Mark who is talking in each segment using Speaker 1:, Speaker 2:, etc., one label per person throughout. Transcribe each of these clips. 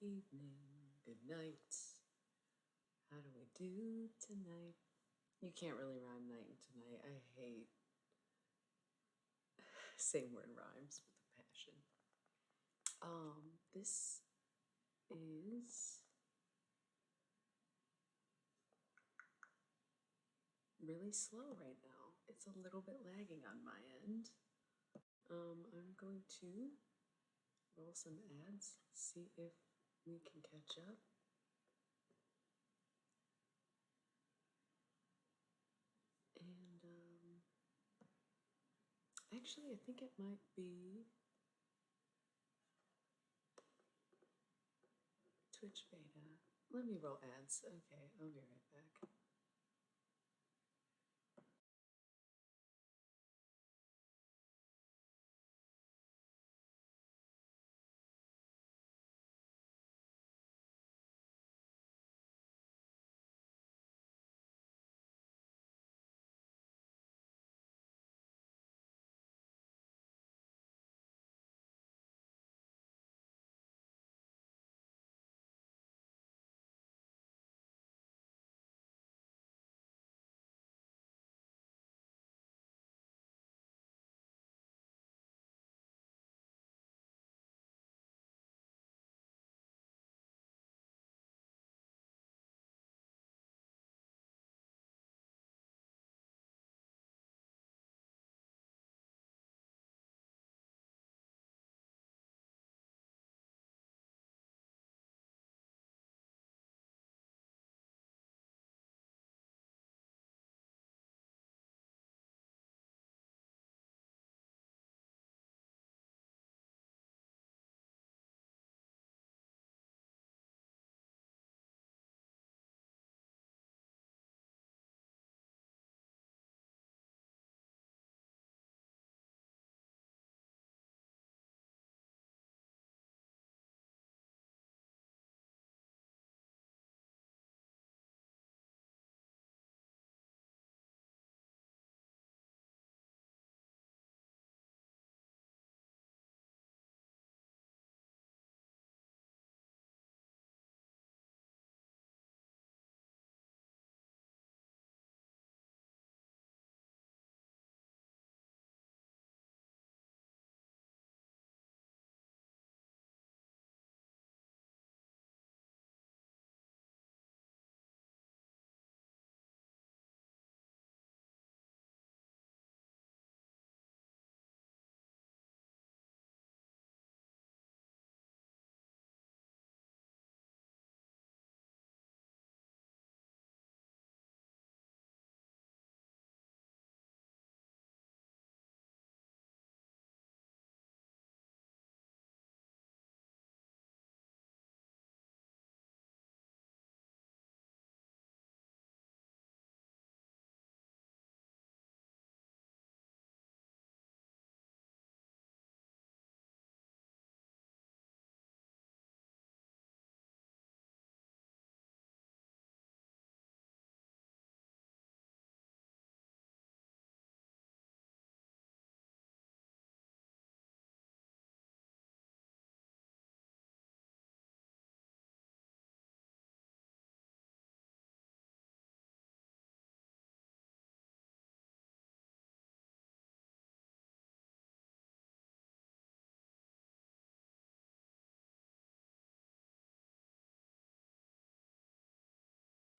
Speaker 1: evening, good night. How do we do tonight? You can't really rhyme night and tonight. I hate saying word rhymes with a passion. This is really slow right now. It's a little bit lagging on my end. I'm going to roll some ads, see if we can catch up. And actually, I think it might be Twitch beta. Let me roll ads. Okay, I'll be right back.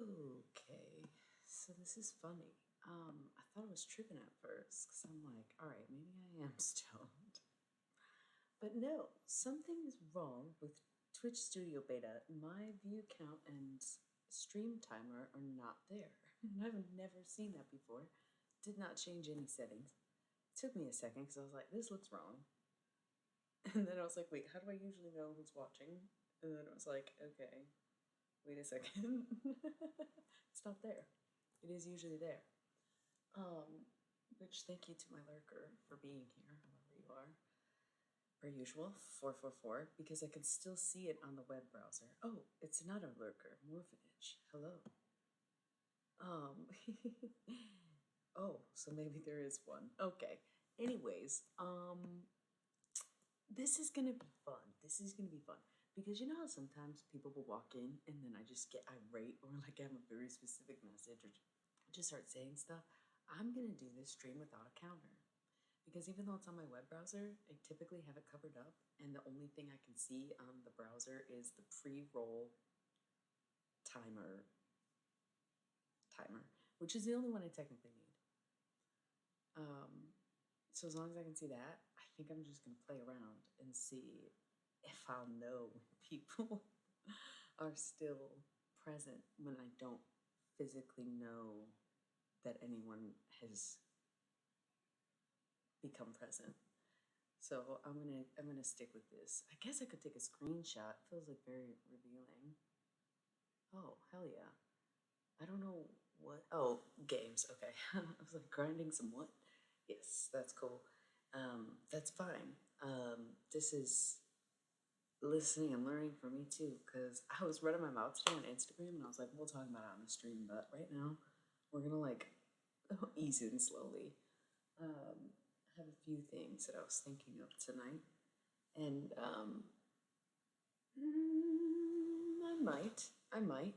Speaker 1: Okay, so this is funny. I thought I was tripping at first because I'm like, all right, maybe I am stoned. But no, something is wrong with Twitch Studio Beta. My view count and stream timer are not there. And I've never seen that before. Did not change any settings. It took me a second because I was like, this looks wrong. And then I was like, wait, how do I usually know who's watching? And then it was like, okay, wait a second. It's not there. It is usually there. Which thank you to my lurker for being here, whoever you are. Per usual, 444, because I can still see it on the web browser. Oh, it's not a lurker, Morphinage. Hello. Oh, so maybe there is one. Okay. Anyways, this is gonna be fun. This is gonna be fun Because you know how sometimes people will walk in and then I just get irate or like I have a very specific message or just start saying stuff. I'm gonna do this stream without a counter. Because even though it's on my web browser, I typically have it covered up, and the only thing I can see on the browser is the pre-roll timer timer, which is the only one I technically need. Um, so as long as I can see that, I think I'm just gonna play around and see if I'll know when people are still present when I don't physically know that anyone has become present. So I'm gonna stick with this. I guess I could take a screenshot. It feels like very revealing. Oh, hell yeah. I don't know what. Oh, games. Okay. I was like grinding some what? Yes, that's cool. That's fine. This is listening and learning for me too, because I was running my mouth today on Instagram and I was like, we'll talk about it on the stream, but right now we're gonna like ease in slowly. I have a few things that I was thinking of tonight, and I might.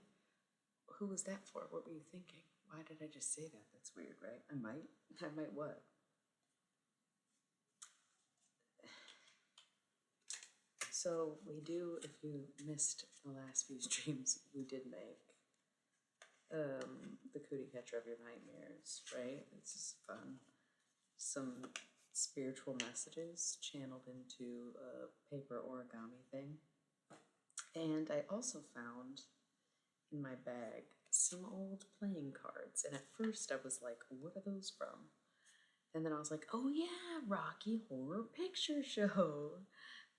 Speaker 1: Who was that for? What were you thinking? Why did I just say that? That's weird, right? I might. I might what? So we do. If you missed the last few streams, we did make the cootie catcher of your nightmares, right? It's just fun. Some spiritual messages channeled into a paper origami thing. And I also found in my bag some old playing cards. And at first I was like, what are those from? And then I was like, oh yeah, Rocky Horror Picture Show.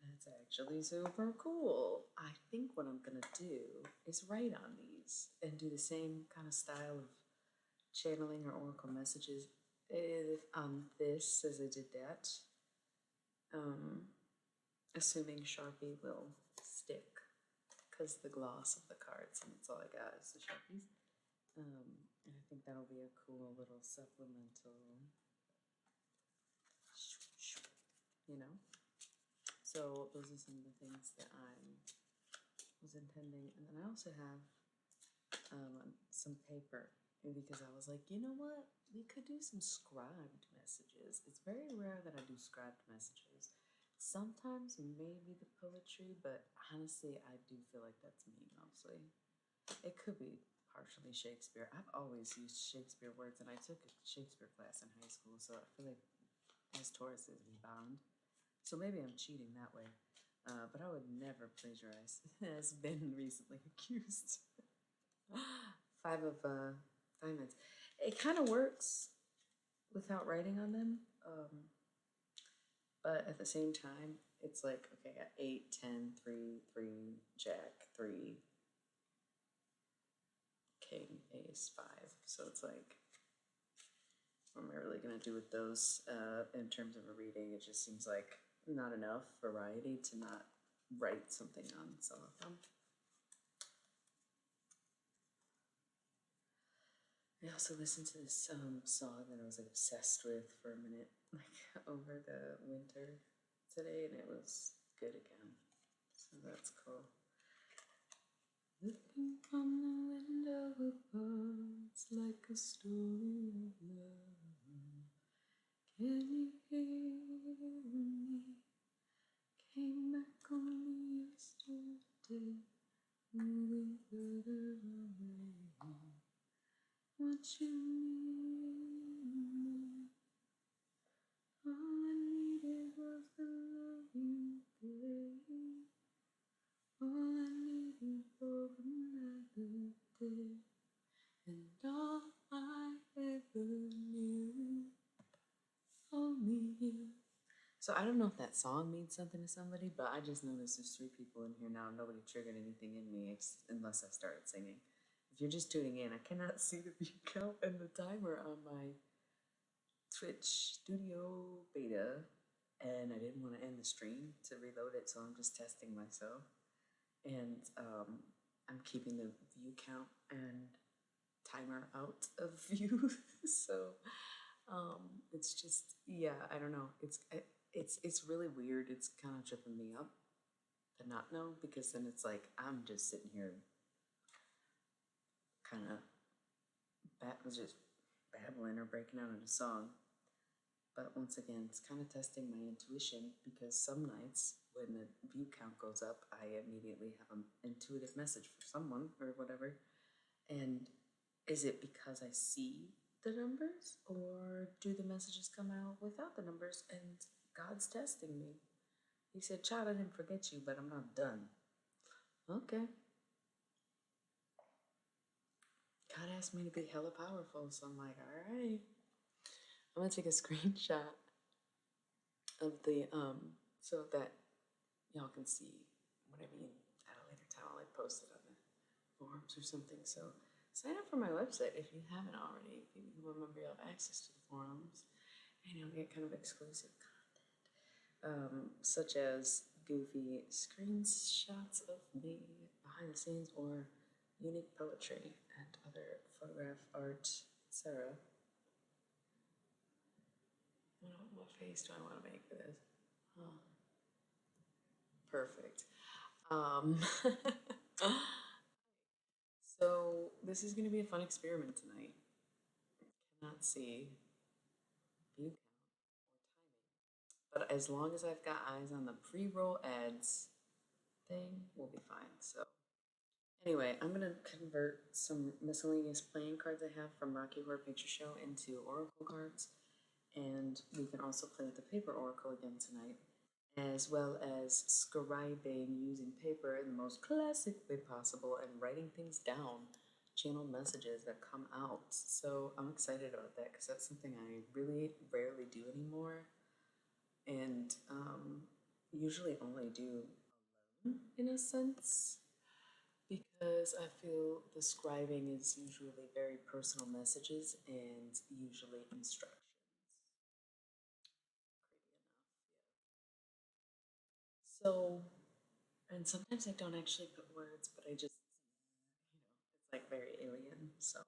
Speaker 1: That's actually super cool. I think what I'm gonna do is write on these and do the same kind of style of channeling or oracle messages on this as I did that. Assuming Sharpie will stick because the gloss of the cards, and that's all I got is the Sharpies. And I think that'll be a cool little supplemental, you know? So those are some of the things that I was intending. And then I also have some paper because I was like, you know what? We could do some scribed messages. It's very rare that I do scribed messages. Sometimes maybe the poetry, but honestly, I do feel like that's me mostly. It could be partially Shakespeare. I've always used Shakespeare words, and I took a Shakespeare class in high school, so I feel like as Tauruses we bound. So maybe I'm cheating that way. But I would never plagiarize, as been recently accused. Five of diamonds. It kind of works without writing on them, but at the same time, it's like, okay, I got 8, 10, 3, 3, Jack, 3, King, Ace, 5. So it's like, what am I really going to do with those in terms of a reading? It just seems like not enough variety to not write something on some of them. I also listened to this song that I was like obsessed with for a minute, like over the winter today, and it was good again. So that's cool. Looking from the window above, it's like a story of love. Can you hear me? Came back only yesterday, moving further away. What you need, all I needed was the love you gave. All I needed for another day, and all I ever knew, only you. So I don't know if that song means something to somebody, but I just noticed there's 3 people in here now. Nobody triggered anything in me unless I started singing. If you're just tuning in, I cannot see the view count and the timer on my Twitch Studio Beta, and I didn't want to end the stream to reload it, so I'm just testing myself. And I'm keeping the view count and timer out of view, so it's just, yeah, I don't know. It's really weird. It's kind of tripping me up. to not know, because then it's like I'm just sitting here kind of just babbling or breaking out in a song. But once again, it's kind of testing my intuition, because some nights when the view count goes up, I immediately have an intuitive message for someone or whatever. And is it because I see the numbers, or do the messages come out without the numbers and God's testing me? He said, "Child, I didn't forget you, but I'm not done." Okay. God asked me to be hella powerful, so I'm like, all right. I'm gonna take a screenshot of the so that y'all can see what I mean at a later time. I'll like post it on the forums or something. So sign up for my website if you haven't already. If you become a member, you'll have access to the forums, and you'll get kind of exclusive content, such as goofy screenshots of me behind the scenes, or unique poetry and other photograph art, etc. What face do I want to make for this? Oh, perfect. Um, so this is going to be a fun experiment tonight. I cannot see view count or timing, but as long as I've got eyes on the pre-roll ads thing, we'll be fine. So anyway, I'm gonna convert some miscellaneous playing cards I have from Rocky Horror Picture Show into oracle cards, and we can also play with the paper oracle again tonight, as well as scribing using paper in the most classic way possible and writing things down, channeled messages that come out. So I'm excited about that, because that's something I really rarely do anymore, and usually only do alone in a sense, because I feel the scribing is usually very personal messages and usually instructions. So, and sometimes I don't actually put words, but I just, it's like very alien. So,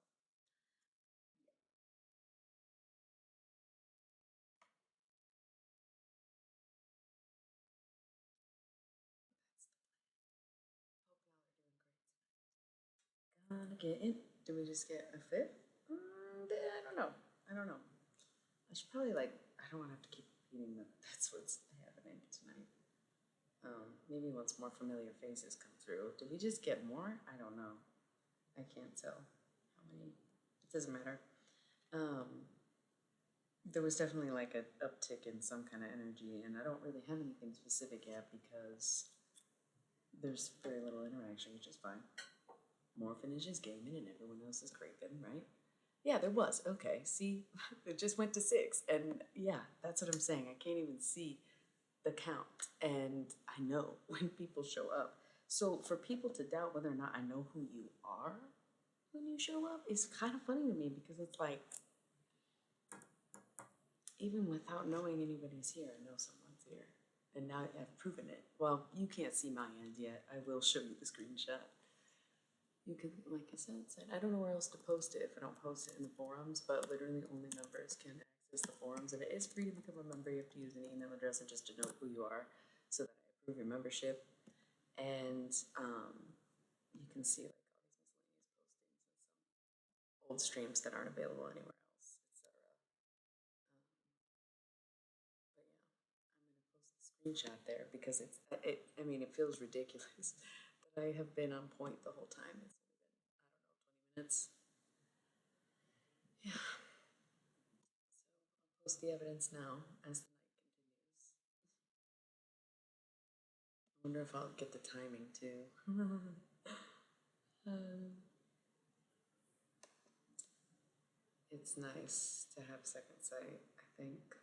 Speaker 1: gonna get it. Do we just get a fifth? I don't know. I don't know. I should probably like, I don't want to have to keep repeating that. That's what's happening tonight. Maybe once more familiar faces come through. Did we just get more? I don't know. I can't tell how many. It doesn't matter. Um, there was definitely like an uptick in some kind of energy, and I don't really have anything specific yet because there's very little interaction, which is fine. Morphin is just gaming and everyone else is craving, right? Yeah, there was. Okay, see, it just went to 6. And yeah, that's what I'm saying. I can't even see the count. And I know when people show up. So for people to doubt whether or not I know who you are when you show up is kind of funny to me, because it's like, even without knowing anybody's here, I know someone's here. And now I've proven it. Well, you can't see my end yet. I will show you the screenshot. You can, like I said, I don't know where else to post it if I don't post it in the forums, but literally only members can access the forums, and it is free to become a member. You have to use an email address and just to know who you are, so that I approve your membership. And you can see like all these miscellaneous postings and some old streams that aren't available anywhere else, etc. But yeah, I'm gonna post the screenshot there because I mean, it feels ridiculous that I have been on point the whole time. It's only been, I don't know, 20 minutes. Yeah. So I'll post the evidence now as the night continues. I wonder if I'll get the timing too. um, it's nice to have second sight, I think.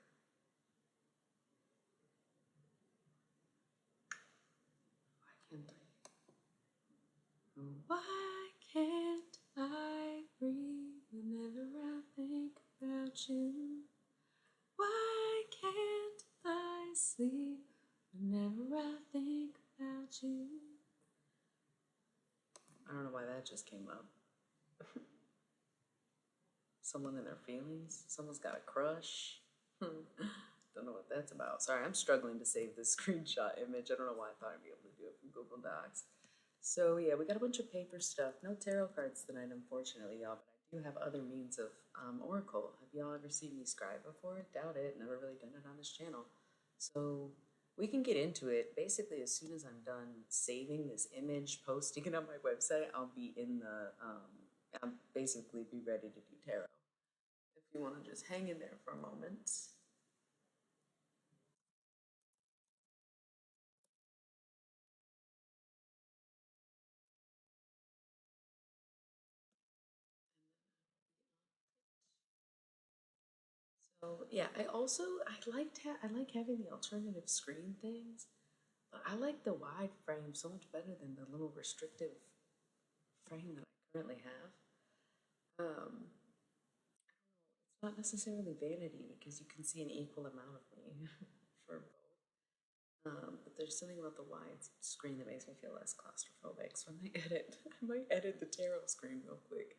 Speaker 1: Why can't I breathe whenever I think about you? Why can't I sleep whenever I think about you? I don't know why that just came up. Someone in their feelings? Someone's got a crush? Don't know what that's about. Sorry, I'm struggling to save this screenshot image. I don't know why I thought I'd be able to do it from Google Docs. So yeah, we got a bunch of paper stuff. No tarot cards tonight, unfortunately, y'all. But I do have other means of oracle. Have y'all ever seen me scribe before? Doubt it. Never really done it on this channel. So we can get into it. Basically, as soon as I'm done saving this image, posting it on my website, I'll be in the. I'll basically be ready to do tarot. If you want to just hang in there for a moment. So yeah, I like having the alternative screen things, but I like the wide frame so much better than the little restrictive frame that I currently have. It's not necessarily vanity because you can see an equal amount of me for both. But there's something about the wide screen that makes me feel less claustrophobic. So I might edit the tarot screen real quick.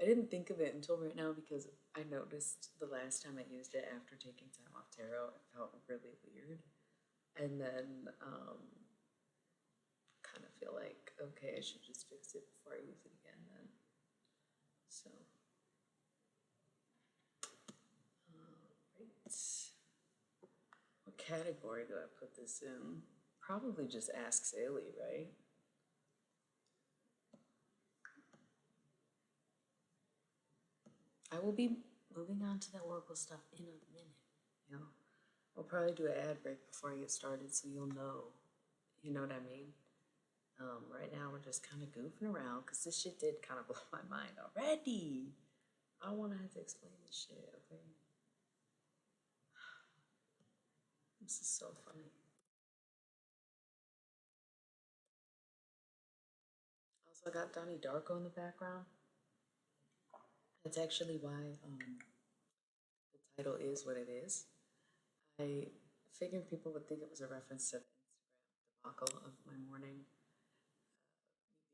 Speaker 1: I didn't think of it until right now because I noticed the last time I used it after taking time off tarot, it felt really weird. And then kind of feel like, okay, I should just fix it before I use it again then. So, right. What category do I put this in? Probably just Ask Sally, right? I will be moving on to the Oracle stuff in a minute. You know, I'll probably do an ad break before I get started so you'll know. You know what I mean? Right now we're just kind of goofing around because this shit did kind of blow my mind already. I don't want to have to explain this shit, okay? This is so funny. Also, I got Donnie Darko in the background. That's actually why the title is what it is. I figured people would think it was a reference to the Instagram debacle of my morning,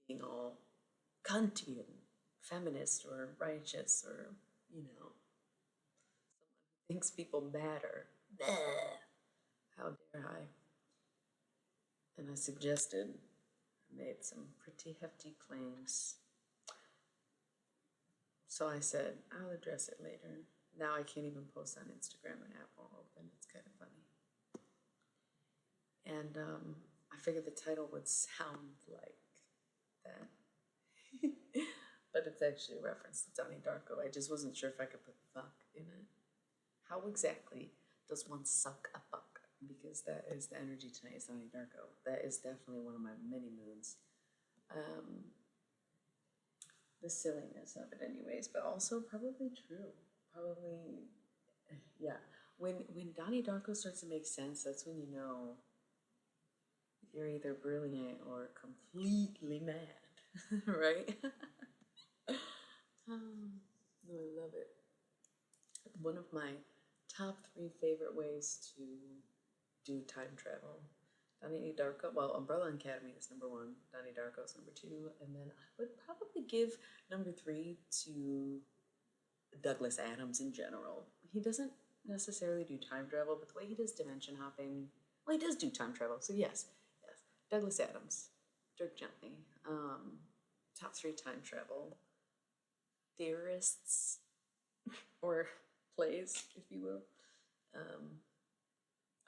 Speaker 1: being all Kantian, feminist, or righteous, or, you know, someone who thinks people matter. Bleh. How dare I? And I suggested, I made some pretty hefty claims. So I said, I'll address it later. Now I can't even post on Instagram, an app won't open. It's kind of funny. And I figured the title would sound like that. But it's actually a reference to Donnie Darko. I just wasn't sure if I could put fuck in it. How exactly does one suck a fuck? Because that is the energy tonight, is Donnie Darko. That is definitely one of my many moods. The silliness of it anyways, but also probably true. Probably, yeah. When Donnie Darko starts to make sense, that's when you know you're either brilliant or completely mad, right? No, I love it. One of my top three favorite ways to do time travel. Donnie Darko, well, Umbrella Academy is number one. Donnie Darko is number two, and then I would probably give number three to Douglas Adams in general. He doesn't necessarily do time travel, but the way he does dimension hopping, well, he does do time travel. So yes, yes, Douglas Adams, Dirk Gently, top three time travel theorists or plays, if you will. Um,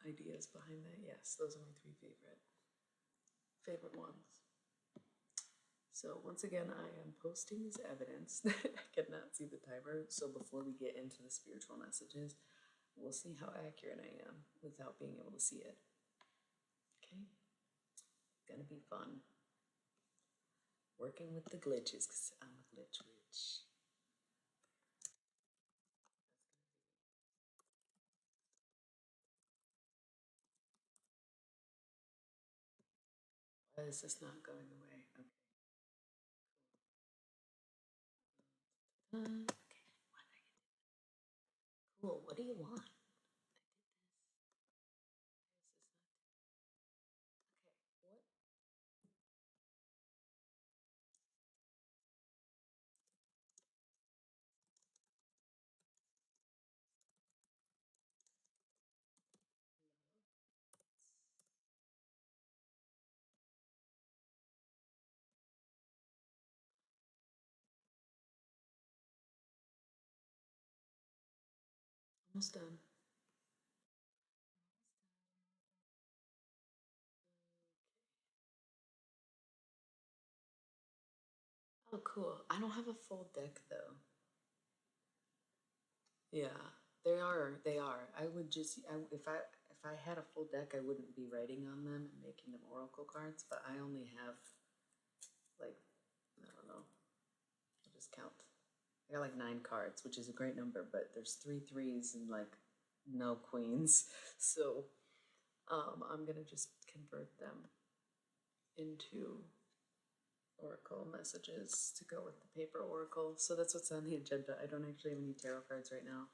Speaker 1: Ideas behind that. Yes, those are my three favorite ones. So once again, I am posting this evidence that I cannot see the timer. So before we get into the spiritual messages, we'll see how accurate I am without being able to see it. Okay, gonna be fun. Working with the glitches because I'm a glitch witch. Why is this not going away? Okay. Okay. Cool. What do you want? Why is this not? Okay. What? Almost done. Oh, cool. I don't have a full deck though. Yeah, they are. They are. I would just if I had a full deck, I wouldn't be writing on them and making them oracle cards. But I only have like I don't know. I'll just count. I got like 9 cards, which is a great number, but there's three threes and like no queens. So I'm gonna just convert them into oracle messages to go with the paper oracle. So that's what's on the agenda. I don't actually have any tarot cards right now,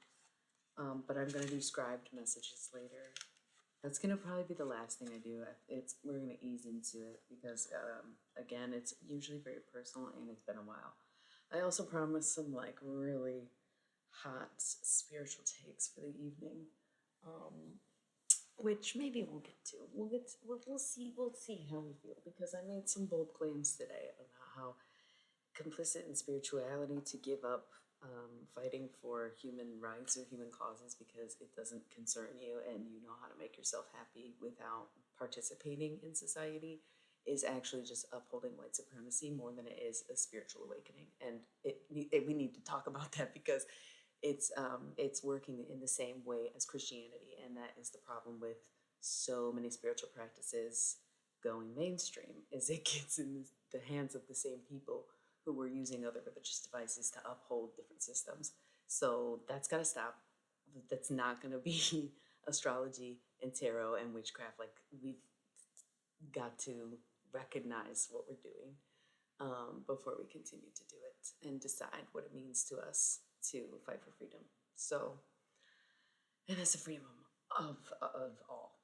Speaker 1: but I'm gonna do scribed messages later. That's gonna probably be the last thing I do. It's we're gonna ease into it because again, it's usually very personal and it's been a while. I also promised some like really hot spiritual takes for the evening, um, which maybe we'll get to. We'll see how we feel because I made some bold claims today about how complicit in spirituality to give up fighting for human rights or human causes because it doesn't concern you and you know how to make yourself happy without participating in society is actually just upholding white supremacy more than it is a spiritual awakening. And we need to talk about that because it's working in the same way as Christianity, and that is the problem with so many spiritual practices going mainstream is it gets in the hands of the same people who were using other religious devices to uphold different systems. So that's got to stop. That's not going to be astrology and tarot and witchcraft. Like we've got to recognize what we're doing before we continue to do it and decide what it means to us to fight for freedom. So, and that's the freedom of all,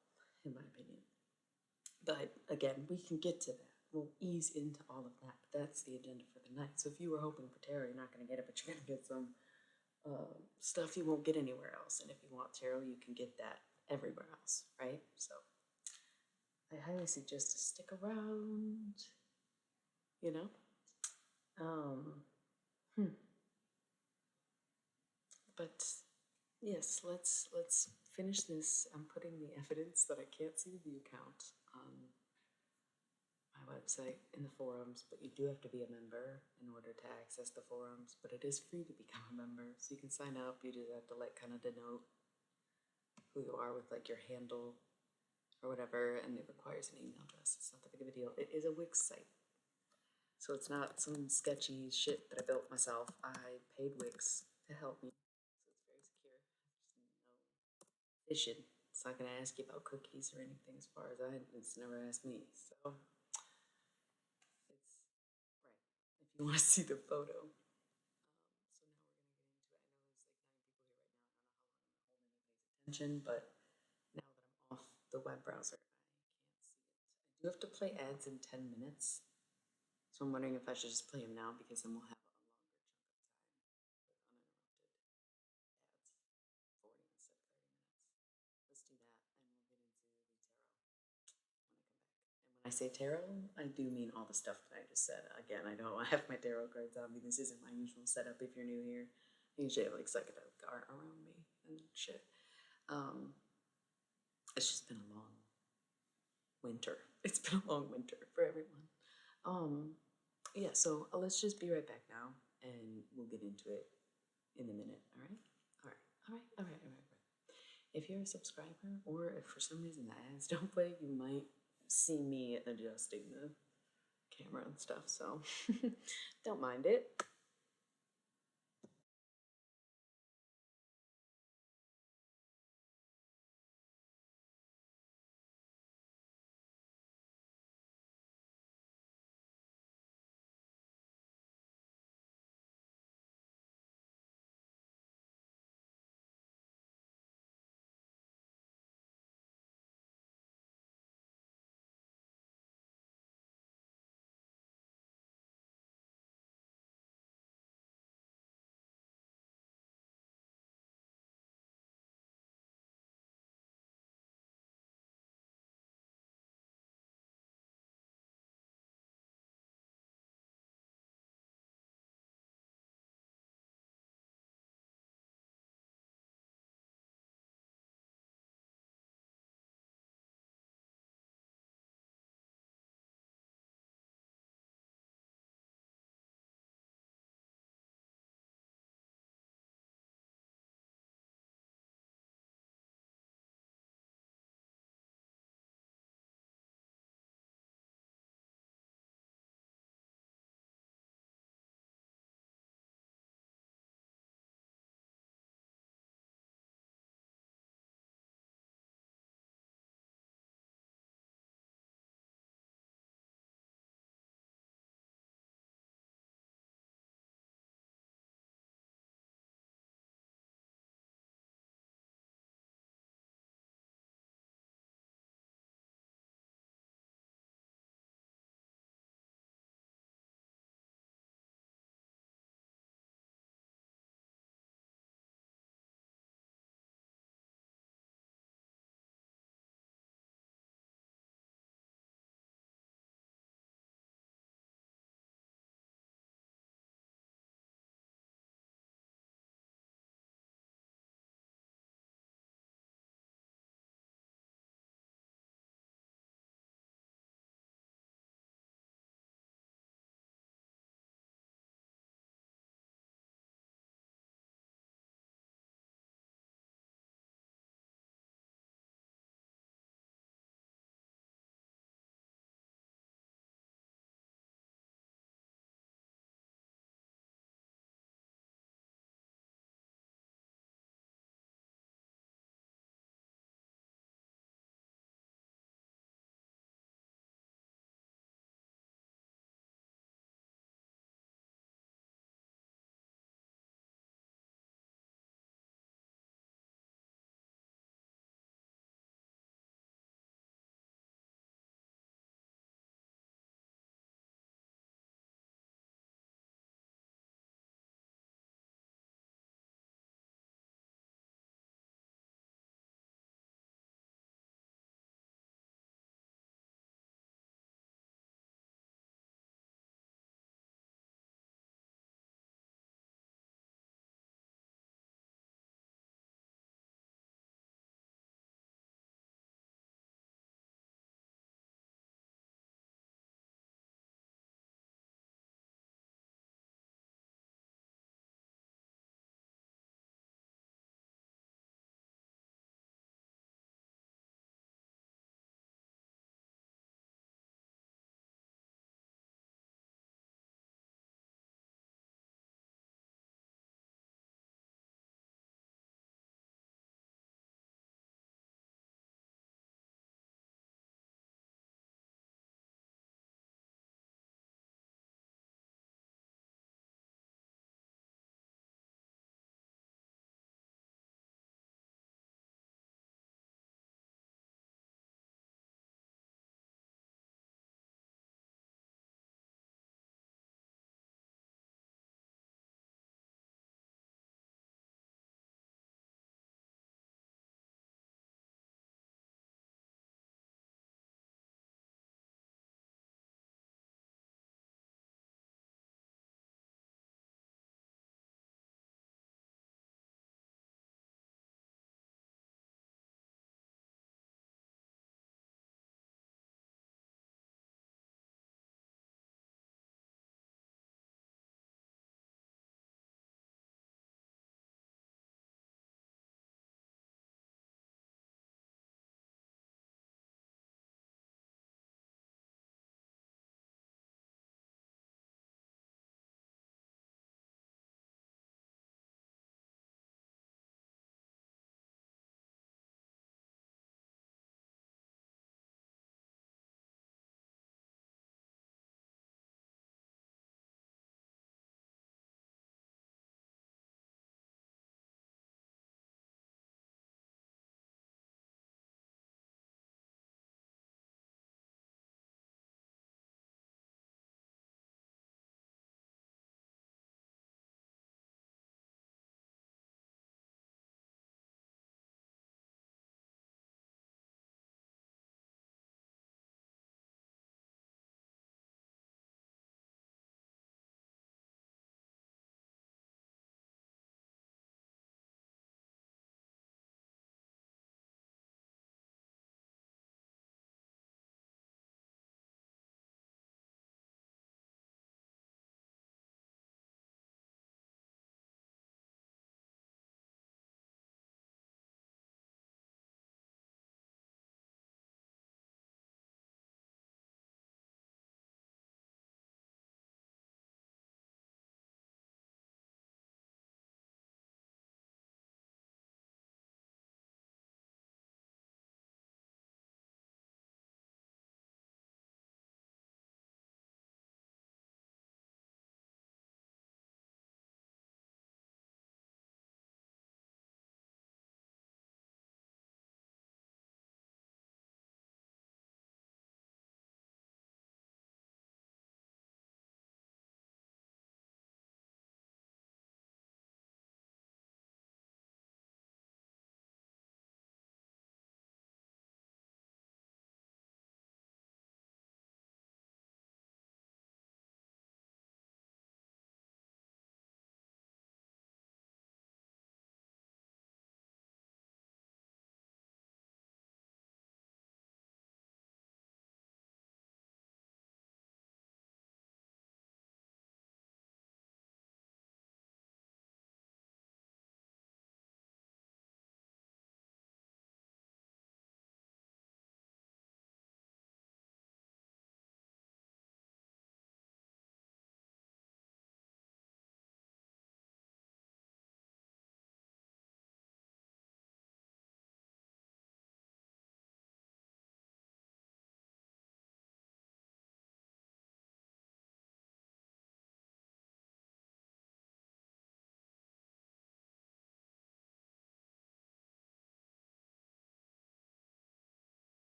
Speaker 1: in my opinion. But again, we can get to that. We'll ease into all of that. But that's the agenda for the night. So if you were hoping for tarot, you're not going to get it, but you're going to get some stuff you won't get anywhere else. And if you want tarot, you can get that everywhere else, right? So I highly suggest to stick around, you know? Um, hmm. But yes, let's finish this. I'm putting the evidence that I can't see the view count on my website in the forums, but you do have to be a member in order to access the forums. But it is free to become a member, so you can sign up. You just have to like kind of denote who you are with like your handle or whatever, and it requires an email address. It's not that big of a deal. It is a Wix site, so it's not some sketchy shit that I built myself. I paid Wix to help me, so it's very secure. There's no phishing. It's not gonna ask you about cookies or anything as far as it's never asked me. So it's right. If you want to see the photo. So now we're gonna get into it. I know there's like 9 people here right now. I don't know how long I'm gonna hold anyone's attention, but now that I'm off the web browser, I can't see it. I do have to play ads in 10 minutes. So I'm wondering if I should just play them now because then we'll have a longer chunk of time with uninterrupted ads. 40 instead of 30 minutes. Let's do that and we'll get into the tarot when I come back. And when I say tarot, I do mean all the stuff that I just said. Again, I don't have my tarot cards on me. This isn't my usual setup if you're new here. I usually have like psychedelic art around me and shit. Um, it's just been a long winter. It's been a long winter for everyone. Um, yeah, so let's just be right back now and we'll get into it in a minute. All right? All right. All right. All right. All right. All right. If you're a subscriber or if for some reason the ads don't play, you might see me adjusting the camera and stuff. So don't mind it.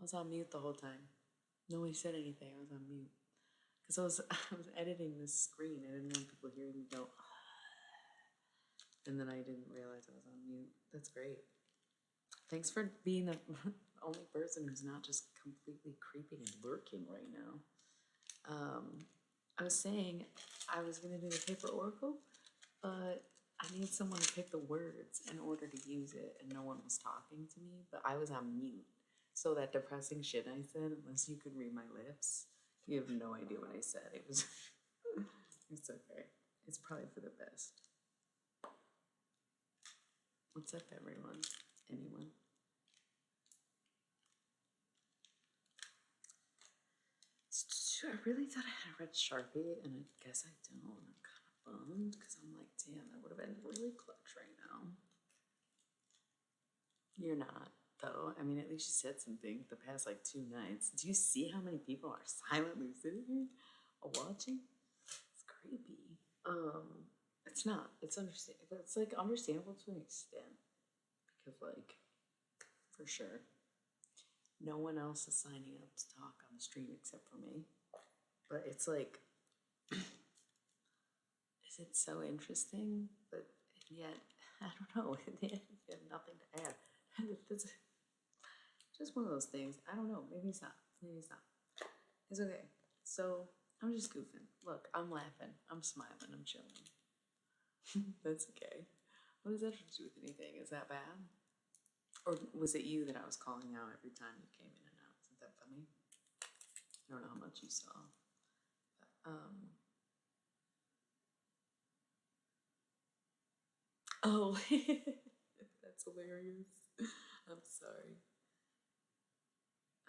Speaker 1: was on mute the whole time. Nobody said anything. I was on mute because I was I was editing this screen. I didn't want people hearing me go, and then I didn't realize I was on mute. That's great. Thanks for being the only person who's not just completely creeping and lurking right now. I was saying I was gonna do the paper oracle, but I need someone to pick the words in order to use it, and no one was talking to me, but I was on mute. So that depressing shit I said, unless you could read my lips, you have no idea what I said. It was, it's okay. It's probably for the best. What's up, everyone? Anyone? I really thought I had a red Sharpie, and I guess I don't. I'm kind of bummed because I'm like, damn, that would have been really clutch right now. You're not, though. I mean, at least you said something the past like 2 nights. Do you see how many people are silently sitting here watching? It's creepy. It's not. It's understandable. It's like understandable to an extent because, like, for sure, no one else is signing up to talk on the stream except for me. But it's like, is it so interesting? But yet, I don't know. You have nothing to add. It's just one of those things. I don't know. Maybe it's not. Maybe it's not. It's okay. So I'm just goofing. Look, I'm laughing. I'm smiling. I'm chilling. That's okay. What does that have to do with anything? Is that bad? Or was it you that I was calling out every time you came in and out? Isn't that funny? I don't know how much you saw. But, oh, that's hilarious. I'm sorry.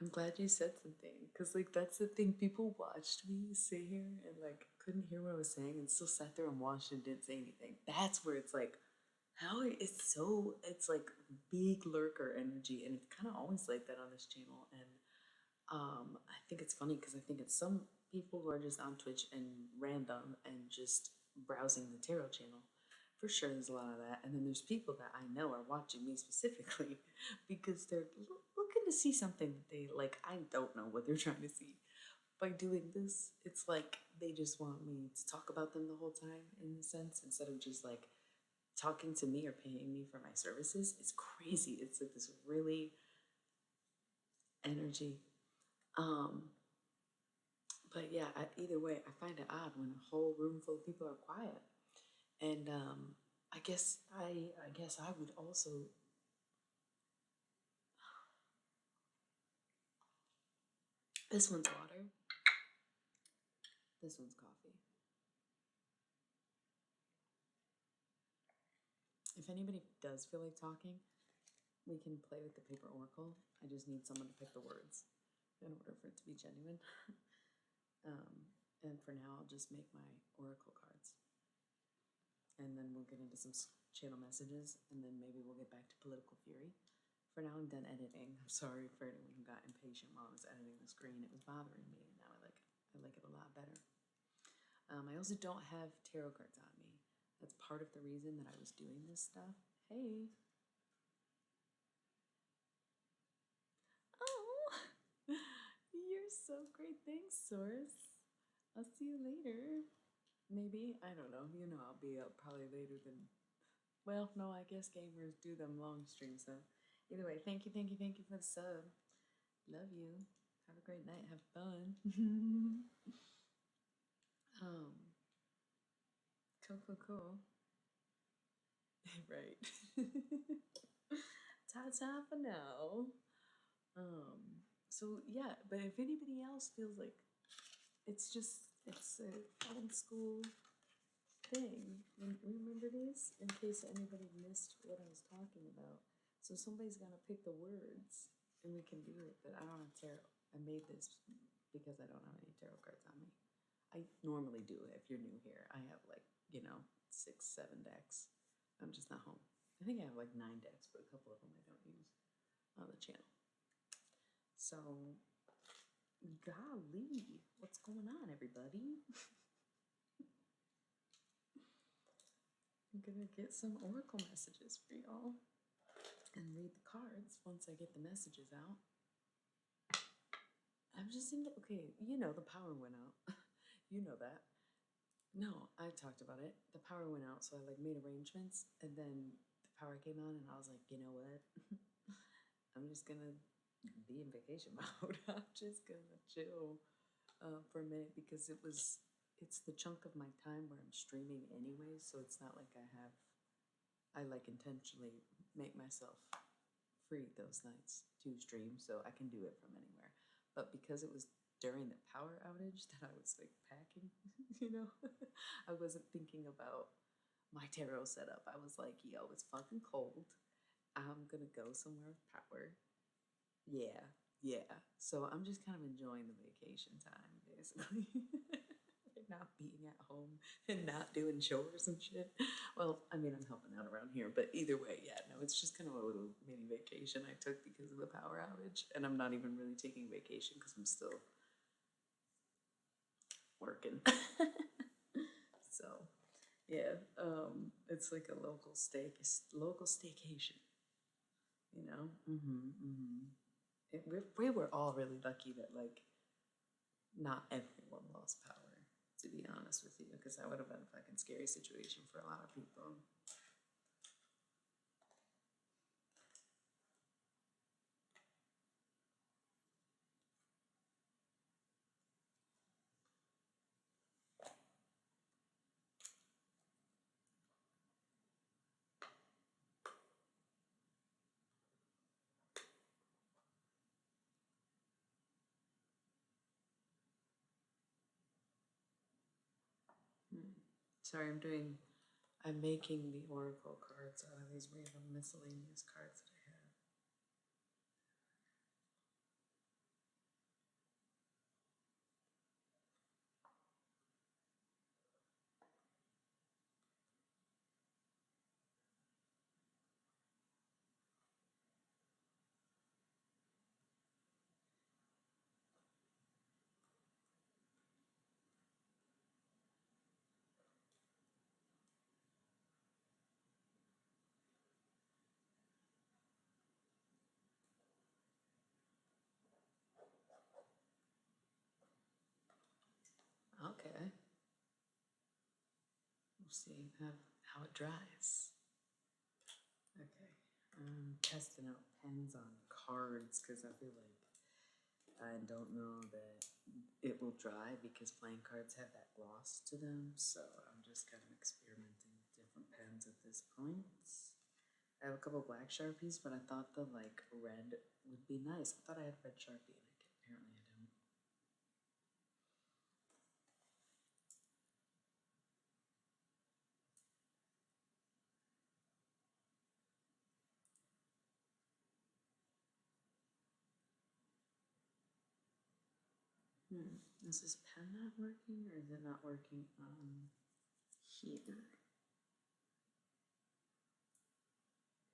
Speaker 1: I'm glad you said something because, like, that's the thing. People watched me sit here and, like, couldn't hear what I was saying and still sat there and watched and didn't say anything. That's where it's like, how it's so, it's like big lurker energy. And it's kind of always like that on this channel. And I think it's funny because I think it's some people who are just on Twitch and random and just browsing the tarot channel. For sure, there's a lot of that. And then there's people that I know are watching me specifically because they're looking to see something that they like. I don't know what they're trying to see. By doing this, it's like they just want me to talk about them the whole time in a sense instead of just like talking to me or paying me for my services. It's crazy. It's like this really energy. But yeah, either way, I find it odd when a whole room full of people are quiet. And I guess I would also. This one's water. This one's coffee. If anybody does feel like talking, we can play with the paper oracle. I just need someone to pick the words in order for it to be genuine. And for now, I'll just make my oracle cards. And then we'll get into some channel messages, and then maybe we'll get back to political fury. For now, I'm done editing. I'm sorry for anyone who got impatient while I was editing the screen. It was bothering me, and now I like it a lot better. I also don't have tarot cards on me. That's part of the reason that I was doing this stuff. Hey. Oh, you're so great. Thanks, Source. I'll see you later. Maybe. I don't know. You know, I'll be up probably later than. Well, no, I guess gamers do them long streams, so. Either way, thank you for the sub. Love you. Have a great night. Have fun. Cool. Right. Ta-ta for now. So yeah, but if anybody else feels like it's a old school thing. Remember this? In case anybody missed what I was talking about. So somebody's gonna pick the words and we can do it, but I don't have tarot. I made this because I don't have any tarot cards on me. I normally do it if you're new here. I have like, 6, 7 decks. I'm just not home. I think I have like 9 decks, but a couple of them I don't use on the channel. So, golly, what's going on, everybody? I'm gonna get some oracle messages for y'all and read the cards once I get the messages out. I'm just thinking, okay, you know, the power went out. You know that. No, I talked about it. The power went out, so I like made arrangements, and then the power came on, and I was like, you know what? I'm just gonna be in vacation mode. I'm just gonna chill for a minute because it's the chunk of my time where I'm streaming anyway, so it's not like I like intentionally make myself free those nights to stream, so I can do it from anywhere. But because it was during the power outage that I was like packing, you know, I wasn't thinking about my tarot setup. I was like, yo, it's fucking cold. I'm gonna go somewhere with power. Yeah, yeah. So I'm just kind of enjoying the vacation time, basically. Not being at home and not doing chores and shit. Well, I mean, I'm helping out around here, but either way, yeah, no, it's just kind of a little mini vacation I took because of the power outage. And I'm not even really taking vacation because I'm still working. So, yeah, it's like a local staycation, you know? We were all really lucky that, like, not everyone lost power, to be honest with you, because that would have been a fucking scary situation for a lot of people. Hmm. Sorry, I'm making the oracle cards out of these random miscellaneous cards that I have. Okay, we'll see how it dries. Okay, I'm testing out pens on cards because I feel like I don't know that it will dry because playing cards have that gloss to them. So I'm just kind of experimenting with different pens at this point. I have a couple black Sharpies, but I thought the like red would be nice. I thought I had red Sharpie and apparently I don't. Is this pen not working or is it not working on here?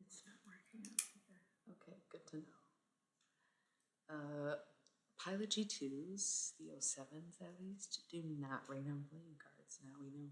Speaker 1: It's not working on here. Okay, good to know. Pilot G2s, the 07s at least, do not write on playing cards. Now we know.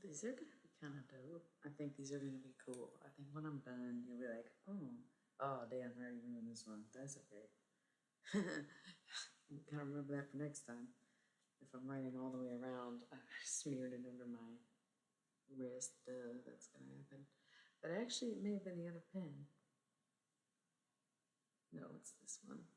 Speaker 1: These are gonna be kind of dope. I think these are gonna be cool. I think when I'm done, you'll be like, oh damn, I already ruined this one. That's okay. Gotta remember that for next time. If I'm writing all the way around, I smeared it under my wrist. That's gonna happen. But actually, it may have been the other pen. No, it's this one.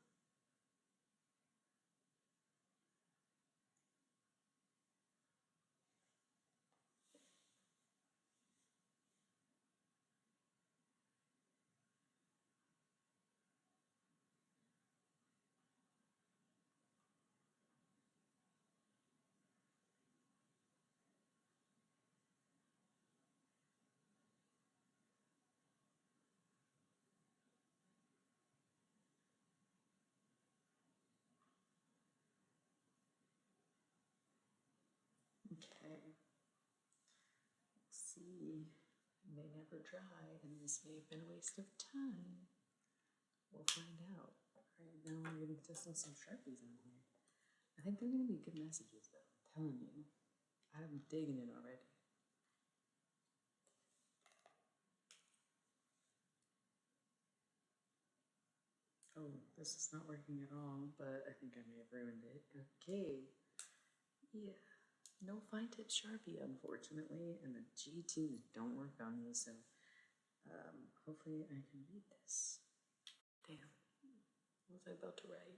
Speaker 1: see. It may never dry, and this may have been a waste of time. We'll find out. Alright, now we're gonna be testing some Sharpies on here. I think they're gonna be good messages though, I'm telling you. I'm digging it already. Oh, this is not working at all, but I think I may have ruined it. Okay. Yeah. No fine tip Sharpie, unfortunately, and the G2s don't work on me, so hopefully I can read this. Damn. What was I about to write?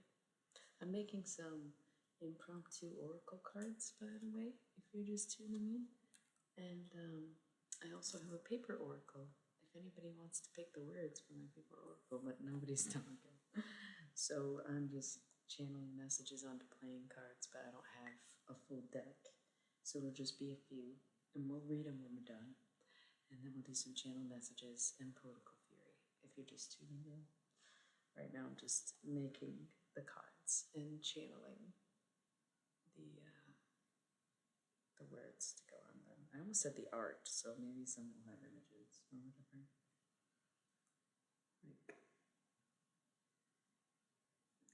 Speaker 1: I'm making some impromptu oracle cards, by the way, if you're just tuning in. And I also have a paper oracle, if anybody wants to pick the words for my paper oracle, but nobody's talking. So I'm just channeling messages onto playing cards, but I don't have a full deck. So it'll just be a few, and we'll read them when we're done. And then we'll do some channel messages and political theory, if you're just tuning in. Right now I'm just making the cards and channeling the words to go on them. I almost said the art, so maybe some will have images or whatever. Like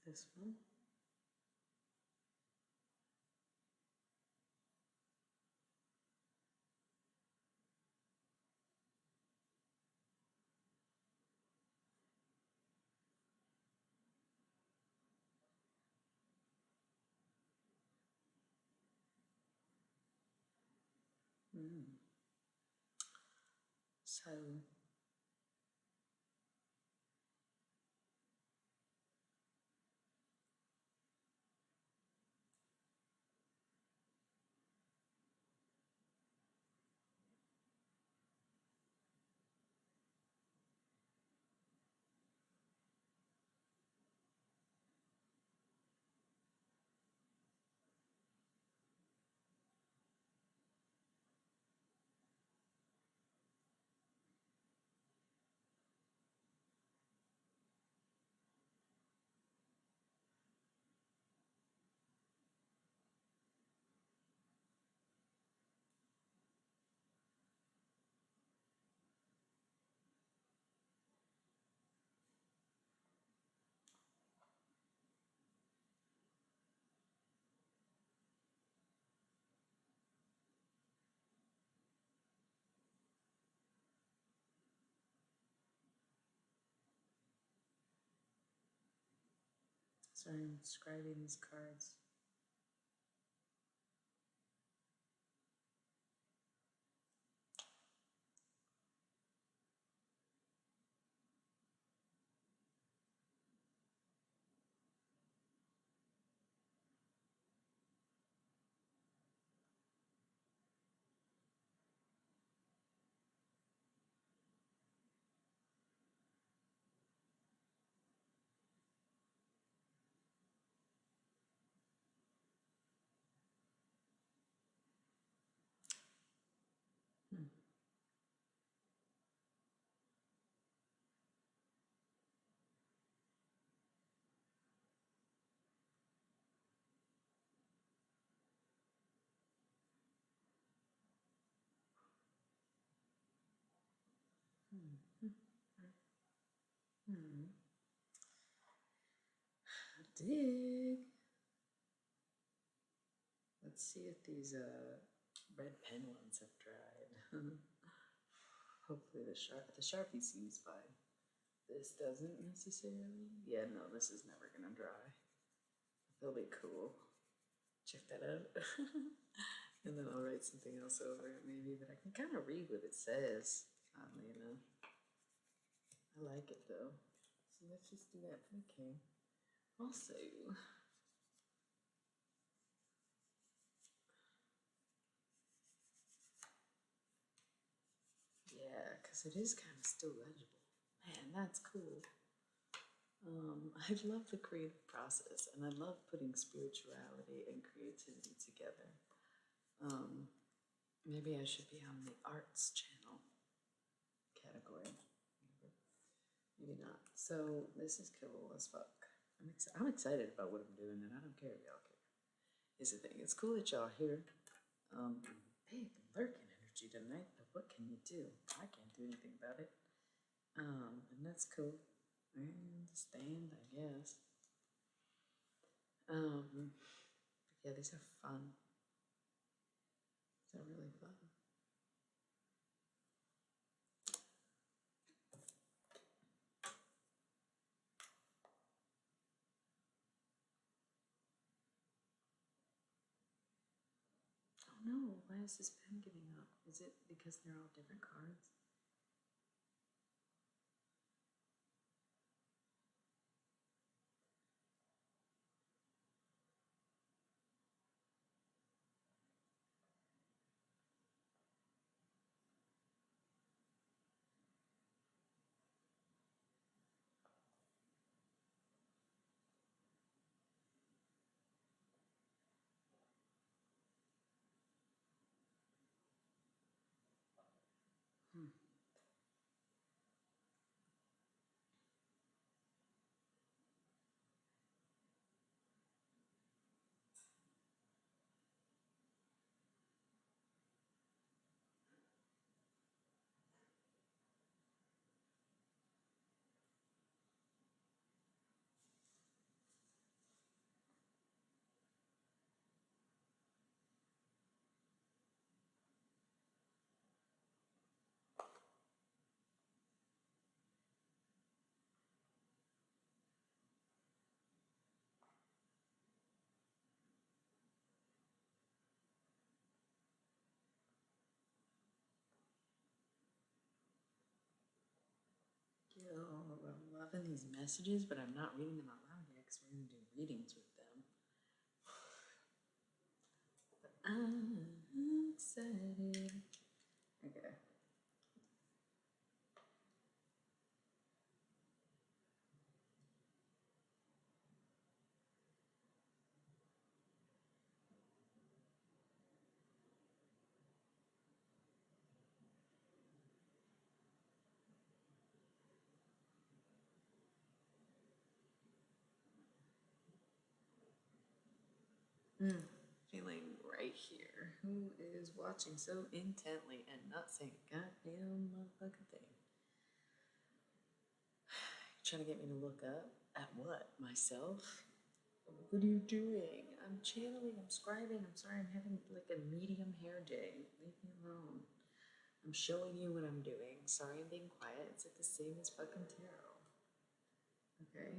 Speaker 1: this one. Mm. So sorry, I'm describing these cards. Hmm. Hmm. Hmm. Dig. Let's see if these red pen ones have dried. Hopefully the Sharpie's used by this doesn't necessarily. Yeah, no, this is never gonna dry. They'll be cool. Check that out. And then I'll write something else over it maybe, but I can kind of read what it says, oddly enough. I like it though. So let's just do that. Okay. Also, yeah, because it is kind of still legible. Man, that's cool. I love the creative process and I love putting spirituality and creativity together. Um, Maybe I should be on the arts channel category. Maybe not. So this is cool as fuck. I'm excited about what I'm doing, and I don't care if y'all care. Is the thing. It's cool that y'all here. Big lurking energy tonight. The what can you do? I can't do anything about it. And that's cool. I understand, I guess. But yeah, these are fun. They're really fun. Oh no, why is this pen giving up? Is it because they're all different cards? Hmm. Yo, I'm loving these messages, but I'm not reading them out loud yet because we're gonna do readings with them. But I'm excited. Okay. Mm. Feeling right here. Who is watching so intently and not saying a goddamn motherfucking thing? Trying to get me to look up at what? Myself? What are you doing? I'm channeling, I'm scribing. I'm sorry, I'm having like a medium hair day. Leave me alone. I'm showing you what I'm doing. Sorry I'm being quiet. It's like the same as fucking tarot. Okay?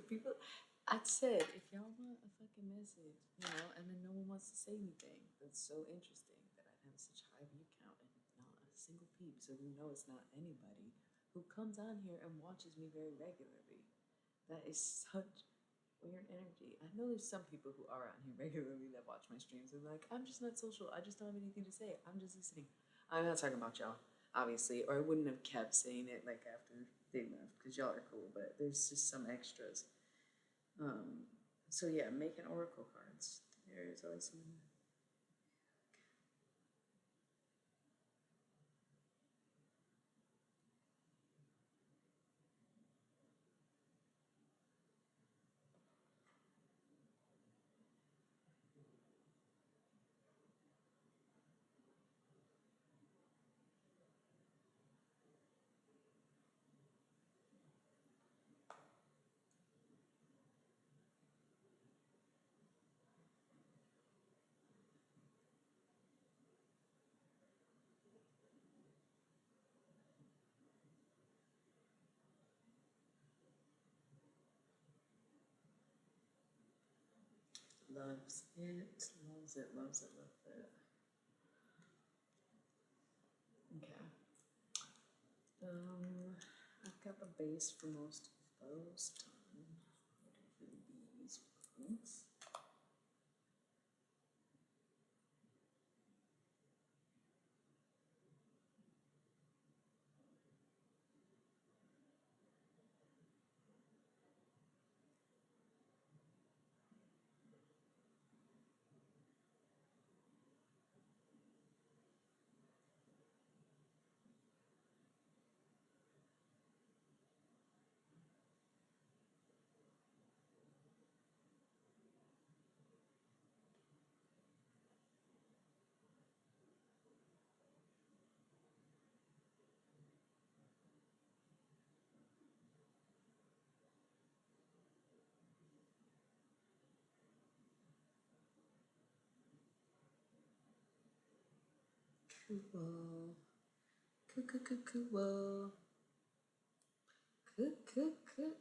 Speaker 1: People, I said, if y'all want a fucking message, and then no one wants to say anything, that's so interesting that I'd have such a high view count and not a single peep. So you know it's not anybody who comes on here and watches me very regularly. That is such weird energy. I know there's some people who are on here regularly that watch my streams and like, I'm just not social. I just don't have anything to say. I'm just listening. I'm not talking about y'all, obviously, or I wouldn't have kept saying it like after they left because y'all are cool. But there's just some extras. Um, so yeah, making oracle cards. There's always some. Loves it, loves it, loves it, loves it. Okay. I've got the base for most of those done. What are these ones? Cool. Cool. Cool.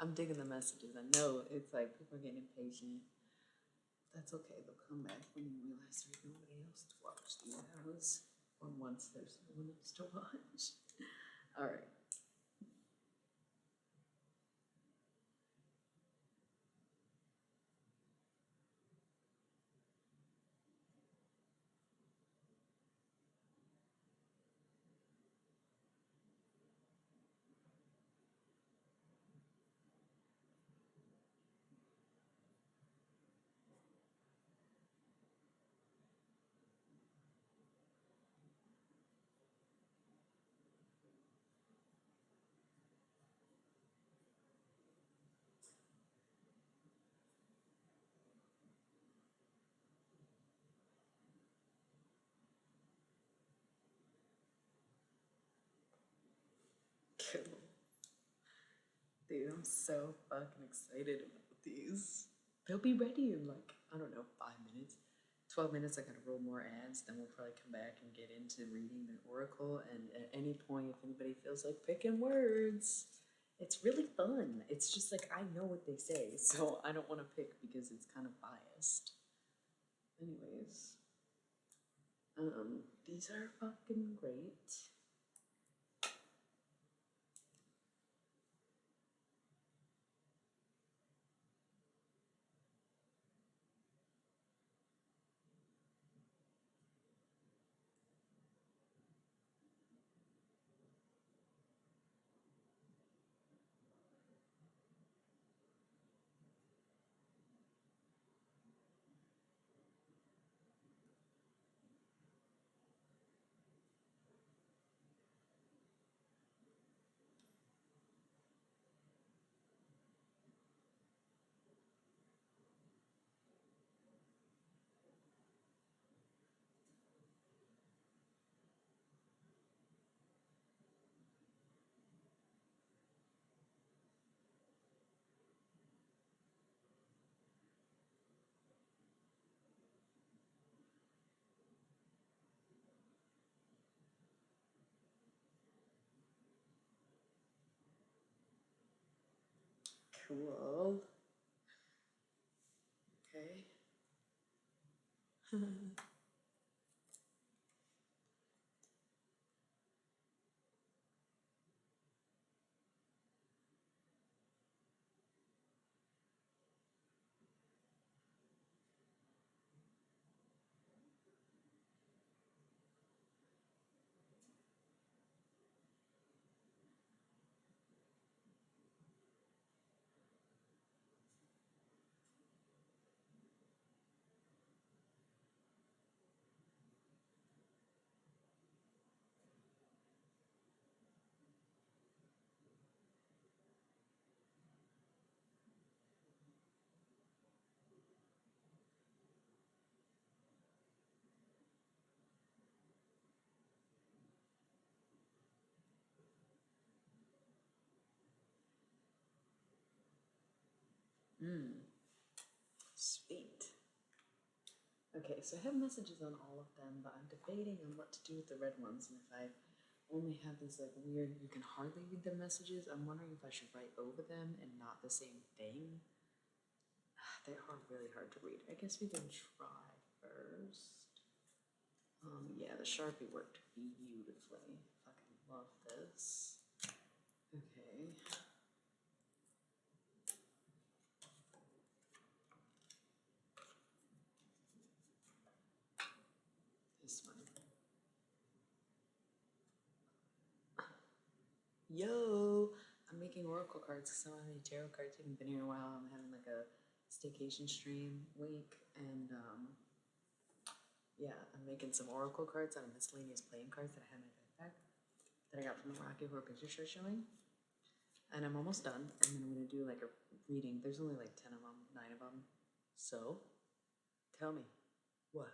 Speaker 1: I'm digging the messages. I know it's like people are getting impatient. That's okay. They'll come back when you realize there's nobody else to watch these hours. Or once there's no one else to watch. All right. Cool. Dude, I'm so fucking excited about these. They'll be ready in like, I don't know, 5 minutes. 12 minutes, I gotta roll more ads, then we'll probably come back and get into reading the Oracle. And at any point, if anybody feels like picking words, it's really fun. It's just like I know what they say, so I don't want to pick because it's kind of biased. Anyways, these are fucking great. Cool. Okay. Sweet. Okay, so I have messages on all of them, but I'm debating on what to do with the red ones. And if I only have these like weird, you can hardly read the messages, I'm wondering if I should write over them and not the same thing. They are really hard to read. I guess we can try first. Yeah, the Sharpie worked beautifully. Fucking love this. Okay. This one. Yo! I'm making oracle cards because I don't have any tarot cards. I haven't been here in a while. I'm having like a staycation stream week, and yeah, I'm making some oracle cards out of miscellaneous playing cards that I had in my backpack that I got from the Rocky Horror Picture Show showing. And I'm almost done, and then I'm gonna do like a reading. There's only like 10 of them, 9 of them. So, tell me, what?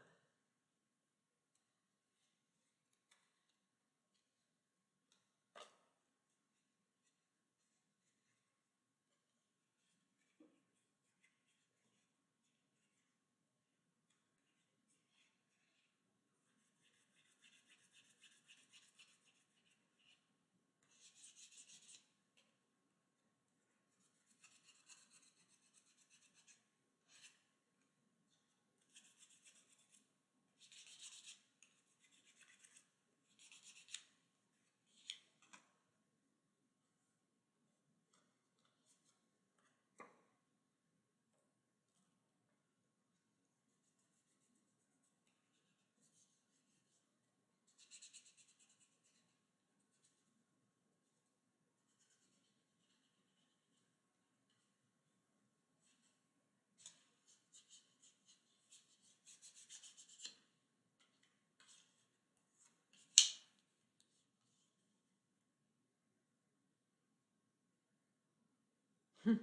Speaker 1: I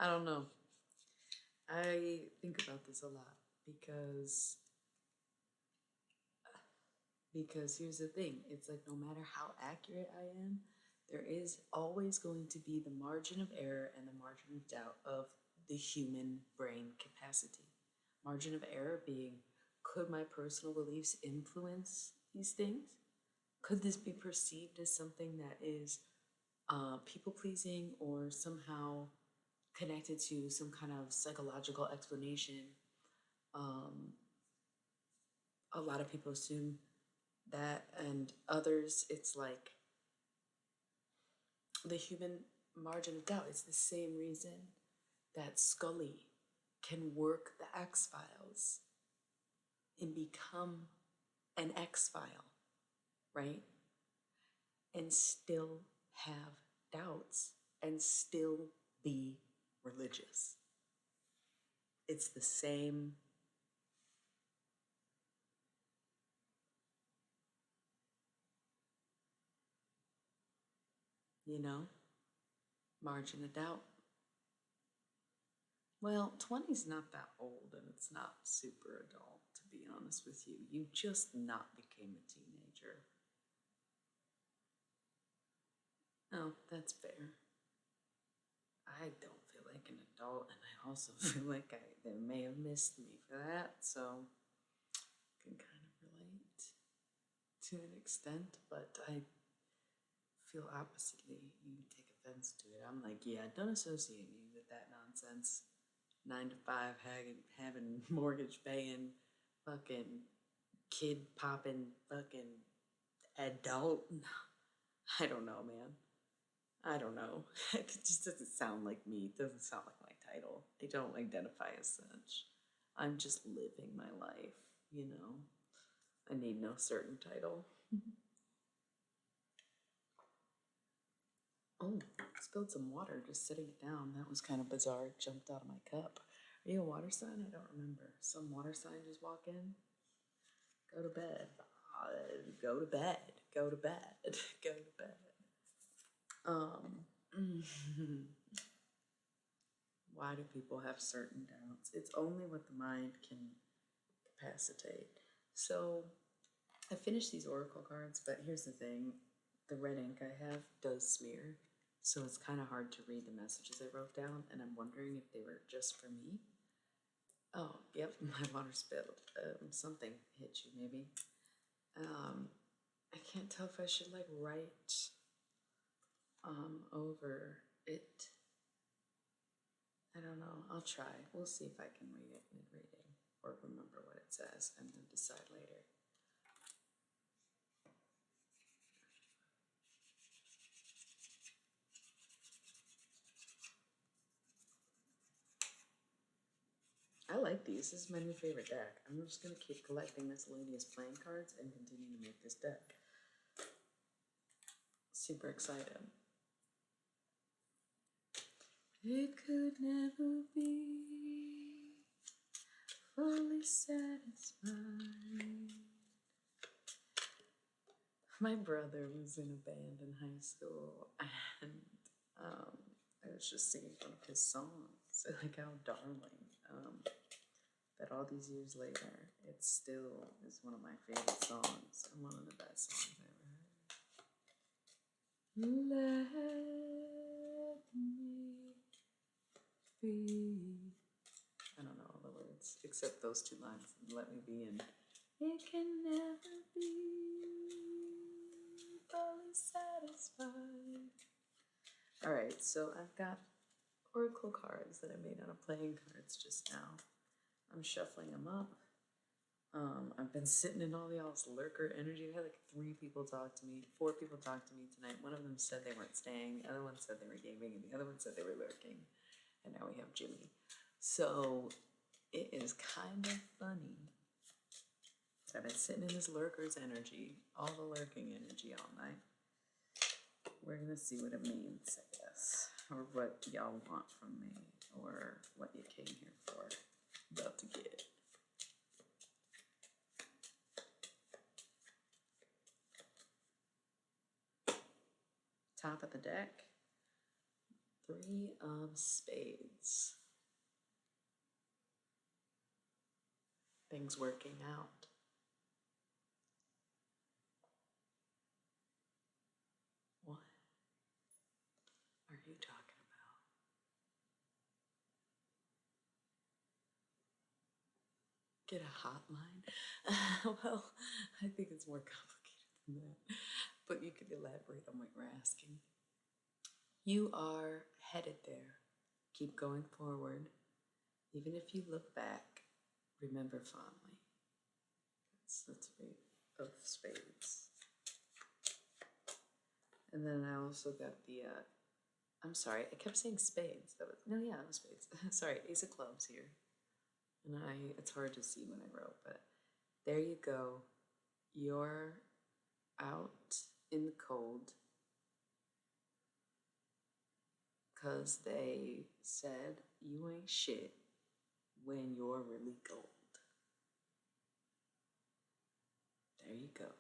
Speaker 1: don't know. I think about this a lot because here's the thing. It's like no matter how accurate I am, there is always going to be the margin of error and the margin of doubt of the human brain capacity. Margin of error being, could my personal beliefs influence these things? Could this be perceived as something that is people pleasing or somehow connected to some kind of psychological explanation? Um, a lot of people assume that, and others, it's like the human margin of doubt. It's the same reason that Scully can work the X Files and become an X File, right? And still have doubts and still be religious. It's the same. You know, margin of doubt. Well, 20's not that old and it's not super adult, to be honest with you. You just not became a teenager. Oh, that's fair. I don't feel like an adult, and I also feel like they may have missed me for that, so I can kind of relate to an extent, but I feel oppositely. You take offense to it. I'm like, yeah, don't associate me with that nonsense. 9 to 5, having mortgage paying, fucking kid popping, fucking adult. I don't know, man. I don't know. It just doesn't sound like me. It doesn't sound like my title. I don't identify as such. I'm just living my life, you know. I need no certain title. Oh, spilled some water just setting it down. That was kind of bizarre. It jumped out of my cup. Are you a water sign? I don't remember. Some water sign just walk in? Go to bed. Go to bed. Go to bed. Go to bed. Um, why do people have certain doubts? It's only what the mind can capacitate. So I finished these oracle cards, but here's the thing. The red ink I have does smear, so it's kind of hard to read the messages I wrote down, and I'm wondering if they were just for me. Oh, yep, my water spilled. Something hit you, maybe. I can't tell if I should like write over it. I don't know. I'll try. We'll see if I can read it mid reading or remember what it says and then decide later. I like these. This is my new favorite deck. I'm just going to keep collecting miscellaneous playing cards and continue to make this deck. Super excited. It could never be fully satisfied. My brother was in a band in high school, and I was just singing one of his songs, like how darling. That all these years later, it still is one of my favorite songs and one of the best songs I ever heard. Let me be. I don't know all the words except those two lines. Let me be in. It can never be fully satisfied. All right, so I've got oracle cards that I made out of playing cards just now. I'm shuffling them up. I've been sitting in all y'all's lurker energy. I had like 3 people talk to me, 4 people talk to me tonight. One of them said they weren't staying, the other one said they were gaming, and the other one said they were lurking. And now we have Jimmy. So it is kind of funny that I've been sitting in this lurker's energy, all the lurking energy all night. We're gonna see what it means, I guess, or what y'all want from me, or what you came here for. About to get. Top of the deck, Three of spades. Things working out. What are you talking about? Get a hotline? Well, I think it's more complicated than that. But you could elaborate on what you're asking. You are headed there. Keep going forward. Even if you look back, remember fondly. That's three of spades. And then I also got the, I'm sorry, I kept saying spades. That was, no, yeah, it was spades. Sorry, ace of clubs here. And it's hard to see when I wrote, but there you go. You're out in the cold because they said you ain't shit when you're really gold. There you go.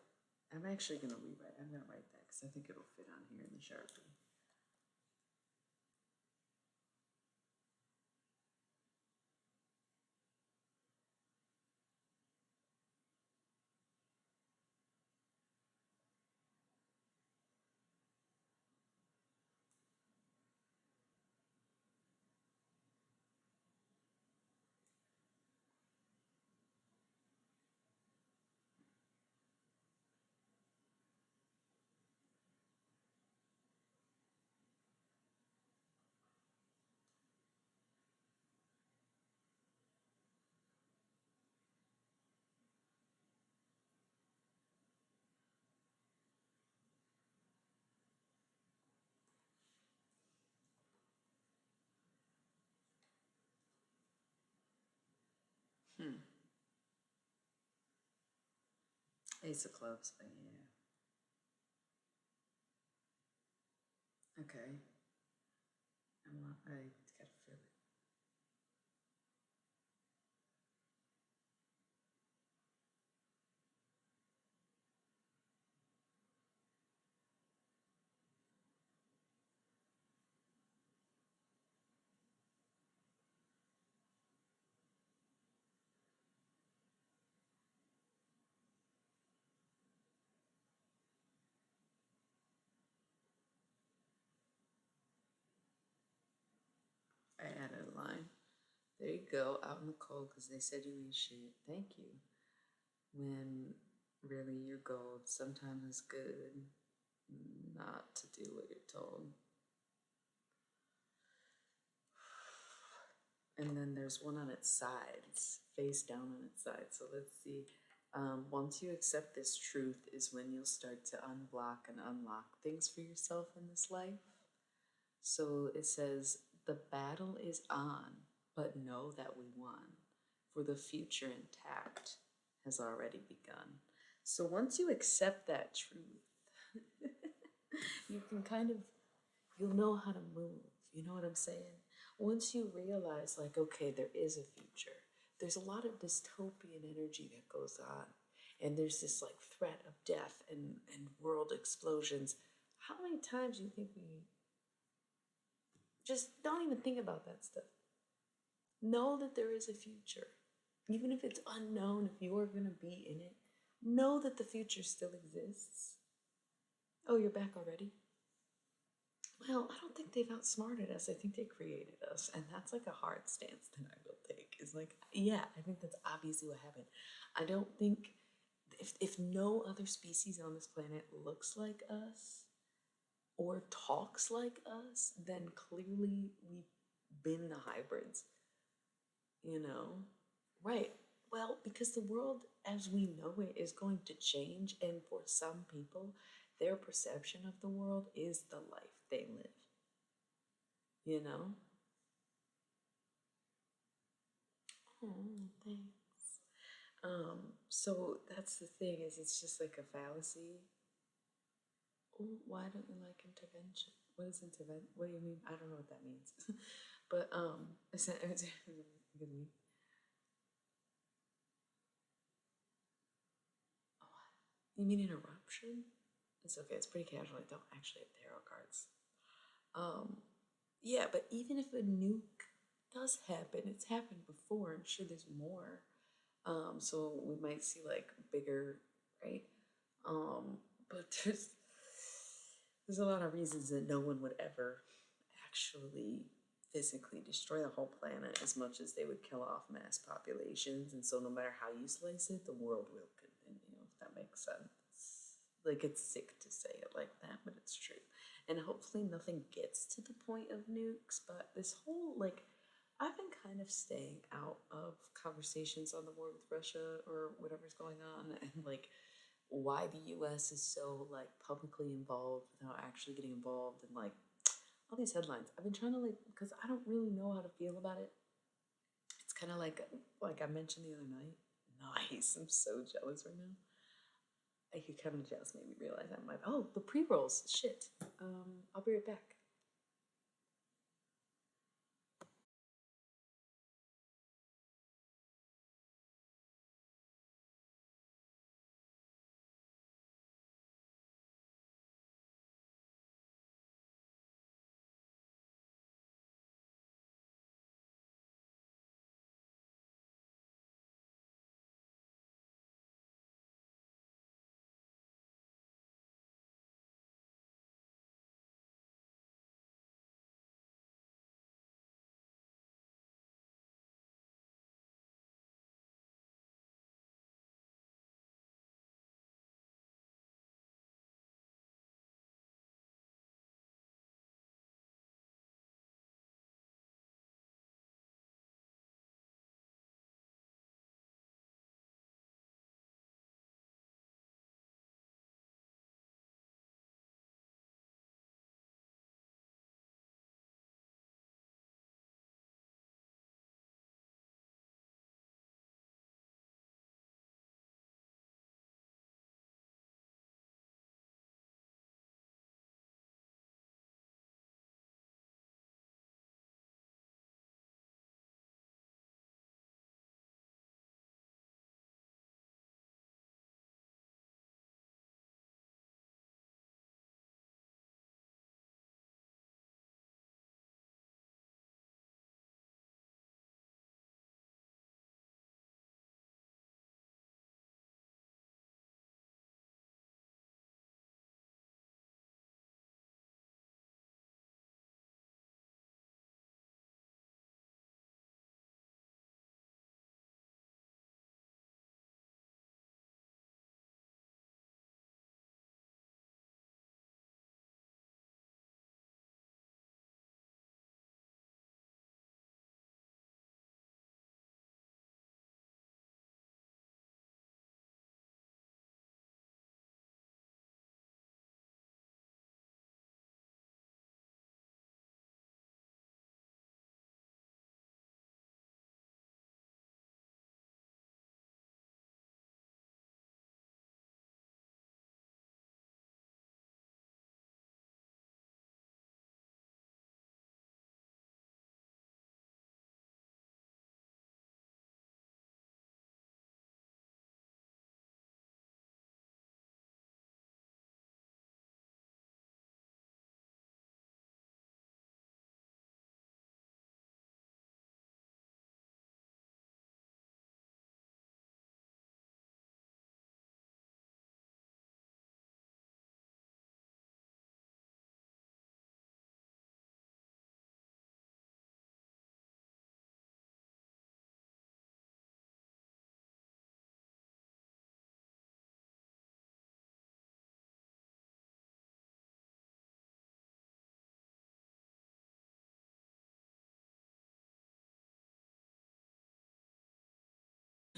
Speaker 1: I'm actually going to rewrite. I'm going to write that because I think it'll fit on here in the Sharpie. Ace of clubs, but yeah. Okay. I gotta feel it. I added a line. There you go, out in the cold because they said you ain't shit. Thank you. When really you're gold, sometimes it's good not to do what you're told. And then there's one on its sides, face down on its side. So let's see. Once you accept this truth, is when you'll start to unblock and unlock things for yourself in this life. So it says, the battle is on, but know that we won, for the future intact has already begun. So once you accept that truth, you can kind of, you'll know how to move. You know what I'm saying? Once you realize, like, okay, there is a future, there's a lot of dystopian energy that goes on. And there's this like threat of death and world explosions. How many times do you think we just don't even think about that stuff? Know that there is a future. Even if it's unknown, if you are going to be in it, know that the future still exists. Oh, you're back already? Well, I don't think they've outsmarted us. I think they created us. And that's like a hard stance that I will take. Is like, yeah, I think that's obviously what happened. I don't think, if no other species on this planet looks like us or talks like us, then clearly we've been the hybrids, you know? Right. Well, because the world as we know it is going to change, and for some people, their perception of the world is the life they live, you know? Oh, thanks. So that's the thing, is it's just like a fallacy. Oh, why don't you like intervention? What is intervention? What do you mean? I don't know what that means. But excuse me. Oh, you mean interruption? It's okay. It's pretty casual. I don't actually have tarot cards. Um, Yeah, but even if a nuke does happen, it's happened before. I'm sure there's more. So we might see like bigger, right? Um, but there's a lot of reasons that no one would ever actually physically destroy the whole planet as much as they would kill off mass populations. And so no matter how you slice it, the world will continue, if that makes sense. Like it's sick to say it like that, but it's true. And hopefully nothing gets to the point of nukes, but this whole like I've been kind of staying out of conversations on the war with Russia or whatever's going on and like why the US is so like publicly involved without actually getting involved and like all these headlines. I've been trying to like because I don't really know how to feel about it. It's kind of like I mentioned the other night. Nice. I'm so jealous right now. I could kind of just made me realize that my the pre-rolls. Shit. I'll be right back.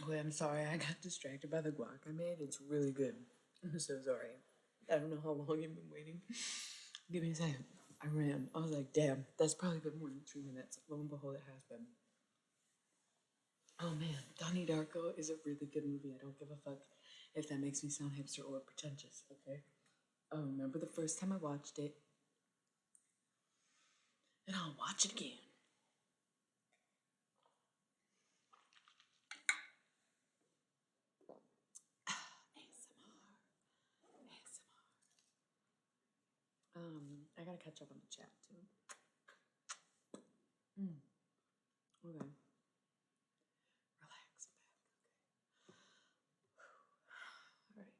Speaker 1: Wait, I'm sorry, I got distracted by the guac I made. It's really good. I'm so sorry. I don't know how long you've been waiting. Give me a second. I ran. I was like, damn, that's probably been more than 2 minutes. Lo and behold, it has been. Oh man, Donnie Darko is a really good movie. I don't give a fuck if that makes me sound hipster or pretentious, okay? I remember the first time I watched it, and I'll watch it again. ASMR. ASMR. I gotta catch up on the chat too. Mm, okay. Relax back. All right.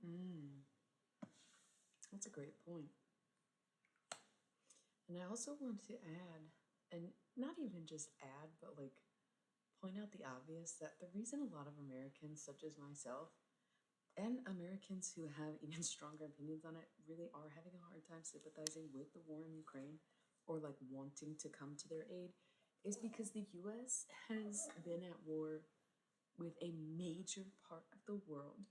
Speaker 1: Mm, that's a great point. And I also want to add, and not even just add, but like point out the obvious that the reason a lot of Americans, such as myself, and Americans who have even stronger opinions on it, really are having a hard time sympathizing with the war in Ukraine or like wanting to come to their aid is because the US has been at war with a major part of the world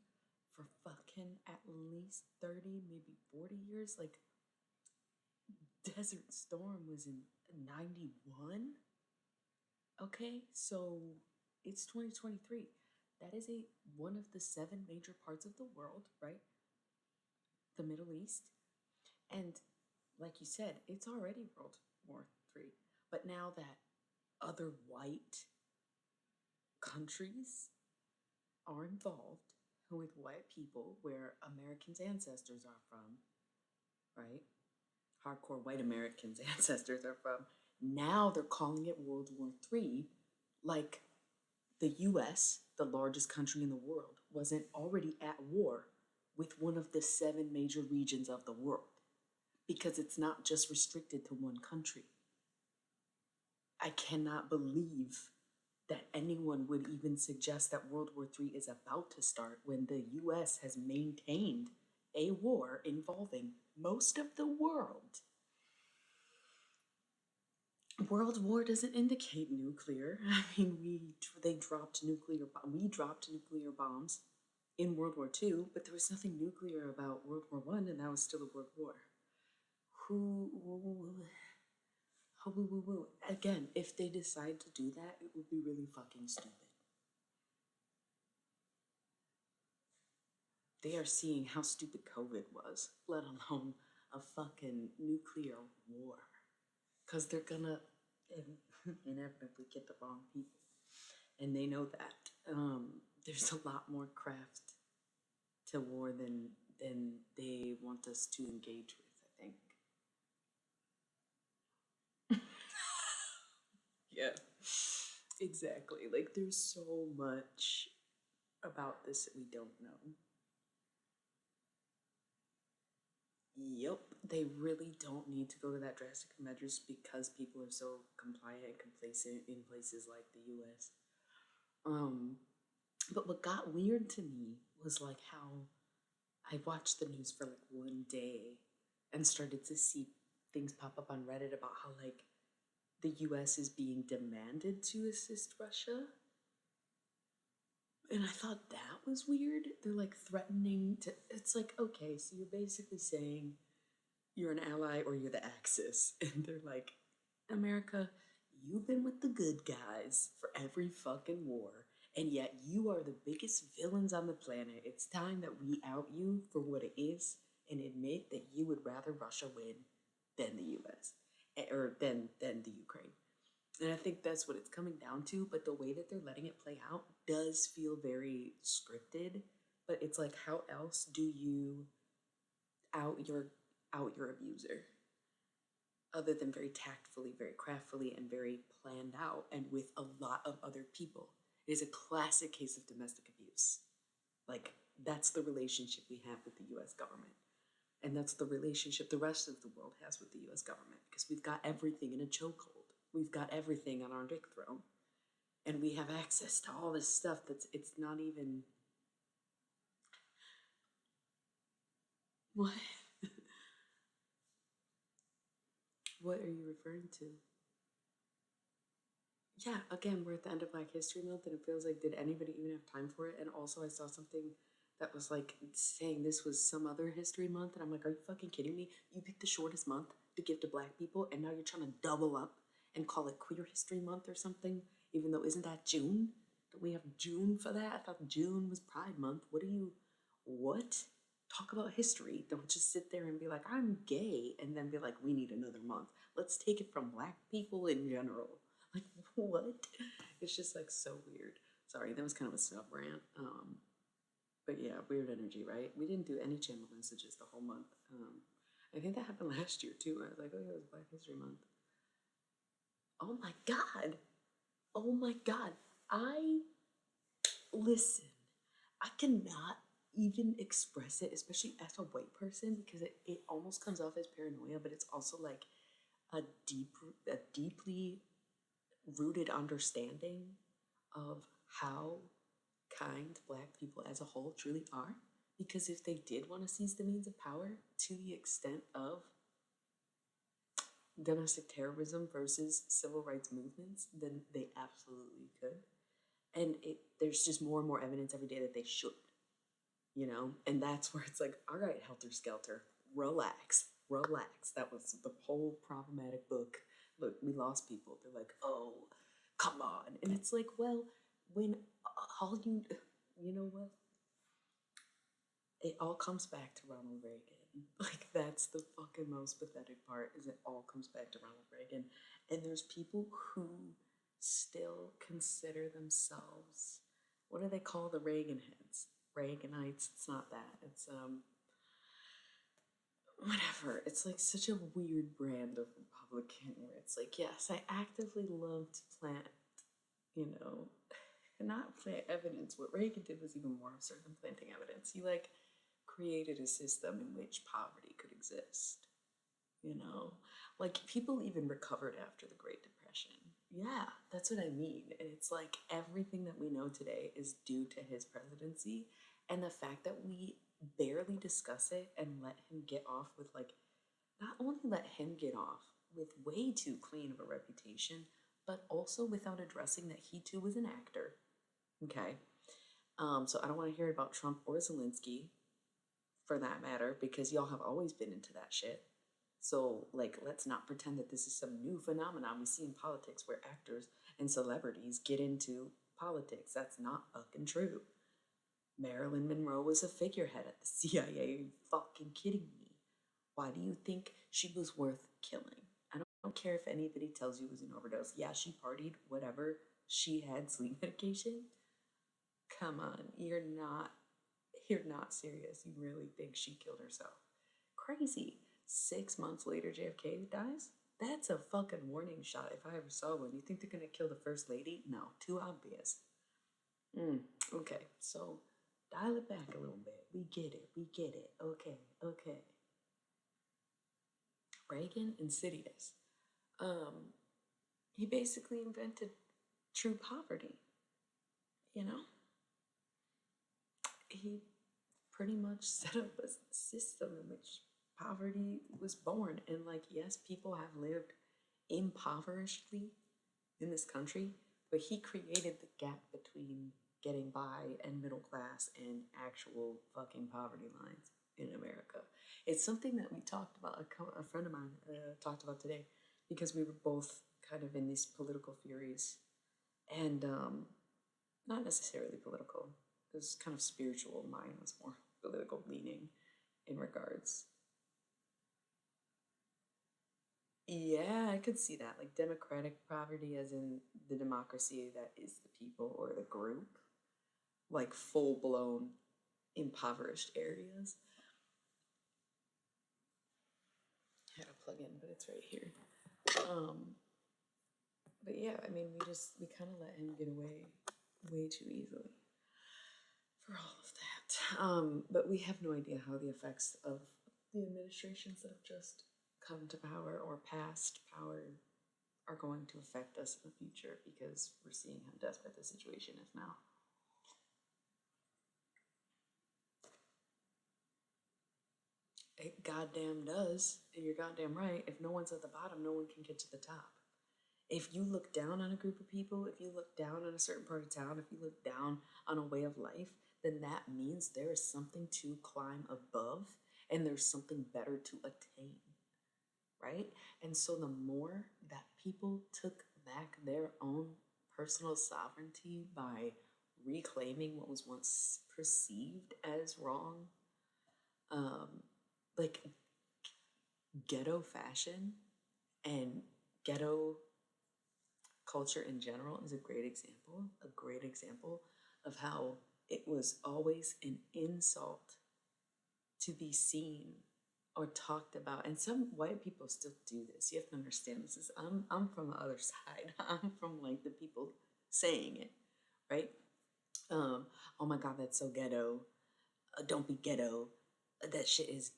Speaker 1: for fucking at least 30, maybe 40 years. Like, Desert Storm was in 91. Okay, so it's 2023. That is a one of the seven major parts of the world, right? The Middle East. And like you said, it's already World War III. But now that other white countries are involved with white people where Americans' ancestors are from, right? Hardcore white Americans' ancestors are from. Now they're calling it World War III, like the US, the largest country in the world, wasn't already at war with one of the seven major regions of the world because it's not just restricted to one country. I cannot believe that anyone would even suggest that World War III is about to start when the US has maintained a war involving most of the world. World War doesn't indicate nuclear. I mean, we dropped nuclear bombs in World War II, but there was nothing nuclear about World War I, and that was still a world war. Who, again, if they decide to do that, it would be really fucking stupid. They are seeing how stupid COVID was, let alone a fucking nuclear war. Because they're gonna inevitably get the wrong people. And they know that. There's a lot more craft to war than they want us to engage with, I think. Yeah, exactly. Like, there's so much about this that we don't know. Yep, they really don't need to go to that drastic measures because people are so compliant and complacent in places like the US. Um, but what got weird to me was like how I watched the news for like one day and started to see things pop up on Reddit about how like the US is being demanded to assist Russia. And I thought that was weird. They're like threatening to, it's like, okay, so you're basically saying you're an ally or you're the Axis. And they're like, America, you've been with the good guys for every fucking war, and yet you are the biggest villains on the planet. It's time that we out you for what it is and admit that you would rather Russia win than the US or than the Ukraine. And I think that's what it's coming down to, but the way that they're letting it play out does feel very scripted. But it's like, how else do you out your out your abuser other than very tactfully, very craftfully, and very planned out, and with a lot of other people? It is a classic case of domestic abuse. Like, that's the relationship we have with the US government. And that's the relationship the rest of the world has with the US government because we've got everything in a chokehold. We've got everything on our dick throne. And we have access to all this stuff it's not even. What? What are you referring to? Yeah, again, we're at the end of Black History Month, and it feels like, did anybody even have time for it? And also, I saw something that was like saying this was some other history month, and I'm like, are you fucking kidding me? You picked the shortest month to give to Black people, and now you're trying to double up and call it Queer History Month or something, even though isn't that June? Do we have June for that? I thought June was Pride Month. What? Talk about history. Don't just sit there and be like, I'm gay, and then be like, we need another month. Let's take it from black people in general. Like, what? It's just like so weird. Sorry, that was kind of a sub rant. But yeah, weird energy, right? We didn't do any channel messages the whole month. I think that happened last year too. I was like, oh yeah, it was Black History Month. Oh my God. Oh my God. Listen, I cannot even express it, especially as a white person, because it almost comes off as paranoia, but it's also like a deeply rooted understanding of how kind black people as a whole truly are. Because if they did want to seize the means of power to the extent of domestic terrorism versus civil rights movements, then they absolutely could. And there's just more and more evidence every day that they should, And that's where it's like, all right, Helter Skelter, relax, relax. That was the whole problematic book. Look, we lost people. They're like, oh, come on. And it's like, well, when all you know what? It all comes back to Ronald Reagan. Like, that's the fucking most pathetic part, is it all comes back to Ronald Reagan. And there's people who still consider themselves, what do they call the Reagan heads? Reaganites. It's not that. It's whatever. It's like such a weird brand of Republican where it's like, yes, I actively love to plant, you know, not plant evidence. What Reagan did was even more absurd than planting evidence. He like created a system in which poverty could exist. Like people even recovered after the Great Depression. Yeah, that's what I mean. And it's like everything that we know today is due to his presidency. And the fact that we barely discuss it and let him get off with, like, not only let him get off with way too clean of a reputation, but also without addressing that he too was an actor. Okay. So I don't want to hear about Trump or Zelensky for that matter, because y'all have always been into that shit. So, like, let's not pretend that this is some new phenomenon we see in politics where actors and celebrities get into politics. That's not fucking true. Marilyn Monroe was a figurehead at the CIA. Are you fucking kidding me? Why do you think she was worth killing? I don't care if anybody tells you it was an overdose. Yeah, she partied, whatever. She had sleep medication. Come on, you're not serious. You really think she killed herself? Crazy. 6 months later, JFK dies? That's a fucking warning shot if I ever saw one. You think they're gonna kill the first lady? No, too obvious. Okay, so dial it back a little bit. We get it. We get it. Okay, okay. Reagan, insidious. He basically invented true poverty. You know, he pretty much set up a system in which poverty was born. And, like, yes, people have lived impoverishedly in this country, but he created the gap between getting by and middle class and actual fucking poverty lines in America. It's something that we talked about, a friend of mine talked about today, because we were both kind of in these political furies, and not necessarily political. It was kind of spiritual. Mine was more political leaning in regards. Yeah, I could see that. Like democratic poverty, as in the democracy that is the people or the group, like full blown impoverished areas. I had a plug in, but it's right here. Um, but yeah, I mean, we kind of let him get away way too easily for all of that. But we have no idea how the effects of the administrations that have just come to power or passed power are going to affect us in the future, because we're seeing how desperate the situation is now. It goddamn does. And you're goddamn right. If no one's at the bottom, no one can get to the top. If you look down on a group of people, if you look down on a certain part of town, if you look down on a way of life, then that means there is something to climb above and there's something better to attain, right? And so the more that people took back their own personal sovereignty by reclaiming what was once perceived as wrong. Um, like ghetto fashion and ghetto culture in general is a great example of how it was always an insult to be seen or talked about. And some white people still do this. You have to understand this is I'm from the other side. I'm from like the people saying it, right? Oh my God, that's so ghetto. Don't be ghetto. That shit is,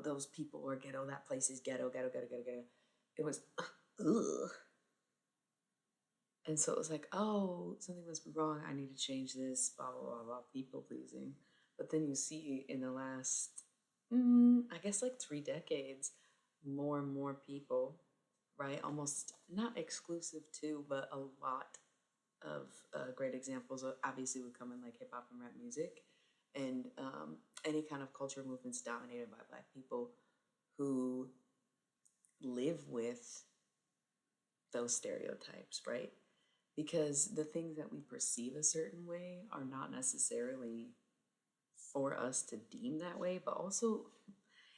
Speaker 1: those people are ghetto. That place is ghetto, ghetto, ghetto, ghetto, ghetto. It was, ugh. And so it was like, oh, something must be wrong. I need to change this, blah, blah, blah, blah, people pleasing. But then you see in the last, I guess like 3 decades, more and more people, right? Almost not exclusive to, but a lot of great examples obviously would come in like hip hop and rap music and any kind of culture movements dominated by Black people who live with those stereotypes, right? Because the things that we perceive a certain way are not necessarily for us to deem that way, but also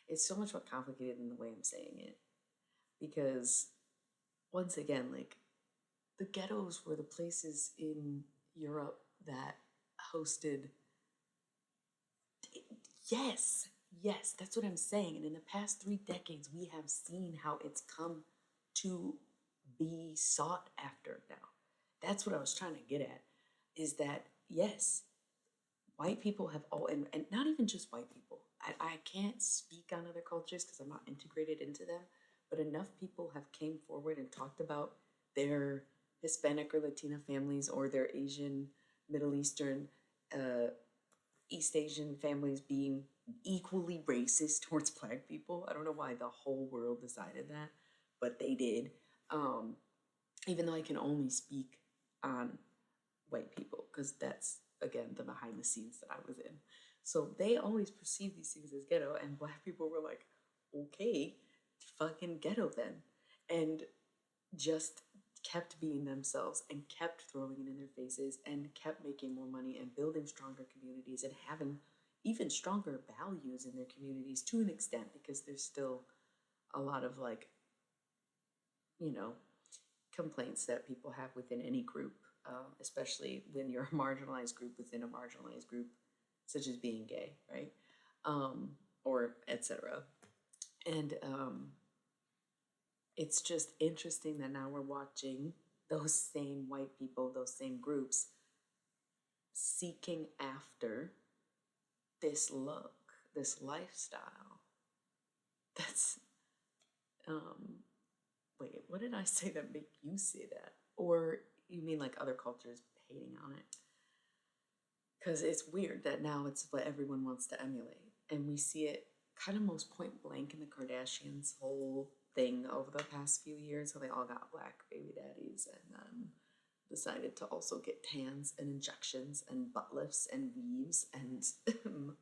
Speaker 1: it's so much more complicated than the way I'm saying it. Because once again, like the ghettos were the places in Europe that hosted. Yes, yes, that's what I'm saying. And in the past 3 decades, we have seen how it's come to be sought after now. That's what I was trying to get at, is that yes, white people have all, and not even just white people. I can't speak on other cultures because I'm not integrated into them, but enough people have came forward and talked about their Hispanic or Latina families or their Asian, Middle Eastern, uh, East Asian families being equally racist towards Black people. I don't know why the whole world decided that, but they did. Um, Even though I can only speak on white people because that's again the behind the scenes that I was in. So they always perceived these things as ghetto, and Black people were like, okay, fucking ghetto then. And just kept being themselves and kept throwing it in their faces and kept making more money and building stronger communities and having even stronger values in their communities to an extent because there's still a lot of like, you know, complaints that people have within any group, especially when you're a marginalized group within a marginalized group, such as being gay, right? Or etc. And it's just interesting that now we're watching those same white people, those same groups, seeking after this look, this lifestyle. That's wait, what did I say that make you say that? Or you mean like other cultures hating on it? Because it's weird that now it's what everyone wants to emulate. And we see it kind of most point blank in the Kardashians' whole thing over the past few years, how they all got Black baby daddies and then decided to also get tans and injections and butt lifts and weaves and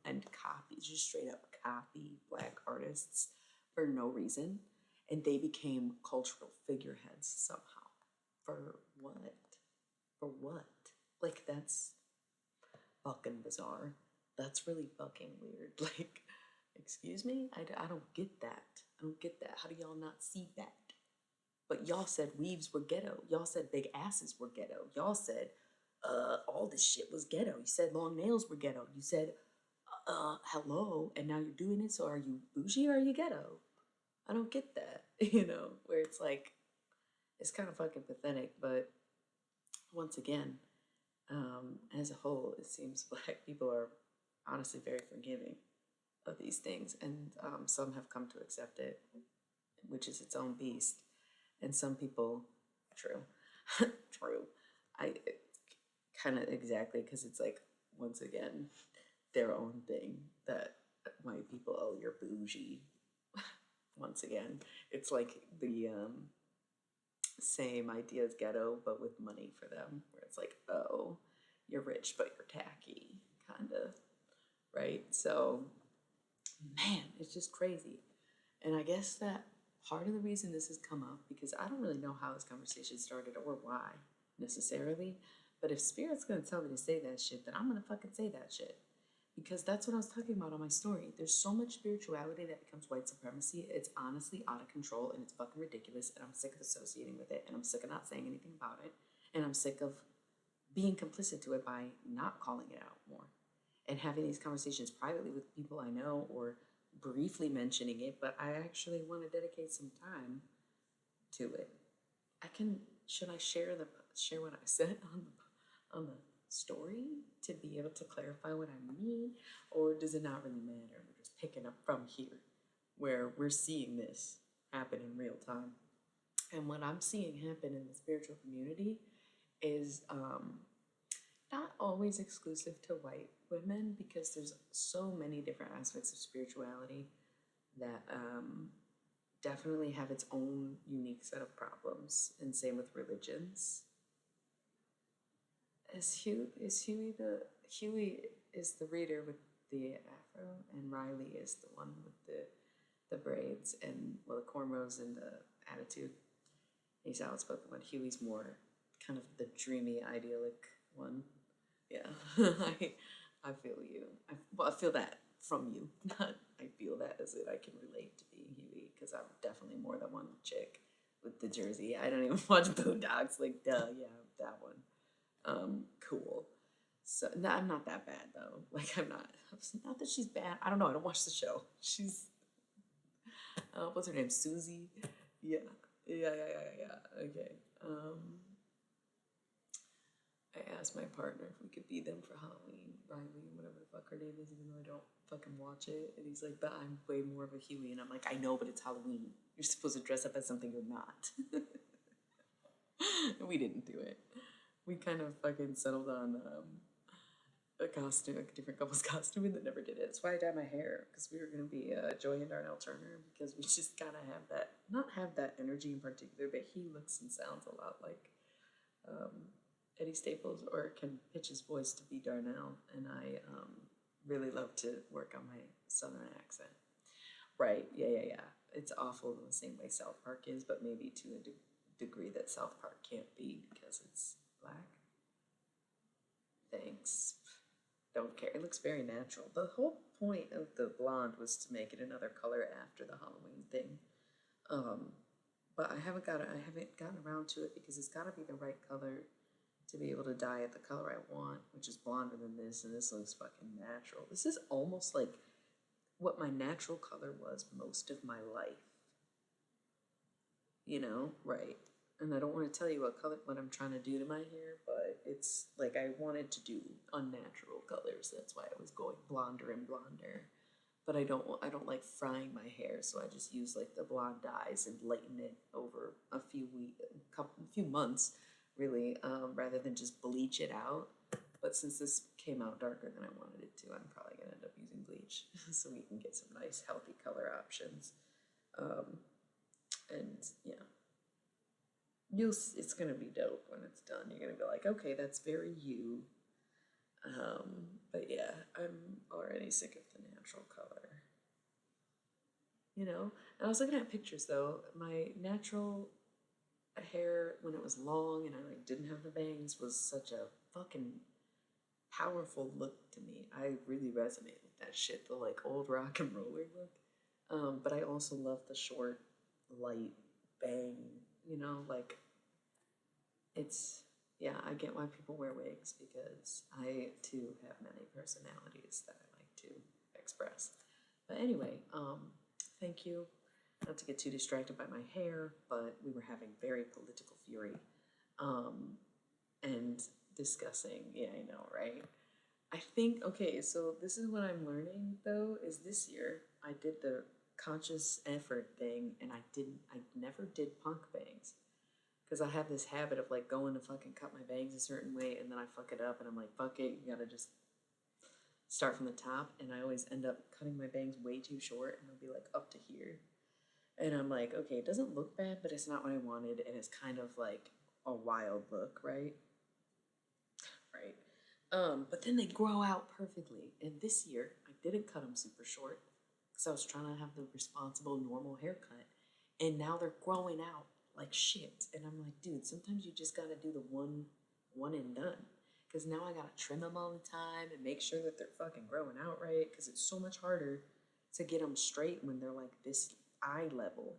Speaker 1: and copy, just straight up copy Black artists for no reason. And they became cultural figureheads somehow. For what? For what? Like, that's fucking bizarre. That's really fucking weird. Like, excuse me? I don't get that. I don't get that. How do y'all not see that? But y'all said weaves were ghetto. Y'all said big asses were ghetto. Y'all said all this shit was ghetto. You said long nails were ghetto. You said hello, and now you're doing it. So are you bougie or are you ghetto? I don't get that. You know, where it's like it's kind of fucking pathetic. But once again, as a whole, it seems Black people are honestly very forgiving of these things, and some have come to accept it, which is its own beast. And some people, true, true. I kind of exactly because it's like once again their own thing that white people, oh, you're bougie. Once again, it's like the same idea as ghetto, but with money for them, where it's like, oh, you're rich, but you're tacky, kind of, right? So, man, it's just crazy. And I guess that part of the reason this has come up, because I don't really know how this conversation started or why necessarily, But if Spirit's gonna tell me to say that shit, then I'm gonna fucking say that shit. Because that's what I was talking about on my story. There's so much spirituality that becomes white supremacy. It's honestly out of control and it's fucking ridiculous. And I'm sick of associating with it. And I'm sick of not saying anything about it. And I'm sick of being complicit to it by not calling it out more. And having these conversations privately with people I know or briefly mentioning it. But I actually want to dedicate some time to it. Should I share what I said on the story to be able to clarify what I mean, or does it not really matter? We're just picking up from here, where we're seeing this happen in real time, and what I'm seeing happen in the spiritual community is not always exclusive to white women because there's so many different aspects of spirituality that definitely have its own unique set of problems, and same with religions. Huey is the reader with the afro, and Riley is the one with the braids and, well, the cornrows and the attitude. He's outspoken one. Huey's more kind of the dreamy, idyllic one. Yeah, I feel you. I feel that from you. Not I feel that as if I can relate to being Huey, because I'm definitely more than one chick with the jersey. I don't even watch Boondocks. Like, duh, yeah, that one. Cool. So no, I'm not that bad though. Like I'm not that she's bad. I don't know. I don't watch the show. She's what's her name? Susie. Yeah. Okay. I asked my partner if we could be them for Halloween. Riley, whatever the fuck her name is, even though I don't fucking watch it. And he's like, but I'm way more of a Huey. And I'm like, I know, but it's Halloween. You're supposed to dress up as something you're not. And we didn't do it. We kind of fucking settled on a costume, a different couple's costume, and then never did it. That's why I dyed my hair, because we were going to be Joy and Darnell Turner, because we just kind of have that, not have that energy in particular, but he looks and sounds a lot like Eddie Staples, or can pitch his voice to be Darnell, and I really love to work on my southern accent. Right, yeah. It's awful in the same way South Park is, but maybe to a degree that South Park can't be because it's black. Thanks. Don't care. It looks very natural. The whole point of the blonde was to make it another color after the Halloween thing. But I haven't gotten around to it because it's got to be the right color to be able to dye it the color I want, which is blonder than this, and this looks fucking natural. This is almost like what my natural color was most of my life. You know, right? And I don't want to tell you what I'm trying to do to my hair, but it's like I wanted to do unnatural colors. That's why I was going blonder and blonder. But I don't like frying my hair, so I just use like the blonde dyes and lighten it over a few months, really, rather than just bleach it out. But since this came out darker than I wanted it to, I'm probably gonna end up using bleach so we can get some nice healthy color options. And yeah. It's gonna be dope when it's done. You're gonna be like, okay, that's very you. But yeah, I'm already sick of the natural color. You know? And I was looking at pictures though. My natural hair when it was long and I like didn't have the bangs was such a fucking powerful look to me. I really resonate with that shit, the like old rock and roller look. But I also love the short, light bang, you know, like yeah, I get why people wear wigs because I too have many personalities that I like to express. But anyway, thank you. Not to get too distracted by my hair, but we were having very political fury and discussing. Yeah, I know, right? I think, okay, so this is what I'm learning though, is this year I did the conscious effort thing and I never did punk bangs. Because I have this habit of like going to fucking cut my bangs a certain way and then I fuck it up and I'm like, fuck it, you gotta just start from the top. And I always end up cutting my bangs way too short and they'll be like up to here. And I'm like, okay, it doesn't look bad, but it's not what I wanted. And it's kind of like a wild look, right? Right. But then they grow out perfectly. And this year, I didn't cut them super short because I was trying to have the responsible, normal haircut. And now they're growing out like shit. And I'm like, dude, sometimes you just gotta do the one and done. because now I gotta trim them all the time and make sure that they're fucking growing out right. Because it's so much harder to get them straight when they're like this eye level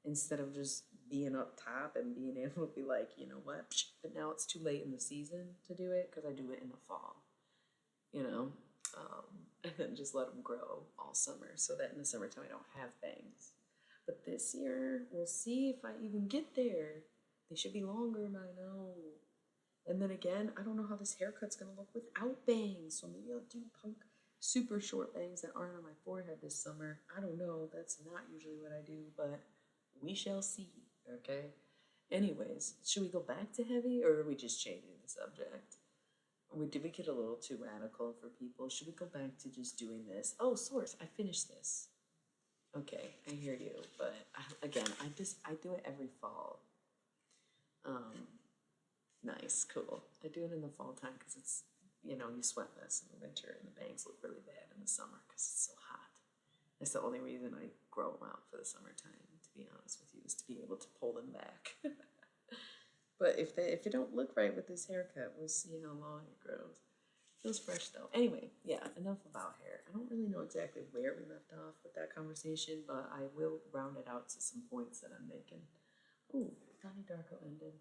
Speaker 1: instead of just being up top and being able to be like, you know what? But now it's too late in the season to do it because I do it in the fall, you know, and then just let them grow all summer so that in the summertime I don't have bangs. But this year, we'll see if I even get there. They should be longer by now. And then again, I don't know how this haircut's gonna look without bangs. So maybe I'll do punk super short bangs that aren't on my forehead this summer. I don't know. That's not usually what I do, but we shall see. Okay. Anyways, should we go back to heavy or are we just changing the subject? Did we get a little too radical for people? Should we go back to just doing this? Oh, source, I finished this. Okay, I hear you, but again, I do it every fall. Um, Nice, cool. I do it in the fall time because it's, you know, you sweat less in the winter and the bangs look really bad in the summer because it's so hot. That's the only reason I grow them out for the summertime, to be honest with you, is to be able to pull them back. But if it don't look right with this haircut, we'll see how long it grows. Feels fresh though. Anyway, yeah, enough about hair. I don't really know exactly where we left off with that conversation, but I will round it out to some points that I'm making. Ooh, Donnie Darko ended.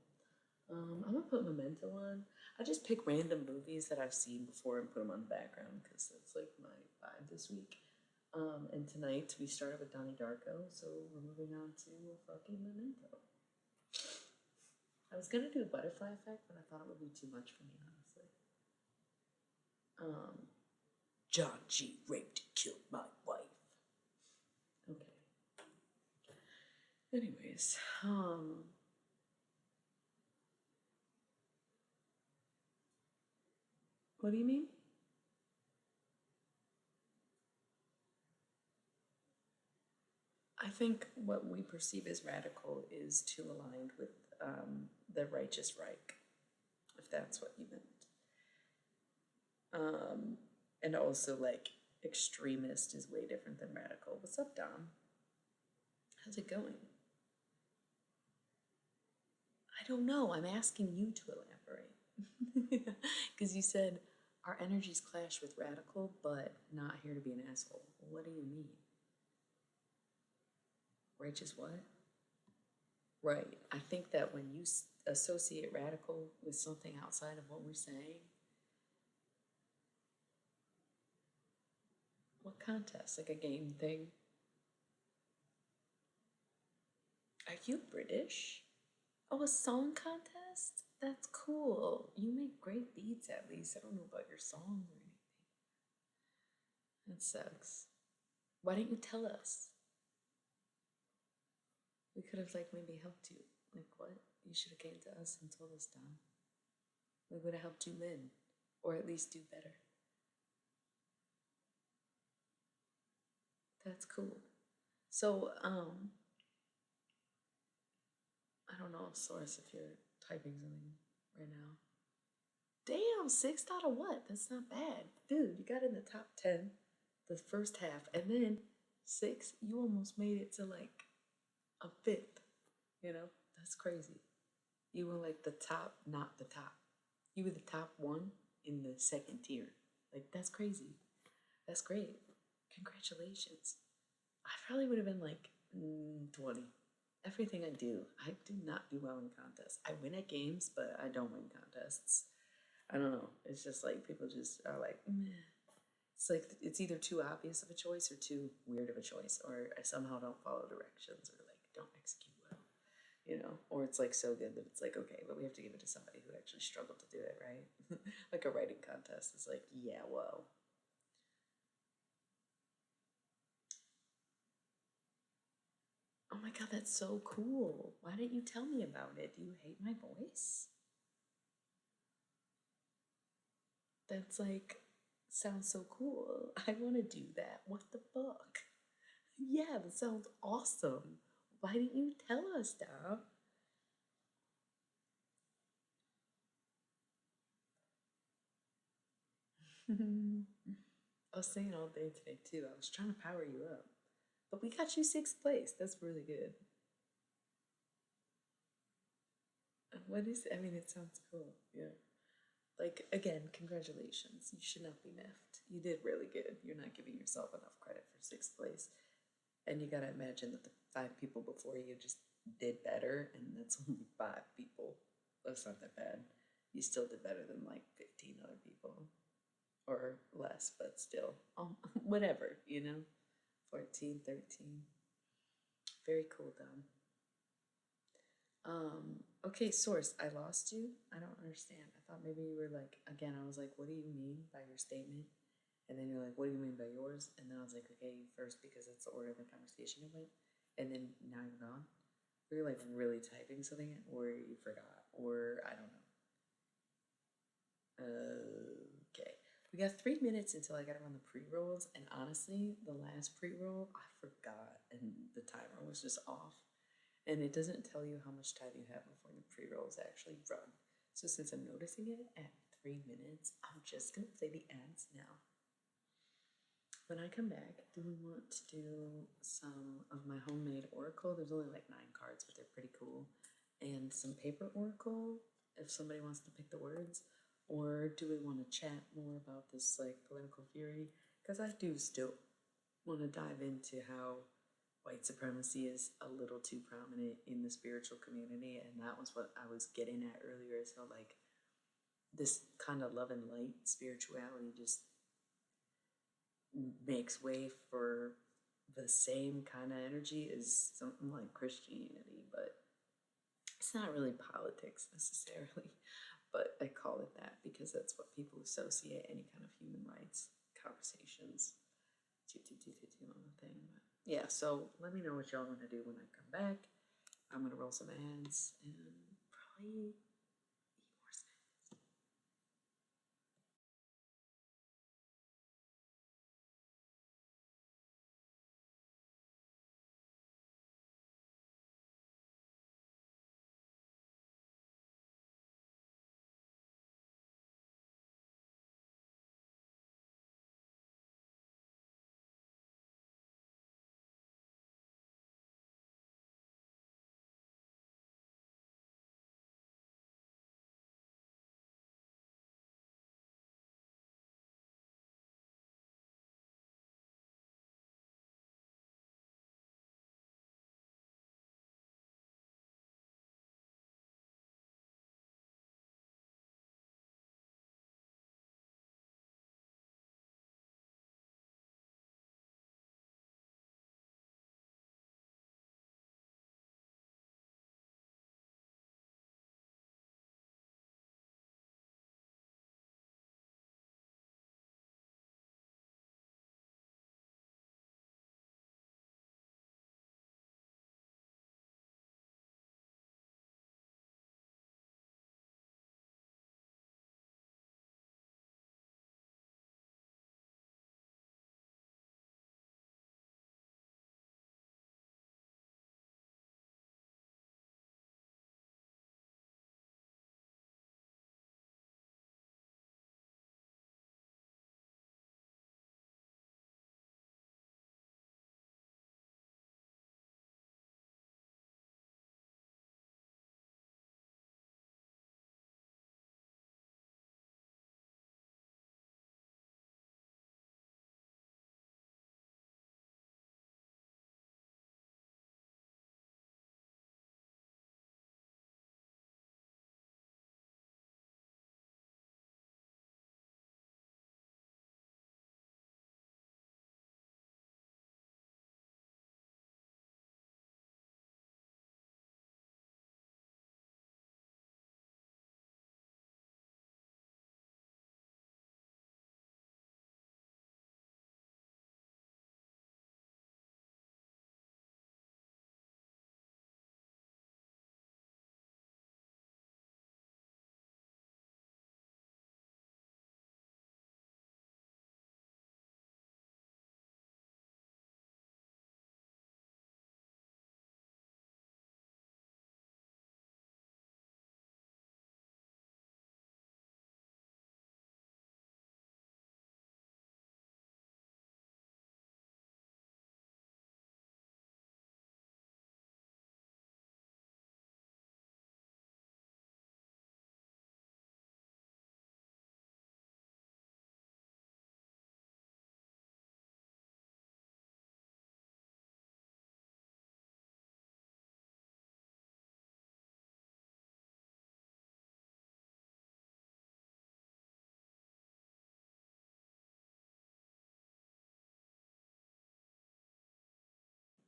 Speaker 1: I'm gonna put Memento on. I just pick random movies that I've seen before and put them on the background because that's like my vibe this week. And tonight we started with Donnie Darko, so we're moving on to fucking Memento. I was gonna do Butterfly Effect, but I thought it would be too much for me, honestly. John G. raped and killed my wife. Okay. Anyways, what do you mean? I think what we perceive as radical is too aligned with the righteous Reich, if that's what you meant. And also, like, extremist is way different than radical. What's up, Dom? How's it going? I don't know. I'm asking you to elaborate. Because you said our energies clash with radical, but not here to be an asshole. What do you mean? Righteous what? Right. I think that when you associate radical with something outside of what we're saying, what contest? Like a game thing? Are you British? Oh, a song contest? That's cool. You make great beats at least. I don't know about your song or anything. That sucks. Why didn't you tell us? We could have like maybe helped you. Like what? You should have came to us and told us, Dom. We would have helped you win. Or at least do better. That's cool. So, I don't know, Source, if you're typing something right now. Damn, sixth out of what? That's not bad. Dude, you got in the top 10 the first half, and then six, you almost made it to like a fifth. You know, that's crazy. You were like the top, not the top. You were the top one in the second tier. Like, that's crazy. That's great. Congratulations. I probably would have been like 20. Everything I do not do well in contests. I win at games, but I don't win contests. I don't know. It's just like people just are like, meh. It's like it's either too obvious of a choice or too weird of a choice, or I somehow don't follow directions or like don't execute well, you know? Or it's like so good that it's like, okay, but we have to give it to somebody who actually struggled to do it, right? Like a writing contest. It's like, yeah, well. Oh my god, that's so cool. Why didn't you tell me about it? Do you hate my voice? That's like, sounds so cool. I want to do that. What the fuck? Yeah, that sounds awesome. Why didn't you tell us, Dom? I was singing all day today too. I was trying to power you up. But we got you sixth place. That's really good. What is it? I mean, it sounds cool. Yeah. Like, again, congratulations. You should not be miffed. You did really good. You're not giving yourself enough credit for sixth place. And you gotta imagine that the five people before you just did better, and that's only five people. That's not that bad. You still did better than like 15 other people. Or less, but still. Whatever, you know? 14, 13. Very cool, Dom. Okay, source, I lost you. I don't understand. I thought maybe you were like, again, I was like, what do you mean by your statement? And then you're like, what do you mean by yours? And then I was like, okay, you first because that's the order of the conversation it went. And then now you're gone. Were you like really typing something or you forgot? Or I don't know. Okay. We got 3 minutes until I gotta run the pre-rolls, and honestly, the last pre-roll I forgot and the timer was just off. And it doesn't tell you how much time you have before the pre-rolls actually run. So since I'm noticing it at 3 minutes, I'm just gonna play the ads now. When I come back, do we want to do some of my homemade oracle? There's only like 9 cards, but they're pretty cool. And some paper oracle, if somebody wants to pick the words. Or do we want to chat more about this like political fury? Because I do still want to dive into how white supremacy is a little too prominent in the spiritual community, and that was what I was getting at earlier, is how like this kind of love and light spirituality just makes way for the same kind of energy as something like Christianity, but it's not really politics necessarily. But I call it that because that's what people associate any kind of human rights conversations to on the thing. But yeah, so let me know what y'all want to do when I come back. I'm gonna roll some ads and probably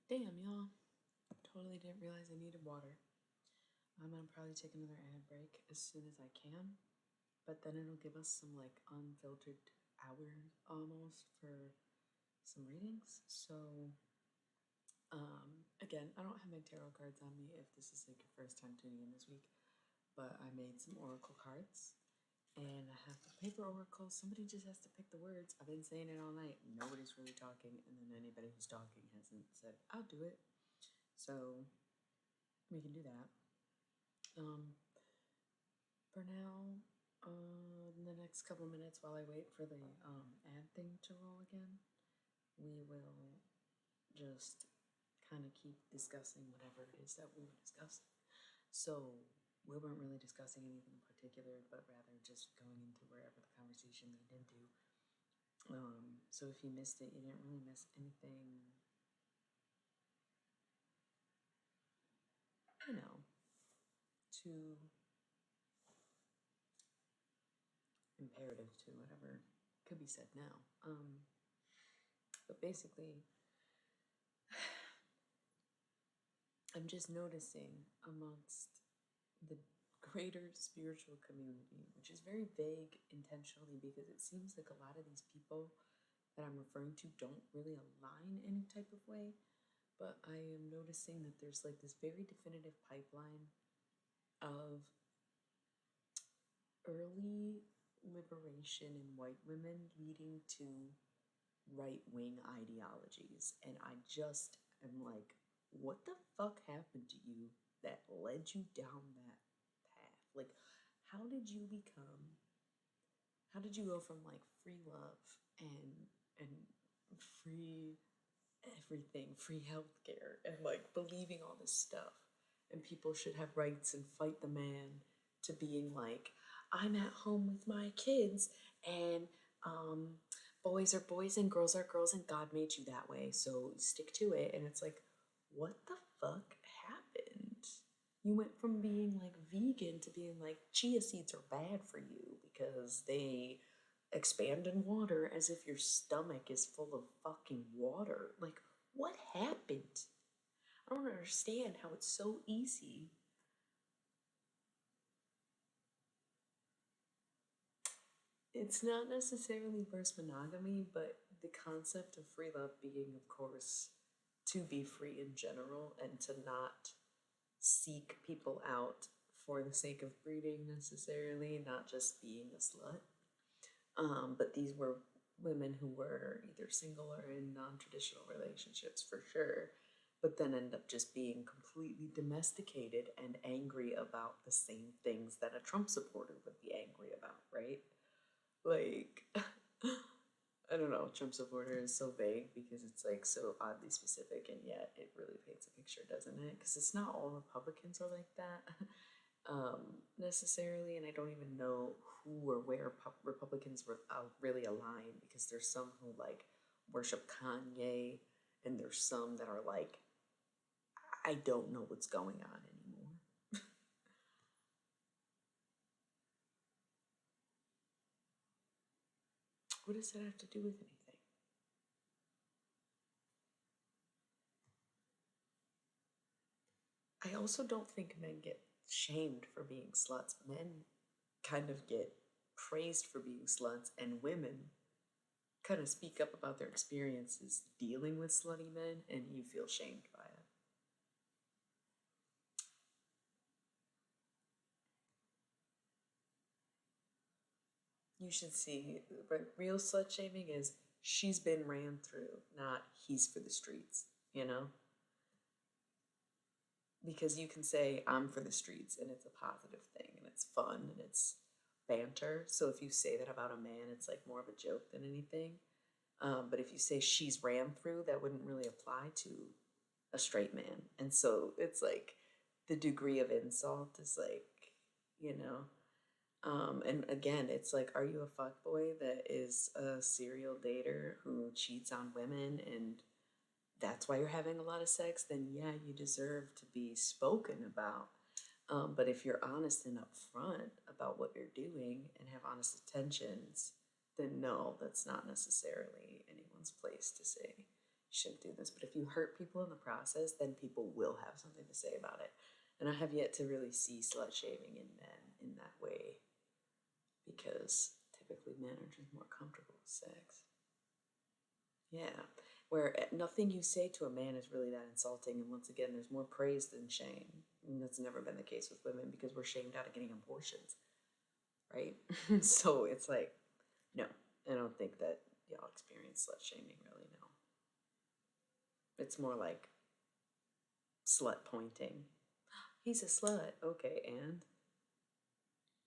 Speaker 1: Damn, y'all. Totally didn't realize I needed water. I'm gonna probably take another ad break as soon as I can, but then it'll give us some like unfiltered hours almost for some readings. So, again, I don't have my tarot cards on me if this is like your first time tuning in this week, but I made some oracle cards and I have the paper oracle. Somebody just has to pick the words. I've been saying it all night. Nobody's really talking, and then anybody who's talking hasn't said, I'll do it. So we can do that. For now, in the next couple minutes while I wait for the ad thing to roll again, we will just kind of keep discussing whatever it is that we were discussing. So we weren't really discussing anything in particular, but rather just going into wherever the conversation leaned into. So if you missed it, you didn't really miss anything, you know, too imperative to whatever could be said now. But basically, I'm just noticing amongst the greater spiritual community, which is very vague intentionally because it seems like a lot of these people that I'm referring to don't really align any type of way. But I am noticing that there's like this very definitive pipeline of early liberation in white women leading to right wing ideologies. And I just am like, what the fuck happened to you that led you down that path? Like, how did you become, how did you go from like free love and free everything, free healthcare, and like believing all this stuff and people should have rights and fight the man to being like, I'm at home with my kids and um boys are boys and girls are girls and God made you that way, so stick to it. And it's like, what the fuck happened? You went from being like vegan to being like chia seeds are bad for you because they expand in water, as if your stomach is full of fucking water. Like, what happened? I don't understand how it's so easy. It's not necessarily versus monogamy, but the concept of free love being, of course, to be free in general and to not seek people out for the sake of breeding necessarily, not just being a slut. But these were women who were either single or in non traditional relationships for sure, but then end up just being completely domesticated and angry about the same things that a Trump supporter would be angry about, right? Like, I don't know, Trump supporter is so vague because it's like so oddly specific, and yet it really paints a picture, doesn't it? Because it's not all Republicans are like that. Necessarily, and I don't even know who or where Republicans were really align, because there's some who like worship Kanye, and there's some that are like, I don't know what's going on anymore. What does that have to do with anything? I also don't think men get shamed for being sluts. Men kind of get praised for being sluts, and women kind of speak up about their experiences dealing with slutty men, and you feel shamed by it. You should see, real slut shaming is she's been ran through, not he's for the streets, you know? Because you can say I'm for the streets and it's a positive thing and it's fun and it's banter. So if you say that about a man, it's like more of a joke than anything. But if you say she's ran through, that wouldn't really apply to a straight man. And so it's like the degree of insult is like, you know, and again, it's like, are you a fuckboy that is a serial dater who cheats on women and that's why you're having a lot of sex? Then yeah, you deserve to be spoken about. But if you're honest and upfront about what you're doing and have honest intentions, then no, that's not necessarily anyone's place to say shouldn't do this, but if you hurt people in the process, then people will have something to say about it. And I have yet to really see slut shaming in men in that way because typically men are just more comfortable with sex. Yeah, where nothing you say to a man is really that insulting, and once again, there's more praise than shame. And that's never been the case with women because we're shamed out of getting abortions, right? So it's like, no, I don't think that y'all experience slut shaming really, no. It's more like slut pointing. He's a slut, okay, and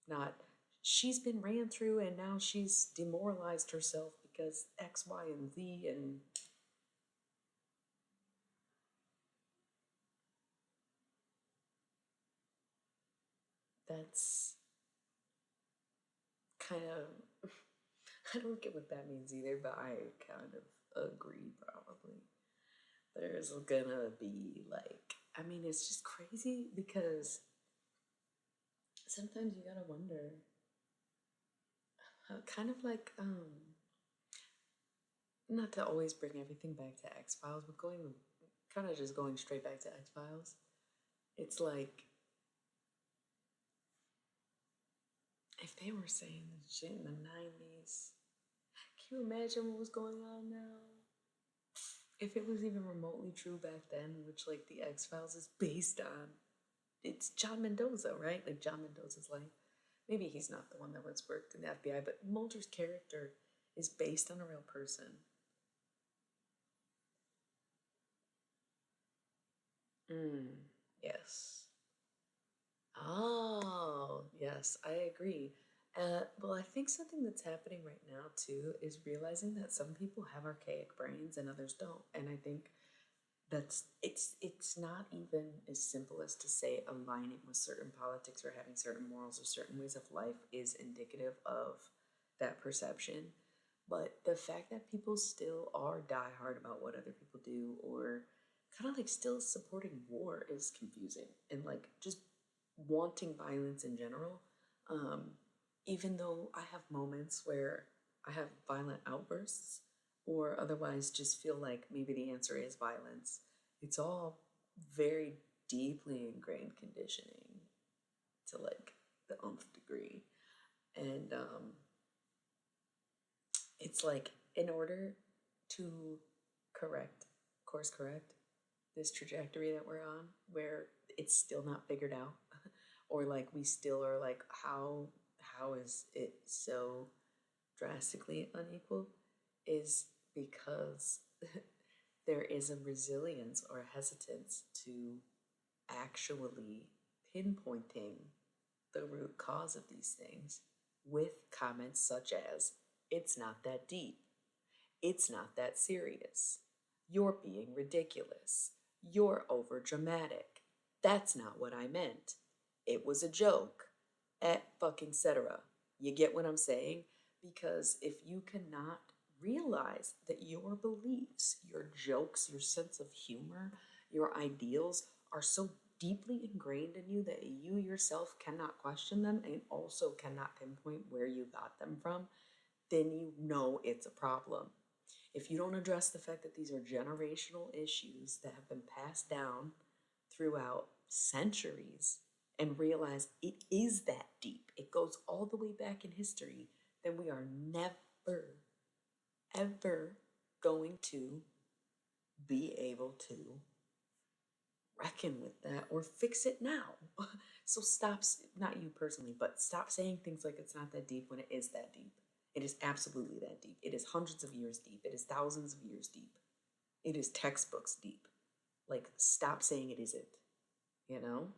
Speaker 1: not she's been ran through and now she's demoralized herself because X, Y, and Z and that's kind of I don't get what that means either, but I kind of agree probably. There's gonna be like I mean it's just crazy because sometimes you gotta wonder kind of like not to always bring everything back to X Files, but going kind of just going straight back to X Files. It's like if they were saying this shit in the 90s, can you imagine what was going on now? If it was even remotely true back then, which like the X Files is based on, it's John Mendoza, right? Like John Mendoza's life. Maybe he's not the one that once worked in the FBI, but Mulder's character is based on a real person. Yes. Oh, yes, I agree. Well, I think something that's happening right now too is realizing that some people have archaic brains and others don't. And I think it's not even as simple as to say aligning with certain politics or having certain morals or certain ways of life is indicative of that perception. But the fact that people still are diehard about what other people do or kind of like still supporting war is confusing and like just wanting violence in general. Um, Even though I have moments where I have violent outbursts or otherwise just feel like maybe the answer is violence, it's all very deeply ingrained conditioning to like the nth degree. And it's like in order to correct, course correct this trajectory that we're on, where it's still not figured out, or like we still are like, how is it so drastically unequal? Is because there is a resilience or a hesitance to actually pinpointing the root cause of these things with comments such as, it's not that deep, it's not that serious, you're being ridiculous, you're over dramatic, that's not what I meant, it was a joke, et fucking cetera. You get what I'm saying? Because if you cannot realize that your beliefs, your jokes, your sense of humor, your ideals are so deeply ingrained in you that you yourself cannot question them and also cannot pinpoint where you got them from, then you know it's a problem. If you don't address the fact that these are generational issues that have been passed down throughout centuries and realize it is that deep, it goes all the way back in history, then we are never, ever going to be able to reckon with that or fix it now. So stop, not you personally, but stop saying things like it's not that deep when it is that deep. It is absolutely that deep. It is hundreds of years deep. It is thousands of years deep. It is textbooks deep. Like, stop saying it isn't, you know?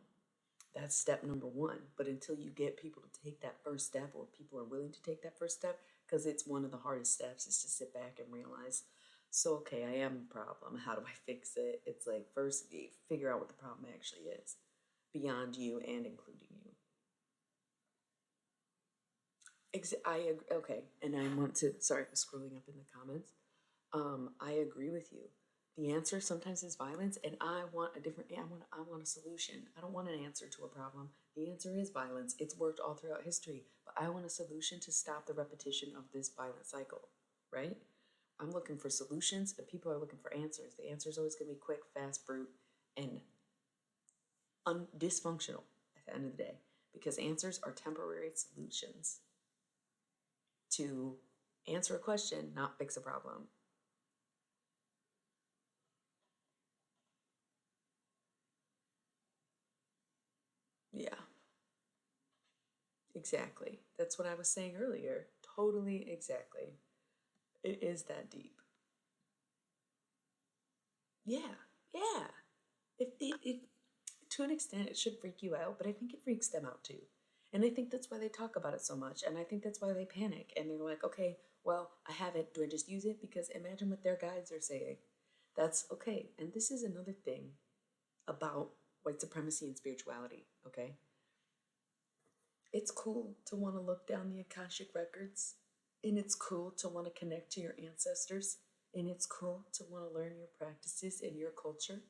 Speaker 1: That's step number one. But until you get people to take that first step, or people are willing to take that first step, because it's one of the hardest steps, is to sit back and realize, so okay, I am a problem. How do I fix it? It's like first figure out what the problem actually is, beyond you and including you. I agree. Okay, and I want to. Sorry, I was scrolling up in the comments. I agree with you. The answer sometimes is violence, and I want a different. I want a solution. I don't want an answer to a problem. The answer is violence. It's worked all throughout history, but I want a solution to stop the repetition of this violent cycle. Right? I'm looking for solutions, and people are looking for answers. The answer is always going to be quick, fast, brute, and dysfunctional at the end of the day, because answers are temporary solutions to answer a question, not fix a problem. Yeah, exactly. That's what I was saying earlier. Totally exactly. It is that deep. Yeah, yeah. It to an extent, it should freak you out, but I think it freaks them out too. And I think that's why they talk about it so much. And I think that's why they panic. And they're like, okay, well, I have it. Do I just use it? Because imagine what their guides are saying. That's okay. And this is another thing about white supremacy and spirituality, okay? It's cool to want to look down the Akashic records, and it's cool to want to connect to your ancestors, and it's cool to want to learn your practices and your culture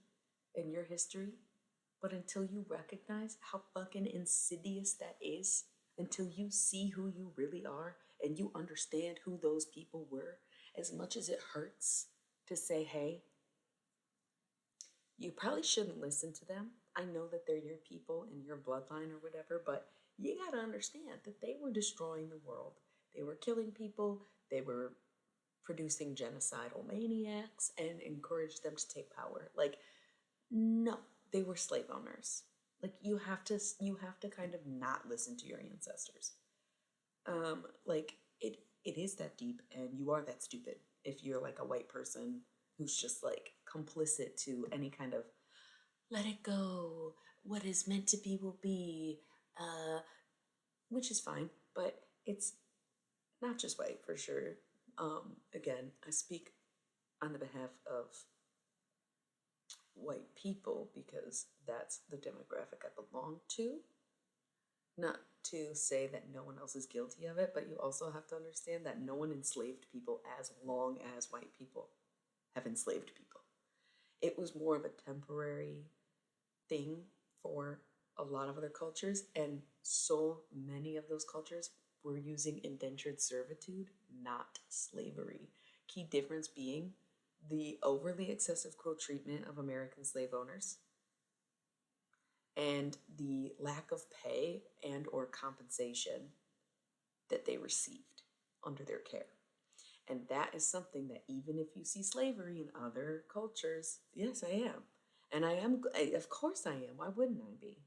Speaker 1: and your history. But until you recognize how fucking insidious that is, until you see who you really are and you understand who those people were, as much as it hurts to say, hey, you probably shouldn't listen to them. I know that they're your people and your bloodline or whatever, but you gotta understand that they were destroying the world. They were killing people, they were producing genocidal maniacs and encouraged them to take power. Like, no, they were slave owners. Like you have to kind of not listen to your ancestors. Like it is that deep, and you are that stupid if you're like a white person who's just like complicit to any kind of let it go. What is meant to be will be, uh, which is fine, but it's not just white for sure. Again, I speak on the behalf of white people because that's the demographic I belong to. Not to say that no one else is guilty of it, but you also have to understand that no one enslaved people as long as white people have enslaved people. It was more of a temporary thing for a lot of other cultures, and so many of those cultures were using indentured servitude, not slavery. Key difference being the overly excessive cruel treatment of American slave owners and the lack of pay and or compensation that they received under their care. And that is something that even if you see slavery in other cultures, yes, I am. And of course I am. Why wouldn't I be?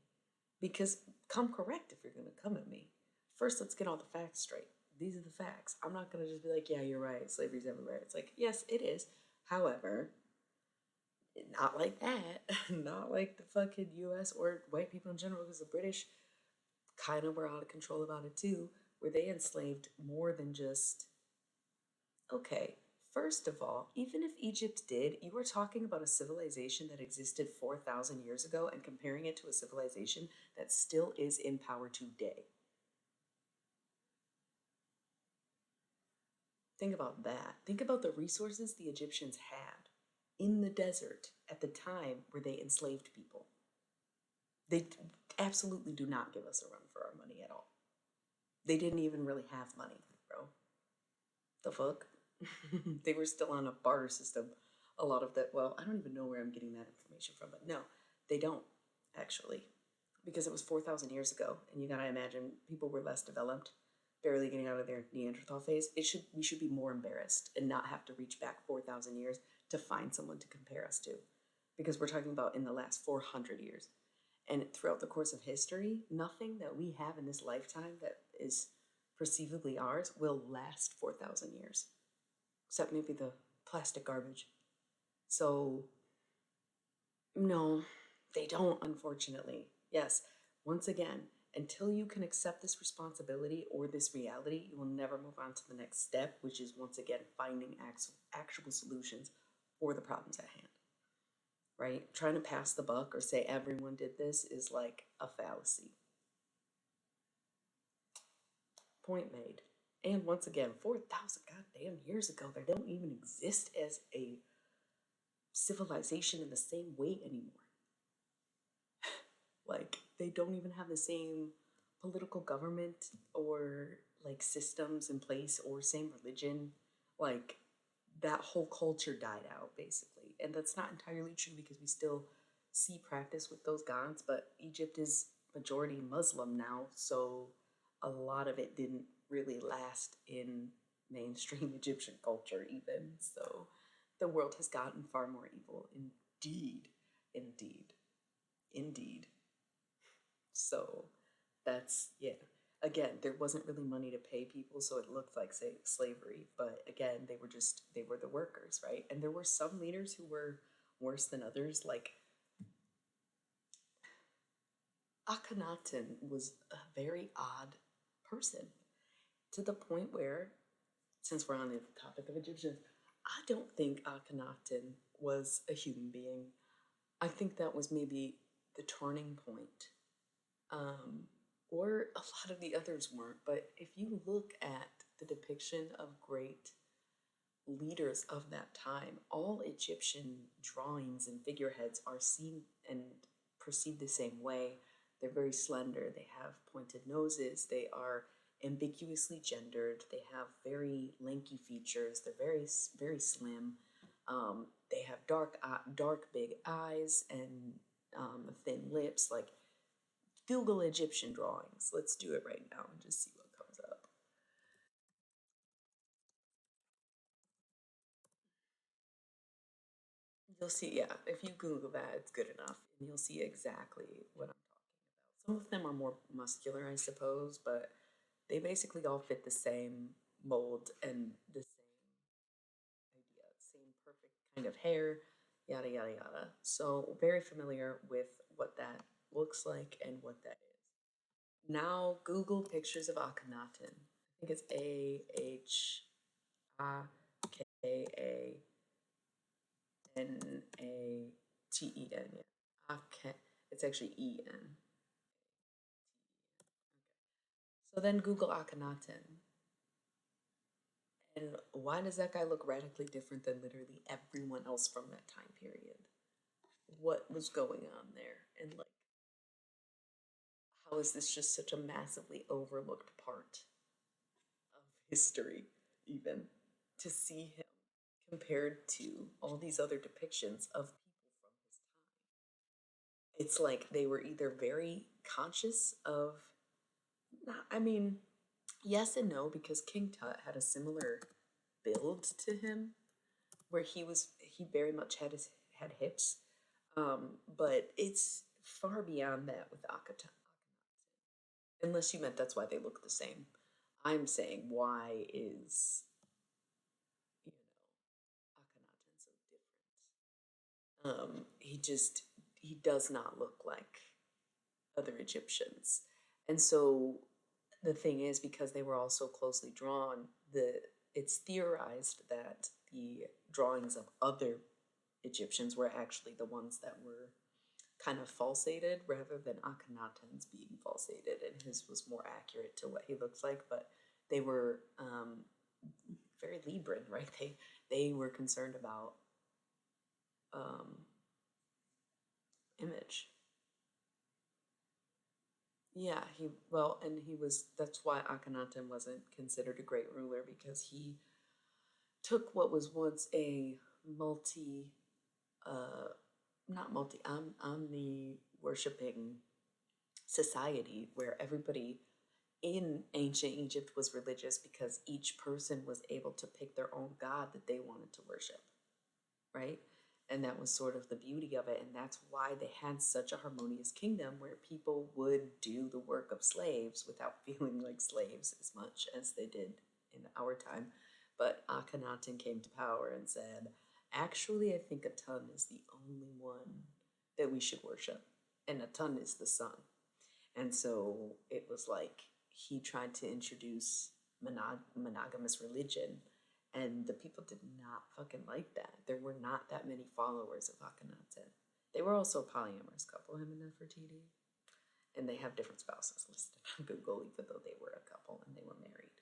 Speaker 1: Because come correct if you're going to come at me. First, let's get all the facts straight. These are the facts. I'm not going to just be like, yeah, you're right. Slavery's everywhere. It's like, yes, it is. However, not like that. Not like the fucking US or white people in general, because the British kind of were out of control about it too, where they enslaved more than just. Okay, first of all, even if Egypt did, you are talking about a civilization that existed 4,000 years ago and comparing it to a civilization that still is in power today. Think about that. Think about the resources the Egyptians had in the desert at the time where they enslaved people. They absolutely do not give us a run for our money at all. They didn't even really have money, bro. The fuck? They were still on a barter system. A lot of that, well, I don't even know where I'm getting that information from, but no, they don't actually. Because it was 4,000 years ago, and you gotta imagine people were less developed, barely getting out of their Neanderthal phase. We should be more embarrassed and not have to reach back 4,000 years to find someone to compare us to. Because we're talking about in the last 400 years. And throughout the course of history, nothing that we have in this lifetime that is perceivably ours will last 4,000 years, except maybe the plastic garbage. So, no, they don't, unfortunately. Yes, once again, until you can accept this responsibility or this reality, you will never move on to the next step, which is once again finding actual solutions for the problems at hand. Right? Trying to pass the buck or say everyone did this is like a fallacy. Point made. And once again, 4,000 goddamn years ago, they don't even exist as a civilization in the same way anymore. Like, they don't even have the same political government or like systems in place or same religion. Like, that whole culture died out basically. And that's not entirely true because we still see practice with those gods, but Egypt is majority Muslim now, so a lot of it didn't really last in mainstream Egyptian culture even. So the world has gotten far more evil. Indeed. Indeed. Indeed. So that's, yeah. Again, there wasn't really money to pay people, so it looked like, say, slavery. But again, they were the workers, right? And there were some leaders who were worse than others. Like Akhenaten was a very odd person to the point where, since we're on the topic of Egyptians, I don't think Akhenaten was a human being. I think that was maybe the turning point. Um, or a lot of the others weren't. But if you look at the depiction of great leaders of that time, all Egyptian drawings and figureheads are seen and perceived the same way. They're very slender, they have pointed noses, they are ambiguously gendered, they have very lanky features, they're very slim. They have dark big eyes and thin lips. Like, Google Egyptian drawings. Let's do it right now and just see what comes up. You'll see, yeah, if you Google that, it's good enough, and you'll see exactly what I'm talking about. Some of them are more muscular, I suppose, but they basically all fit the same mold and the same idea, same perfect kind of hair, yada, yada, yada. So, very familiar with what that looks like and what that is. Now, Google pictures of Akhenaten. I think it's Akhenaten. Yeah. Akhe. It's actually En. So then Google Akhenaten. And why does that guy look radically different than literally everyone else from that time period? What was going on there? And like, how is this just such a massively overlooked part of history, even to see him compared to all these other depictions of people from his time? It's like they were either very conscious of, I mean, yes and no, because King Tut had a similar build to him, where he very much had hips, but it's far beyond that with Akhenaten. Unless you meant that's why they look the same. I'm saying, why is, you know, Akhenaten so different? He does not look like other Egyptians. And so the thing is, because they were all so closely drawn, it's theorized that the drawings of other Egyptians were actually the ones that were kind of falsated rather than Akhenaten's being falsated, and his was more accurate to what he looks like. But they were very Libran, right? They were concerned about um, image. Yeah, and he was. That's why Akhenaten wasn't considered a great ruler, because he took what was once a multi, uh, not multi, omni worshipping society where everybody in ancient Egypt was religious because each person was able to pick their own god that they wanted to worship, right? And that was sort of the beauty of it. And that's why they had such a harmonious kingdom where people would do the work of slaves without feeling like slaves as much as they did in our time. But Akhenaten came to power and said, actually, I think Atun is the only one that we should worship. And Atun is the sun. And so it was like he tried to introduce monogamous religion, and the people did not fucking like that. There were not that many followers of Akhenaten. They were also a polyamorous couple, him and Nefertiti, and they have different spouses listed on Google, even though they were a couple and they were married.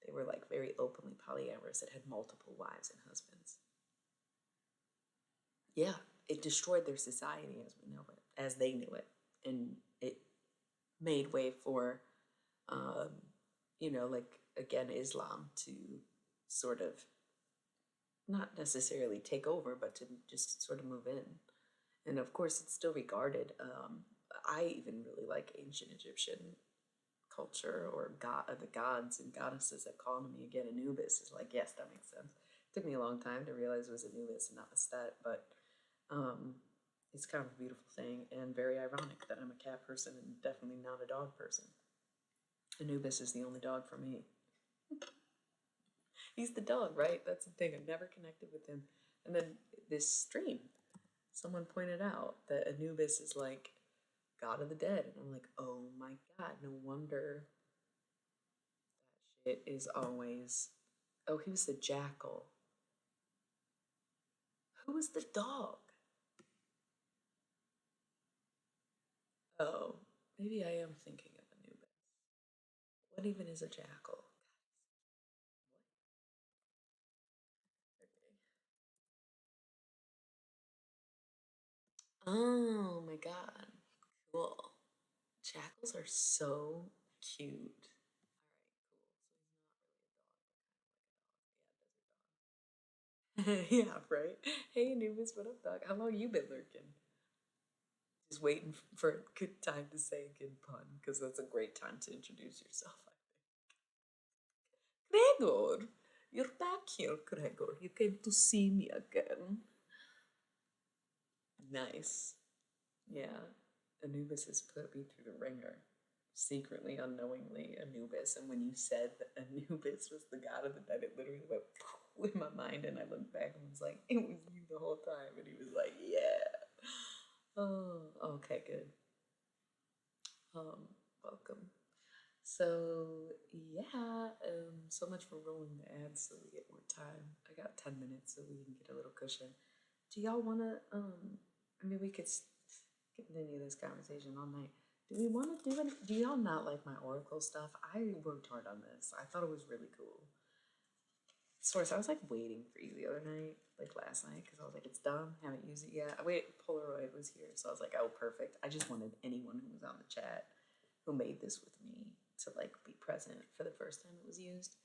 Speaker 1: They were like very openly polyamorous that had multiple wives and husbands. Yeah, it destroyed their society as we know it, as they knew it, and it made way for, um, like again, Islam to sort of not necessarily take over, but to just sort of move in. And of course, it's still regarded. I even really like ancient Egyptian culture or god the gods and goddesses that call to me again. Anubis is like, yes, that makes sense. It took me a long time to realize it was Anubis and not Bastet, but um, it's kind of a beautiful thing and very ironic that I'm a cat person and definitely not a dog person. Anubis is the only dog for me. He's the dog, right? That's the thing. I've never connected with him. And then this stream, someone pointed out that Anubis is like god of the dead. And I'm like, oh my god, no wonder that shit is always. Oh, he was the jackal. Who was the dog? Oh, maybe I am thinking of Anubis. What even is a jackal? Oh my god. Cool. Jackals are so cute. All right, cool. So he's not really a dog, but kind of like a dog. Yeah, desert dog. Yeah, right. Hey Anubis, what up, dog? How long you been lurking? Just waiting for a good time to say a good pun, because that's a great time to introduce yourself. Gregor, you're back here, Gregor. You came to see me again. Nice. Yeah, Anubis has put me through the ringer. Secretly, unknowingly, Anubis. And when you said that Anubis was the god of the dead, it literally went in my mind. And I looked back and was like, it was you the whole time. And he was like, yeah. Oh, okay, good. Welcome. So, yeah, so much for rolling the ads so we get more time. I got 10 minutes so we can get a little cushion. Do y'all want to, I mean, we could continue this conversation all night. Do we want to do it? Do y'all not like my Oracle stuff? I worked hard on this. I thought it was really cool. Source, I was like waiting for you the other night, like last night, because I was like, it's done, haven't used it yet. Wait, Polaroid was here, so I was like, oh, perfect. I just wanted anyone who was on the chat who made this with me to like be present for the first time it was used.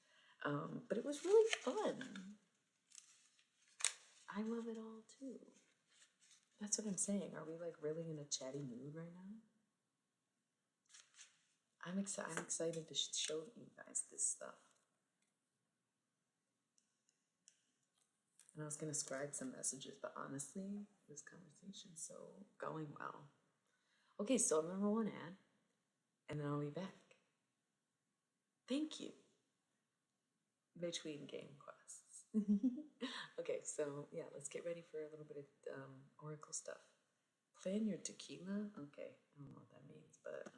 Speaker 1: But it was really fun. I love it all too. That's what I'm saying. Are we like really in a chatty mood right now? I'm excited to show you guys this stuff. And I was gonna scribe some messages, but honestly, this conversation's so going well. Okay, so number one ad, and then I'll be back. Thank you. Between game quests. Okay, so yeah, let's get ready for a little bit of Oracle stuff. Plan your tequila? Okay, I don't know what that means, but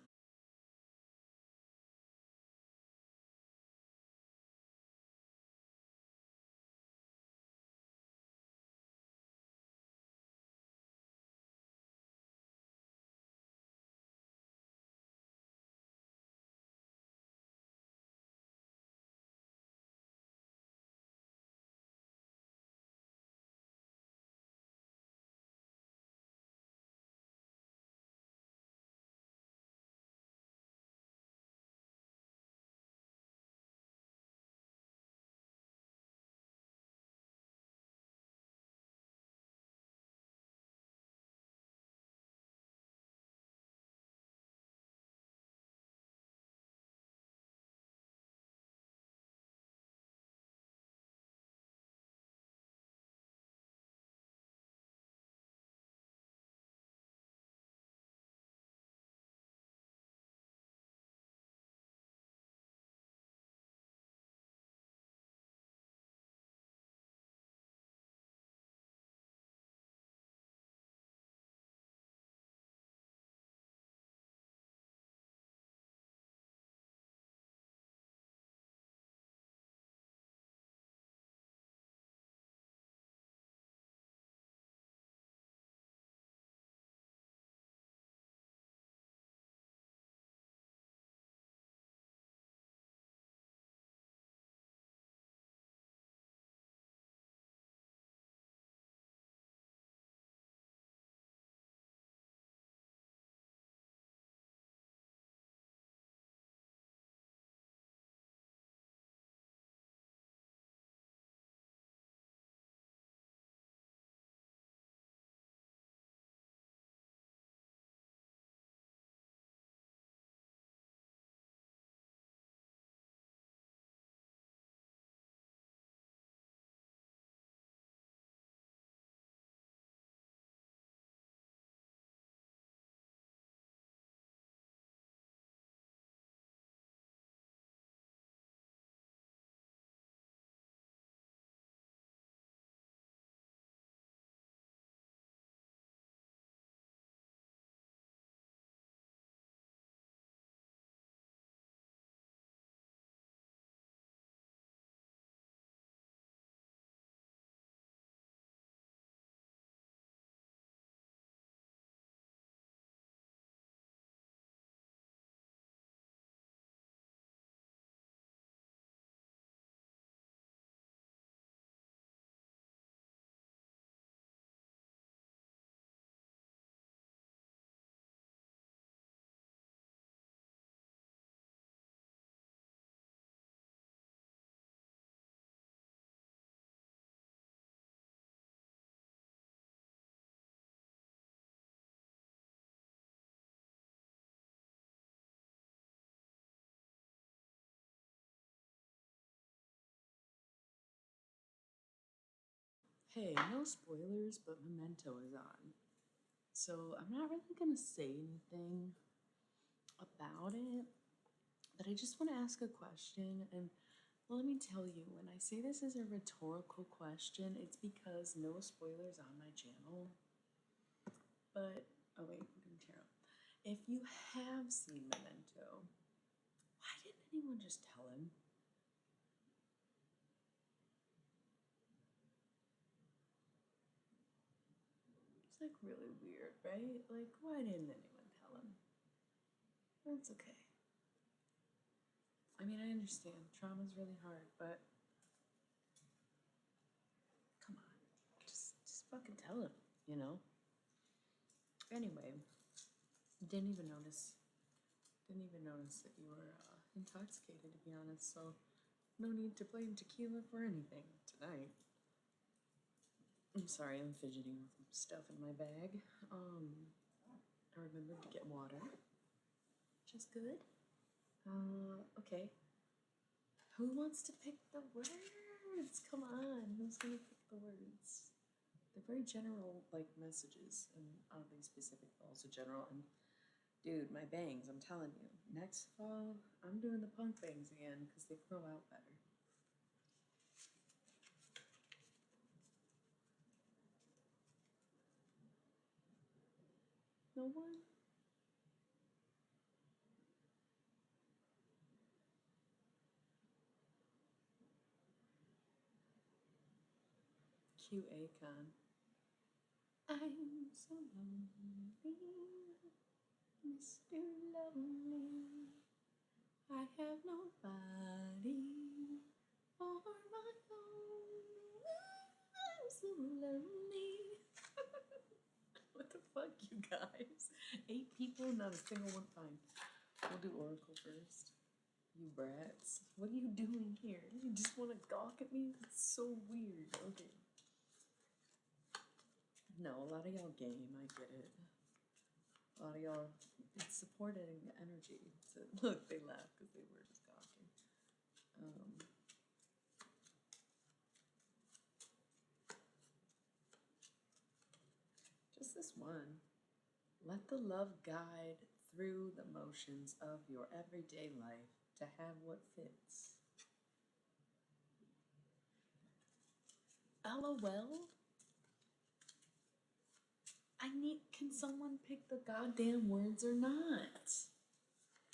Speaker 1: Hey, no spoilers, but Memento is on. So I'm not really gonna say anything about it, but I just want to ask a question. And well, let me tell you, when I say this is a rhetorical question, it's because no spoilers on my channel. But, oh wait, I'm gonna tear up. If you have seen Memento, why didn't anyone just tell him? It's like really weird, right? Like, why didn't anyone tell him? That's okay. I mean, I understand trauma's really hard, but come on, just fucking tell him, you know. Anyway, didn't even notice. Didn't even notice that you were intoxicated, to be honest. So no need to blame tequila for anything tonight. I'm sorry, I'm fidgeting with stuff in my bag. I remembered to get water, which is good. Okay. Who wants to pick the words? Come on, who's gonna pick the words? They're very general, like messages, and oddly specific, but also general. And dude, my bangs, I'm telling you, next fall, I'm doing the punk bangs again because they grow out better. No one? QA Con. I'm so lonely, Mr. Lonely. I have nobody for my own. I'm so lonely. What the fuck, you guys? 8 people, not a single one. Fine. We'll do Oracle first. You brats. What are you doing here? You just want to gawk at me? That's so weird. Okay. No, a lot of y'all game. I get it. A lot of y'all, it's supporting energy. So, look, they laugh because they were just gawking. Just this one. Let the love guide through the motions of your everyday life to have what fits. LOL? Can someone pick the goddamn words or not?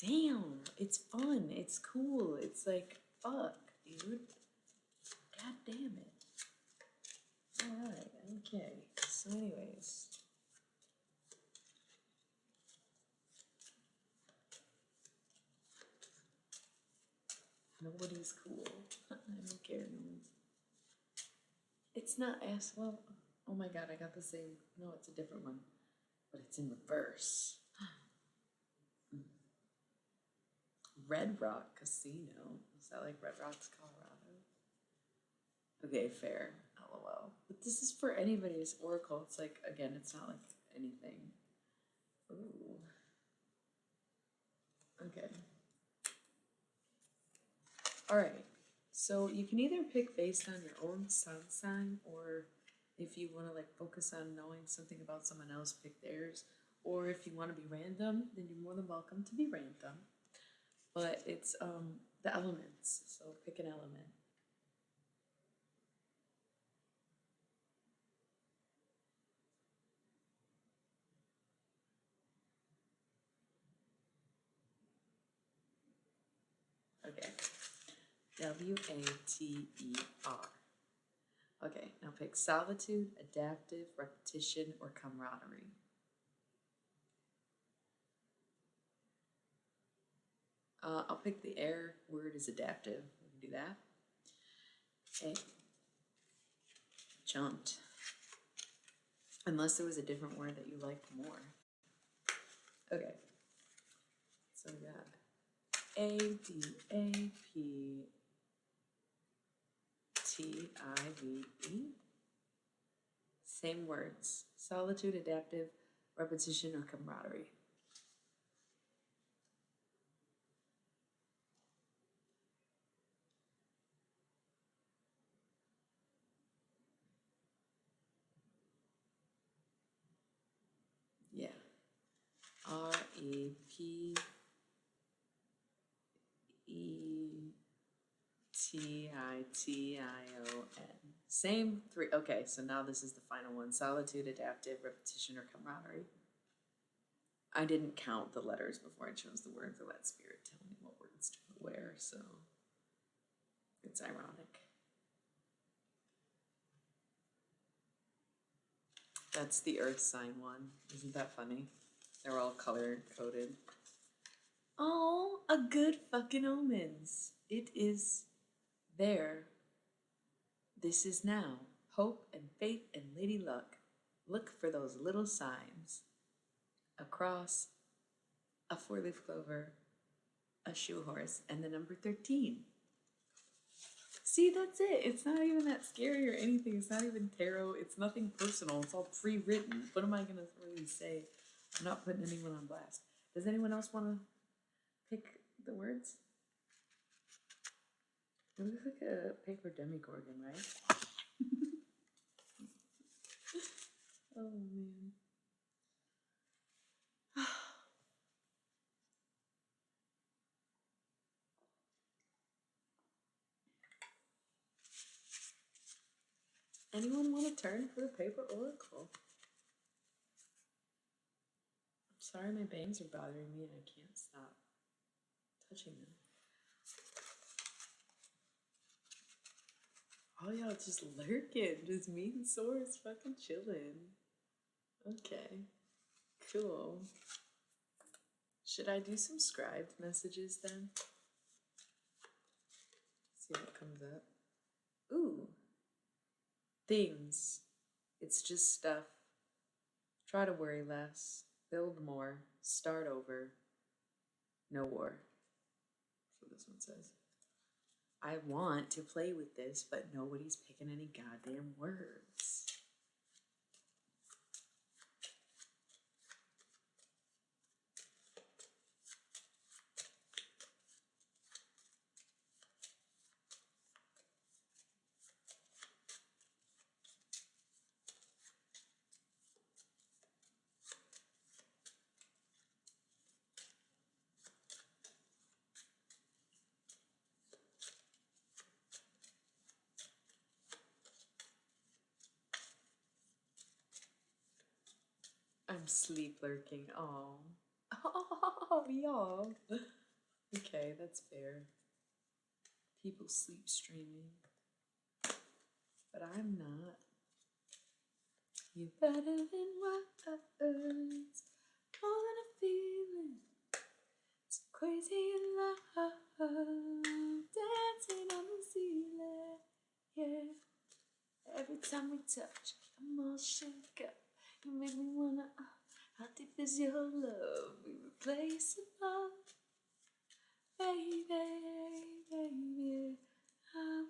Speaker 1: Damn, it's fun, it's cool, it's like, fuck, dude. God damn it. Alright, okay. So anyways. Nobody's cool. I don't care. It's not as well. Oh my god, I got the same. No, it's a different one. But it's in reverse. Red Rock Casino. Is that like Red Rocks, Colorado? Okay, fair. LOL. But this is for anybody's Oracle. It's like, again, it's not like anything. Ooh. Okay. Alright. So you can either pick based on your own sun sign, or if you want to like focus on knowing something about someone else, pick theirs. Or if you want to be random, then you're more than welcome to be random. But it's the elements, so pick an element. Okay. WATER. Okay, now pick solitude, adaptive, repetition, or camaraderie. I'll pick the air word is adaptive. We can do that. Okay. Jumped. Unless there was a different word that you liked more. Okay. So we got ADAPTIVE. Same words. Solitude, adaptive, repetition, or camaraderie. P-E-T-I-T-I-O-N. Same three. Okay, so now this is the final one. Solitude, adaptive, repetition, or camaraderie. I didn't count the letters before I chose the words, to let spirit tell me what words to put where, so it's ironic. That's the earth sign one. Isn't that funny? They're all color coded. Oh, a good fucking omens. It is there. This is now. Hope and faith and lady luck. Look for those little signs. A cross, a four-leaf clover, a shoe horse, and the number 13. See, that's it. It's not even that scary or anything. It's not even tarot. It's nothing personal. It's all pre-written. What am I going to really say? I'm not putting anyone on blast. Does anyone else want to pick the words? It looks like a paper demigorgon, right? Oh, man. Anyone want to turn for the paper oracle? I'm sorry my bangs are bothering me and I can't stop touching them. Oh, y'all just lurking. Just me and Sora's fucking chilling. Okay. Cool. Should I do some scribed messages then? See what comes up. Ooh. Things. It's just stuff. Try to worry less. Build more. Start over. No war. That's what this one says. I want to play with this, but nobody's picking any goddamn words. I'm sleep lurking. Oh. Oh, y'all. Okay, that's fair. People sleep streaming. But I'm not. You're better than words. More than a feeling. So crazy in love. Dancing on the ceiling. Yeah. Every time we touch, I'm all shook up. You make me wanna, how deep is your love? Irreplaceable, baby, baby. I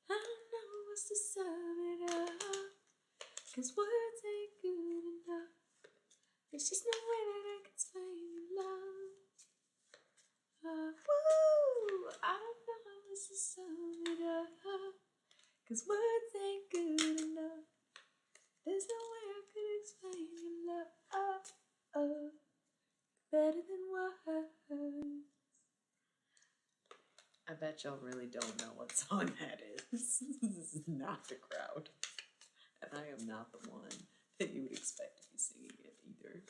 Speaker 1: don't know what's to sum it up, 'cause words ain't good enough. There's just no way that I can explain your love. I don't know what's to sum it up, 'cause words ain't good enough. There's no way I could explain your love better than words. I bet y'all really don't know what song that is. This is not the crowd. And I am not the one that you would expect to be singing it either.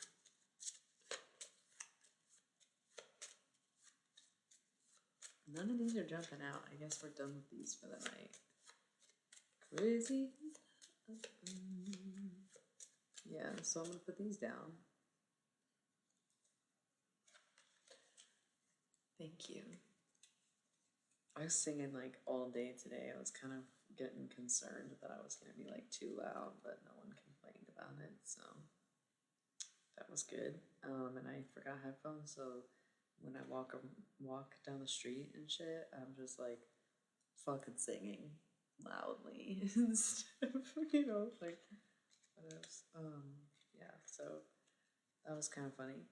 Speaker 1: None of these are jumping out. I guess we're done with these for the night. Crazy. Yeah, so I'm gonna put these down. Thank you. I was singing like all day today. I was kind of getting concerned that I was gonna be like too loud, but no one complained about it, so that was good. And I forgot headphones, so when I walk down the street and shit, I'm just like fucking singing loudly instead of, you know, like what else? Yeah, so that was kind of funny.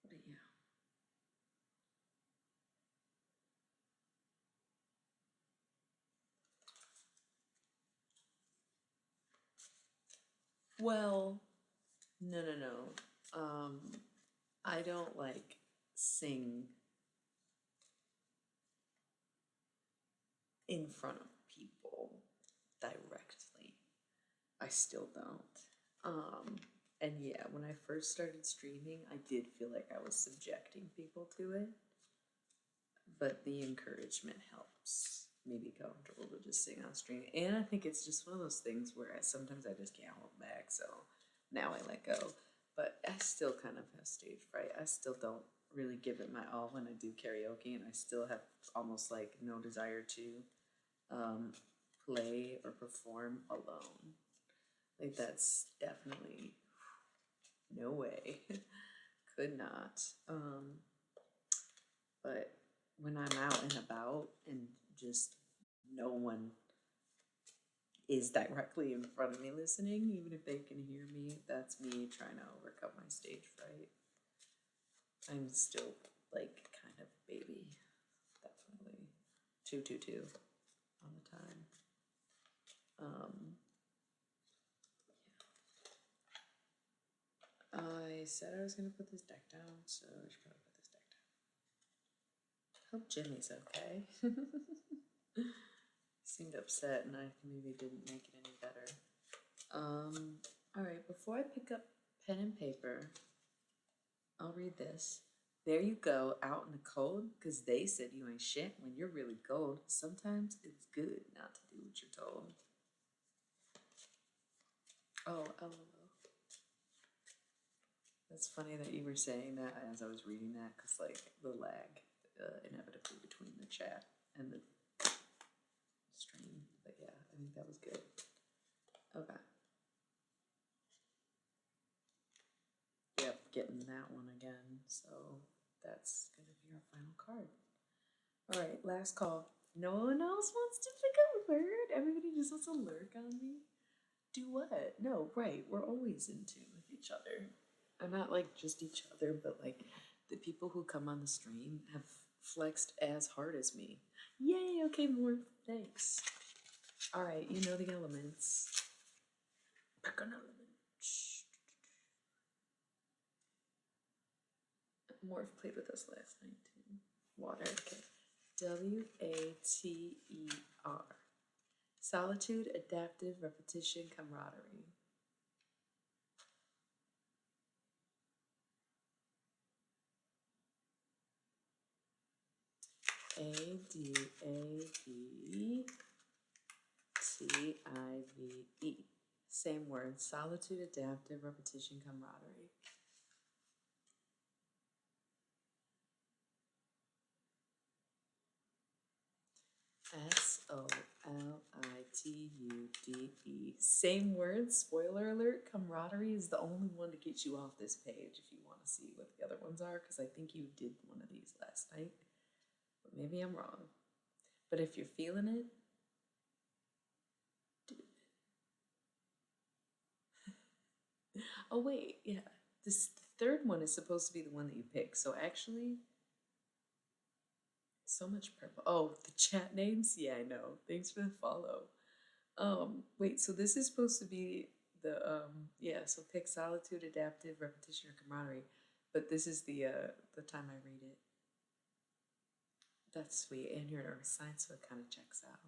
Speaker 1: But yeah. Well, no. I don't like sing in front of people directly. I still don't. And yeah, when I first started streaming, I did feel like I was subjecting people to it, but the encouragement helps me be comfortable to just sing on stream. And I think it's just one of those things where sometimes I just can't hold back, so now I let go. But I still kind of have stage fright. I still don't really give it my all when I do karaoke, and I still have almost like no desire to um, play or perform alone. Like that's definitely no way. Could not. But when I'm out and about and just no one is directly in front of me listening, even if they can hear me, that's me trying to overcome my stage fright. I'm still like kind of baby, definitely 222 all the time. I said I was gonna put this deck down, so I should probably put this deck down. Hope Jimmy's okay. Seemed upset, and I maybe didn't make it any better. All right. Before I pick up pen and paper, I'll read this. There you go, out in the cold, 'cause they said you ain't shit when you're really gold. Sometimes it's good not to do what you're told. Oh, LOL. That's funny that you were saying that as I was reading that, because like the lag inevitably between the chat and the stream. But yeah, I think that was good. Okay. Yep, getting that one again. So that's gonna be our final card. All right, last call. No one else wants to pick up a word. Everybody just wants to lurk on me. Do what? No, right. We're always in tune with each other. I'm not like just each other, but like the people who come on the stream have flexed as hard as me. Yay, okay, more. Thanks. All right, you know the elements. Pick an element. Morph played with us last night too. Water, okay. WATER. Solitude, adaptive, repetition, camaraderie. ADABTIVE. Same word. Solitude, adaptive, repetition, camaraderie. SOLITUDE. Same word. Spoiler alert. Camaraderie is the only one to get you off this page if you want to see what the other ones are, because I think you did one of these last night. But maybe I'm wrong. But if you're feeling it, do it. Oh, wait. Yeah. This third one is supposed to be the one that you pick. So actually, so much purple. Oh, the chat names? Yeah, I know. Thanks for the follow. Wait, so this is supposed to be the yeah, so pick solitude, adaptive, repetition, or camaraderie. But this is the time I read it. That's sweet. And you're an earth sign, so it kind of checks out.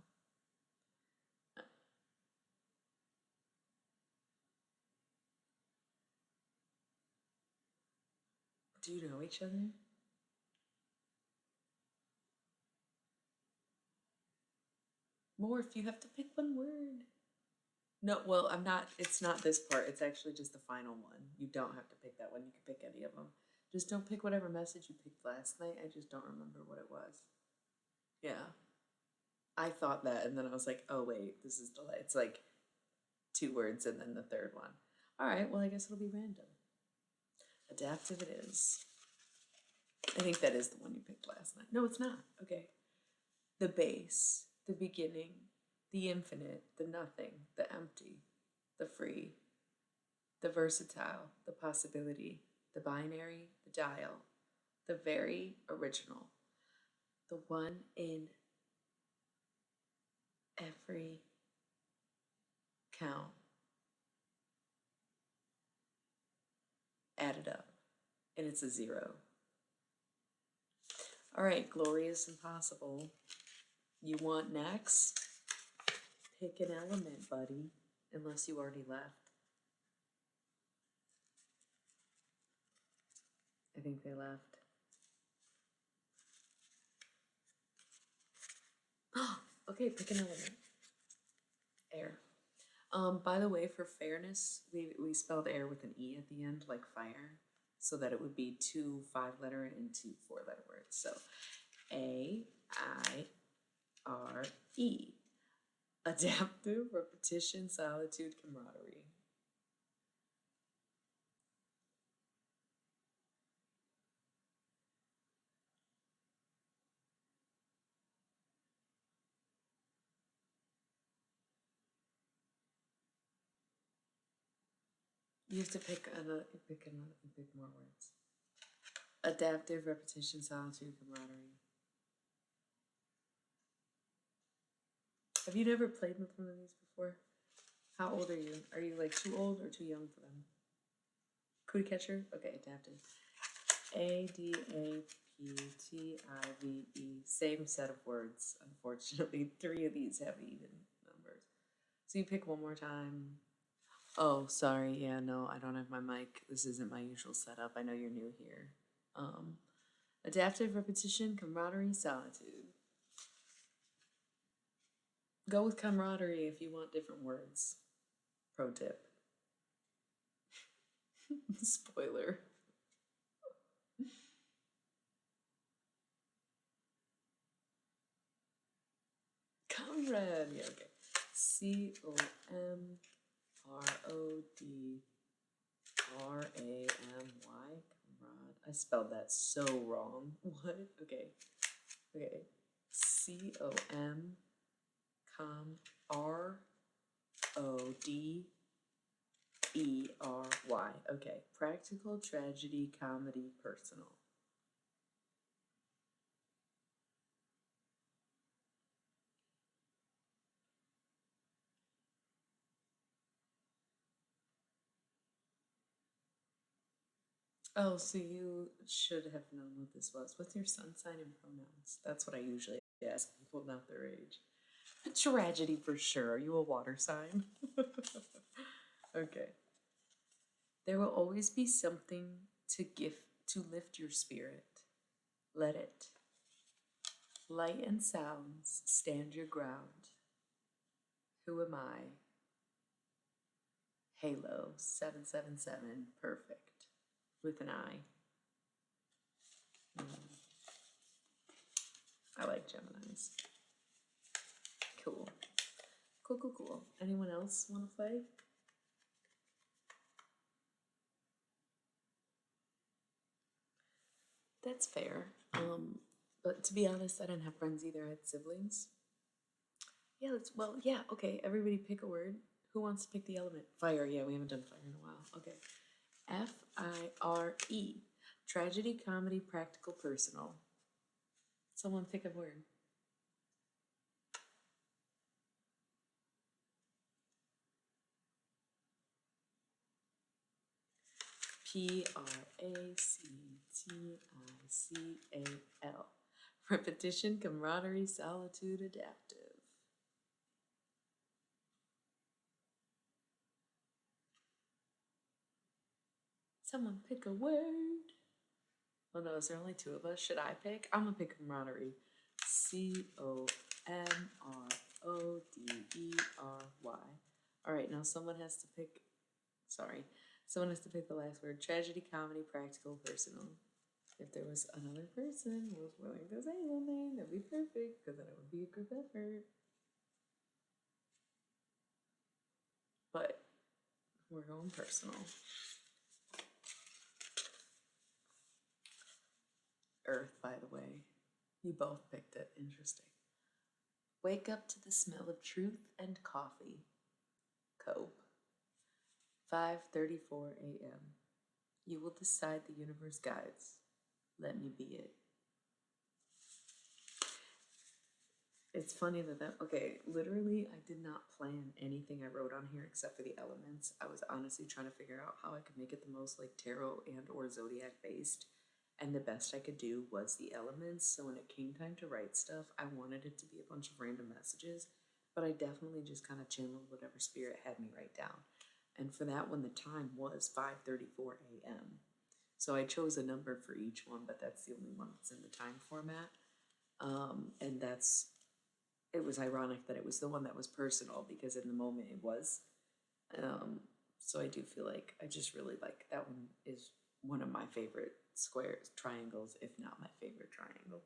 Speaker 1: Do you know each other? More if you have to pick one word. No, well, I'm not. It's not this part. It's actually just the final one. You don't have to pick that one. You can pick any of them. Just don't pick whatever message you picked last night. I just don't remember what it was. Yeah. I thought that, and then I was like, oh, wait, this is delay. It's like 2 words and then the third one. All right, well, I guess it'll be random. Adaptive it is. I think that is the one you picked last night. No, it's not. Okay. The base, the beginning, the infinite, the nothing, the empty, the free, the versatile, the possibility, the binary, the dial, the very original, the one in every count, and it's a 0. All right, glorious impossible. You want next? Pick an element, buddy, unless you already left. I think they left. Okay, pick an element. Air. By the way, for fairness, we spelled air with an E at the end, like fire, so that it would be 2 5-letter and 2 4-letter words. So AIRE. Adaptive, repetition, solitude, camaraderie. You have to pick more words. Adaptive, repetition, solitude, camaraderie. Have you never played with one of these before? How old are you? Are you like too old or too young for them? Cootie catcher? Okay, adaptive. ADAPTIVE. Same set of words. Unfortunately, 3 of these have even numbers. So you pick one more time. Oh, sorry. Yeah, no, I don't have my mic. This isn't my usual setup. I know you're new here. Adaptive, repetition, camaraderie, solitude. Go with camaraderie if you want different words. Pro tip. Spoiler. Comrade. Yeah, okay. COMRODRAMY. Comrade. I spelled that so wrong. What? Okay. Okay. COMRODERY. Okay. Practical, tragedy, comedy, personal. Oh, so you should have known what this was. What's your sun sign and pronouns? That's what I usually ask people, not their age. Tragedy for sure. Are you a water sign? Okay. There will always be something to lift your spirit. Let it. Light and sounds stand your ground. Who am I? Halo 777. Perfect. With an I. I like Geminis. Cool. Cool. Anyone else want to play? That's fair. But to be honest, I didn't have friends either. I had siblings. Yeah, okay. Everybody pick a word. Who wants to pick the element? Fire. Yeah, we haven't done fire in a while. Okay. FIRE. Tragedy, comedy, practical, personal. Someone pick a word. PRACTICAL. Repetition, camaraderie, solitude, adaptive. Someone pick a word. Oh no, is there only 2 of us? Should I pick? I'm gonna pick camaraderie. COMRODERY. Alright, now someone has to pick. Sorry. Someone has to pick the last word. Tragedy, comedy, practical, personal. If there was another person who was willing to say something, that'd be perfect, because then it would be a group effort. But we're going personal. Earth, by the way. You both picked it. Interesting. Wake up to the smell of truth and coffee. Cope. 5:34 a.m. You will decide the universe guides. Let me be it. It's funny okay, literally, I did not plan anything I wrote on here except for the elements. I was honestly trying to figure out how I could make it the most like tarot and or zodiac based. And the best I could do was the elements. So when it came time to write stuff, I wanted it to be a bunch of random messages, but I definitely just kind of channeled whatever spirit had me write down. And for that one, the time was 5:34 a.m. So I chose a number for each one, but that's the only one that's in the time format. And it was ironic that it was the one that was personal because in the moment it was. Um, so I do feel like I just really like that one is one of my favorite squares, triangles, if not my favorite triangle.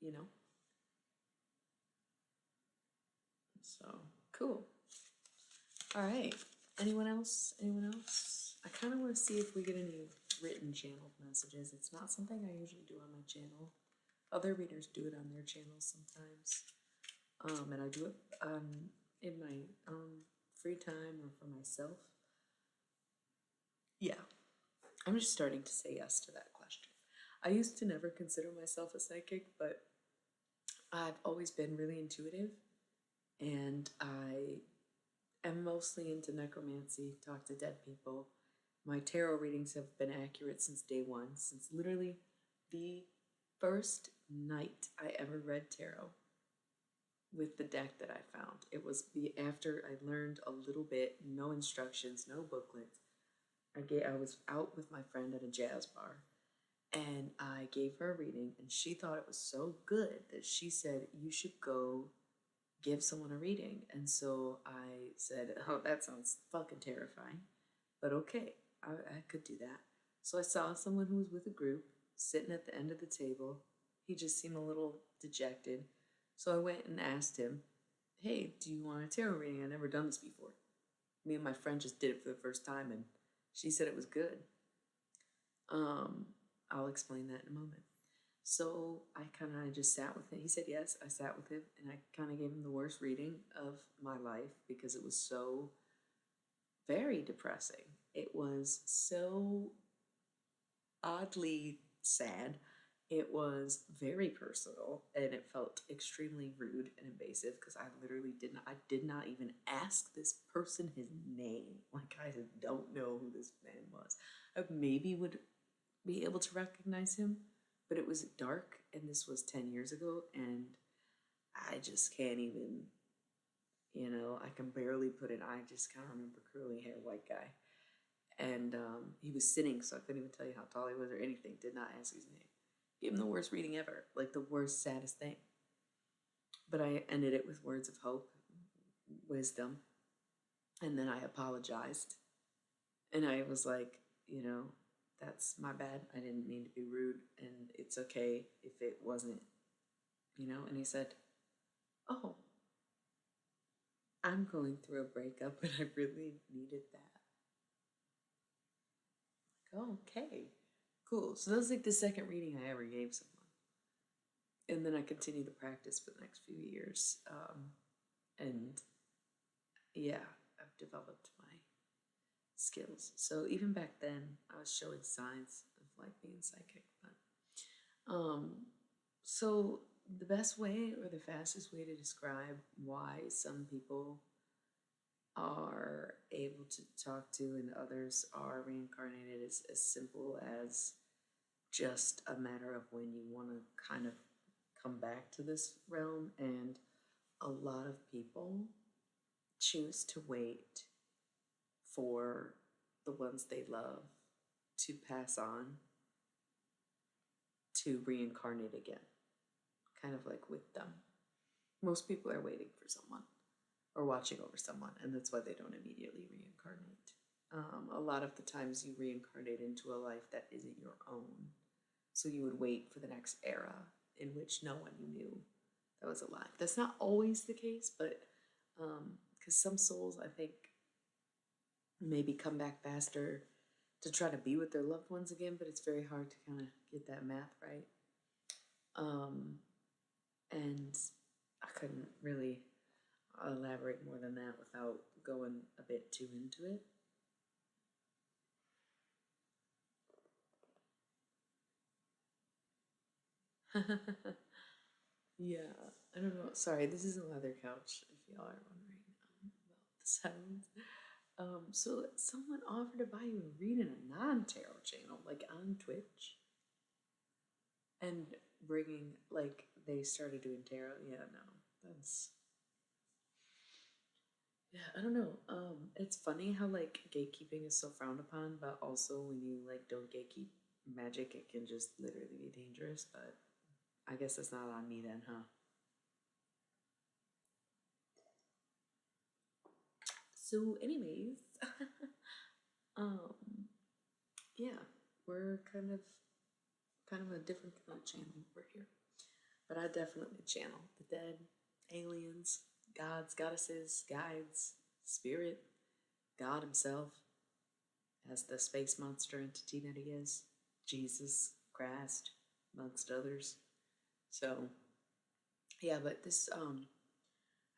Speaker 1: You know? So cool. All right. Anyone else? Anyone else? I kind of want to see if we get any written channeled messages. It's not something I usually do on my channel. Other readers do it on their channels sometimes. And I do it in my free time or for myself. Yeah, I'm just starting to say yes to that question. I used to never consider myself a psychic, but I've always been really intuitive, and I am mostly into necromancy, talk to dead people. My tarot readings have been accurate since day one, since literally the first night I ever read tarot with the deck that I found. It was after I learned a little bit, no instructions, no booklets. I was out with my friend at a jazz bar, and I gave her a reading, and she thought it was so good that she said, "You should go give someone a reading." And so I said, "Oh, that sounds fucking terrifying, but okay, I could do that." So I saw someone who was with a group sitting at the end of the table. He just seemed a little dejected. So I went and asked him, "Hey, do you want a tarot reading? I've never done this before." Me and my friend just did it for the first time, and she said it was good. Um, I'll explain that in a moment. So I kind of just sat with him. He said yes. I sat with him, and I kind of gave him the worst reading of my life because it was so very depressing. It was so oddly sad. It was very personal, and it felt extremely rude and invasive because I did not even ask this person his name. Like, I don't know who this man was. I maybe would be able to recognize him, but it was dark, and this was 10 years ago, and I just can't even, I can barely put it. I just kind of remember curly hair white guy. And he was sitting, so I couldn't even tell you how tall he was or anything. Did not ask his name. Gave him the worst reading ever, like the worst, saddest thing. But I ended it with words of hope, wisdom, and then I apologized. And I was like, that's my bad. I didn't mean to be rude, and it's okay if it wasn't, And he said, "Oh, I'm going through a breakup, and I really needed that." Like, oh, okay, cool. So that was like the second reading I ever gave someone. And then I continued to practice for the next few years. And yeah, I've developed my skills. So even back then, I was showing signs of like being psychic. But so the best way or the fastest way to describe why some people are able to talk to and others are reincarnated is as simple as just a matter of when you want to kind of come back to this realm. And a lot of people choose to wait for the ones they love to pass on to reincarnate again, kind of like with them. Most people are waiting for someone or watching over someone, and that's why they don't immediately reincarnate. A lot of the times you reincarnate into a life that isn't your own. So you would wait for the next era in which no one you knew that was alive. That's not always the case, but because some souls, I think, maybe come back faster to try to be with their loved ones again, but it's very hard to kind of get that math right. And I couldn't really elaborate more than that without going a bit too into it. Yeah. I don't know. Sorry, this is a leather couch. If y'all are wondering about the sounds. So someone offered to buy you a read in a non-tarot channel, like on Twitch, and bringing like they started doing tarot. Yeah, no, that's yeah. I don't know. It's funny how like gatekeeping is so frowned upon, but also when you like don't gatekeep magic, it can just literally be dangerous. But I guess it's not on me then, huh? So, anyways, um, yeah, we're kind of a different kind of channel over here. But I definitely channel the dead, aliens, gods, goddesses, guides, spirit, God himself as the space monster entity that he is, Jesus, Christ, amongst others. So yeah, but this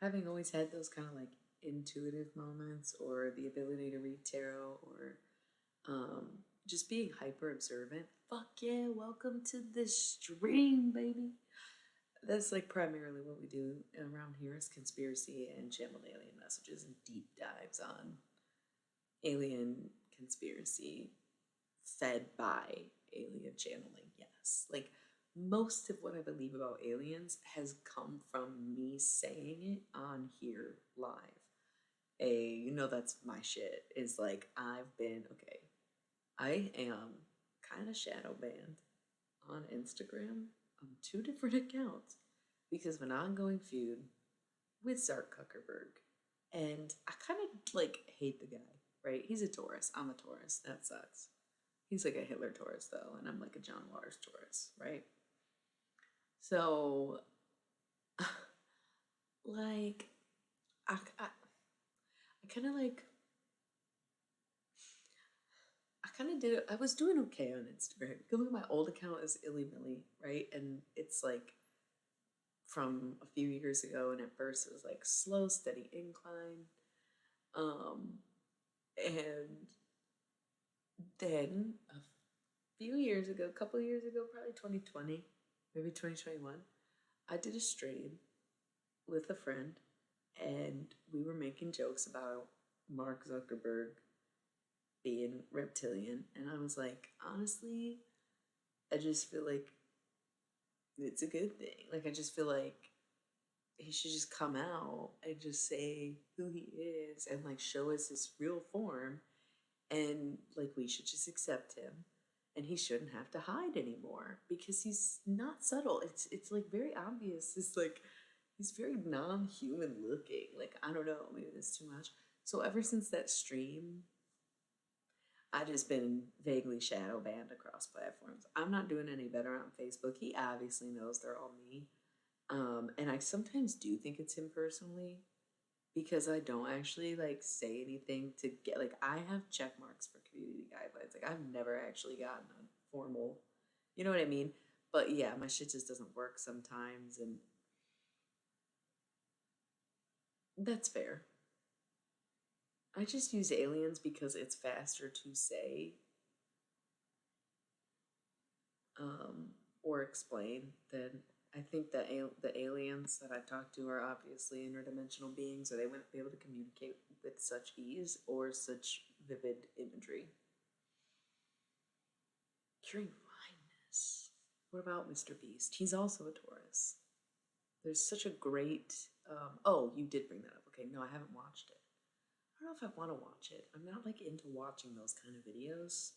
Speaker 1: having always had those kind of like intuitive moments or the ability to read tarot or um just being hyper observant. Fuck yeah, welcome to the stream, baby. That's like primarily what we do around here is conspiracy and channeled alien messages and deep dives on alien conspiracy fed by alien channeling. Yes. Like most of what I believe about aliens has come from me saying it on here live. That's my shit. Is like I've been okay. I am kind of shadow banned on Instagram on two different accounts because of an ongoing feud with Zark Zuckerberg. And I kind of like hate the guy, right? He's a Taurus. I'm a Taurus. That sucks. He's like a Hitler Taurus, though, and I'm like a John Waters Taurus, right? So, like, I kind of like, I kind of did, I was doing okay on Instagram. You can look at my old account as Illy Millie, right? And it's like from a few years ago, and at first it was like slow, steady incline. Um, and then a few years ago, a couple years ago, probably 2020, maybe 2021, I did a stream with a friend and we were making jokes about Mark Zuckerberg being reptilian. And I was like, honestly, I just feel like it's a good thing. Like, I just feel like he should just come out and just say who he is and like show us his real form. And like, we should just accept him. And he shouldn't have to hide anymore because he's not subtle. It's like very obvious. It's like he's very non-human looking. Like I don't know, maybe that's too much. So ever since that stream, I just been vaguely shadow banned across platforms. I'm not doing any better on Facebook. He obviously knows they're all me. And I sometimes do think it's him personally because I don't actually like say anything to get like I have check marks for community guidelines. Like I've never actually gotten a formal, you know what I mean? But yeah, my shit just doesn't work sometimes and that's fair. I just use aliens because it's faster to say um, or explain than I think that the aliens that I talk to are obviously interdimensional beings, or they wouldn't be able to communicate with such ease or such vivid imagery. Curing blindness. What about Mr. Beast? He's also a Taurus. There's such a great. Oh, you did bring that up. Okay, no, I haven't watched it. I don't know if I want to watch it. I'm not like into watching those kind of videos.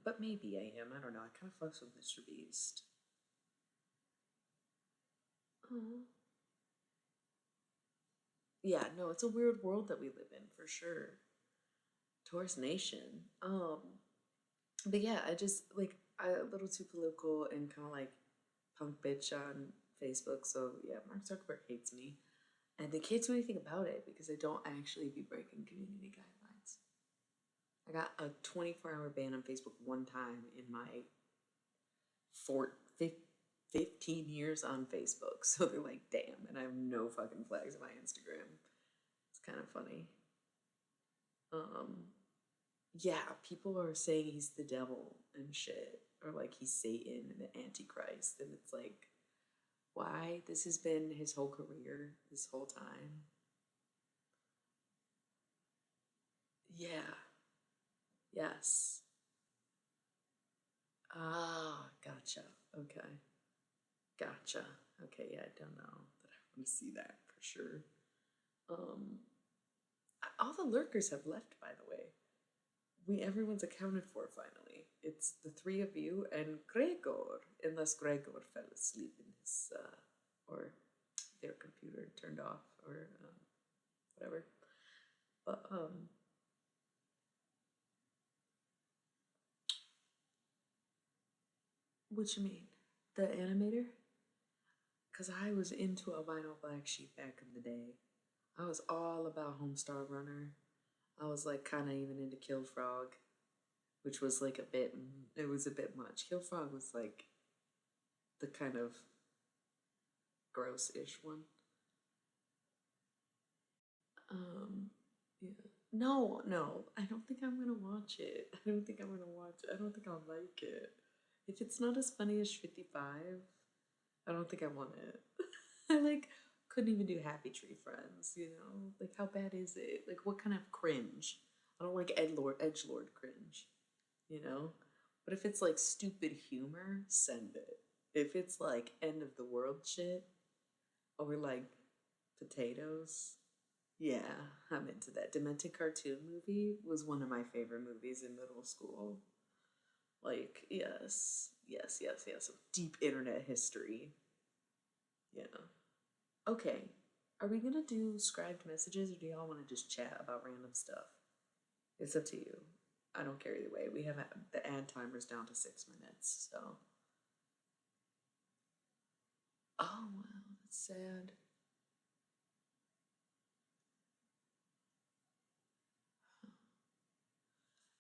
Speaker 1: But maybe I am. I don't know. I kind of fucks with Mr. Beast. Oh. Yeah, no, it's a weird world that we live in for sure. Taurus Nation. But yeah, I just like I a little too political and kind of like punk bitch on Facebook. So yeah, Mark Zuckerberg hates me, and they can't do anything about it because I don't actually be breaking community guidelines. I got a 24-hour ban on Facebook one time in my 15 years on Facebook. So they're like, damn, and I have no fucking flags on my Instagram. It's kind of funny. Um, yeah, people are saying he's the devil and shit, or like he's Satan and the Antichrist, and it's like, why this has been his whole career this whole time. Yeah. Yes. Ah, gotcha. Okay. Gotcha. Okay, yeah, I don't know that I want to see that for sure. Um, all the lurkers have left, by the way. Everyone's accounted for finally. It's the three of you and Gregor, unless Gregor fell asleep in his or their computer turned off or whatever. But what you mean? The animator? Cause I was into a vinyl black sheep back in the day. I was all about Homestar Runner. I was like kind of even into Kill Frog, which was like a bit. It was a bit much. Kill Frog was like the kind of gross-ish one. Yeah. No, no, I don't think I'm gonna watch it. I don't think I'm gonna watch it. I don't think I'll like it. If it's not as funny as 55, I don't think I want it. I like couldn't even do Happy Tree Friends, you know? Like how bad is it? Like what kind of cringe? I don't like Edgelord cringe, you know? But if it's like stupid humor, send it. If it's like end of the world shit or like potatoes, yeah, I'm into that. Demented Cartoon Movie was one of my favorite movies in middle school. Like, yes, yes, yes, yes. Deep internet history. Yeah. Okay. Are we gonna do scribed messages or do y'all want to just chat about random stuff? It's up to you. I don't care either way. We have the ad timers down to 6 minutes, so. Oh, wow, that's sad.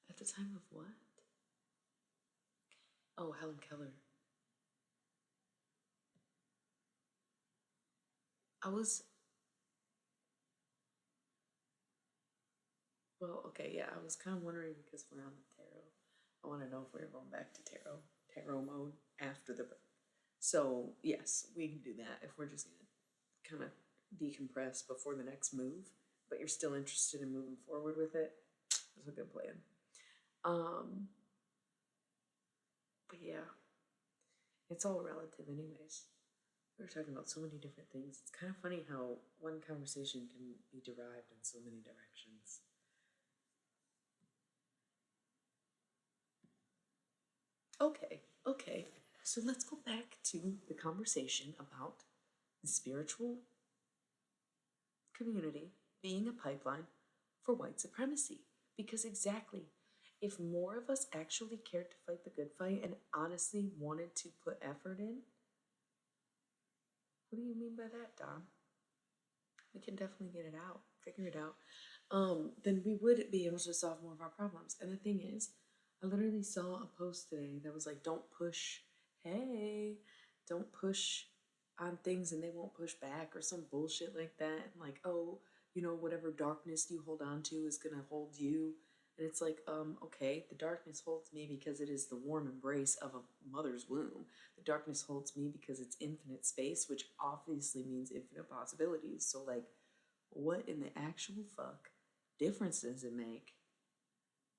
Speaker 1: At the time of what? Oh, Helen Keller. I was Well, okay, yeah, I was kind of wondering because we're on the tarot. I want to know if we're going back to tarot mode after the break. So, yes, we can do that if we're just going to kind of decompress before the next move, but you're still interested in moving forward with it. That's a good plan. Um, but yeah, it's all relative, anyways. We're talking about so many different things. It's kind of funny how one conversation can be derived in so many directions. Okay, okay. So let's go back to the conversation about the spiritual community being a pipeline for white supremacy. Because exactly, if more of us actually cared to fight the good fight and honestly wanted to put effort in, what do you mean by that, Dom? We can definitely get it out, figure it out. Then we would be able to solve more of our problems. And the thing is, I literally saw a post today that was like, don't push, hey, don't push on things and they won't push back or some bullshit like that. And like, oh, whatever darkness you hold on to is gonna hold you. And it's like, okay, the darkness holds me because it is the warm embrace of a mother's womb. The darkness holds me because it's infinite space, which obviously means infinite possibilities. So, like, what in the actual fuck difference does it make?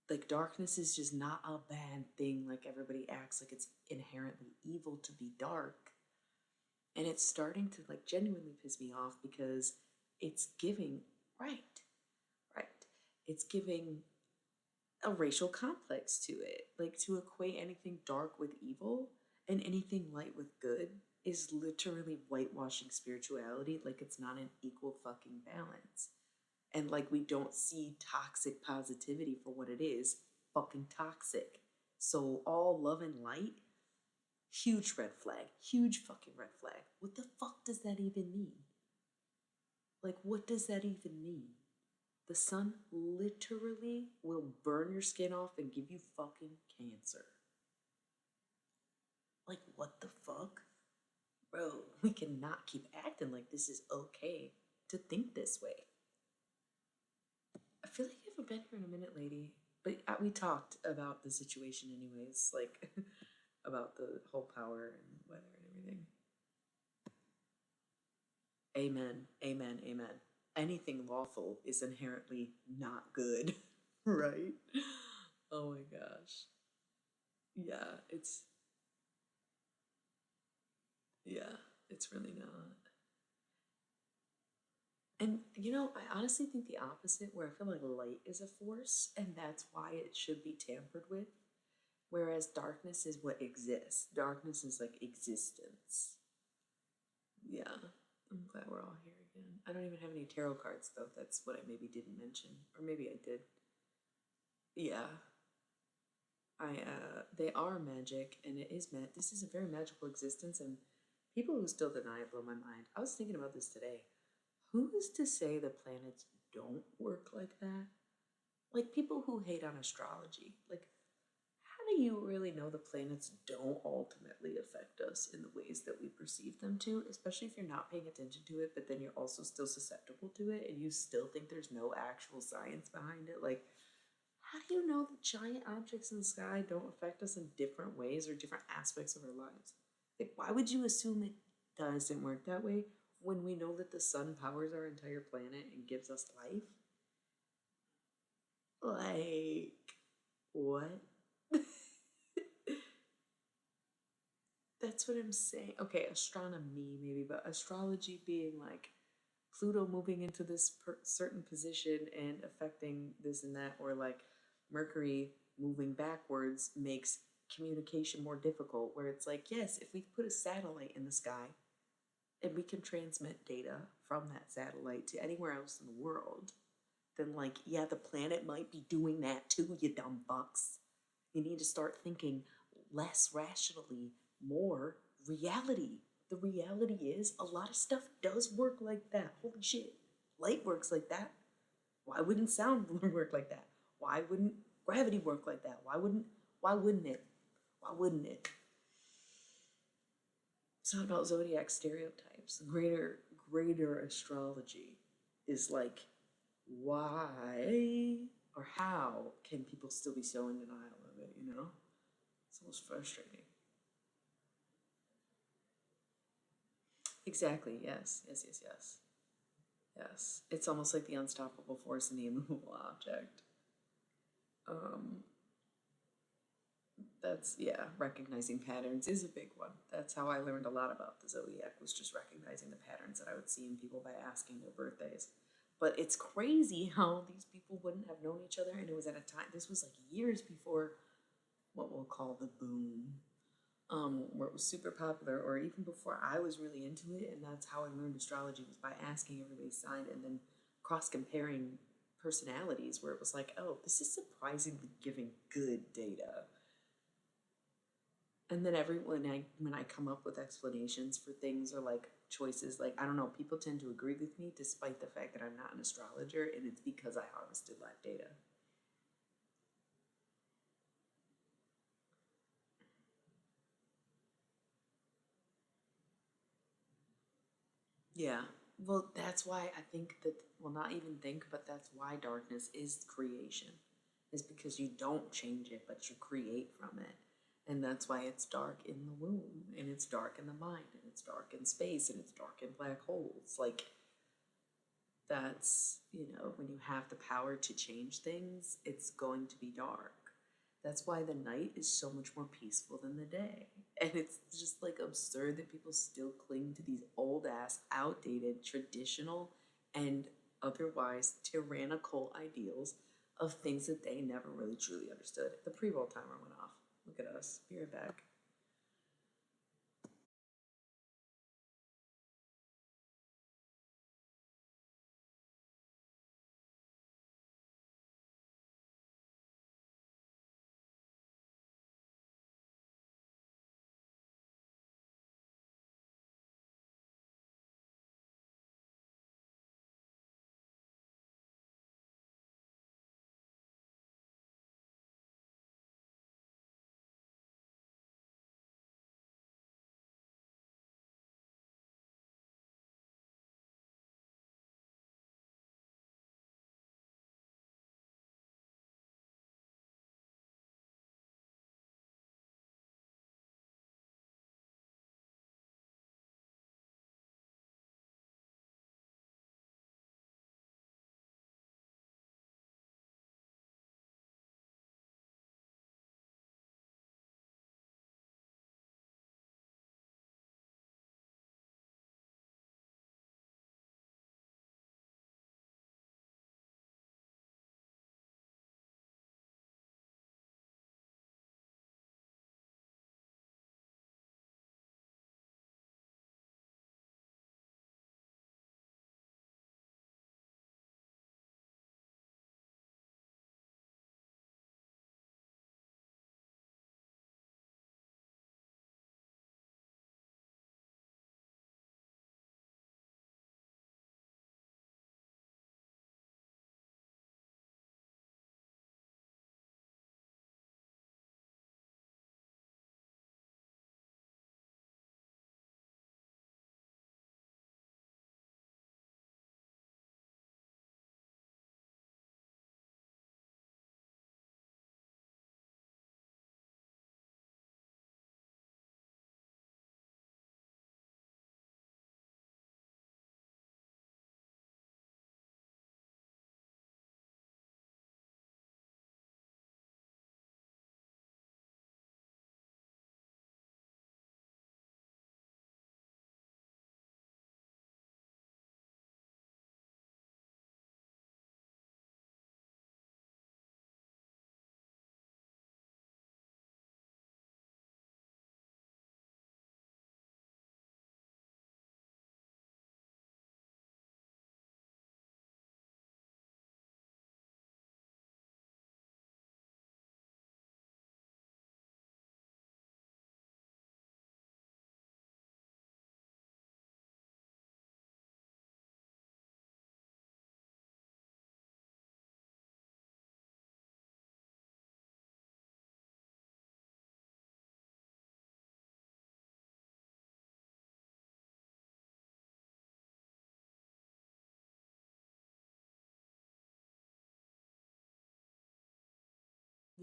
Speaker 1: Like, darkness is just not a bad thing. Like, everybody acts like it's inherently evil to be dark. And it's starting to, like, genuinely piss me off because it's giving, right, right. It's giving a racial complex to it. Like to equate anything dark with evil and anything light with good is literally whitewashing spirituality like it's not an equal fucking balance. And like we don't see toxic positivity for what it is, fucking toxic. So all love and light, huge red flag, huge fucking red flag. What the fuck does that even mean? Like what does that even mean? The sun literally will burn your skin off and give you fucking cancer. Like, what the fuck? Bro, we cannot keep acting like this is okay to think this way. I feel like you haven't been here in a minute, lady. But we talked about the situation, anyways, like about the whole power and weather and everything. Amen. Amen. Amen. Anything lawful is inherently not good, right? Oh my gosh. Yeah, yeah, it's really not. And I honestly think the opposite, where I feel like light is a force, and that's why it should be tampered with. Whereas darkness is what exists. Darkness is like existence. Yeah, I'm glad we're all here again. I don't even have any tarot cards though. That's what I maybe didn't mention, or maybe I did. Yeah, they are magic, and it is this is a very magical existence, and people who still deny it blow my mind. I was thinking about this today. Who is to say the planets don't work like that? Like people who hate on astrology, like how do you really know the planets don't ultimately affect us in the ways that we perceive them to, especially if you're not paying attention to it, but then you're also still susceptible to it and you still think there's no actual science behind it? Like, how do you know that giant objects in the sky don't affect us in different ways or different aspects of our lives? Like, why would you assume it doesn't work that way when we know that the sun powers our entire planet and gives us life? Like, what? That's what I'm saying. Okay, astronomy maybe, but astrology being like Pluto moving into this certain position and affecting this and that, or like Mercury moving backwards makes communication more difficult. Where it's like, yes, if we put a satellite in the sky and we can transmit data from that satellite to anywhere else in the world, then like, yeah, the planet might be doing that too, you dumb fucks. You need to start thinking less rationally, more reality. The reality is a lot of stuff does work like that. Holy shit. Light works like that. Why wouldn't sound work like that? Why wouldn't gravity work like that? Why wouldn't it? Why wouldn't it? It's not about zodiac stereotypes. Greater astrology is like why or how can people still be so in denial of it? It's almost frustrating. Exactly. Yes. Yes. Yes. Yes. Yes. It's almost like the unstoppable force in the immovable object. Um, that's yeah. Recognizing patterns is a big one. That's how I learned a lot about the zodiac, was just recognizing the patterns that I would see in people by asking their birthdays. But it's crazy how these people wouldn't have known each other, and it was at a time. This was like years before what we'll call the boom, where it was super popular, or even before I was really into it. And that's how I learned astrology, was by asking everybody's sign and then cross comparing personalities, where it was like, oh, this is surprisingly giving good data. And then when I come up with explanations for things or like choices, like I don't know, people tend to agree with me despite the fact that I'm not an astrologer, and it's because I harvested live data. Yeah. Well, that's why I think that, well, not even think, but that's why darkness is creation, is because you don't change it, but you create from it. And that's why it's dark in the womb, and it's dark in the mind, and it's dark in space, and it's dark in black holes. Like, that's, when you have the power to change things, it's going to be dark. That's why the night is so much more peaceful than the day. And it's just like absurd that people still cling to these old ass, outdated, traditional, and otherwise tyrannical ideals of things that they never really truly understood. The pre roll timer went off. Look at us. Be right back.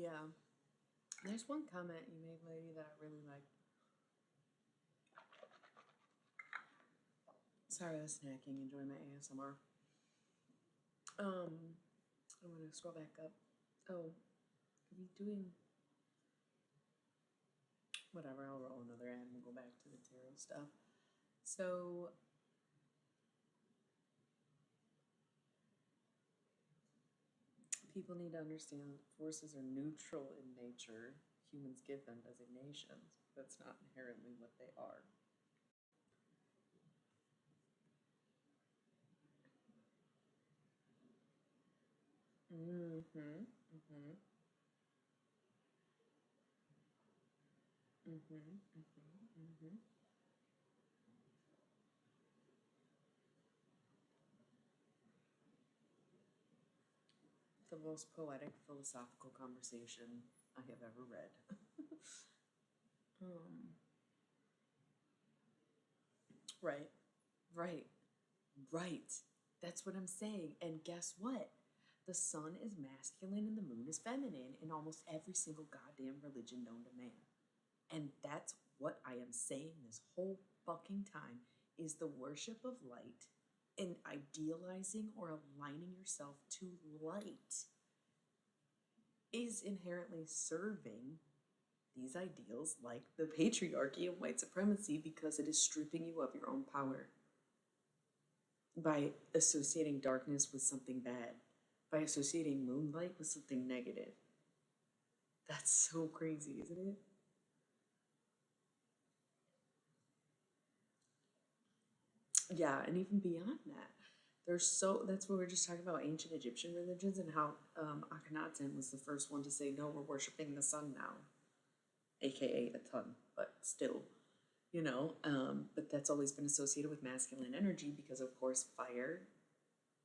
Speaker 1: Yeah. There's one comment you made, lady, that I really liked. Sorry, I was snacking, enjoying my ASMR. I'm gonna scroll back up. Oh, are we doing whatever? I'll roll another ad and we'll go back to the tarot stuff. So, people need to understand that forces are neutral in nature. Humans give them designations. That's not inherently what they are. Mm-hmm. Mm-hmm. Mm-hmm. Mm-hmm. Mm-hmm. The most poetic philosophical conversation I have ever read. um, right, right, right. That's what I'm saying. And guess what? The sun is masculine and the moon is feminine in almost every single goddamn religion known to man. And that's what I am saying this whole fucking time is the worship of light and idealizing or aligning yourself to light is inherently serving these ideals like the patriarchy and white supremacy because it is stripping you of your own power by associating darkness with something bad, by associating moonlight with something negative. That's so crazy, isn't it? Yeah, and even beyond that, that's what we are just talking about ancient Egyptian religions and how Akhenaten was the first one to say, no, we're worshiping the sun now, aka a ton, but still, but that's always been associated with masculine energy because, of course, fire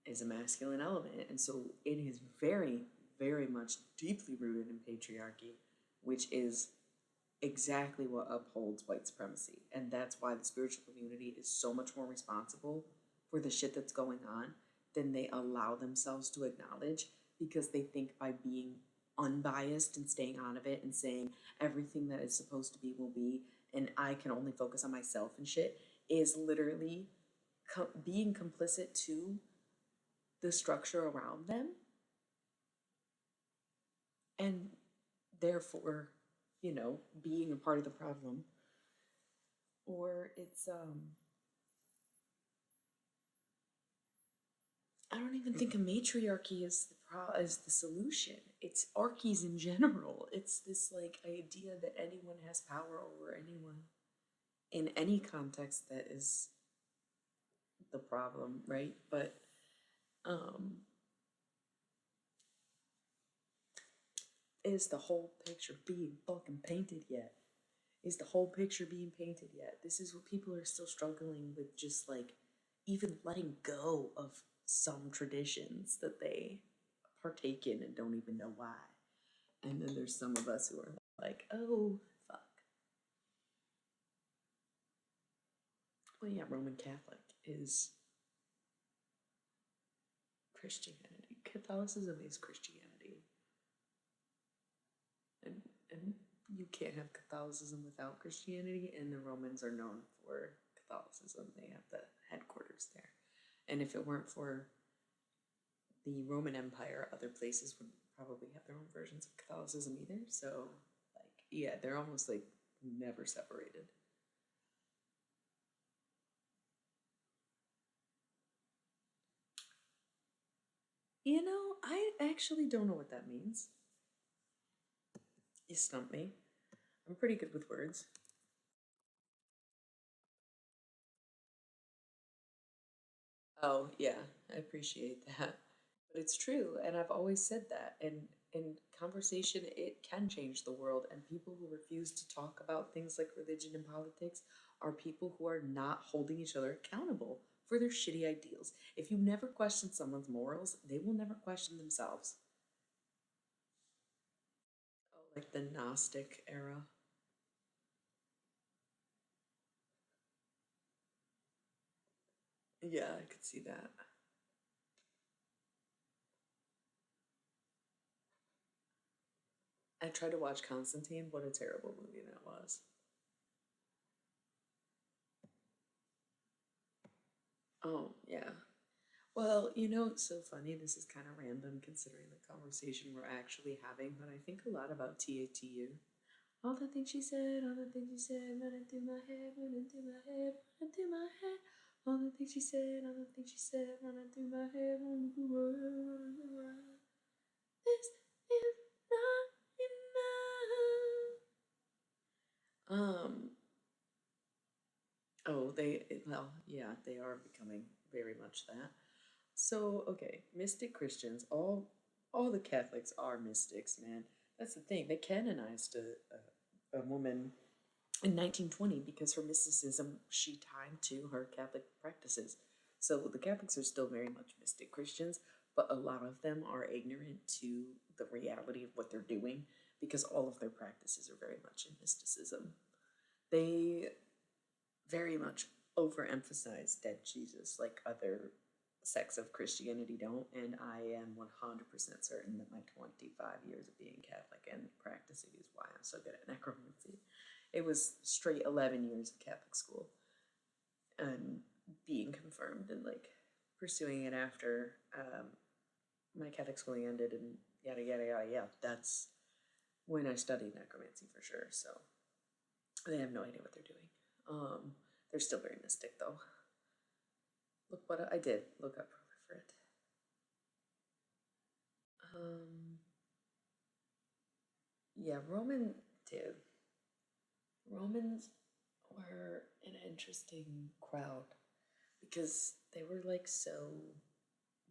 Speaker 1: is a masculine element. And so it is very, very much deeply rooted in patriarchy, which is exactly what upholds white supremacy. And that's why the spiritual community is so much more responsible for the shit that's going on than they allow themselves to acknowledge because they think by being unbiased and staying out of it and saying everything that is supposed to be will be and I can only focus on myself and shit is literally being complicit to the structure around them and therefore, being a part of the problem. Or it's I don't even think a matriarchy is is the solution. It's archies in general. It's this like idea that anyone has power over anyone in any context that is the problem, right? But um is the whole picture being fucking painted yet? Is the whole picture being painted yet? This is what people are still struggling with, just like even letting go of some traditions that they partake in and don't even know why. And then there's some of us who are like, oh, fuck. Well, yeah, Roman Catholic is Christianity. Catholicism is Christianity. And you can't have Catholicism without Christianity, and the Romans are known for Catholicism. They have the headquarters there. And if it weren't for the Roman Empire, other places would probably have their own versions of Catholicism either. So, like, yeah, they're almost like never separated. I actually don't know what that means. You stump me. I'm pretty good with words. Oh, yeah, I appreciate that. But it's true, and I've always said that. And in conversation, it can change the world. And people who refuse to talk about things like religion and politics are people who are not holding each other accountable for their shitty ideals. If you never question someone's morals, they will never question themselves. Oh, like the Gnostic era. Yeah, I could see that. I tried to watch Constantine. What a terrible movie that was. Oh, yeah. Well, it's so funny. This is kind of random considering the conversation we're actually having, but I think a lot about TATU. All the things she said, all the things she said, running through my head, running through my head, running through my head. All the things she said, all the things she said, running through my head, running through my head, running through my head. This is not enough. Oh, well, yeah, they are becoming very much that. So, okay, mystic Christians, all the Catholics are mystics, man. That's the thing. They canonized a woman in 1920 because her mysticism she tied to her Catholic practices. So the Catholics are still very much mystic Christians, but a lot of them are ignorant to the reality of what they're doing because all of their practices are very much in mysticism. They very much overemphasize dead Jesus like other sects of Christianity don't, and I am 100% certain that my 25 years of being Catholic and practicing is why I'm so good at necromancy. It was straight 11 years of Catholic school and being confirmed and like pursuing it after my Catholic schooling ended and yada yada yada. Yeah, that's when I studied necromancy for sure. So they have no idea what they're doing. They're still very mystic though. Look what I did. Look up for it. Um, yeah, Romans were an interesting crowd because they were like so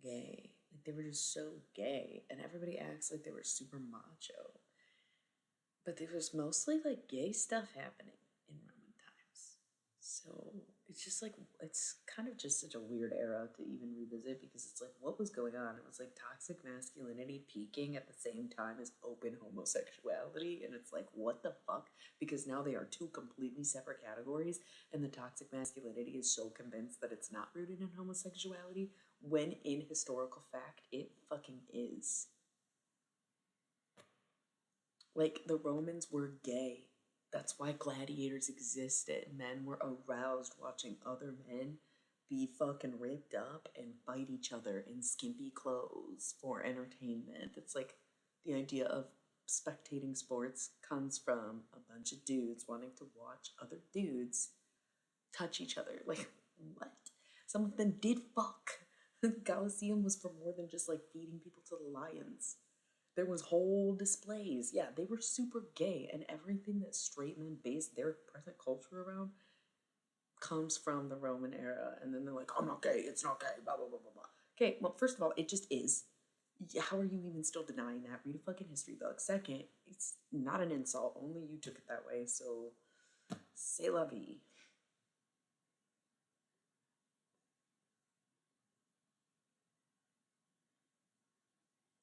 Speaker 1: gay. Like they were just so gay, and everybody acts like they were super macho. But there was mostly like gay stuff happening in Roman times. So it's just like, it's kind of just such a weird era to even revisit because it's like, what was going on? It was like toxic masculinity peaking at the same time as open homosexuality. And it's like, what the fuck? Because now they are two completely separate categories. And the toxic masculinity is so convinced that it's not rooted in homosexuality when in historical fact, it fucking is. Like the Romans were gay. That's why gladiators existed. Men were aroused watching other men be fucking ripped up and fight each other in skimpy clothes for entertainment. It's like the idea of spectating sports comes from a bunch of dudes wanting to watch other dudes touch each other. Like, what? Some of them did fuck. The Colosseum was for more than just like feeding people to the lions. There was whole displays. Yeah, they were super gay, and everything that straight men based their present culture around comes from the Roman era. And then they're like, "I'm not gay. It's not gay." Blah blah blah blah blah. Okay, well, first of all, it just is. How are you even still denying that? Read a fucking history book. Second, it's not an insult. Only you took it that way. So, c'est la vie.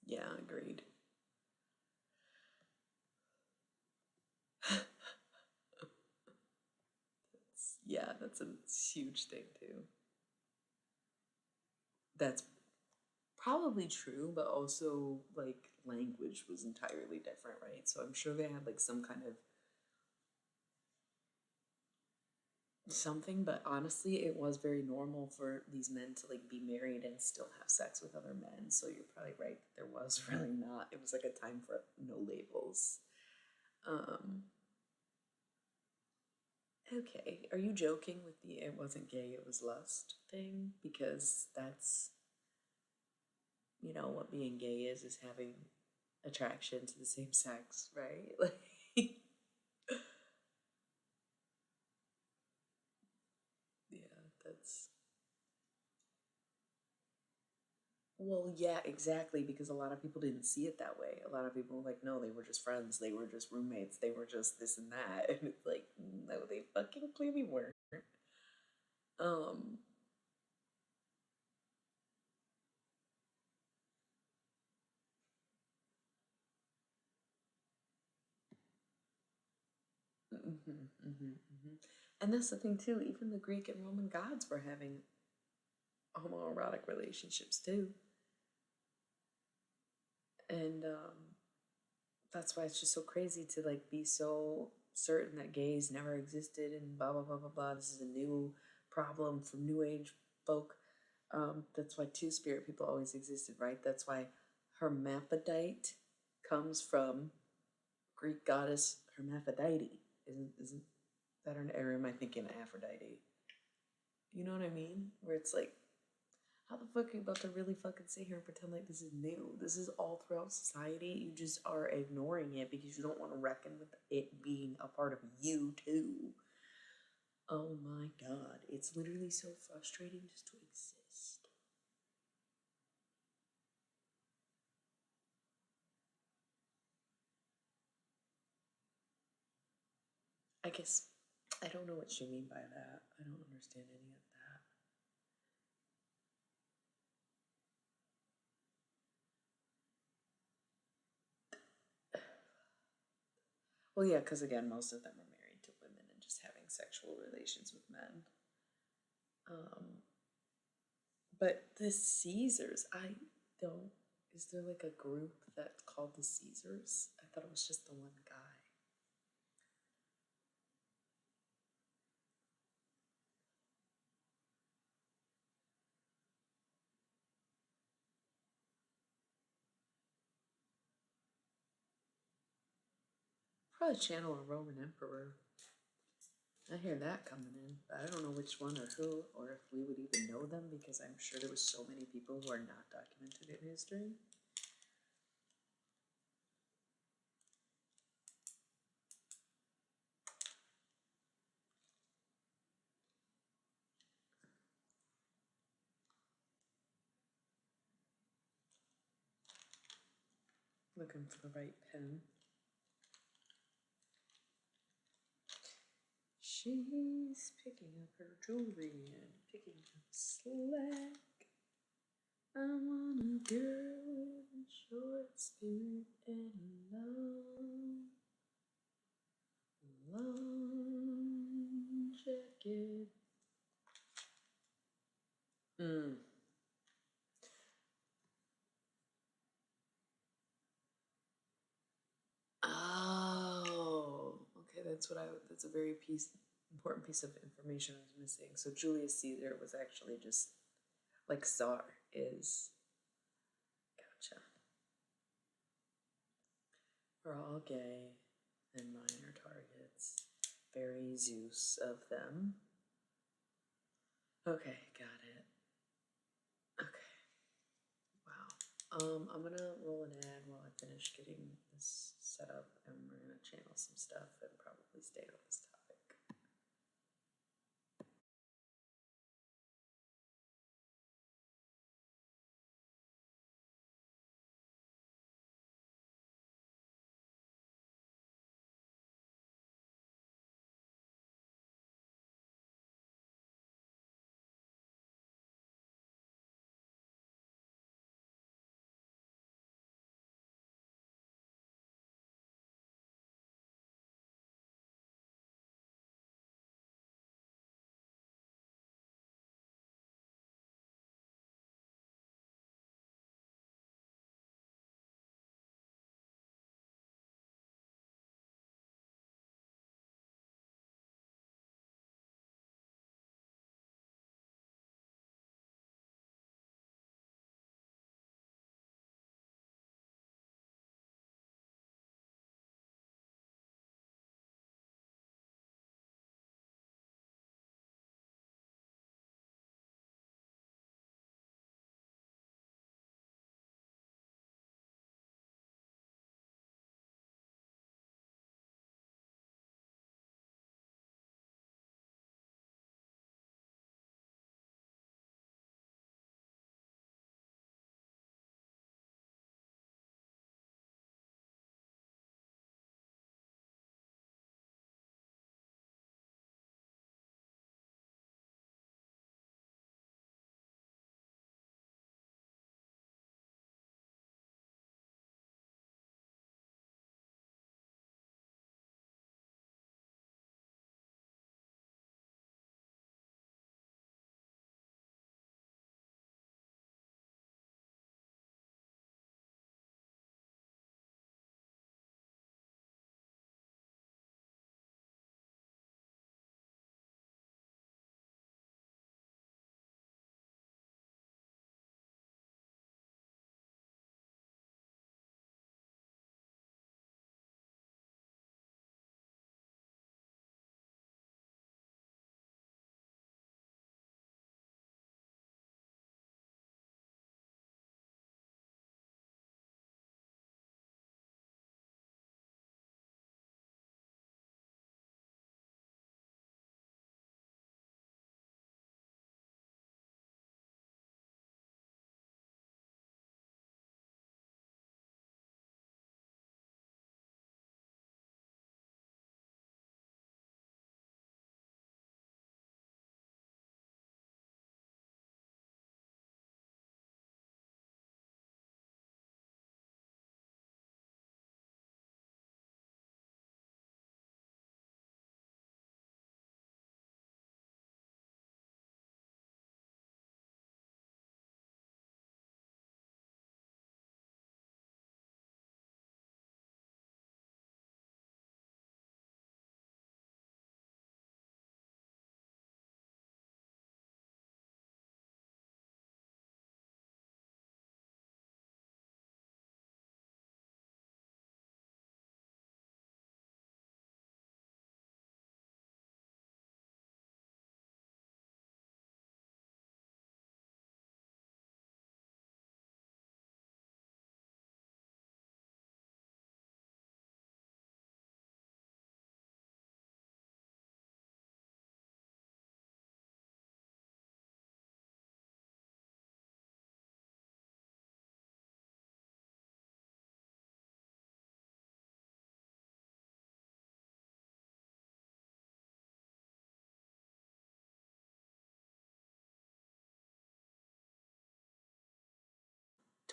Speaker 1: Yeah, agreed. Yeah, that's a huge thing too. That's probably true, but also like language was entirely different, right? So I'm sure they had like some kind of something, but honestly, it was very normal for these men to like be married and still have sex with other men. So you're probably right that there was really not. It was like a time for no labels. Um, okay, are you joking with the "it wasn't gay, it was lust" thing? Because that's, what being gay is having attraction to the same sex, right? Like, yeah, that's well, yeah, exactly, because a lot of people didn't see it that way. A lot of people were like, no, they were just friends, they were just roommates, they were just this and that. And it's like, no, they fucking clearly weren't. Um, and that's the thing too, even the Greek and Roman gods were having homoerotic relationships too. And that's why it's just so crazy to like be so certain that gays never existed and blah blah blah blah blah. This is a new problem for new age folk. That's why two spirit people always existed, right? That's why hermaphrodite comes from Greek goddess Hermaphrodite. Isn't that her? Or am I thinking Aphrodite? You know what I mean? Where it's like, how the fuck are you about to really fucking sit here and pretend like this is new? This is all throughout society. You just are ignoring it because you don't want to reckon with it being a part of you too. Oh my god, it's literally so frustrating just to exist. I guess I don't know what you mean by that. I don't understand any of that. Well, yeah, because again, most of them are married to women and just having sexual relations with men. Um, but the Caesars, I don't. Is there like a group that's called the Caesars? I thought it was just the one guy. Probably channel a Roman emperor. I hear that coming in, but I don't know which one or who, or if we would even know them because I'm sure there was so many people who are not documented in history. Looking for the right pen. She's picking up her jewelry and picking up slack. I want a girl with a short skirt and a long jacket. Mm. Oh, okay. That's a very important piece of information I was missing. So Julius Caesar was actually just like Czar is. Gotcha. We're all gay, and mine are targets. Very Zeus of them. Okay, got it. Okay, wow. I'm gonna roll an ad while I finish getting this set up, and we're gonna channel some stuff and probably stay on this topic.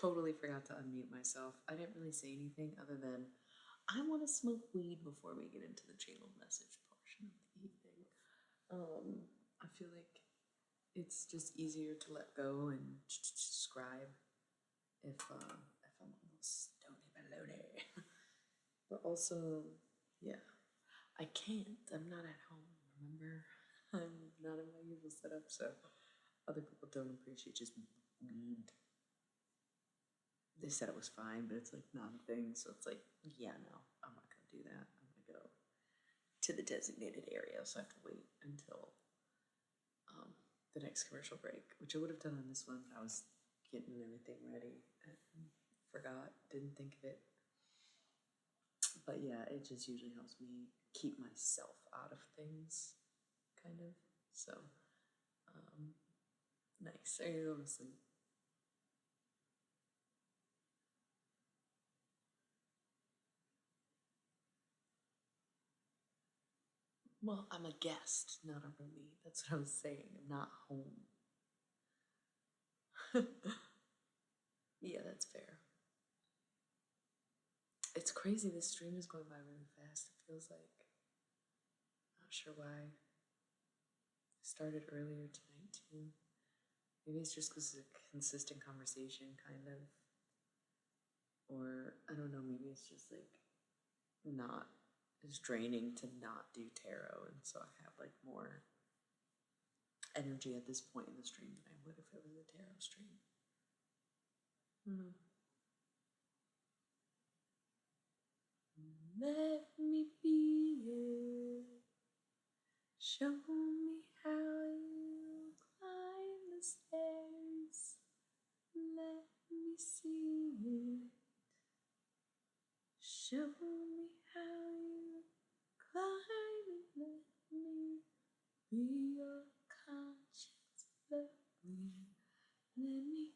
Speaker 1: totally forgot to unmute myself. I didn't really say anything other than I want to smoke weed before we get into the channel message portion of the evening. I feel like it's just easier to let go and scribe if I'm almost stony baloney. But also, yeah, I can't. I'm not at home. Remember, I'm not in my usual setup, so other people don't appreciate just weed. They said it was fine, but it's like not a thing. So it's like, yeah, no, I'm not gonna do that. I'm gonna go to the designated area, so I have to wait until the next commercial break, which I would have done on this one, but I was getting everything ready and forgot, didn't think of it. But yeah, it just usually helps me keep myself out of things, kind of. So, nice. Are you going to sleep? Well, I'm a guest, not a roomie. That's what I was saying. I'm not home. Yeah, that's fair. It's crazy. This stream is going by really fast. It feels like. Not sure why. Started earlier tonight, too. Maybe it's just because it's a consistent conversation, kind of. Or, I don't know, maybe it's just like not as draining to not do tarot. And so I have like more energy at this point in the stream than I would if it was a tarot stream. Let me be it. Show me how you climb the stairs. Let me see it. Show me how you climb it. Let me be your conscience flowing. Let me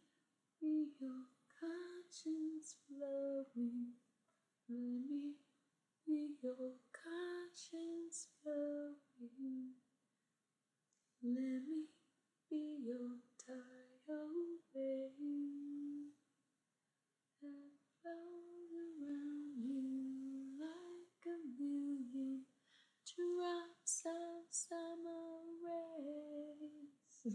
Speaker 1: be your conscience flowing. Let me be your conscience flowing. Let me be your tidal wave that flows around you like a million drops of summer rays.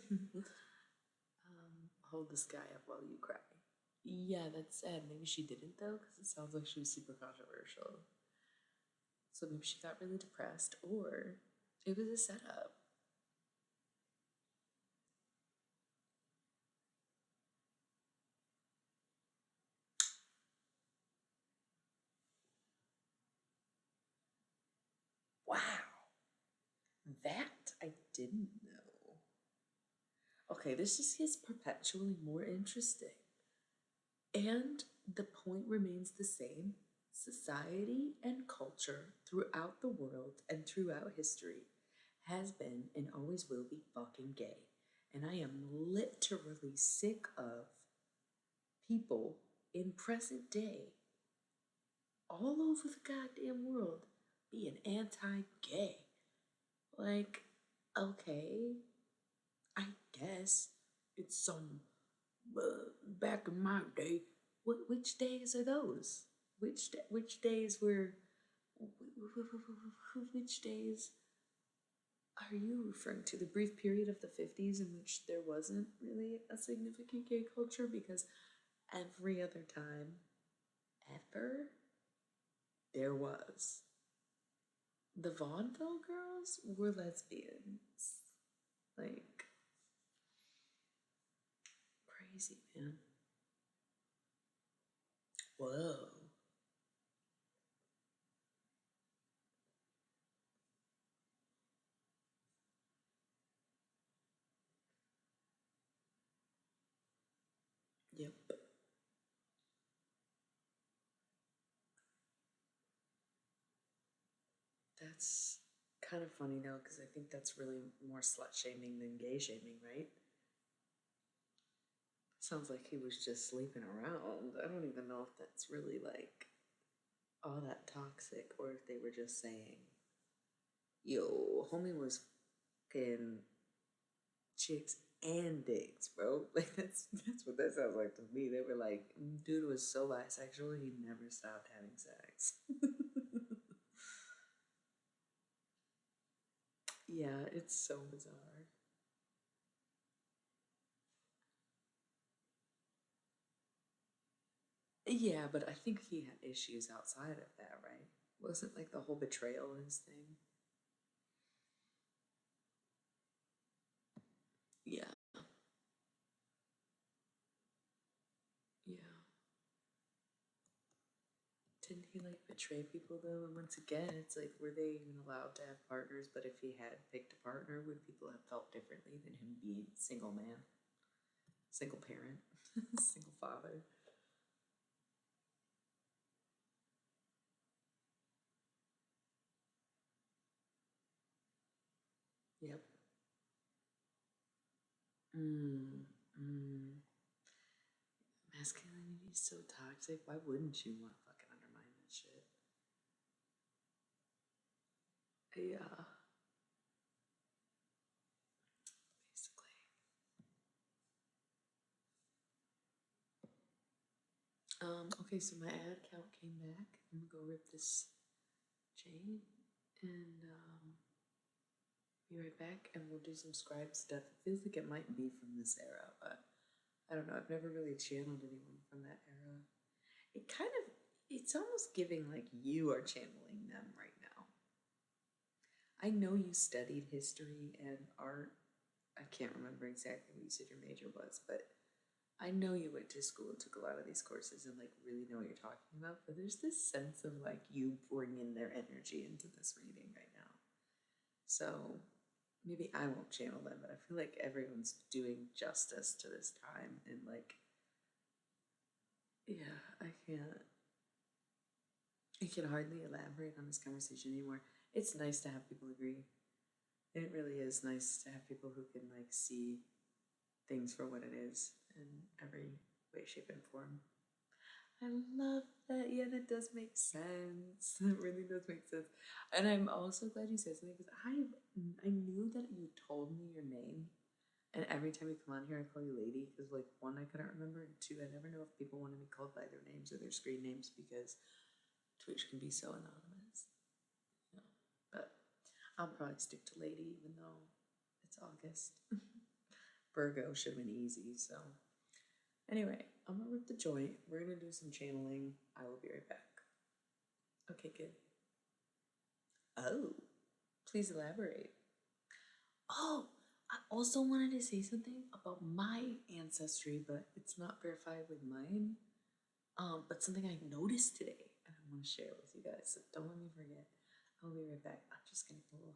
Speaker 1: Hold the sky up while you cry. Yeah, that's sad. Maybe she didn't though, because it sounds like she was super controversial. So maybe she got really depressed, or it was a setup. Wow, that I didn't know. Okay, this just gets perpetually more interesting. And the point remains the same. Society and culture throughout the world and throughout history has been and always will be fucking gay. And I am literally sick of people in present day all over the goddamn world being anti-gay. Like, okay, I guess it's some back in my day. Which days are those? Which days were? Which days are you referring to? The brief period of the 50s in which there wasn't really a significant gay culture, because every other time ever there was. The vaudeville girls were lesbians. Like, crazy, man. Whoa. Yep. That's kind of funny though, because I think that's really more slut shaming than gay shaming, right? Sounds like he was just sleeping around. I don't even know if that's really like all that toxic, or if they were just saying, yo, homie was fucking chicks and dicks, bro. Like that's what that sounds like to me. They were like, dude was so bisexual he never stopped having sex. Yeah, it's so bizarre. Yeah, but I think he had issues outside of that, right? Wasn't like the whole betrayal his thing? Yeah, yeah. Didn't he like betray people though? And once again, it's like, were they even allowed to have partners? But if he had picked a partner, would people have felt differently than him being a single man, single parent, single father? Yep. Mm, mm. Masculinity is so toxic. Why wouldn't you want to fucking undermine that shit? Yeah, basically. Okay, so my ad count came back. I'm gonna go rip this chain and be right back and we'll do some scribe stuff. It feels like it might be from this era, but I don't know. I've never really channeled anyone from that era. It kind of, it's almost giving like you are channeling them right now. I know you studied history and art. I can't remember exactly what you said your major was, but I know you went to school and took a lot of these courses and like really know what you're talking about. But there's this sense of like you bringing their energy into this reading right now. So maybe I won't channel them, but I feel like everyone's doing justice to this time and like, yeah, I can hardly elaborate on this conversation anymore. It's nice to have people agree. It really is nice to have people who can like see things for what it is in every way, shape, and form. I love that. Yeah, that does make sense. That really does make sense. And I'm also glad you said something because I knew that you told me your name, and every time you come on here, I call you Lady because like one, I couldn't remember, and two, I never know if people want to be called by their names or their screen names because Twitch can be so anonymous. You know? But I'll probably stick to Lady even though it's August. Virgo should have been easy. So anyway, I'm gonna rip the joint. We're gonna do some channeling. I will be right back. Okay, good. Oh, please elaborate. Oh, I also wanted to say something about my ancestry, but it's not verified with mine. But something I noticed today, and I want to share with you guys. So don't let me forget. I'll be right back. I'm just gonna get a little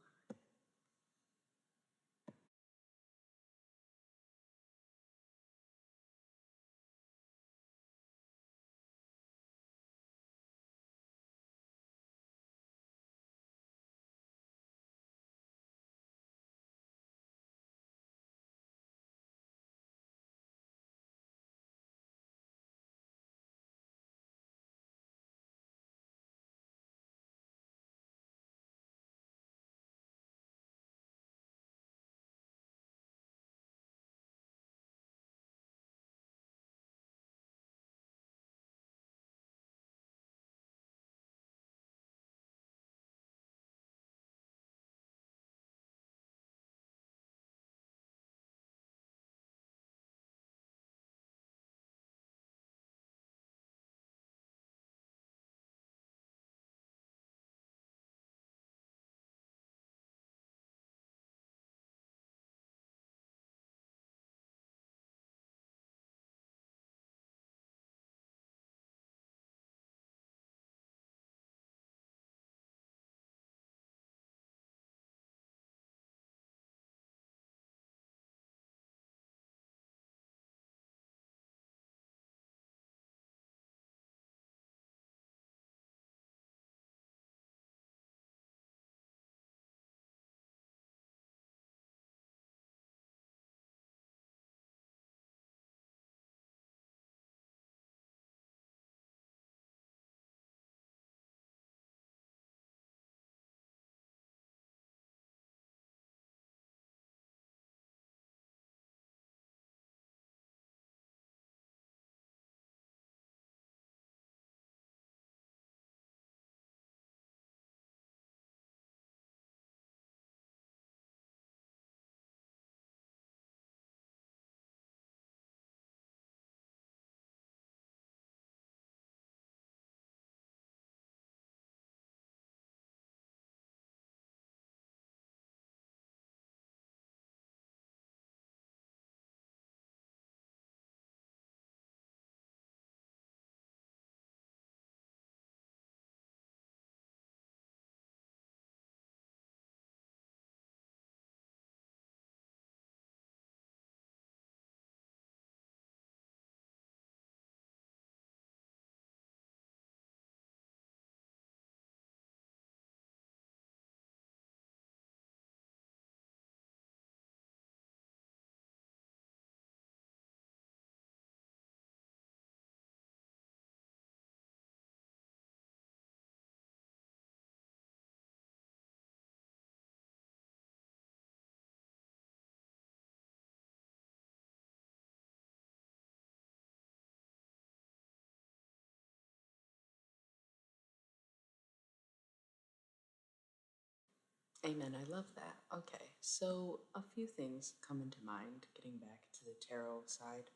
Speaker 1: Amen. I love that. Okay, so a few things come into mind getting back to the tarot side.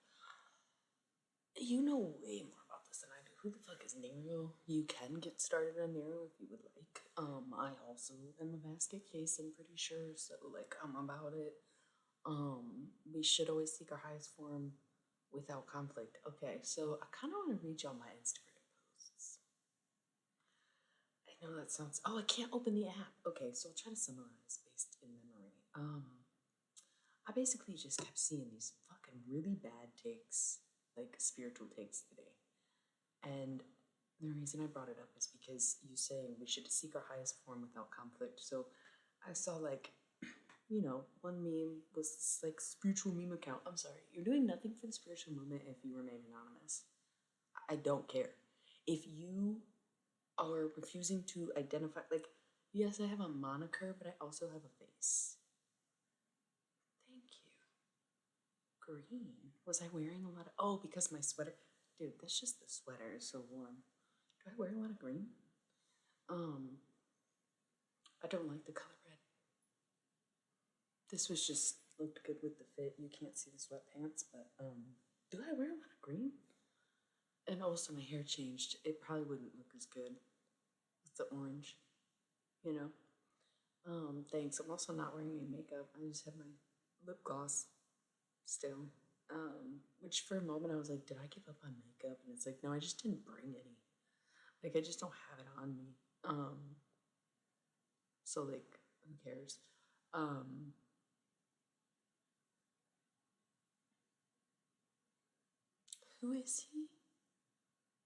Speaker 1: You know way more about this than I do. Who the fuck is Nero? You can get started on Nero if you would like. I also am a basket case, I'm pretty sure, so like I'm about it. We should always seek our highest form without conflict. Okay, so I kind of want to read y'all my Instagram posts. I know that sounds. Oh, I can't open the app. Okay, so I'll try to summarize based in memory. I basically just kept seeing these fucking really bad takes, like spiritual takes today. And the reason I brought it up is because you saying we should seek our highest form without conflict. So I saw like, one meme was this like spiritual meme account. I'm sorry, you're doing nothing for the spiritual movement if you remain anonymous. I don't care. If you are refusing to identify, like, yes, I have a moniker, but I also have a face. Thank you. Green. Was I wearing a lot of? Oh, because my sweater. Dude, that's just the sweater. It's so warm. Do I wear a lot of green? I don't like the color red. This was just looked good with the fit. You can't see the sweatpants, but do I wear a lot of green? And also my hair changed. It probably wouldn't look as good with the orange, you know. Thanks. I'm also not wearing any makeup. I just have my lip gloss still. Which for a moment I was like, did I give up on makeup? And it's like, no, I just didn't bring any. Like I just don't have it on me. So like, who cares? Who is he?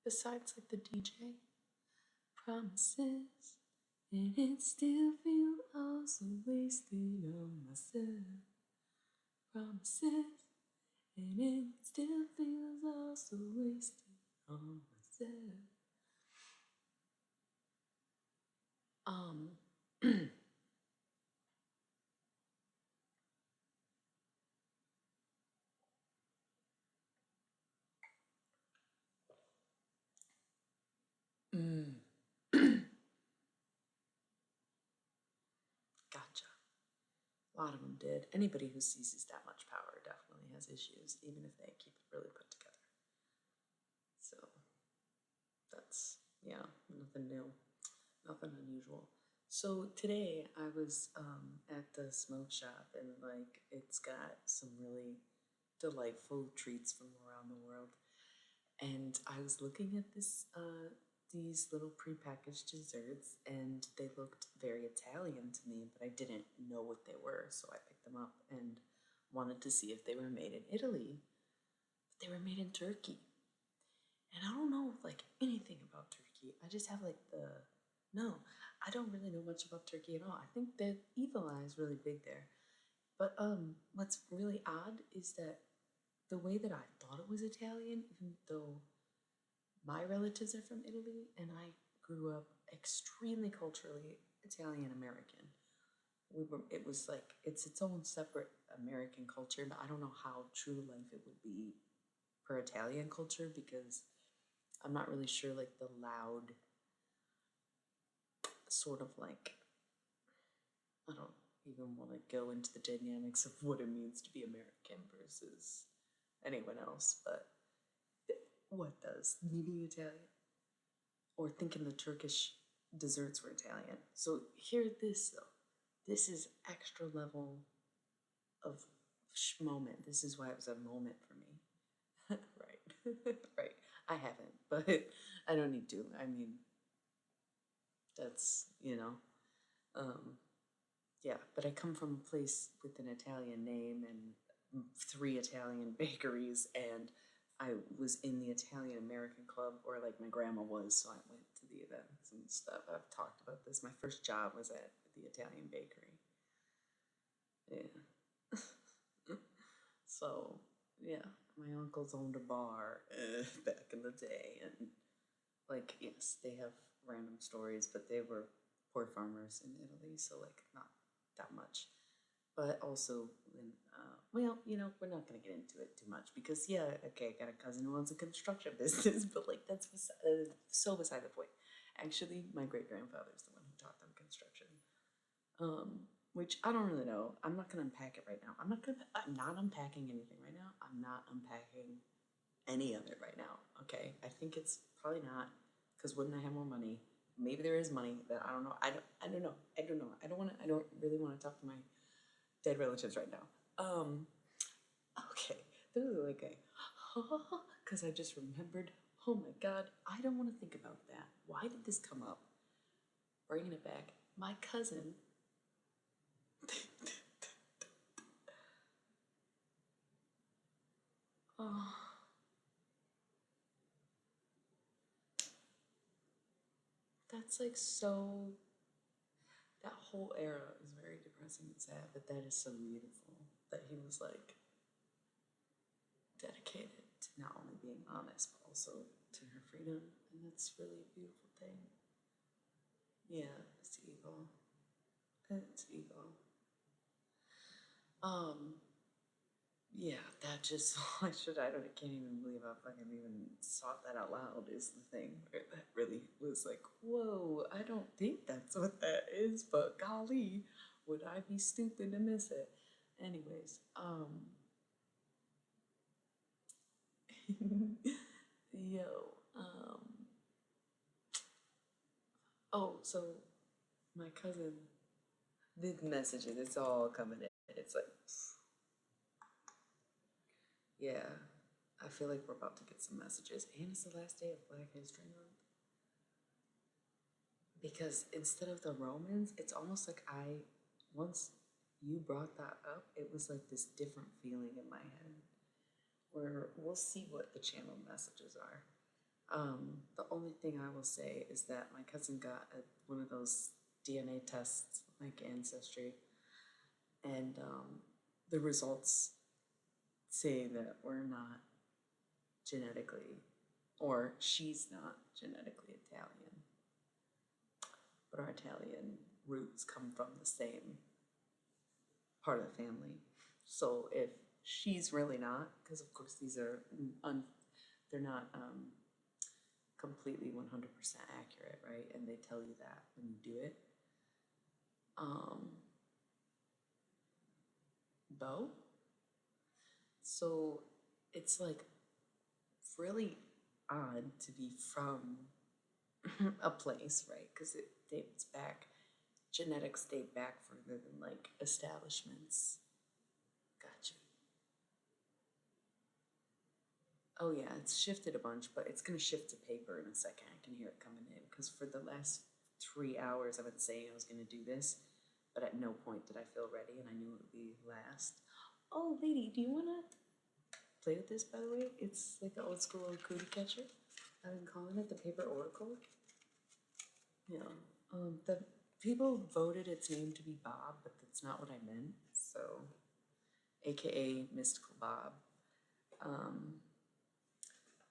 Speaker 1: Besides like the DJ? Promises, and it still feels also wasted on myself. Promises, and it still feels also wasted on myself. Um, mm, gotcha. A lot of them did. Anybody who seizes that much power definitely has issues, even if they keep it really put together. So that's, yeah, nothing new, nothing unusual. So today I was at the smoke shop and like it's got some really delightful treats from around the world. And I was looking at these little prepackaged desserts and they looked very Italian to me, but I didn't know what they were, so I picked them up and wanted to see if they were made in Italy. But they were made in Turkey. And I don't know like anything about Turkey. I just have like the no, I don't really know much about Turkey at all. I think the evil eye is really big there. But what's really odd is that the way that I thought it was Italian, even though my relatives are from Italy and I grew up extremely culturally Italian American. It was like it's its own separate American culture, but I don't know how true to life it would be per Italian culture because I'm not really sure like the loud sort of like I don't even want to go into the dynamics of what it means to be American versus anyone else, but what does meaning Italian? Or thinking the Turkish desserts were Italian. So hear this though. This is extra level of moment. This is why it was a moment for me. Right. Right. I haven't, but I don't need to. I mean, that's, yeah, but I come from a place with an Italian name and three Italian bakeries, and I was in the Italian American Club, or like my grandma was, so I went to the events and stuff. I've talked about this. My first job was at the Italian bakery. Yeah. So, yeah, my uncles owned a bar back in the day, and like, yes, they have random stories, but they were poor farmers in Italy, so like not that much. But also, when, well, we're not gonna get into it too much because yeah, okay, I got a cousin who owns a construction business, but like that's so beside the point. Actually, my great grandfather is the one who taught them construction. which I don't really know. I'm not gonna unpack it right now. I'm not unpacking anything right now. I'm not unpacking any of it right now. Okay, I think it's probably not because wouldn't I have more money? Maybe there is money that I don't know. I don't know. I don't know. I don't want to. I don't really want to talk to my dead relatives right now. Okay, this is like a because I just remembered. Oh my God, I don't want to think about that. Why did this come up? Bringing it back. My cousin. Oh, that's like so. That whole era is very depressing and sad, but that is so beautiful that he was like dedicated to not only being honest but also to her freedom, and that's really a beautiful thing. Yeah, it's evil. It's evil. Um, yeah, that just I can't even believe I fucking even thought that out loud is the thing. That really was like, whoa, I don't think that's what that is, but golly, would I be stupid to miss it? Anyways, yo, oh, so my cousin, the messages, it's all coming in. It's like, yeah, I feel like we're about to get some messages, and it's the last day of Black History Month. Because instead of the Romans, it's almost like once you brought that up, it was like this different feeling in my head where we'll see what the channel messages are. The only thing I will say is that my cousin got one of those DNA tests, like Ancestry, and the results say that we're not genetically, or she's not genetically Italian, but our Italian roots come from the same part of the family. So if she's really not, because of course these are they're not completely 100% accurate, right? And they tell you that when you do it. Um, Bo. So it's like really odd to be from a place, right? Because it dates back, genetics date back further than like establishments. Gotcha. Oh yeah, it's shifted a bunch, but it's gonna shift to paper in a second. I can hear it coming in because for the last 3 hours I've been saying I was gonna do this, but at no point did I feel ready, and I knew it would be last. Oh, lady, do you wanna play with this? By the way, it's like the old school cootie catcher. I've been calling it the paper oracle. Yeah. The people voted its name to be Bob, but that's not what I meant. So, AKA Mystical Bob. Um,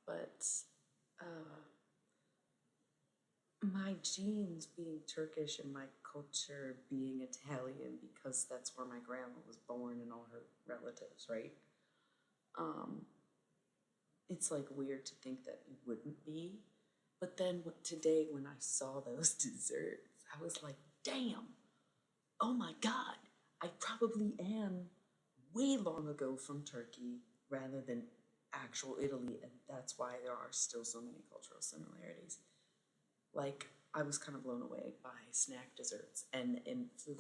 Speaker 1: but my genes being Turkish and my culture being Italian because that's where my grandma was born and all her relatives, right? Um, it's like weird to think that it wouldn't be. But then today, when I saw those desserts, I was like, damn, oh my God, I probably am way long ago from Turkey rather than actual Italy. And that's why there are still so many cultural similarities. Like, I was kind of blown away by snack desserts. And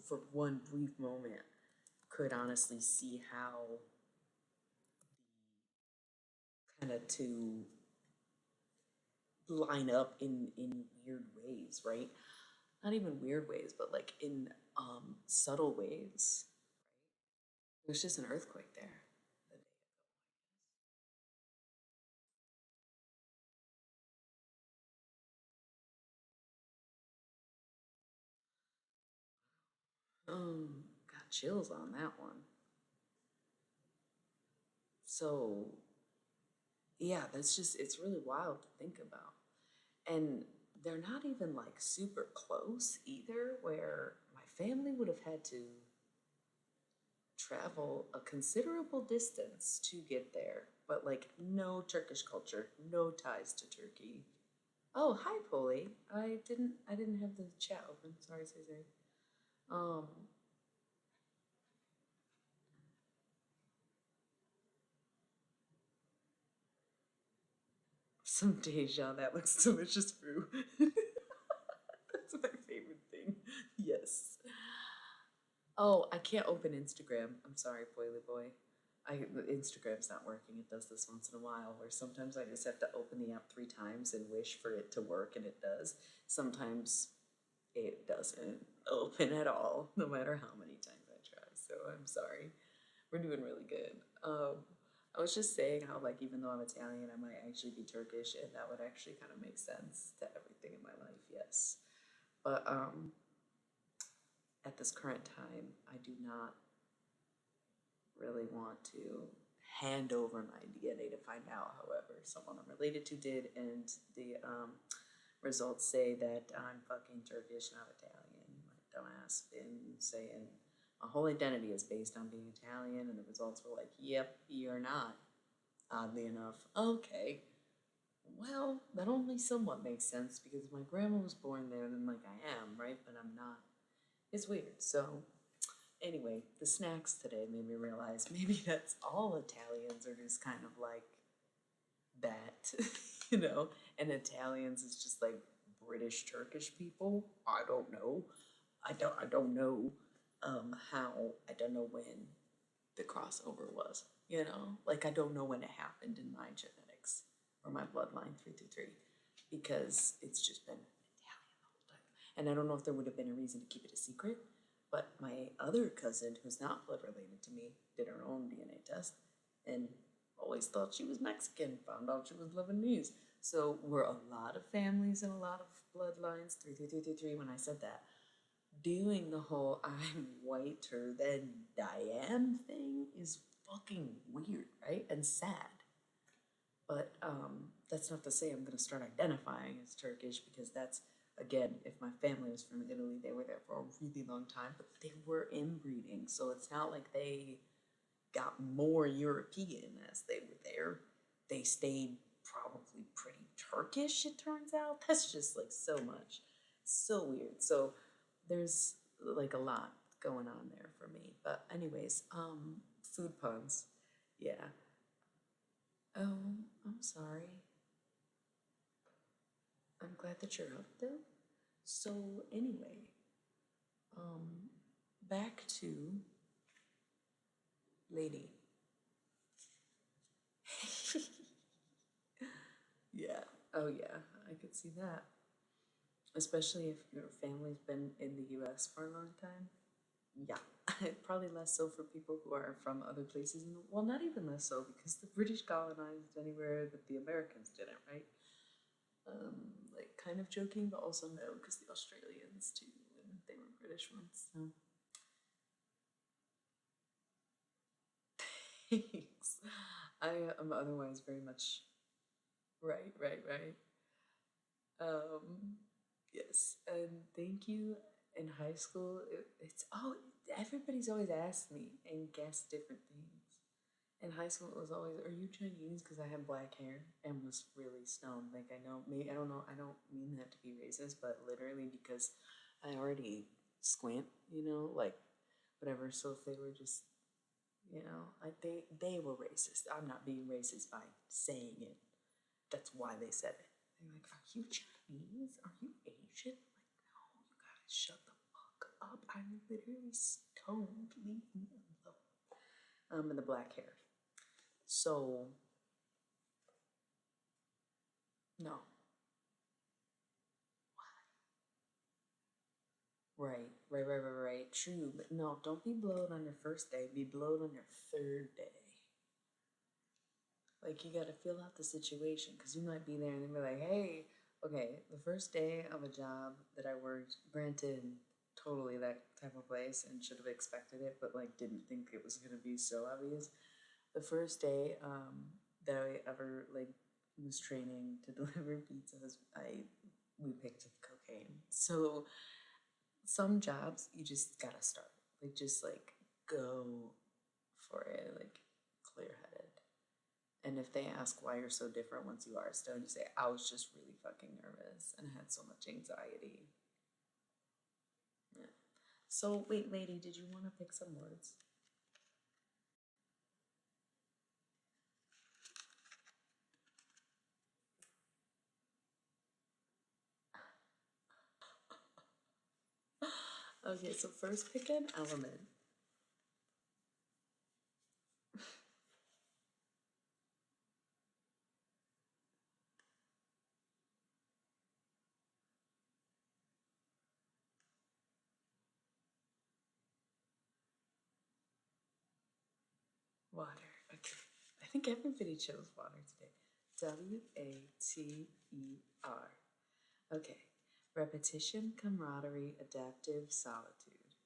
Speaker 1: for one brief moment, could honestly see how kind of to line up in weird ways, right? Not even weird ways, but like in subtle ways. There's just an earthquake there. Got chills on that one. So yeah, that's just it's really wild to think about. And they're not even like super close either, where my family would have had to travel a considerable distance to get there, but like no Turkish culture, no ties to Turkey. Oh, hi, Polly. I didn't have the chat open. Sorry, Cesar. Um, some Deja, that looks delicious brew. That's my favorite thing. Yes. Oh, I can't open Instagram. I'm sorry, Boily Boy. Instagram's not working. It does this once in a while, where sometimes I just have to open the app 3 times and wish for it to work, and it does. Sometimes it doesn't open at all, no matter how many times I try. So I'm sorry. We're doing really good. I was just saying how, like, even though I'm Italian, I might actually be Turkish, and that would actually kind of make sense to everything in my life. Yes, but at this current time, I do not really want to hand over my DNA to find out. However, someone I'm related to did, and the results say that I'm fucking Turkish, not Italian. My dumbass been saying my whole identity is based on being Italian, and the results were like, yep, you're not. Oddly enough, okay. Well, that only somewhat makes sense because my grandma was born there, then like I am, right? But I'm not. It's weird. So anyway, the snacks today made me realize maybe that's all Italians are just kind of like that, you know, and Italians is just like British Turkish people. I don't know. I don't know how I don't know when the crossover was, you know? Like I don't know when it happened in my genetics or my bloodline 333 because it's just been Italian the whole time. And I don't know if there would have been a reason to keep it a secret, but my other cousin, who's not blood related to me, did her own DNA test and always thought she was Mexican, found out she was Lebanese. So we're a lot of families and a lot of bloodlines, 33333 when I said that. Doing the whole I'm whiter than Diane thing is fucking weird, right? And sad. But that's not to say I'm gonna start identifying as Turkish because that's again, if my family was from Italy, they were there for a really long time, but they were inbreeding, so it's not like they got more European as they were there. They stayed probably pretty Turkish, it turns out. That's just like so much. So weird. So there's like a lot going on there for me. But anyways, food puns. Yeah. Oh, I'm sorry. I'm glad that you're up though. So anyway, um back to lady. Yeah. Oh yeah, I could see that. Especially if your family's been in the US for a long time. Yeah. Probably less so for people who are from other places in the well, not even less so because the British colonized anywhere that the Americans didn't, right? Like kind of joking, but also no, because the Australians too, and they were British ones. So thanks. I am otherwise very much right, right, right. Um, yes, and thank you. In high school, it's oh, everybody's always asked me and guessed different things. In high school, it was always, "Are you Chinese?" Because I had black hair and was really stoned. Like I know, maybe I don't know. I don't mean that to be racist, but literally because I already squint, you know, like whatever. So if they were just, you know, like they were racist. I'm not being racist by saying it. That's why they said it. They're like, "Are you Chinese? Are you Asian?" Like, no, you guys shut the fuck up. I'm literally stoned. Leave me alone. And the black hair. So no. Right. True, but no, don't be blowed on your first day. Be blowed on your third day. Like you gotta feel out the situation because you might be there and they be like, "Hey, okay, the first day of a job that I worked, granted, totally that type of place and should have expected it, but like didn't think it was gonna be so obvious. The first day that I ever like was training to deliver pizzas, I we picked up cocaine. So some jobs you just gotta start. Like just like go for it, like clear headed. And if they ask why you're so different once you are stoned, you say, I was just really fucking nervous and I had so much anxiety. Yeah. So, wait, lady, did you want to pick some words? Okay, so first pick an element. Water. Okay. I think everybody chose water today. WATER. Okay. Repetition, camaraderie, adaptive, solitude.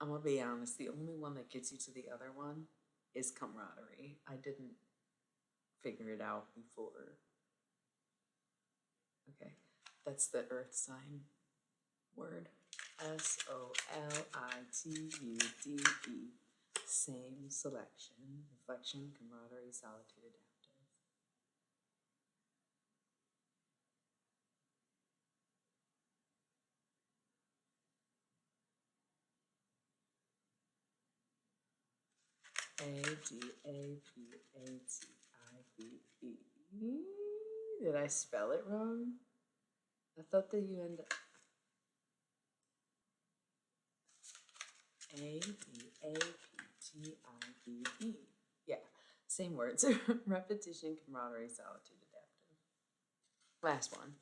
Speaker 1: I'm gonna be honest, the only one that gets you to the other one is camaraderie. I didn't figure it out before. Okay. That's the earth sign word. SOLITUDE. Same selection. Reflection, camaraderie, solitude, adaptive. ADAPATIVE. Did I spell it wrong? I thought that you end ADAPTIVE. Yeah, same words. Repetition, camaraderie, solitude, adaptive. Last one.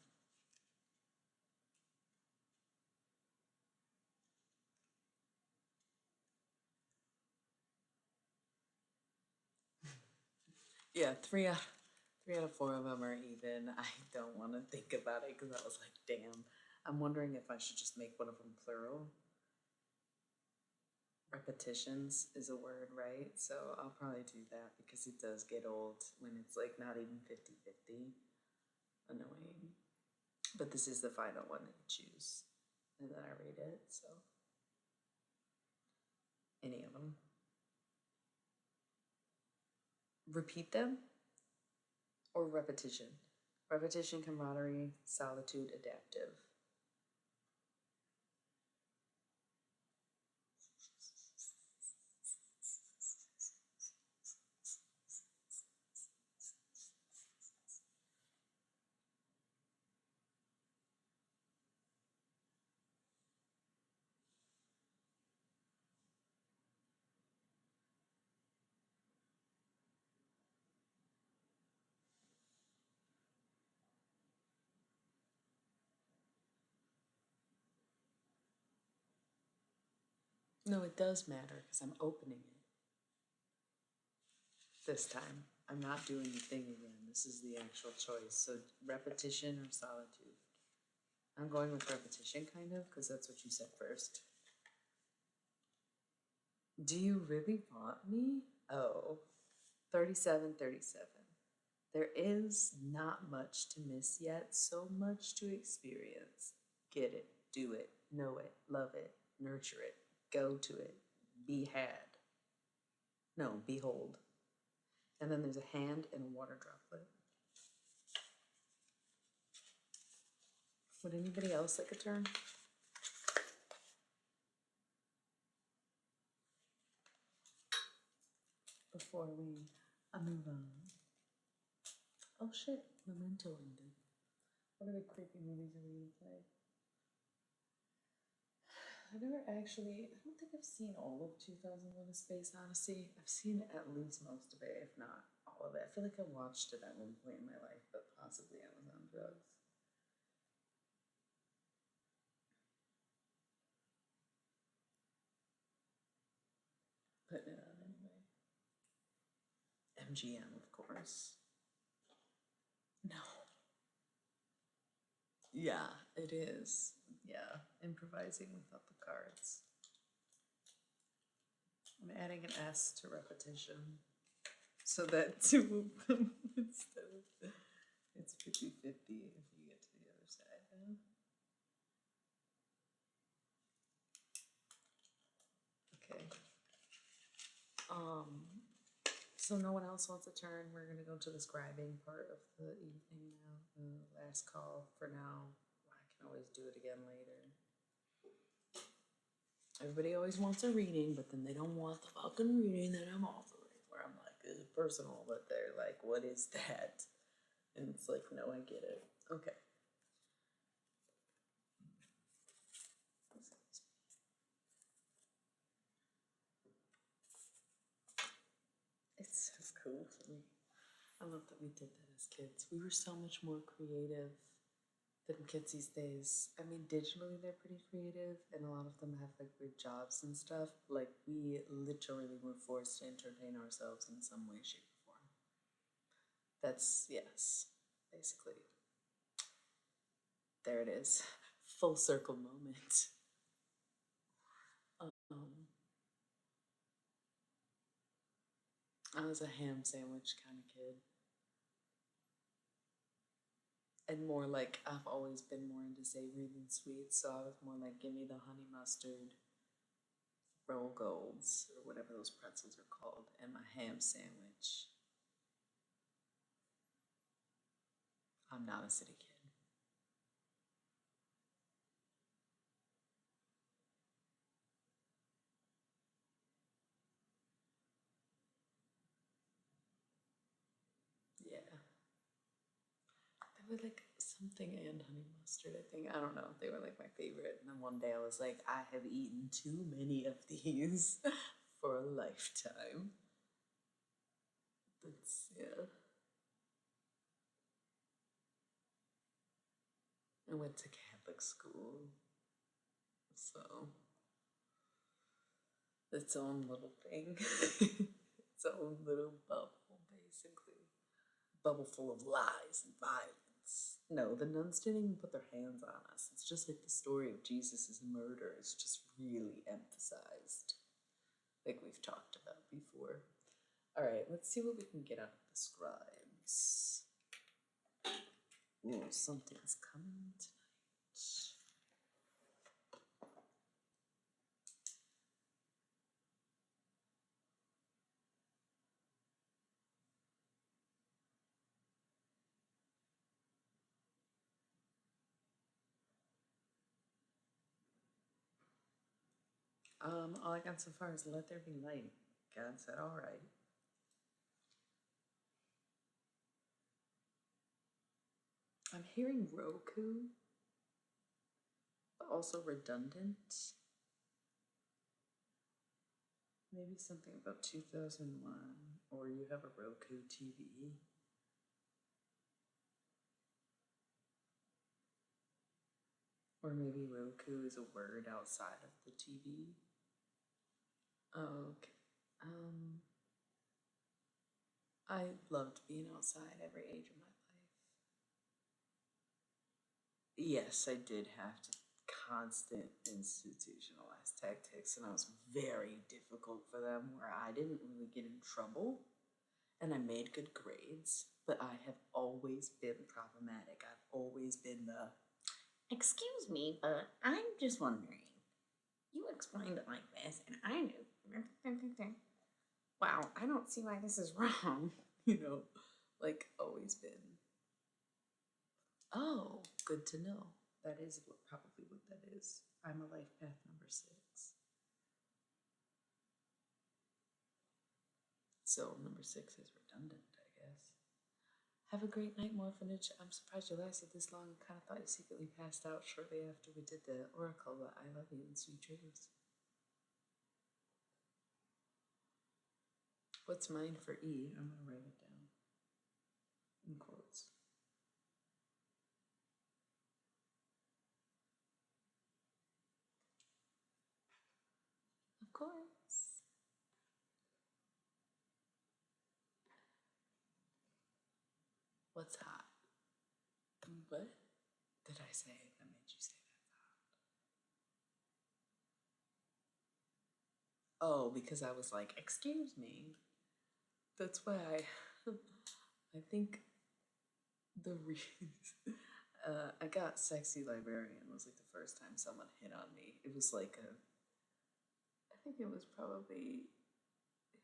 Speaker 1: Yeah, three out of four of them are even. I don't want to think about it because I was like, damn. I'm wondering if I should just make one of them plural. Repetitions is a word, right? So I'll probably do that because it does get old when it's like not even 50-50. Annoying. But this is the final one that you choose. And then I read it, so any of them. Repeat them or repetition? Repetition, camaraderie, solitude, adaptive. No, it does matter because I'm opening it this time. I'm not doing the thing again. This is the actual choice. So repetition or solitude? I'm going with repetition kind of because that's what you said first. Do you really want me? Oh, 37, 37. There is not much to miss yet, so much to experience. Get it, do it, know it, love it, nurture it, go to it, be had. No, behold. And then there's a hand and a water droplet. Would anybody else like a turn? Before we move on. Oh shit, Memento ended. What other creepy movies are we gonna play? I never actually, I don't think I've seen all of 2001 A Space Odyssey. I've seen at least most of it, if not all of it. I feel like I watched it at one point in my life, but possibly I was on drugs. Putting it on anyway. MGM, of course. No. Yeah, it is. Yeah, improvising without the cards. I'm adding an S to repetition so that two of them instead of it's 50-50 if you get to the other side. Huh? Okay. So no one else wants a turn. We're gonna go to the scribing part of the evening now. Last call for now. I can always do it again later. Everybody always wants a reading, but then they don't want the fucking reading that I'm offering. Where I'm like, this is personal, but they're like, what is that? And it's like, no, I get it. Okay. It's so cool for me. I love that we did that as kids. We were so much more creative than kids these days. I mean, digitally they're pretty creative, and a lot of them have like weird jobs and stuff. Like we literally were forced to entertain ourselves in some way, shape, or form. That's yes, basically. There it is, full circle moment. Um, I was a ham sandwich kind of kid. And more like I've always been more into savory than sweet, so I was more like, give me the honey mustard roll golds or whatever those pretzels are called, and my ham sandwich. I'm not a city kid. Yeah, they were like something and honey mustard. I think I don't know. They were like my favorite. And then one day I was like, I have eaten too many of these for a lifetime. That's yeah. I went to Catholic school, so its own little thing, its own little bubble, basically. Bubble full of lies and violence. No, the nuns didn't even put their hands on us. It's just like the story of Jesus' murder is just really emphasized, like we've talked about before. All right, let's see what we can get out of the scribes. Ooh, something's coming tonight. All I got so far is let there be light. God said, all right. I'm hearing Roku, but also redundant. Maybe something about 2001, or you have a Roku TV. Or maybe Roku is a word outside of the TV. Oh, okay. Um, I loved being outside every age of my life. Yes, I did have to constant institutionalized tactics, and I was very difficult for them where I didn't really get in trouble and I made good grades, but I have always been problematic. I've always been the excuse me, but I'm just wondering. You explained it like this, and I knew. Wow, I don't see why this is wrong. You know, like always been. Oh, good to know. That is probably what that is. I'm a life path number 6. So number 6 is redundant, I guess. Have a great night, Morphinage. I'm surprised you lasted this long. I kind of thought you secretly passed out shortly after we did the oracle, but I love you and sweet dreams. What's mine for E? I'm gonna write it down in quotes. Of course. What's hot? What did I say that made you say that? Oh, because I was like, excuse me. That's why I think the reason I got Sexy Librarian was like the first time someone hit on me. It was like I think it was probably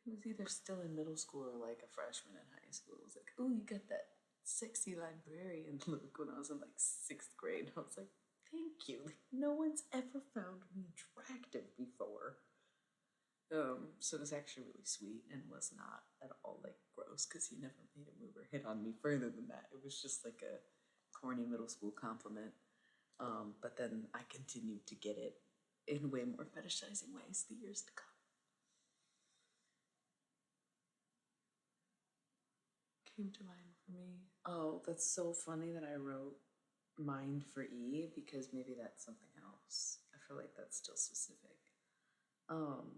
Speaker 1: He was either still in middle school or like a freshman in high school. It was like, oh, you got that sexy librarian look when I was in like sixth grade. I was like, thank you. Like, no one's ever found me attractive before. So it was actually really sweet and was not at all like gross because he never made a move or hit on me further than that. It was just like a corny middle school compliment. But then I continued to get it in way more fetishizing ways the years to come. Came to mind for me. Oh, that's so funny that I wrote mind for E because maybe that's something else. I feel like that's still specific. Um,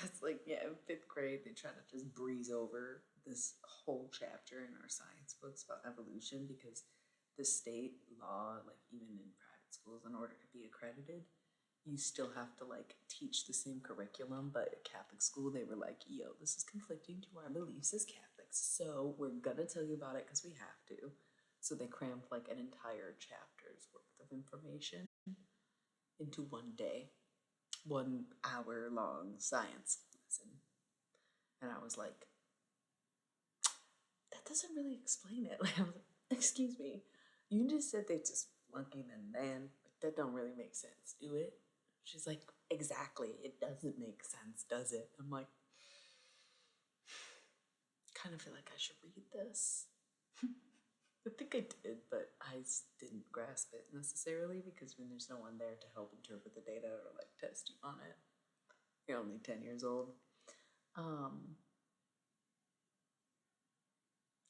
Speaker 1: that's like, yeah, in fifth grade, they try to just breeze over this whole chapter in our science books about evolution because the state law, like even in private schools, in order to be accredited, you still have to like teach the same curriculum. But at Catholic school, they were like, yo, this is conflicting to our beliefs as Catholics, so we're gonna tell you about it because we have to. So they crammed like an entire chapter's worth of information into one day, 1 hour long science lesson. And I was like, that doesn't really explain it. Like, I was like, excuse me, you just said they just flunking and man, but that don't really make sense, do it? She's like, exactly, it doesn't make sense, does it? I'm like, kind of feel like I should read this. I think I did, but I didn't grasp it necessarily because when there's no one there to help interpret the data or like test you on it, you're only 10 years old.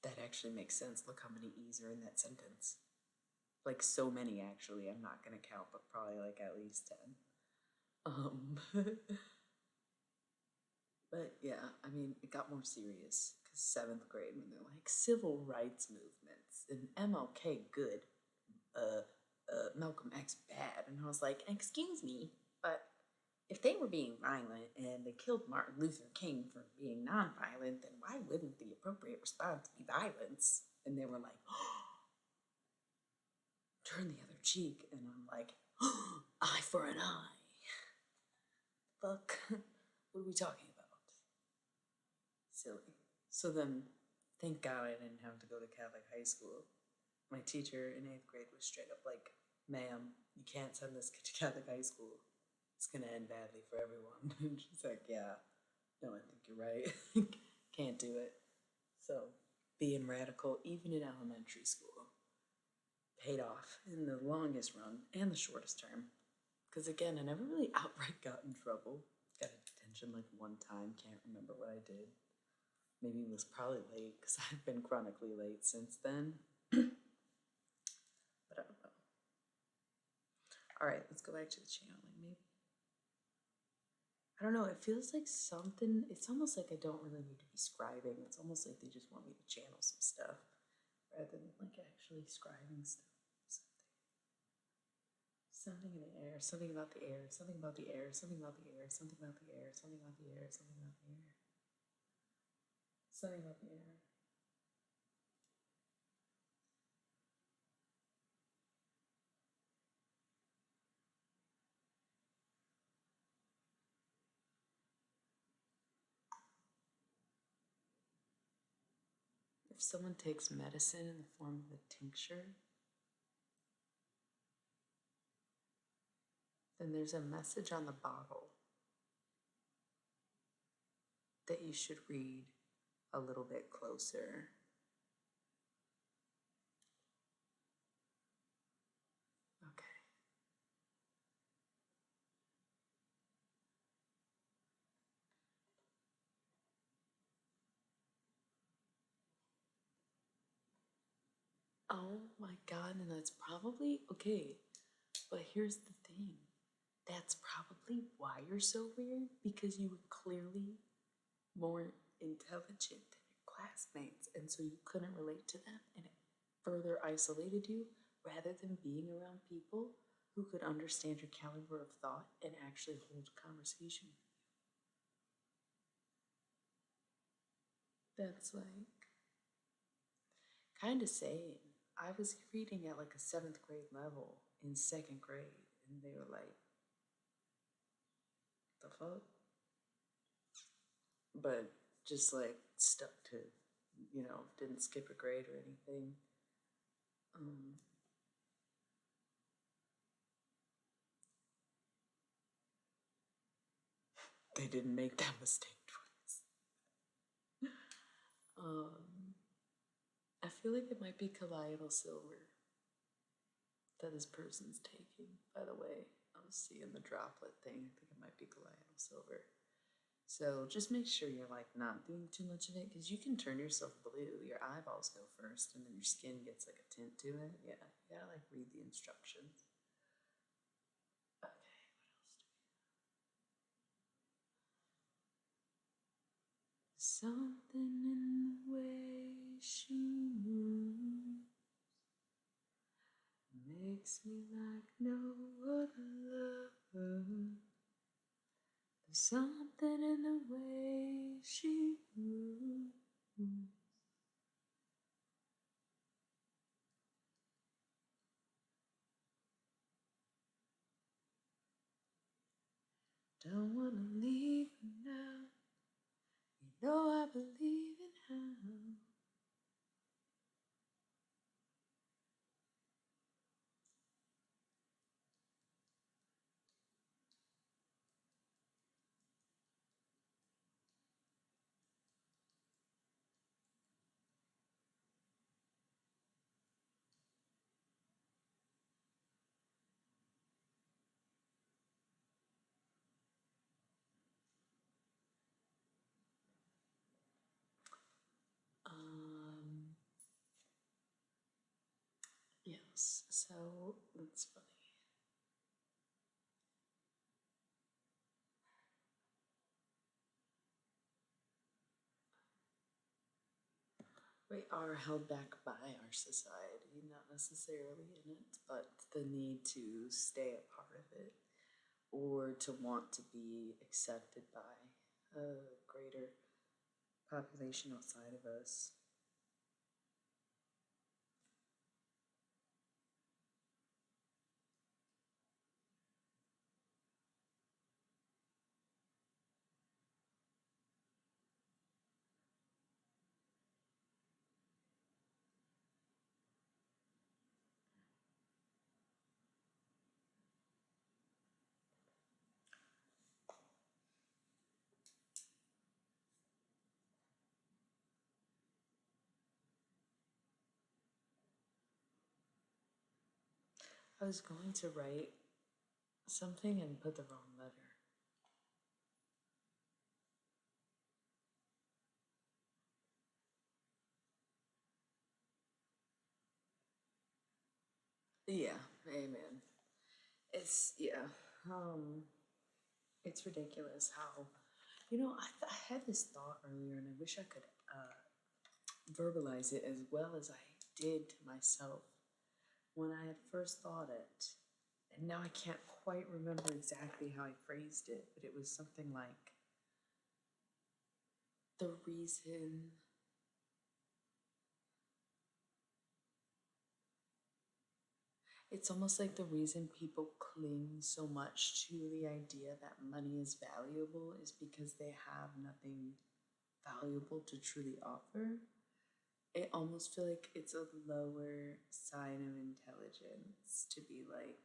Speaker 1: That actually makes sense. Look how many E's are in that sentence. Like so many, actually. I'm not gonna count, but probably like at least 10. But yeah, I mean, it got more serious because seventh grade when they're like civil rights movements and MLK good, Malcolm X bad, and I was like, excuse me, but if they were being violent and they killed Martin Luther King for being nonviolent, then why wouldn't the appropriate response be violence? And they were like, turn the other cheek, and I'm like, eye for an eye. Fuck, what are we talking about? Silly. So then, thank God I didn't have to go to Catholic high school. My teacher in 8th grade was straight up like, ma'am, you can't send this kid to Catholic high school. It's gonna end badly for everyone. And she's like, yeah, no, I think you're right. Can't do it. So, being radical, even in elementary school, paid off in the longest run and the shortest term. Because again, I never really outright got in trouble. Got a detention like one time, can't remember what I did. Maybe it was probably late because I've been chronically late since then. But I don't know. All right, let's go back to the channeling. Maybe I don't know. It feels like something. It's almost like I don't really need to be scribing. It's almost like they just want me to channel some stuff rather than like actually scribing stuff. Something in the air. Something about the air. Something about the air. Something about the air. Something about the air. Something about the air. Something about the air. Something about the air. If someone takes medicine in the form of a tincture, then there's a message on the bottle that you should read a little bit closer. Okay. Oh my God, and that's probably okay. But here's the thing, that's probably why you're so weird because you were clearly more intelligent than your classmates, and so you couldn't relate to them, and it further isolated you rather than being around people who could understand your caliber of thought and actually hold a conversation. That's like kind of same. I was reading at like a 7th grade level in 2nd grade, and they were like, the fuck? But just like stuck to, didn't skip a grade or anything. Um, they didn't make that mistake twice. I feel like it might be colloidal silver that this person's taking, by the way. I was seeing the droplet thing. I think it might be colloidal silver. So just make sure you're like not doing too much of it because you can turn yourself blue. Your eyeballs go first and then your skin gets like a tint to it. Yeah, you gotta like read the instructions. Okay, something in the way she moves makes me like no other lover. There's something in the way she moves. Don't wanna leave her now. You know I believe in how. Um, yes, so that's funny. We are held back by our society, not necessarily in it, but the need to stay a part of it or to want to be accepted by a greater population outside of us. I was going to write something and put the wrong letter. Yeah, amen. Yeah, um, it's ridiculous how, I had this thought earlier and I wish I could verbalize it as well as I did to myself when I had first thought it. And now I can't quite remember exactly how I phrased it, but it was something like the reason it's almost like the reason people cling so much to the idea that money is valuable is because they have nothing valuable to truly offer. I almost feel like it's a lower sign of intelligence to be like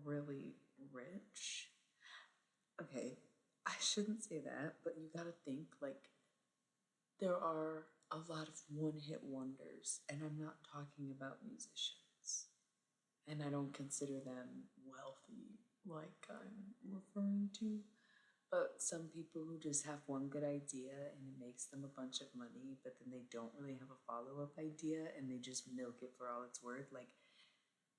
Speaker 1: really rich. Okay, I shouldn't say that, but you gotta think like there are a lot of one hit wonders, and I'm not talking about musicians, and I don't consider them wealthy like I'm referring to. But some people who just have one good idea and it makes them a bunch of money, but then they don't really have a follow up idea and they just milk it for all it's worth. Like,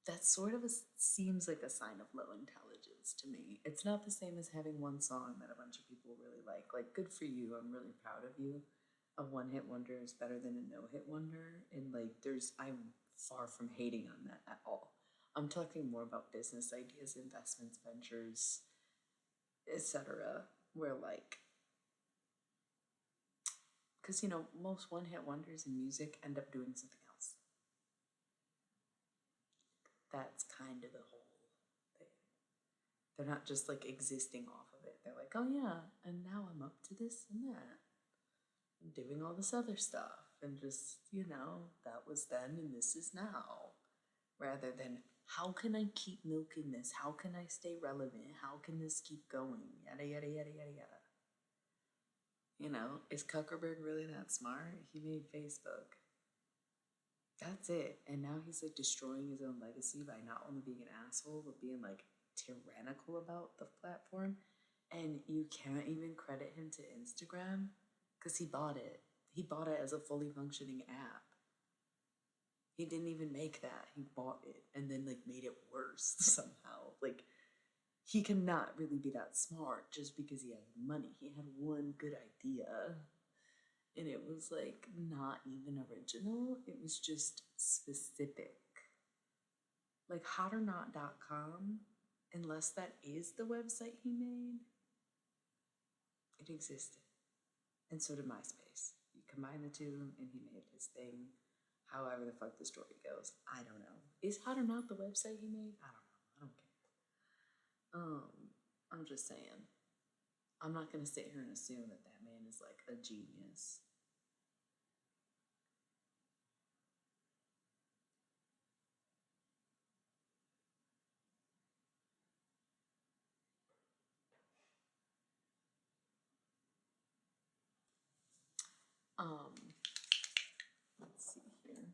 Speaker 1: that sort of seems like a sign of low intelligence to me. It's not the same as having one song that a bunch of people really like. Like, good for you. I'm really proud of you. A one hit wonder is better than a no hit wonder. And, like, I'm far from hating on that at all. I'm talking more about business ideas, investments, ventures, etc. Where, like, because, most one hit wonders in music end up doing something else. That's kind of the whole thing. They're not just like existing off of it. They're like, oh yeah, and now I'm up to this and that. I'm doing all this other stuff. And just, that was then and this is now. Rather than, how can I keep milking this? How can I stay relevant? How can this keep going? Yada, yada, yada, yada, yada. Is Zuckerberg really that smart? He made Facebook. That's it. And now he's like destroying his own legacy by not only being an asshole, but being like tyrannical about the platform. And you can't even credit him to Instagram because he bought it. He bought it as a fully functioning app. He didn't even make that. He bought it and then like made it worse somehow. Like he cannot really be that smart just because he has money. He had one good idea and it was like not even original. It was just specific. Like hotornot.com, unless that is the website he made, it existed. And so did MySpace. You combine the two and he made his thing. However the fuck the story goes, I don't know. Is Hot or Not the website he made? I don't know. I don't care. I'm just saying. I'm not gonna sit here and assume that that man is like a genius. Um, let's see here.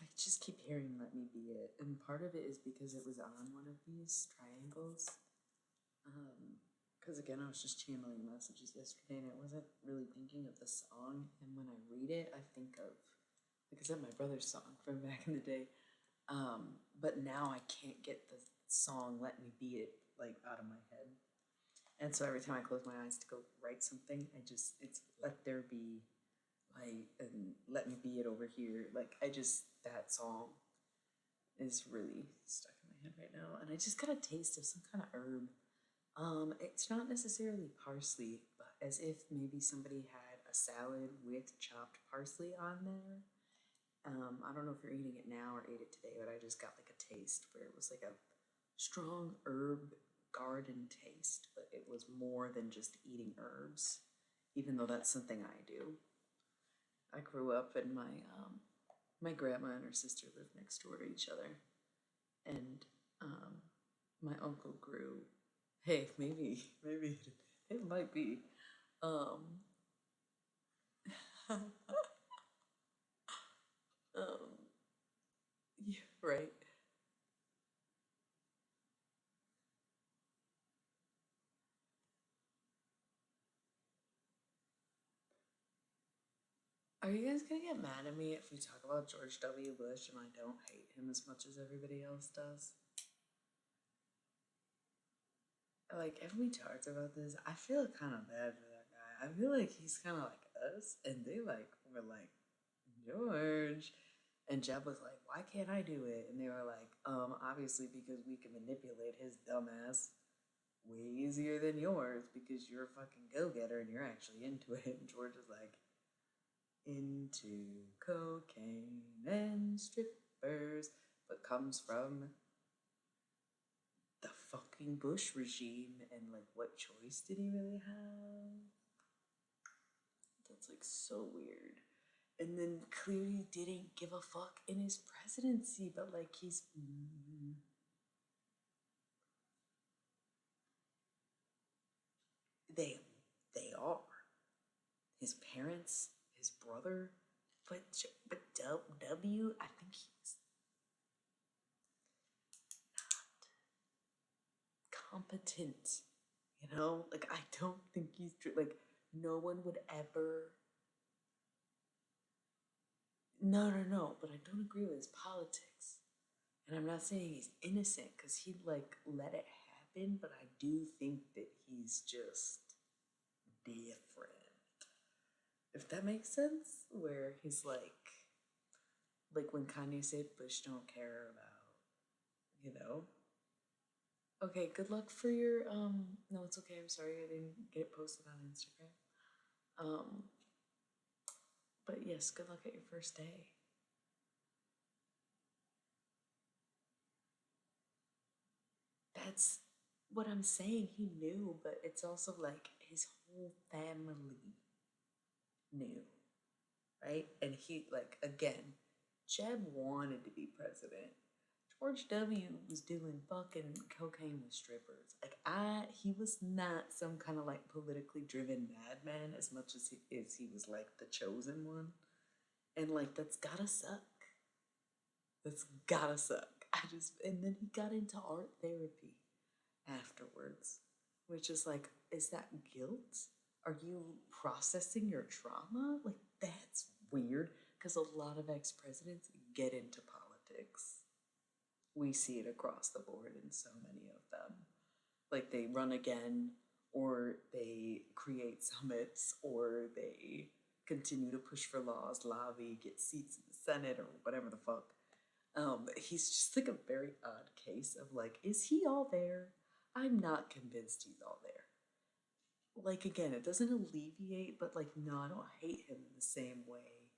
Speaker 1: I just keep hearing Let Me Be It. And part of it is because it was on one of these triangles. Because again, I was just channeling messages yesterday and I wasn't really thinking of the song. And when I read it, I think of, like I said, my brother's song from back in the day. But now I can't get the song Let Me Be It like out of my head. And so every time I close my eyes to go write something, it's Let There Be Light and Let Me Be It over here. Like that song is really stuck in my head right now. And I just got a taste of some kind of herb. It's not necessarily parsley, but as if maybe somebody had a salad with chopped parsley on there. I don't know if you're eating it now or ate it today, but I just got like a taste where it was like a strong herb garden taste, but it was more than just eating herbs, even though that's something I do. I grew up and my grandma and her sister lived next door to each other, and my uncle grew. Hey, maybe it might be. Um, yeah, right. Are you guys gonna get mad at me if we talk about George W. Bush and I don't hate him as much as everybody else does? Like, if we talked about this, I feel kind of bad for that guy. I feel like he's kind of like us, and they like were like, George. And Jeb was like, why can't I do it? And they were like, obviously because we can manipulate his dumbass way easier than yours because you're a fucking go-getter and you're actually into it. And George is like, into cocaine and strippers, but comes from the fucking Bush regime. And like, what choice did he really have? That's like so weird. And then clearly didn't give a fuck in his presidency, but like they they are his parents, his brother, but W, I think he's not competent. Like I don't think he's like no one would ever. No, but I don't agree with his politics. And I'm not saying he's innocent because he like let it happen, but I do think that he's just different. If that makes sense, where he's like when Kanye said Bush don't care about, you know. Okay, good luck for your no, it's okay, I'm sorry I didn't get it posted on Instagram. Um But yes, good luck at your first day. That's what I'm saying. He knew, but it's also like his whole family knew, right? And he, like, again, Jeb wanted to be president. George W. was doing fucking cocaine with strippers. Like, he was not some kind of like politically driven madman as much as he was like the chosen one. And like, that's gotta suck. That's gotta suck. And then he got into art therapy afterwards, which is like, is that guilt? Are you processing your trauma? Like, that's weird because a lot of ex presidents get into politics. We see it across the board in so many of them. Like, they run again, or they create summits, or they continue to push for laws, lobby, get seats in the Senate, or whatever the fuck. He's just like a very odd case of like, is he all there? I'm not convinced he's all there. Like, again, it doesn't alleviate, but like, no, I don't hate him in the same way.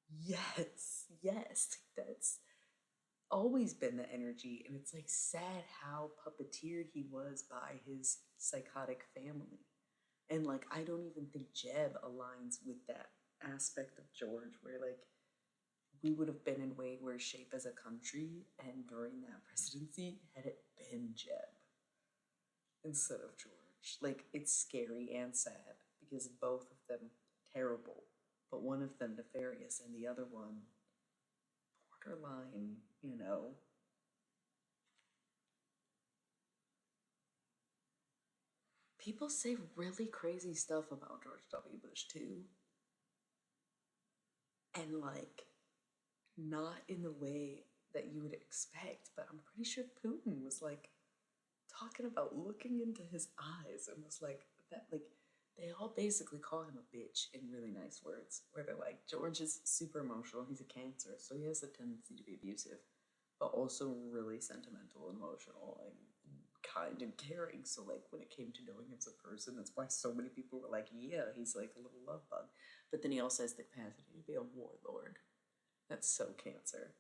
Speaker 1: Yes, yes, that's always been the energy, and it's like sad how puppeteered he was by his psychotic family. And like, I don't even think Jeb aligns with that aspect of George, where like, we would have been in way worse shape as a country, and during that presidency, had it been Jeb instead of George. Like, it's scary and sad because both of them terrible, but one of them nefarious and the other one borderline, you know. People say really crazy stuff about George W. Bush too, and like, not in the way that you would expect, but I'm pretty sure Putin was like talking about looking into his eyes and was like, that, like, they all basically call him a bitch in really nice words, where they're like, George is super emotional, he's a Cancer, so he has a tendency to be abusive, but also really sentimental, emotional, and kind and caring. So like, when it came to knowing him as a person, that's why so many people were like, yeah, he's like a little love bug. But then he also has the capacity to be a warlord. That's so Cancer.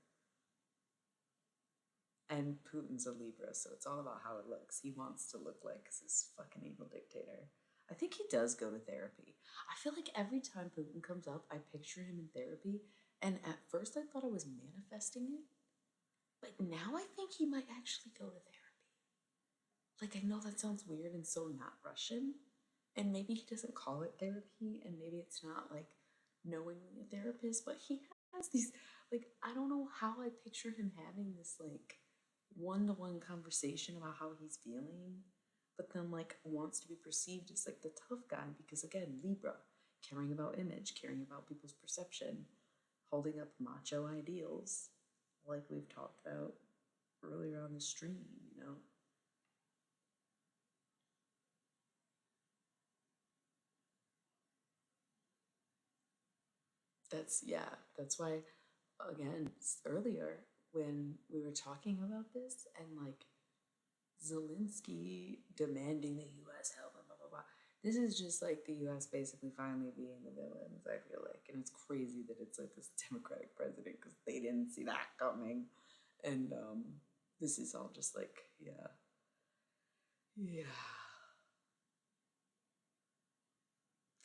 Speaker 1: And Putin's a Libra, so it's all about how it looks. He wants to look like this fucking evil dictator. I think he does go to therapy. I feel like every time Putin comes up, I picture him in therapy, and at first I thought I was manifesting it, but now I think he might actually go to therapy. Like, I know that sounds weird and so not Russian, and maybe he doesn't call it therapy, and maybe it's not like knowingly a therapist, but he has these, like, I don't know how I picture him having this like one-to-one conversation about how he's feeling, but then like wants to be perceived as like the tough guy because, again, Libra, caring about image, caring about people's perception, holding up macho ideals, like we've talked about earlier on the stream, you know. That's, yeah, that's why, again, earlier when we were talking about this and like Zelensky demanding the US help and blah blah blah. This is just like the US basically finally being the villains, I feel like. And it's crazy that it's like this Democratic president because they didn't see that coming. And this is all just like, yeah. Yeah.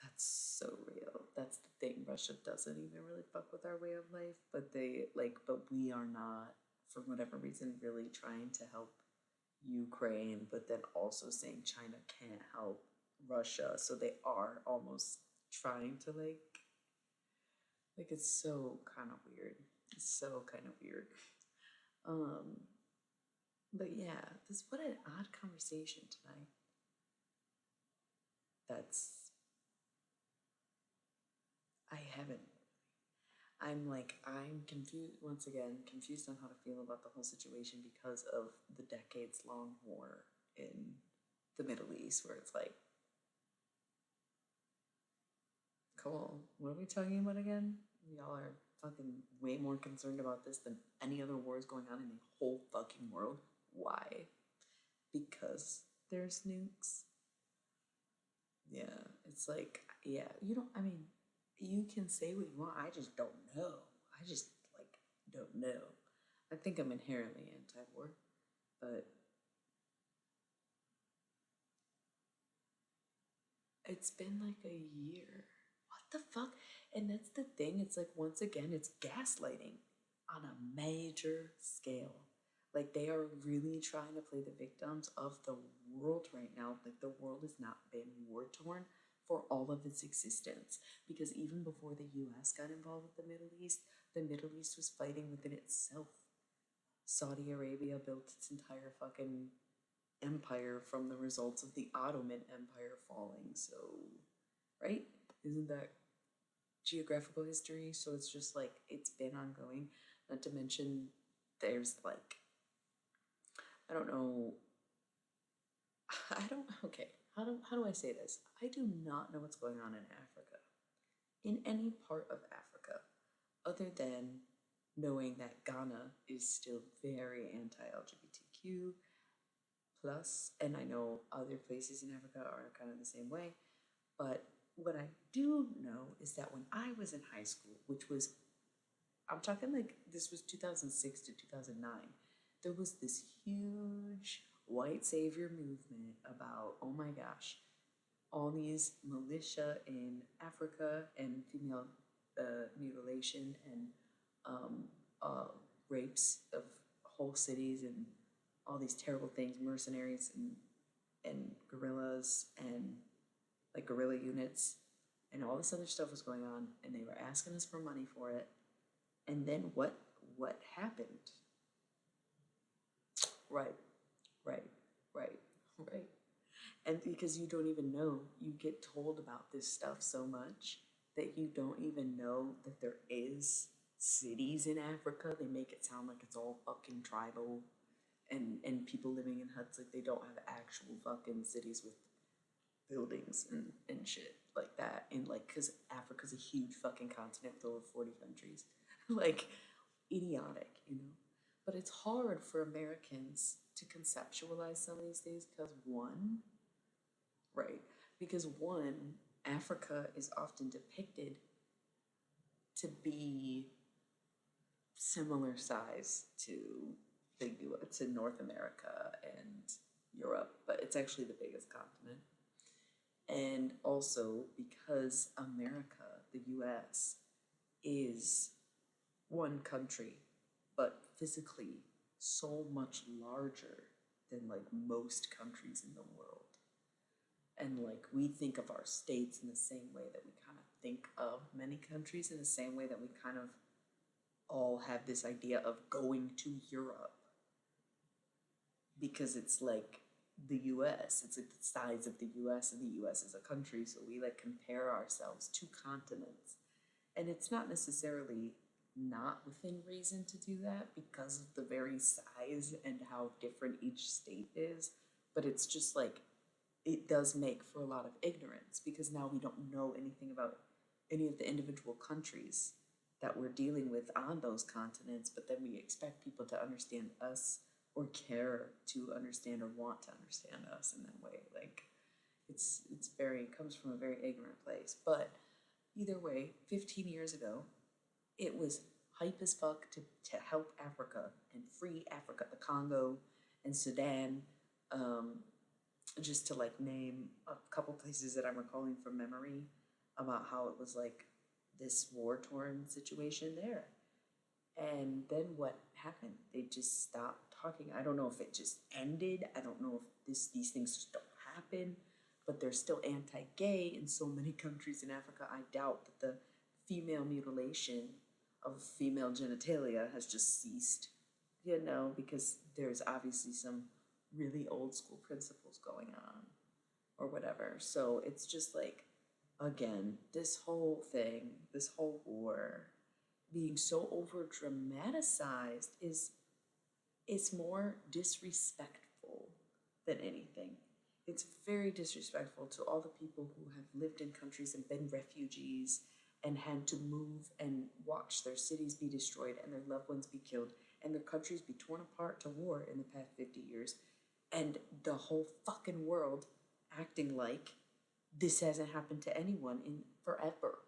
Speaker 1: That's so real. That's the thing. Russia doesn't even really fuck with our way of life, but they like, but we are not, for whatever reason, really trying to help Ukraine, but then also saying China can't help Russia. So they are almost trying to like, it's so kind of weird. It's so kind of weird. Um, but yeah, this, what an odd conversation tonight. That's, I haven't, I'm like, I'm confused, once again, confused on how to feel about the whole situation because of the decades long war in the Middle East, where it's like, cool, what are we talking about again? Y'all are fucking way more concerned about this than any other wars going on in the whole fucking world. Why? Because there's nukes. Yeah, it's like, yeah, you don't, I mean, You can say what you want. I just don't know. I just like don't know. I think I'm inherently anti-war, but it's been like a year. What the fuck? And that's the thing. It's like, once again, it's gaslighting on a major scale. Like, they are really trying to play the victims of the world right now. Like, the world has not been war torn for all of its existence. Because even before the US got involved with the Middle East was fighting within itself. Saudi Arabia built its entire fucking empire from the results of the Ottoman Empire falling. So, right? Isn't that geographical history? So it's just like it's been ongoing. Not to mention, there's like, I don't know. I don't. Okay. How do I say this? I do not know what's going on in Africa, in any part of Africa, other than knowing that Ghana is still very anti-LGBTQ plus, and I know other places in Africa are kind of the same way. But what I do know is that when I was in high school, which was, I'm talking like this was 2006 to 2009, there was this huge white savior movement about, oh my gosh, all these militia in Africa and female mutilation and um, uh, rapes of whole cities and all these terrible things, mercenaries and guerrillas and like guerrilla units and all this other stuff was going on, and they were asking us for money for it. And then what happened? Right, right, right, right. And because you don't even know, you get told about this stuff so much that you don't even know that there is cities in Africa. They make it sound like it's all fucking tribal and people living in huts, like they don't have actual fucking cities with buildings and shit like that. And like, because Africa's a huge fucking continent with over 40 countries. Like, idiotic, you know? But it's hard for Americans to conceptualize some of these things because one, right? Because one, Africa is often depicted to be similar size to the US, to North America and Europe, but it's actually the biggest continent. And also because America, the US, is one country, but physically so much larger than like most countries in the world. And like we think of our states in the same way that we kind of think of many countries, in the same way that we kind of all have this idea of going to Europe because it's like the US, it's like the size of the US, and the US is a country, so we like compare ourselves to continents. And it's not necessarily not within reason to do that because of the very size and how different each state is, but it's just like it does make for a lot of ignorance because now we don't know anything about any of the individual countries that we're dealing with on those continents, but then we expect people to understand us or care to understand or want to understand us in that way. Like it's very, it comes from a very ignorant place. But either way, 15 years ago, it was hype as fuck to help Africa and free Africa, the Congo and Sudan, um, just to like name a couple places that I'm recalling from memory about how it was like this war torn situation there. And then what happened? They just stopped talking. I don't know if it just ended. I don't know if these things just don't happen, but they're still anti-gay in so many countries in Africa. I doubt that the female mutilation of female genitalia has just ceased, you know, because there's obviously some really old school principles going on or whatever. So it's just like, again, this whole thing, this whole war being so over dramatized is more disrespectful than anything. It's very disrespectful to all the people who have lived in countries and been refugees and had to move and watch their cities be destroyed and their loved ones be killed and their countries be torn apart to war in the past 50 years, and the whole fucking world acting like this hasn't happened to anyone in forever.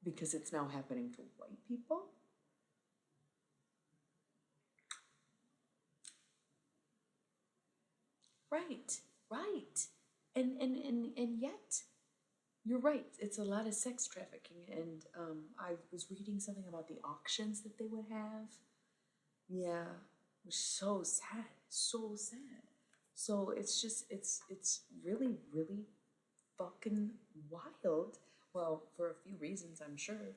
Speaker 1: because it's now happening to white people. Right, right. And yet, you're right. It's a lot of sex trafficking. And I was reading something about the auctions that they would have. Yeah, it was so sad, so sad. So it's just it's really really fucking wild. Well, for a few reasons, I'm sure.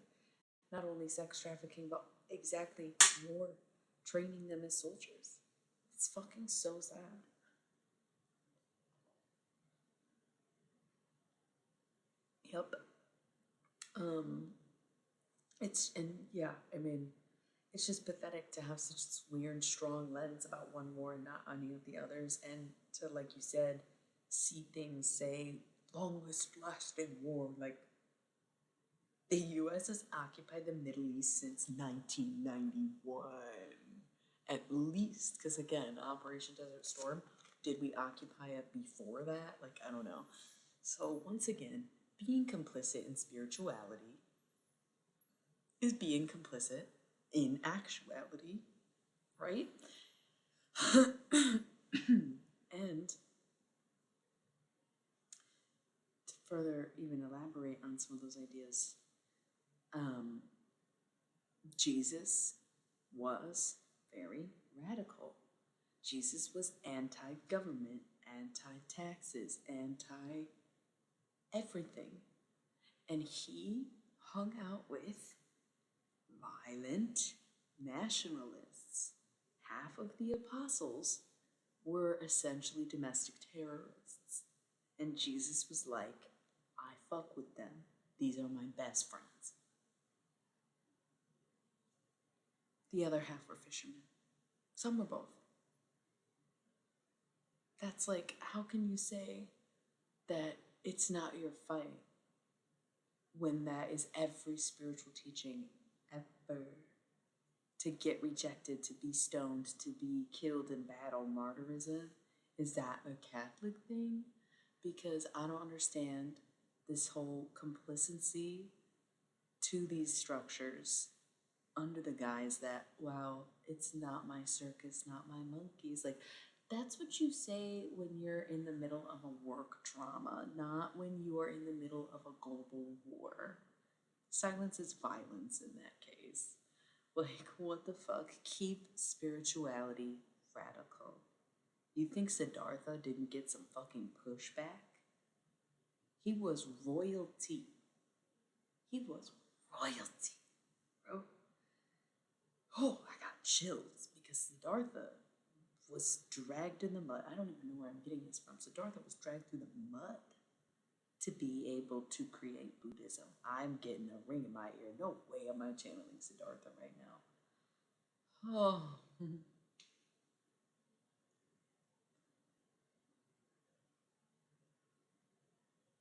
Speaker 1: Not only sex trafficking, but exactly war, training them as soldiers. It's fucking so sad. Yep. Um, it's and yeah, I mean, it's just pathetic to have such this weird, strong lens about one war and not any of the others, and to, like you said, see things say longest lasting war. Like the U.S. has occupied the Middle East since 1991, at least. Because again, Operation Desert Storm. Did we occupy it before that? Like I don't know. So once again, being complicit in spirituality is being complicit in actuality, right? And to further even elaborate on some of those ideas, um, Jesus was very radical. Jesus was anti government, anti taxes, anti everything. And he hung out with violent nationalists. Half of the apostles were essentially domestic terrorists. And Jesus was like, I fuck with them. These are my best friends. The other half were fishermen. Some were both. That's like, how can you say that it's not your fight when that is every spiritual teaching ever? To get rejected, to be stoned, to be killed in battle, martyrism, is that a Catholic thing? Because I don't understand this whole complacency to these structures under the guise that, well, it's not my circus, not my monkeys. Like, that's what you say when you're in the middle of a work trauma, not when you are in the middle of a global war. Silence is violence in that case. Like, what the fuck? Keep spirituality radical. You think Siddhartha didn't get some fucking pushback? He was royalty. He was royalty, bro. Oh, I got chills because Siddhartha was dragged in the mud. I don't even know where I'm getting this from. Siddhartha was dragged through the mud to be able to create Buddhism. I'm getting a ring in my ear. No way am I channeling Siddhartha right now. Oh.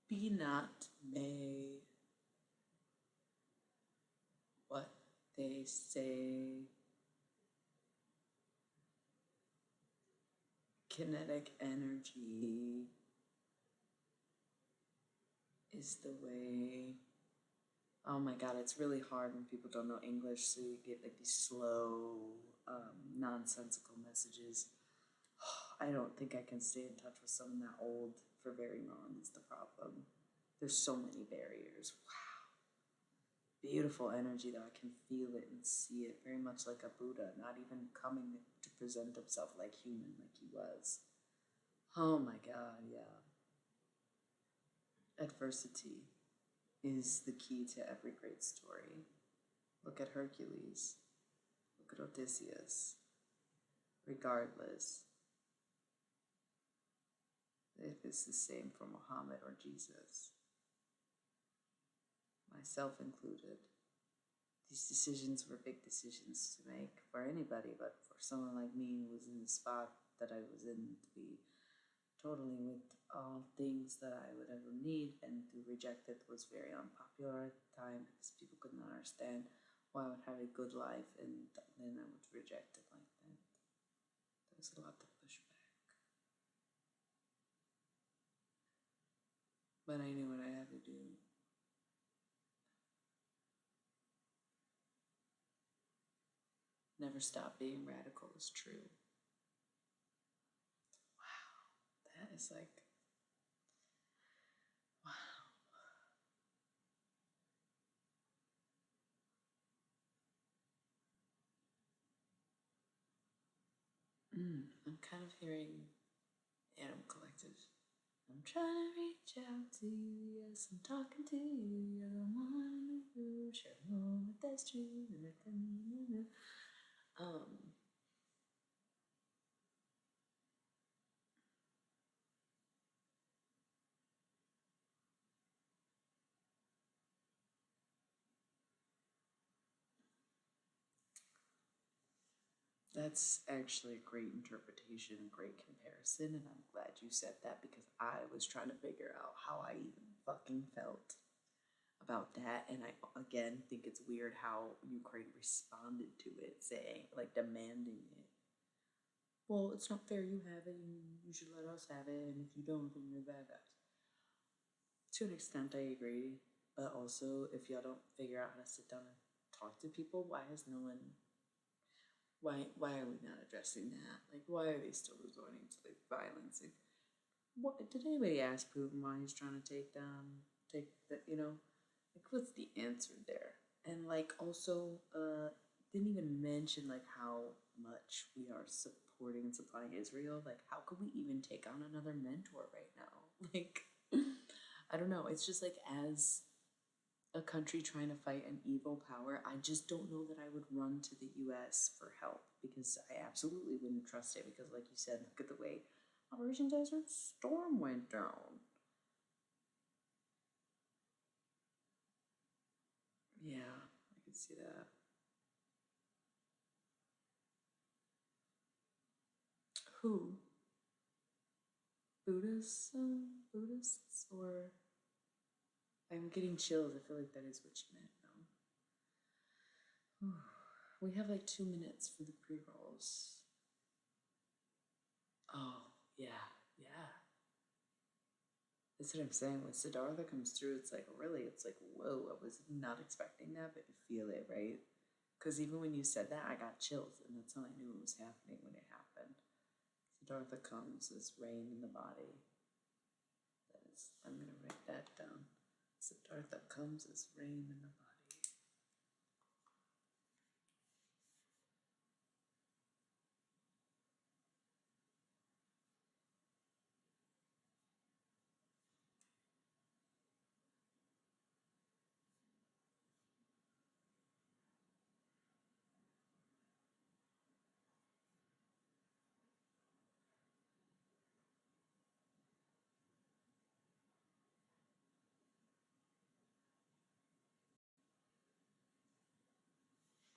Speaker 1: Be not may what they say. Kinetic energy is the way. Oh my god, it's really hard when people don't know English, so you get like these slow, nonsensical messages. I don't think I can stay in touch with someone that old for very long, is the problem. There's so many barriers. Wow. Beautiful energy, though. I can feel it and see it very much like a Buddha, not even coming to present himself like human, like he was. Oh my god, yeah. Adversity is the key to every great story. Look at Hercules. Look at Odysseus. Regardless if it's the same for Muhammad or Jesus, myself included, these decisions were big decisions to make for anybody, but for someone like me who was in the spot that I was in, to be totally with all things that I would ever need and to reject it was very unpopular at the time because people couldn't understand why I would have a good life and then I would reject it like that. There was a lot to push back. But I knew what I had to do. Never stop being radical is true. Wow, that is like, wow. I'm kind of hearing Animal Collective. I'm trying to reach out to you, yes, I'm talking to you. You're the one who share a moment that's true. Um, that's actually a great interpretation, a great comparison, and I'm glad you said that because I was trying to figure out how I even fucking felt about that. And I again think it's weird how Ukraine responded to it, saying, like, demanding it. Well, it's not fair you have it, you should let us have it, and if you don't, then you're bad guys. To an extent, I agree, but also, if y'all don't figure out how to sit down and talk to people, why has no one why are we not addressing that? Like, why are they still resorting to like violence? Like, what did anybody ask Putin why he's trying to take the like what's the answer there? And like also didn't even mention like how much we are supporting and supplying Israel. Like, how could we even take on another mentor right now? Like, I don't know. It's just like as a country trying to fight an evil power, I just don't know that I would run to the US for help because I absolutely wouldn't trust it. Because, like you said, look at the way Operation Desert Storm went down. Yeah, I could see that. Who? Buddhists? Or. I'm getting chills. I feel like that is what you meant, no? We have like 2 minutes for the pre rolls. Oh, yeah, yeah. That's what I'm saying. When Siddhartha comes through, it's like, really, it's like, whoa, I was not expecting that, but you feel it, right? Because even when you said that, I got chills, and that's how I knew it was happening when it happened. Siddhartha comes as rain in the body. That is, I'm going to write that down. Siddhartha comes as rain in the body.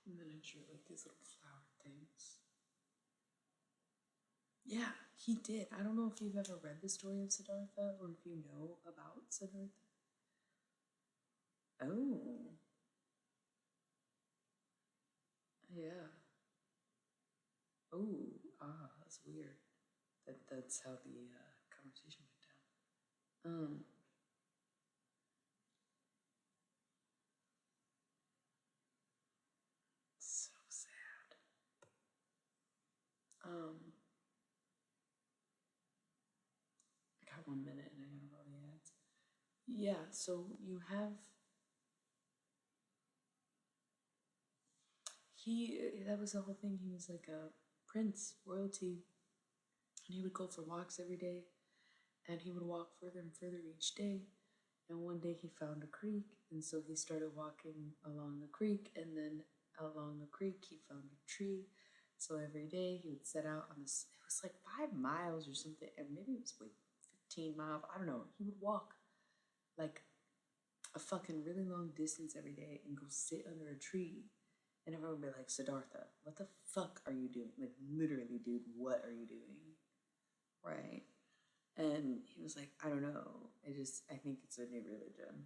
Speaker 1: And then I drew like these little flower things. Yeah, he did. I don't know if you've ever read the story of Siddhartha or if you know about Siddhartha. Oh, yeah. Oh, that's weird. That's how the conversation went down. So sad. Um, I got 1 minute and I got all the ads. Yeah, so you have that was the whole thing. He was like a prince, royalty, and he would go for walks every day, and he would walk further and further each day. And one day he found a creek, and so he started walking along the creek, and then along the creek he found a tree. So every day he would set out on this. It was like 5 miles or something, and maybe it was like 15 miles. I don't know. He would walk like a fucking really long distance every day and go sit under a tree. And everyone would be like, Siddhartha, what the fuck are you doing? Like, literally, dude, what are you doing? Right? And he was like, I don't know. I think it's a new religion.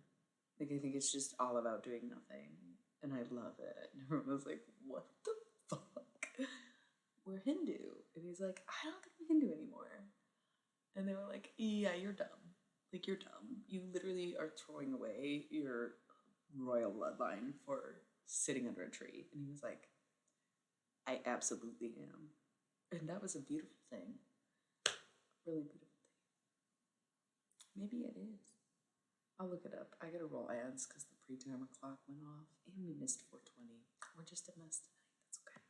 Speaker 1: Like, I think it's just all about doing nothing. And I love it. And everyone was like, what the fuck? We're Hindu. And he's like, I don't think we're Hindu anymore. And they were like, yeah, you're dumb. Like, you're dumb. You literally are throwing away your royal bloodline for sitting under a tree. And he was like, I absolutely am. And that was a beautiful thing. Really beautiful thing. Maybe it is. I'll look it up. I gotta roll ads because the pre-timer clock went off and we missed 420. We're just a mess tonight. That's okay.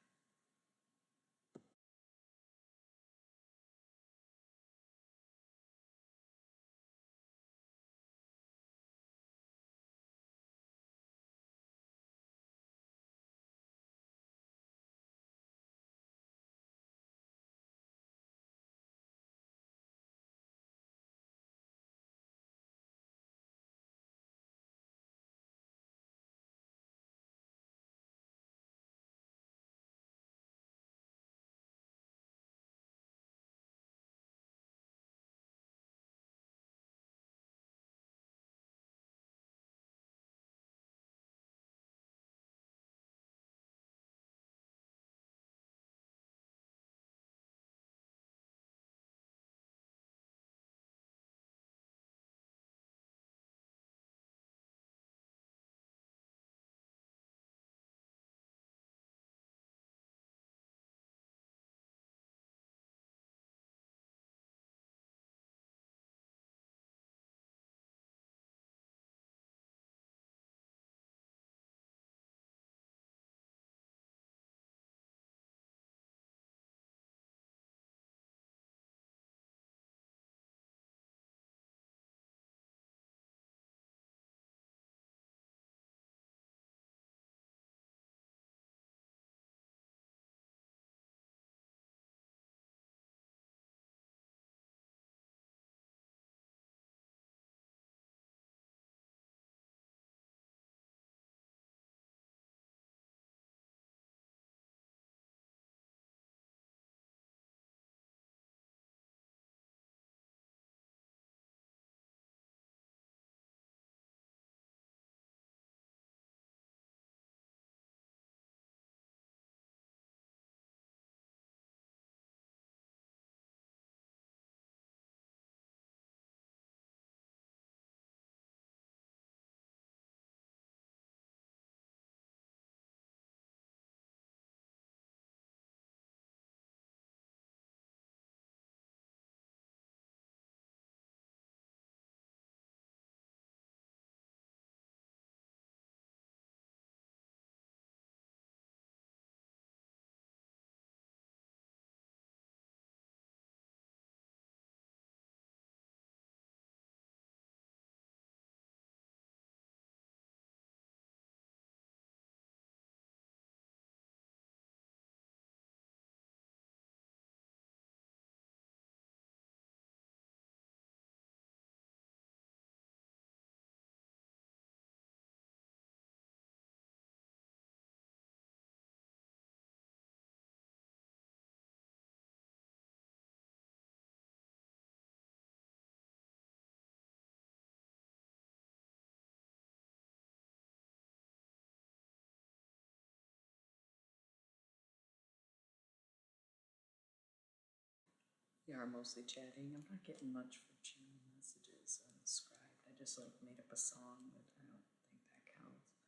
Speaker 1: We are mostly chatting. I'm not getting much for channel messages unscribed. I just like made up a song, but I don't think that counts.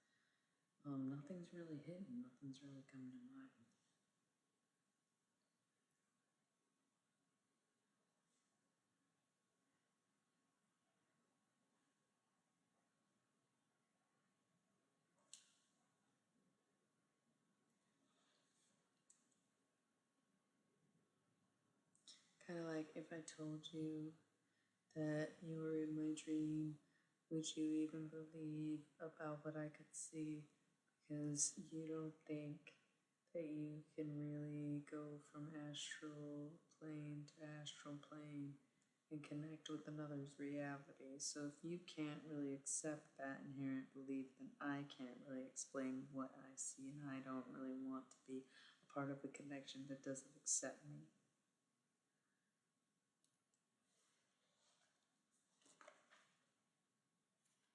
Speaker 1: Nothing's really hidden. Nothing's really coming to mind. Kind of like if I told you that you were in my dream, would you even believe about what I could see? Because you don't think that you can really go from astral plane to astral plane and connect with another's reality. So if you can't really accept that inherent belief, then I can't really explain what I see, and I don't really want to be a part of a connection that doesn't accept me.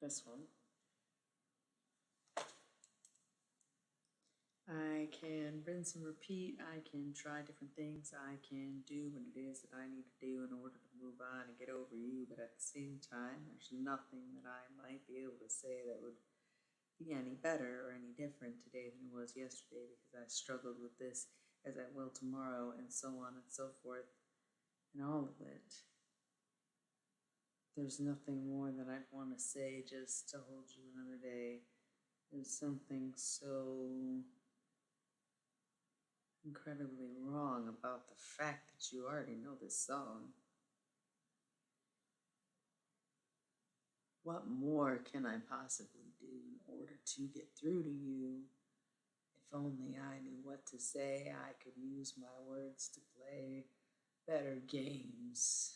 Speaker 1: This one. I can rinse and repeat. I can try different things. I can do what it is that I need to do in order to move on and get over you. But at the same time, there's nothing that I might be able to say that would be any better or any different today than it was yesterday because I struggled with this as I will tomorrow and so on and so forth and all of it. There's nothing more that I'd want to say just to hold you another day. There's something so incredibly wrong about the fact that you already know this song. What more can I possibly do in order to get through to you? If only I knew what to say, I could use my words to play better games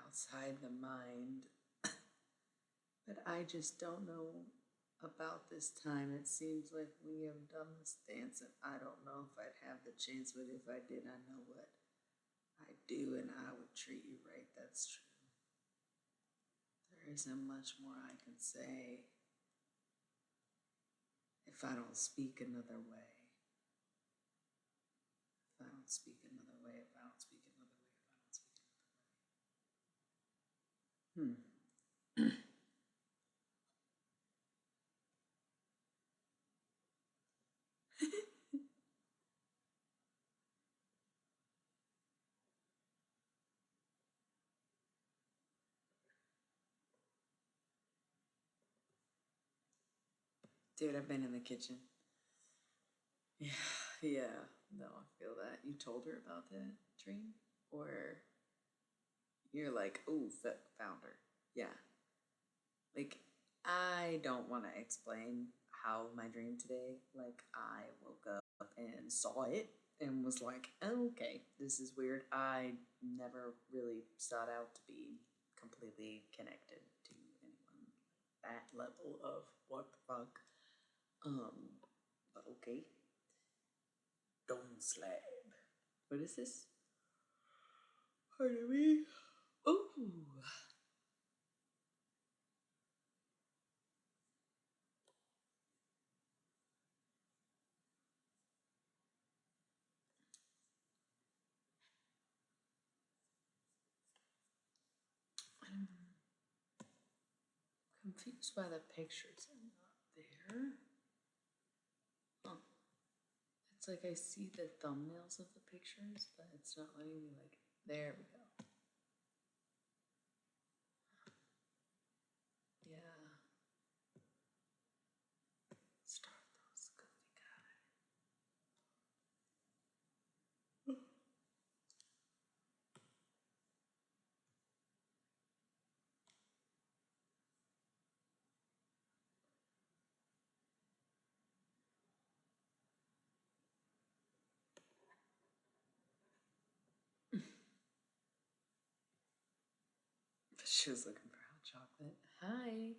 Speaker 1: outside the mind. But I just don't know about this time. It seems like we have done this dance, and I don't know if I'd have the chance, but if I did, I know what I'd do, and I would treat you right. That's true. There isn't much more I can say if I don't speak another way. If I don't speak another way, if I don't speak another way, if I don't speak another way. Dude, I've been in the kitchen. Yeah, yeah. No, I feel that. You told her about that dream? Or you're like, ooh, found her. Yeah. Like, I don't want to explain how my dream today, like, I woke up and saw it and was like, oh, okay, this is weird. I never really sought out to be completely connected to anyone that level of what the fuck. But okay. Don't slab. What is this? Pardon me. Ooh. I'm confused why the pictures are not there. Oh, it's like I see the thumbnails of the pictures, but it's not letting me like. There we go. Yeah. Start those goofy guys. She was looking for hot chocolate. Hi.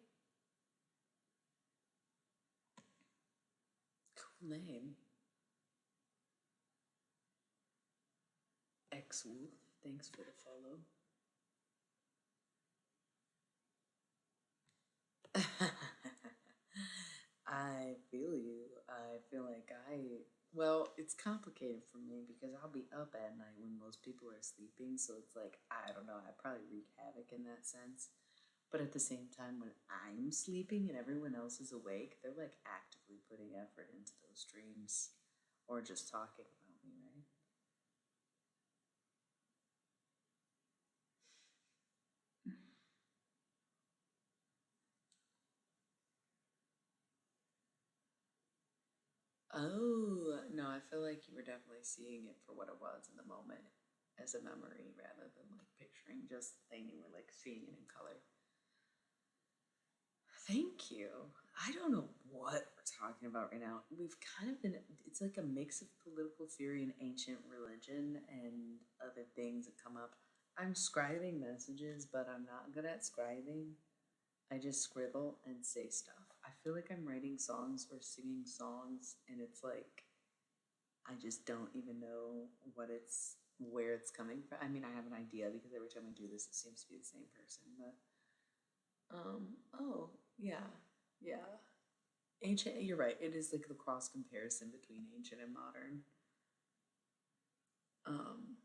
Speaker 1: Cool name. X Wolf. Thanks for the follow. I feel you. I feel like well, it's complicated for me because I'll be up at night when most people are sleeping. So it's like, I don't know, I probably wreak havoc in that sense. But at the same time, when I'm sleeping and everyone else is awake, they're like actively putting effort into those dreams or just talking about me, right? Oh, no, I feel like you were definitely seeing it for what it was in the moment as a memory rather than like picturing just the thing you were like seeing it in color. Thank you. I don't know what we're talking about right now. We've kind of been, it's like a mix of political theory and ancient religion and other things that come up. I'm scribing messages, but I'm not good at scribing. I just scribble and say stuff. I feel like I'm writing songs or singing songs, and it's like I just don't even know where it's coming from. I mean, I have an idea because every time I do this, it seems to be the same person. But oh yeah, yeah. Ancient. You're right. It is like the cross comparison between ancient and modern. Um,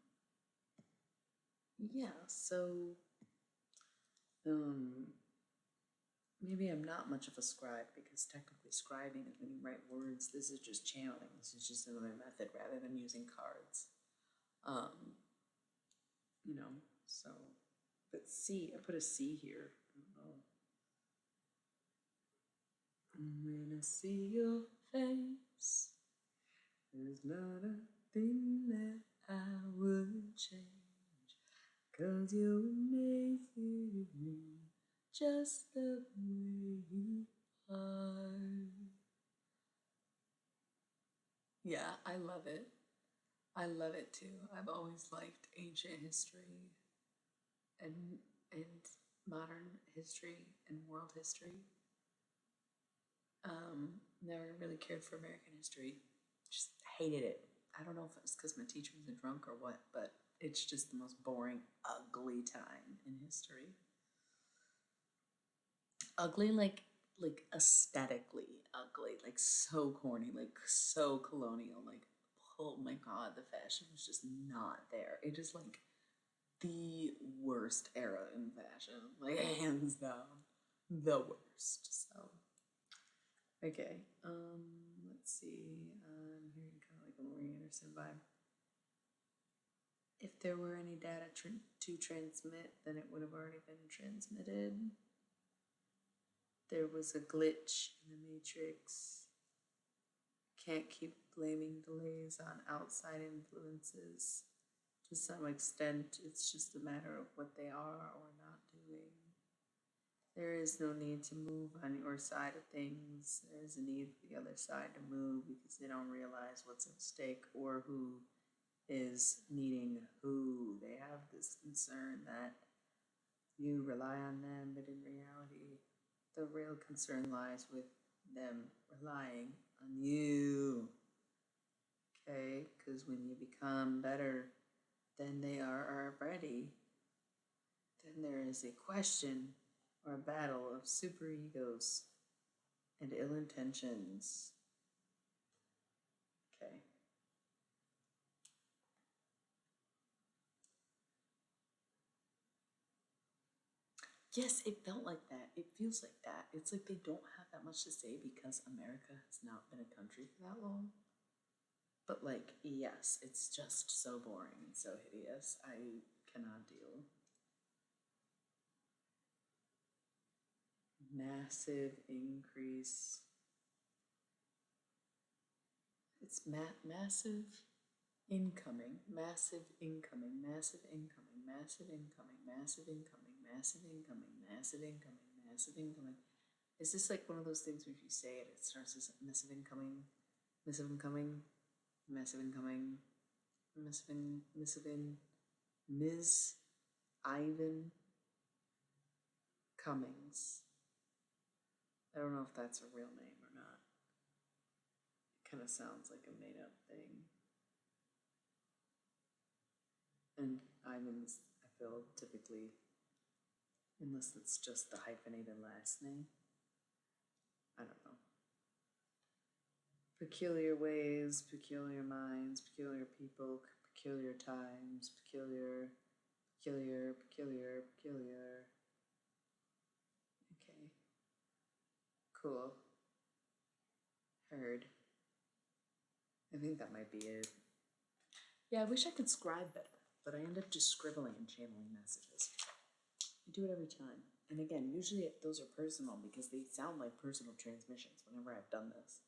Speaker 1: yeah. So um, maybe I'm not much of a scribe because technically scribing is when you write words. This is just channeling. This is just another method rather than using cards. Um, you know, so, but C, I put a C here. I don't know. When I see your face, there's not a thing that I would change. 'Cause you're amazing to me, just the way you are. Yeah, I love it. I love it too. I've always liked ancient history and modern history and world history. Never really cared for American history. Just hated it. I don't know if it was because my teacher was a drunk or what, but it's just the most boring, ugly time in history. Ugly, like aesthetically ugly, like so corny, like so colonial, like oh my god, the fashion was just not there. It is like the worst era in fashion, like hands down, the worst. So okay, let's see. I'm hearing kind of like a Laurie Anderson vibe. If there were any data to transmit, then it would have already been transmitted. There was a glitch in the matrix. Can't keep blaming delays on outside influences. To some extent, it's just a matter of what they are or not doing. There is no need to move on your side of things. There is a need for the other side to move because they don't realize what's at stake or who is needing who. They have this concern that you rely on them, but in reality, the real concern lies with them relying on you. Okay? Because when you become better than they are already, then there is a question or a battle of superegos and ill intentions. Okay. Yes, it felt like that. It feels like that. It's like they don't have that much to say because America has not been a country for that long. But, like, yes, it's just so boring and so hideous. I cannot deal. Massive increase. It's massive incoming, massive incoming, massive incoming, massive incoming, massive incoming, massive incoming, massive incoming, massive incoming. Is this like one of those things where if you say it, it starts as massive incoming, massive incoming, massive incoming, massive in, Ms. Ivan Cummings. I don't know if that's a real name or not. It kind of sounds like a made up thing. And Ivan's, I feel, typically, unless it's just the hyphenated last name. I don't know. Peculiar ways, peculiar minds, peculiar people, peculiar times, peculiar. Okay. Cool. Heard. I think that might be it. Yeah, I wish I could scribe better, but I end up just scribbling and channeling messages. I do it every time. And again, usually those are personal because they sound like personal transmissions whenever I've done this.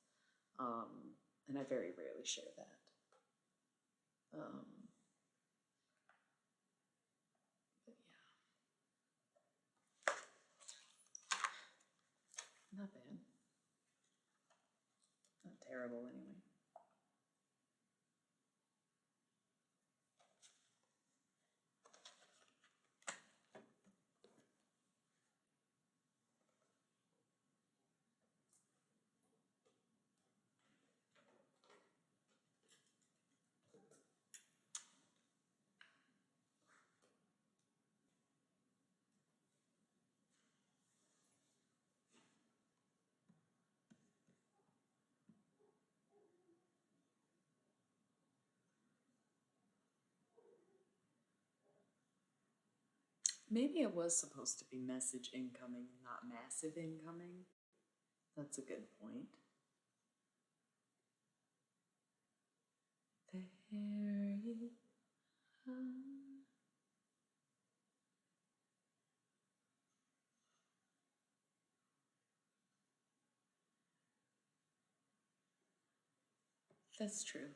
Speaker 1: And I very rarely share that. But yeah, not bad. Not terrible anyway. Maybe it was supposed to be message incoming, not massive incoming. That's a good point. There you are. That's true.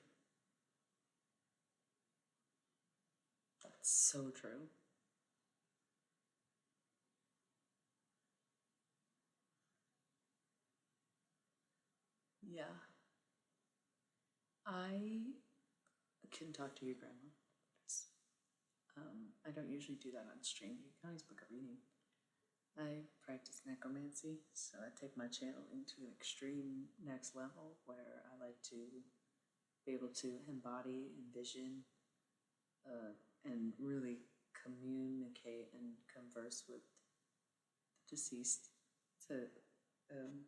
Speaker 1: That's so true. Yeah. I can talk to your grandma. I don't usually do that on stream. You can always book a reading. I practice necromancy, so I take my channel into an extreme next level where I like to be able to embody, envision, and really communicate and converse with the deceased to um,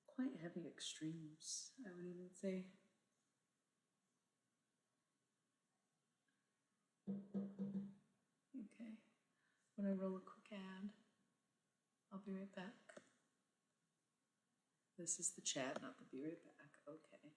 Speaker 1: quite heavy extremes, I would even say. Okay, when I roll a quick ad, I'll be right back. This is the chat, not the be right back. Okay.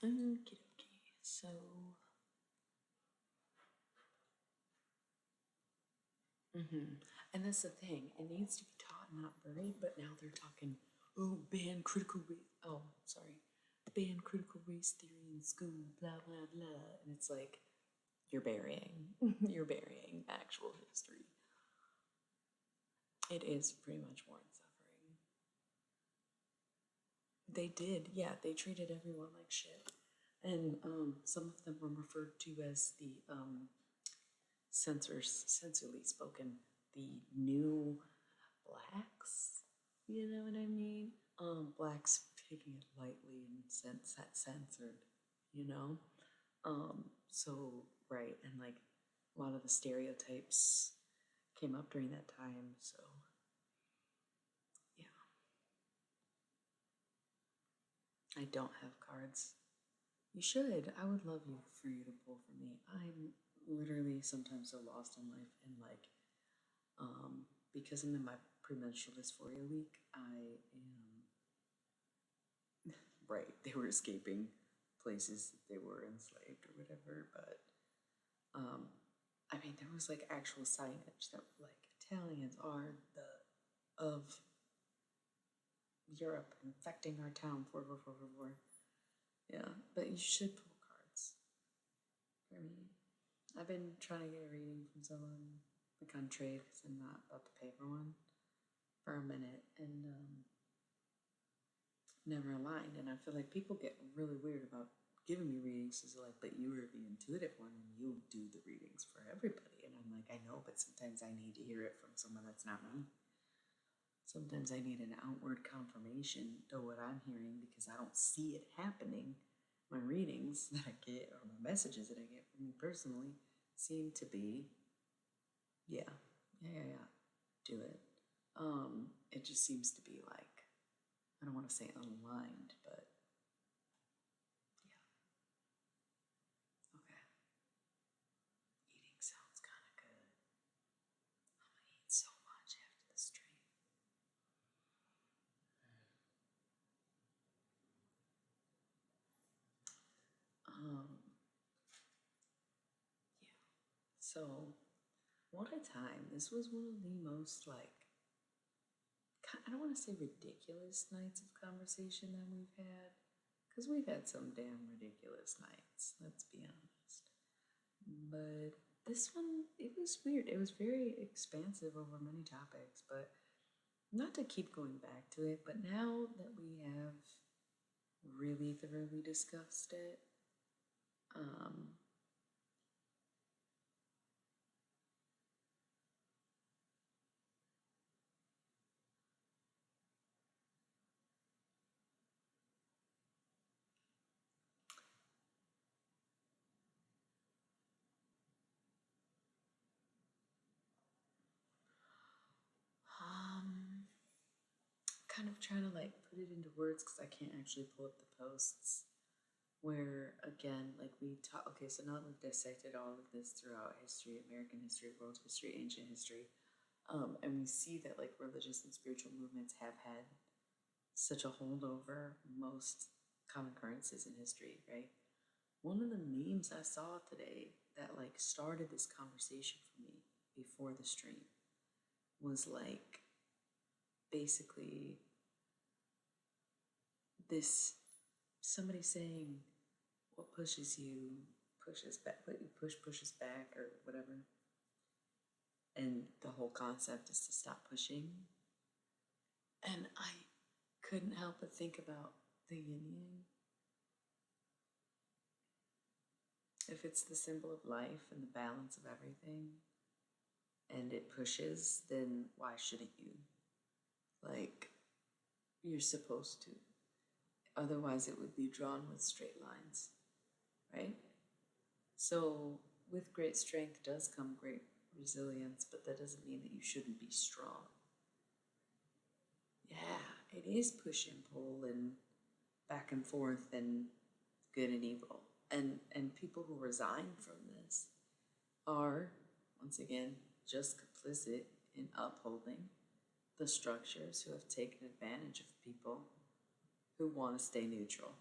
Speaker 1: Okie dokie. So, and that's the thing. It needs to be taught, not buried. But now they're talking. Oh, ban critical race. Oh, sorry, ban critical race theory in school. Blah blah blah. And it's like you're burying, you're burying actual history. It is pretty much war and suffering. They did, yeah. They treated everyone like shit, and some of them were referred to as the censorly spoken, the new blacks. You know what I mean? Blacks taking it lightly and censored. You know, so right, and like a lot of the stereotypes came up during that time. So yeah, I don't have cards. You should. I would love you for you to pull for me. I'm literally sometimes so lost in life and like because I'm in my premenstrual dysphoria week, I am right. They were escaping places that they were enslaved or whatever, but um I mean there was like actual signage that were like Italians are the of Europe infecting our town for. Yeah, but you should pull cards for me. I've been trying to get a reading from someone like on trade because I'm not about to pay for one for a minute and never aligned. And I feel like people get really weird about giving me readings because they're like, but you were the intuitive one and you do the readings for everybody. And I'm like, I know, but sometimes I need to hear it from someone that's not me. Sometimes I need an outward confirmation to what I'm hearing because I don't see it happening. My readings that I get or my messages that I get from me personally seem to be, yeah, yeah. Do it. It just seems to be like I don't want to say unaligned, but yeah, okay. Eating sounds kind of good. I'm gonna eat so much after the stream. Um, yeah. So, what a time! This was one of the most like I don't want to say ridiculous nights of conversation that we've had, because we've had some damn ridiculous nights. Let's be honest. But this one, it was weird. It was very expansive over many topics, but not to keep going back to it, but now that we have really thoroughly discussed it, um, um, kind of trying to like put it into words because I can't actually pull up the posts. Where again, like we talk, okay, so now that we've dissected all of this throughout history, American history, world history, ancient history, and we see that like religious and spiritual movements have had such a hold over most common occurrences in history, right? One of the memes I saw today that like started this conversation for me before the stream was like basically this somebody saying what pushes you pushes back, what you pushes back or whatever. And the whole concept is to stop pushing. And I couldn't help but think about the yin yang. If it's the symbol of life and the balance of everything, and it pushes, then why shouldn't you? Like, you're supposed to. Otherwise, it would be drawn with straight lines, right? So, with great strength does come great resilience, but that doesn't mean that you shouldn't be strong. Yeah, it is push and pull and back and forth and good and evil. And people who resign from this are once again just complicit in upholding the structures who have taken advantage of people who want to stay neutral.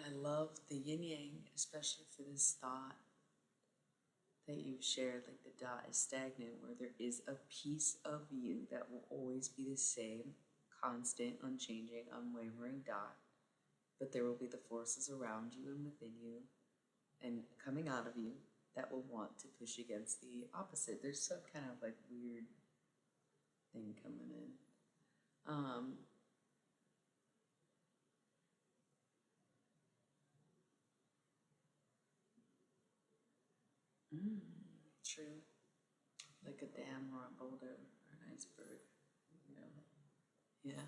Speaker 1: I love the yin yang, especially for this thought that you've shared. Like the dot is stagnant, where there is a piece of you that will always be the same, constant, unchanging, unwavering dot. But there will be the forces around you and within you and coming out of you that will want to push against the opposite. There's some kind of like weird thing coming in. True. Like a dam or a boulder or an iceberg, you know. Yeah.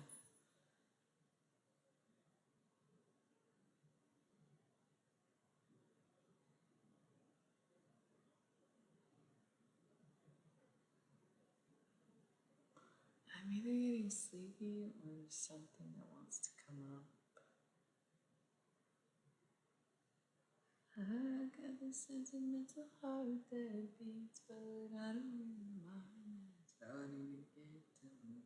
Speaker 1: I'm either getting sleepy or there's something that wants to come up. I got this sentimental heart that beats, but I don't really mind. It's starting to get to me.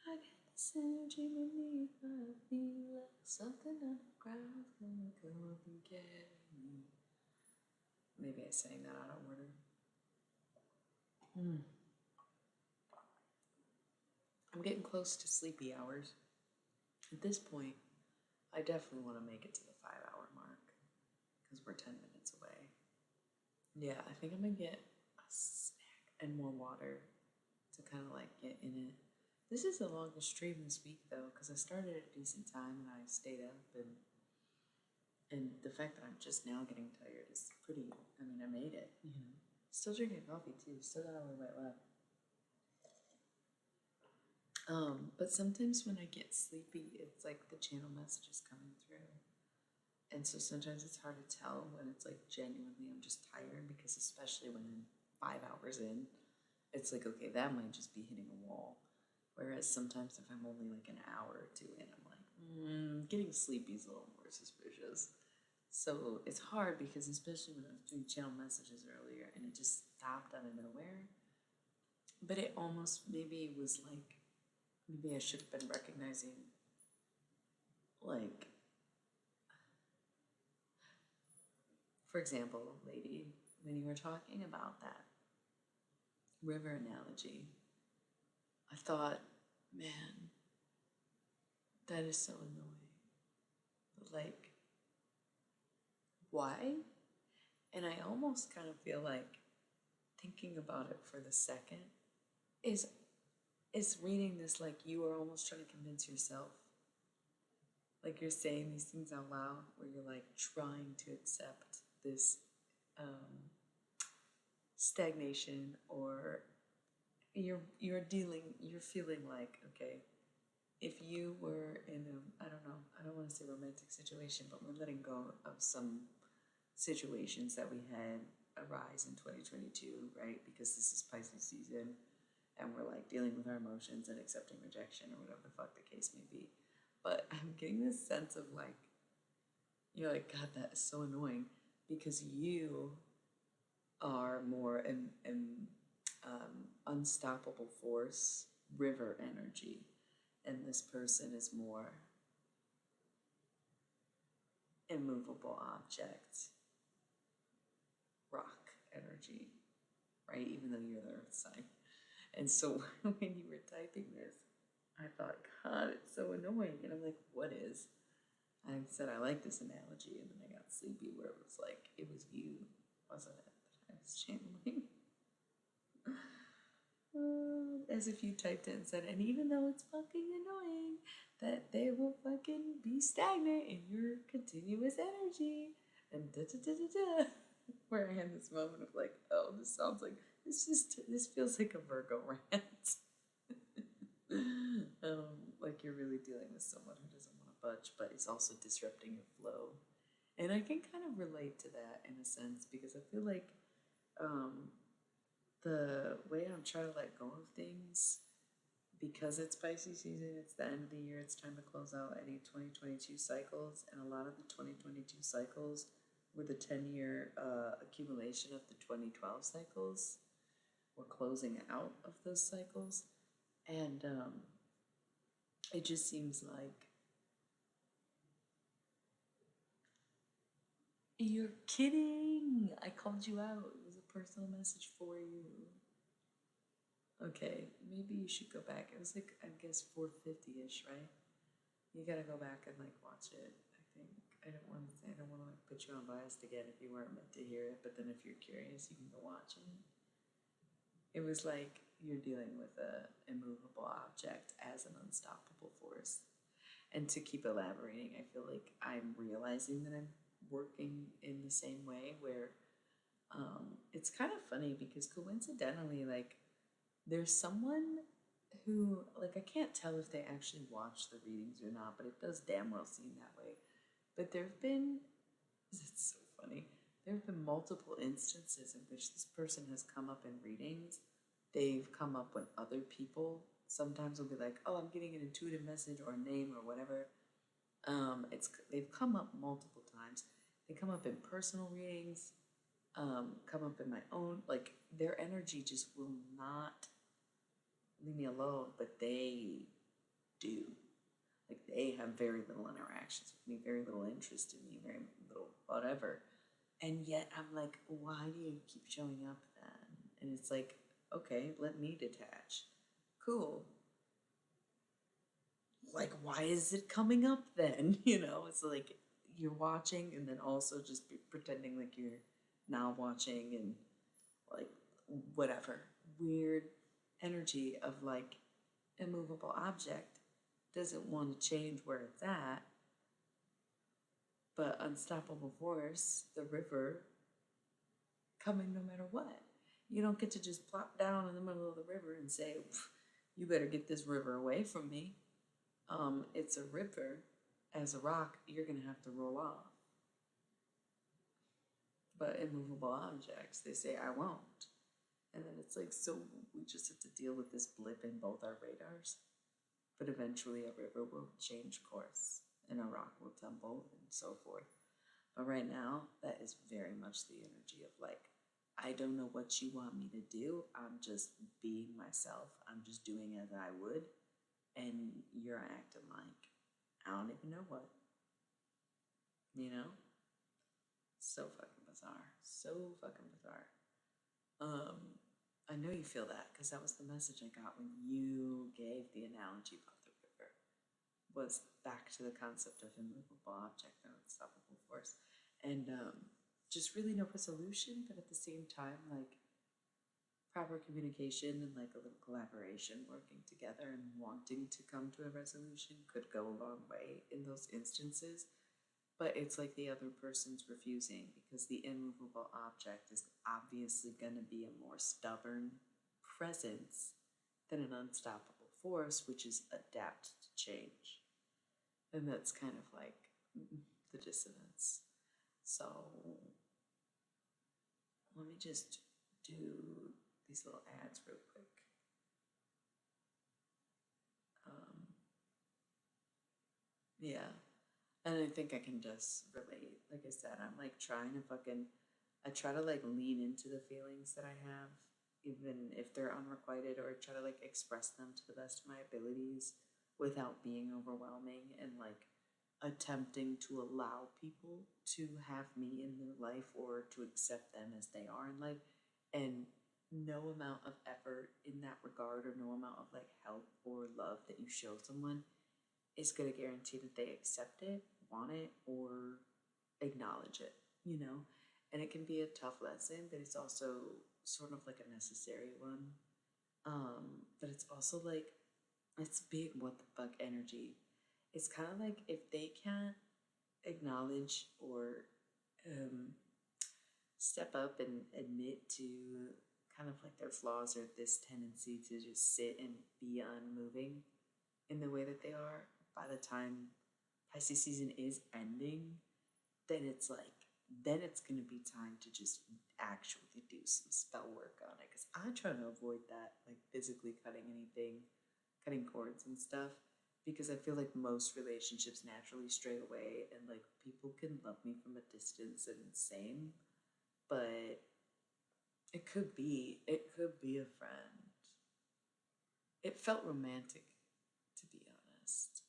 Speaker 1: I got this energy beneath my feet, like something underground's gonna come up and get me. Maybe I sang that out of order. I'm getting close to sleepy hours. At this point, I definitely want to make it to the 5 hour mark because we're 10 minutes away. Yeah, I think I'm gonna get a snack and more water to kind of like get in it. This is the longest stream this week though, because I started at a decent time and I stayed up, and the fact that I'm just now getting tired is pretty. I mean, I made it. You know, still drinking coffee too. Still got a little bit left. But sometimes when I get sleepy, it's like the channel message is coming through. And so sometimes it's hard to tell when it's like genuinely I'm just tired, because especially when I'm 5 hours in, it's like, okay, that might just be hitting a wall. Whereas sometimes if I'm only like an hour or two in, I'm like, getting sleepy is a little more suspicious. So it's hard because especially when I was doing channel messages earlier and it just stopped out of nowhere. But it almost maybe was like, maybe I should have been recognizing, like, for example, lady, when you were talking about that river analogy, I thought, man, that is so annoying. But like, why? And I almost kind of feel like thinking about it for the second is reading this like you are almost trying to convince yourself. Like you're saying these things out loud where you're like trying to accept this stagnation, or you're feeling like, okay, if you were in a, I don't know, I don't want to say romantic situation, but we're letting go of some situations that we had arise in 2022, right? Because this is Pisces season and we're like dealing with our emotions and accepting rejection or whatever the fuck the case may be. But I'm getting this sense of like, you're like, God, that is so annoying, because you are more an unstoppable force, river energy, and this person is more immovable object, rock energy, right? Even though you're the earth sign. And so when you were typing this, I thought, God, it's so annoying. And I'm like, what is? I said, I like this analogy. And then I got sleepy where it was like, it was you, wasn't it? That I was channeling. As if you typed it and said, and even though it's fucking annoying that they will fucking be stagnant in your continuous energy, and da da da da da. Where I had this moment of like, oh, this sounds like this feels like a Virgo rant. Like you're really dealing with someone who doesn't want to budge, but is also disrupting your flow. And I can kind of relate to that in a sense, because I feel like the way I'm trying to let go of things, because it's Pisces season, it's the end of the year, it's time to close out any 2022 cycles, and a lot of the 2022 cycles were the 10-year accumulation of the 2012 cycles. We're closing out of those cycles, and it just seems like You're kidding. I called you out. It was a personal message for you. Okay, maybe you should go back. It was like, I guess 450-ish, right? You gotta go back and like watch it. I think I don't want to like put you on biased again if you weren't meant to hear it. But then if you're curious, you can go watch it. It was like you're dealing with a immovable object as an unstoppable force. And to keep elaborating, I feel like I'm realizing that I'm working in the same way where it's kind of funny because coincidentally, like, there's someone who, like, I can't tell if they actually watch the readings or not, but it does damn well seem that way. But there have been, it's so funny, there have been multiple instances in which this person has come up in readings. They've come up when other people sometimes will be like, oh, I'm getting an intuitive message or a name or whatever. They've come up multiple times. They come up in personal readings, come up in my own, like their energy just will not leave me alone, but they do. Like they have very little interactions with me, very little interest in me, very little whatever. And yet I'm like, why do you keep showing up then? And it's like, okay, let me detach. Cool. Like, why is it coming up then? You know, it's like you're watching and then also just pretending like you're not watching and like whatever. Weird energy of like immovable object doesn't want to change where it's at, but unstoppable force, the river, coming no matter what. You don't get to just plop down in the middle of the river and say, you better get this river away from me. It's a river. As a rock, you're going to have to roll off. But immovable objects, they say, I won't. And then it's like, so we just have to deal with this blip in both our radars. But eventually a river will change course and a rock will tumble and so forth. But right now, that is very much the energy of like, I don't know what you want me to do. I'm just being myself. I'm just doing as I would. And you're acting like, I don't even know what. You know? So fucking bizarre. So fucking bizarre. I know you feel that because that was the message I got when you gave the analogy about the river. Was back to the concept of immovable object and unstoppable force. And just really no resolution, but at the same time, like proper communication and like a little collaboration, working together and wanting to come to a resolution could go a long way in those instances. But it's like the other person's refusing because the immovable object is obviously going to be a more stubborn presence than an unstoppable force, which is adapt to change. And that's kind of like the dissonance. So let me just do these little ads real quick. Yeah. And I think I can just relate. Like I said, I'm like trying to I try to like lean into the feelings that I have, even if they're unrequited, or try to like express them to the best of my abilities without being overwhelming and like attempting to allow people to have me in their life or to accept them as they are in life. And no amount of effort in that regard or no amount of like help or love that you show someone is going to guarantee that they accept it, want it, or acknowledge it, you know? And it can be a tough lesson, but it's also sort of like a necessary one. But it's also like, it's big what the fuck energy. It's kind of like if they can't acknowledge or um, step up and admit to kind of like their flaws or this tendency to just sit and be unmoving in the way that they are, by the time Pisces season is ending, then it's like, then it's going to be time to just actually do some spell work on it. Because I try to avoid that, like physically cutting anything, cutting cords and stuff, because I feel like most relationships naturally stray away and like people can love me from a distance and same, but it could be a friend. It felt romantic, to be honest.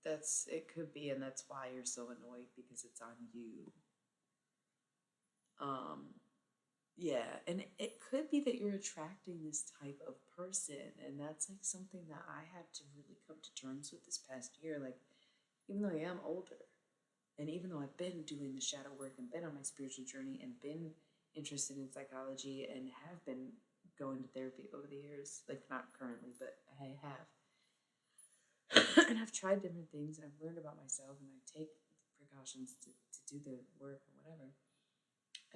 Speaker 1: That's it could be, and that's why you're so annoyed because it's on you. Um, yeah, and it could be that you're attracting this type of person, and that's like something that I had to really come to terms with this past year. Like, even though I am older, and even though I've been doing the shadow work and been on my spiritual journey and been interested in psychology and have been going to therapy over the years, like not currently, but I have. And I've tried different things and I've learned about myself and I take precautions to do the work or whatever.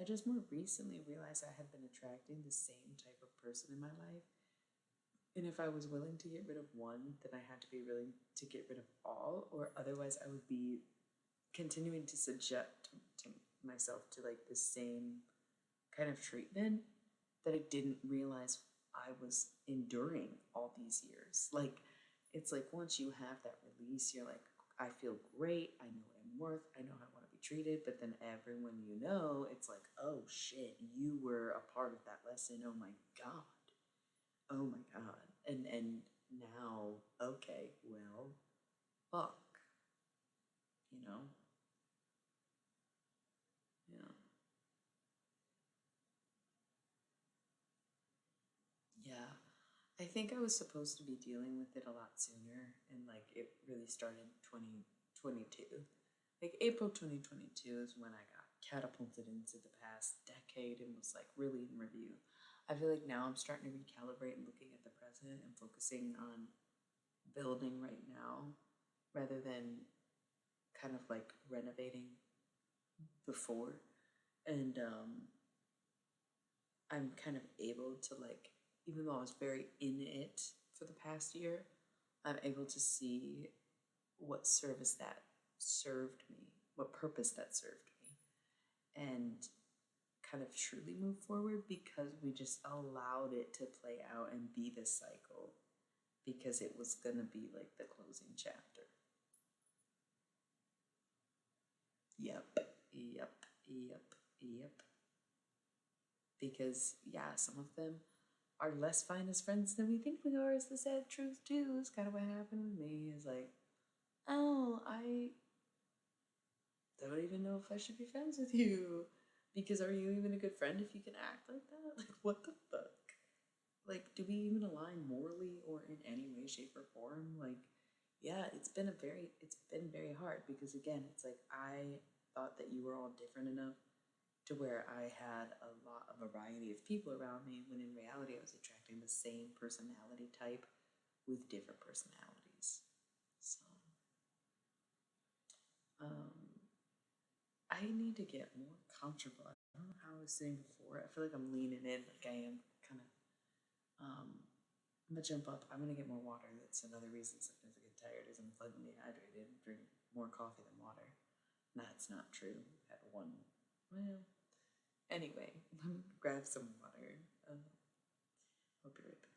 Speaker 1: I just more recently realized I had been attracting the same type of person in my life. And if I was willing to get rid of one, then I had to be willing to get rid of all, or otherwise I would be continuing to subject to myself to like the same kind of treatment that I didn't realize I was enduring all these years. Like, it's like once you have that release, you're like, I feel great. I know what I'm worth. I know how I want to be treated. But then everyone you know, it's like, oh shit, you were a part of that lesson. Oh my God. Oh my God. And now, okay, well, fuck. You know? Yeah. Yeah. I think I was supposed to be dealing with it a lot sooner, and like it really started 2022. Like April 2022 is when I got catapulted into the past decade and was like really in review. I feel like now I'm starting to recalibrate and looking at the present and focusing on building right now rather than kind of like renovating before. And I'm kind of able to like, even though I was very in it for the past year, I'm able to see what service that served me, what purpose that served me, and kind of truly move forward because we just allowed it to play out and be this cycle because it was gonna be like the closing chapter. Yep, yep, yep, yep. Because yeah, some of them are less fine as friends than we think we are. Is the sad truth too? Is kind of what happened with me. Is like, oh, I don't even know if I should be friends with you. Because are you even a good friend if you can act like that? Like, what the fuck? Like, do we even align morally or in any way, shape, or form? Like, yeah, it's been very hard because again, it's like I thought that you were all different enough to where I had a lot of variety of people around me when in reality I was attracting the same personality type with different personalities. So, um, I need to get more comfortable. I don't know how I was saying before. I feel like I'm leaning in, like I am kind of. I'm gonna jump up. I'm gonna get more water. That's another reason sometimes I get tired is I'm flooding dehydrated. Drink more coffee than water. That's not true. I had one. Well, anyway, let me grab some water. I'll be right back.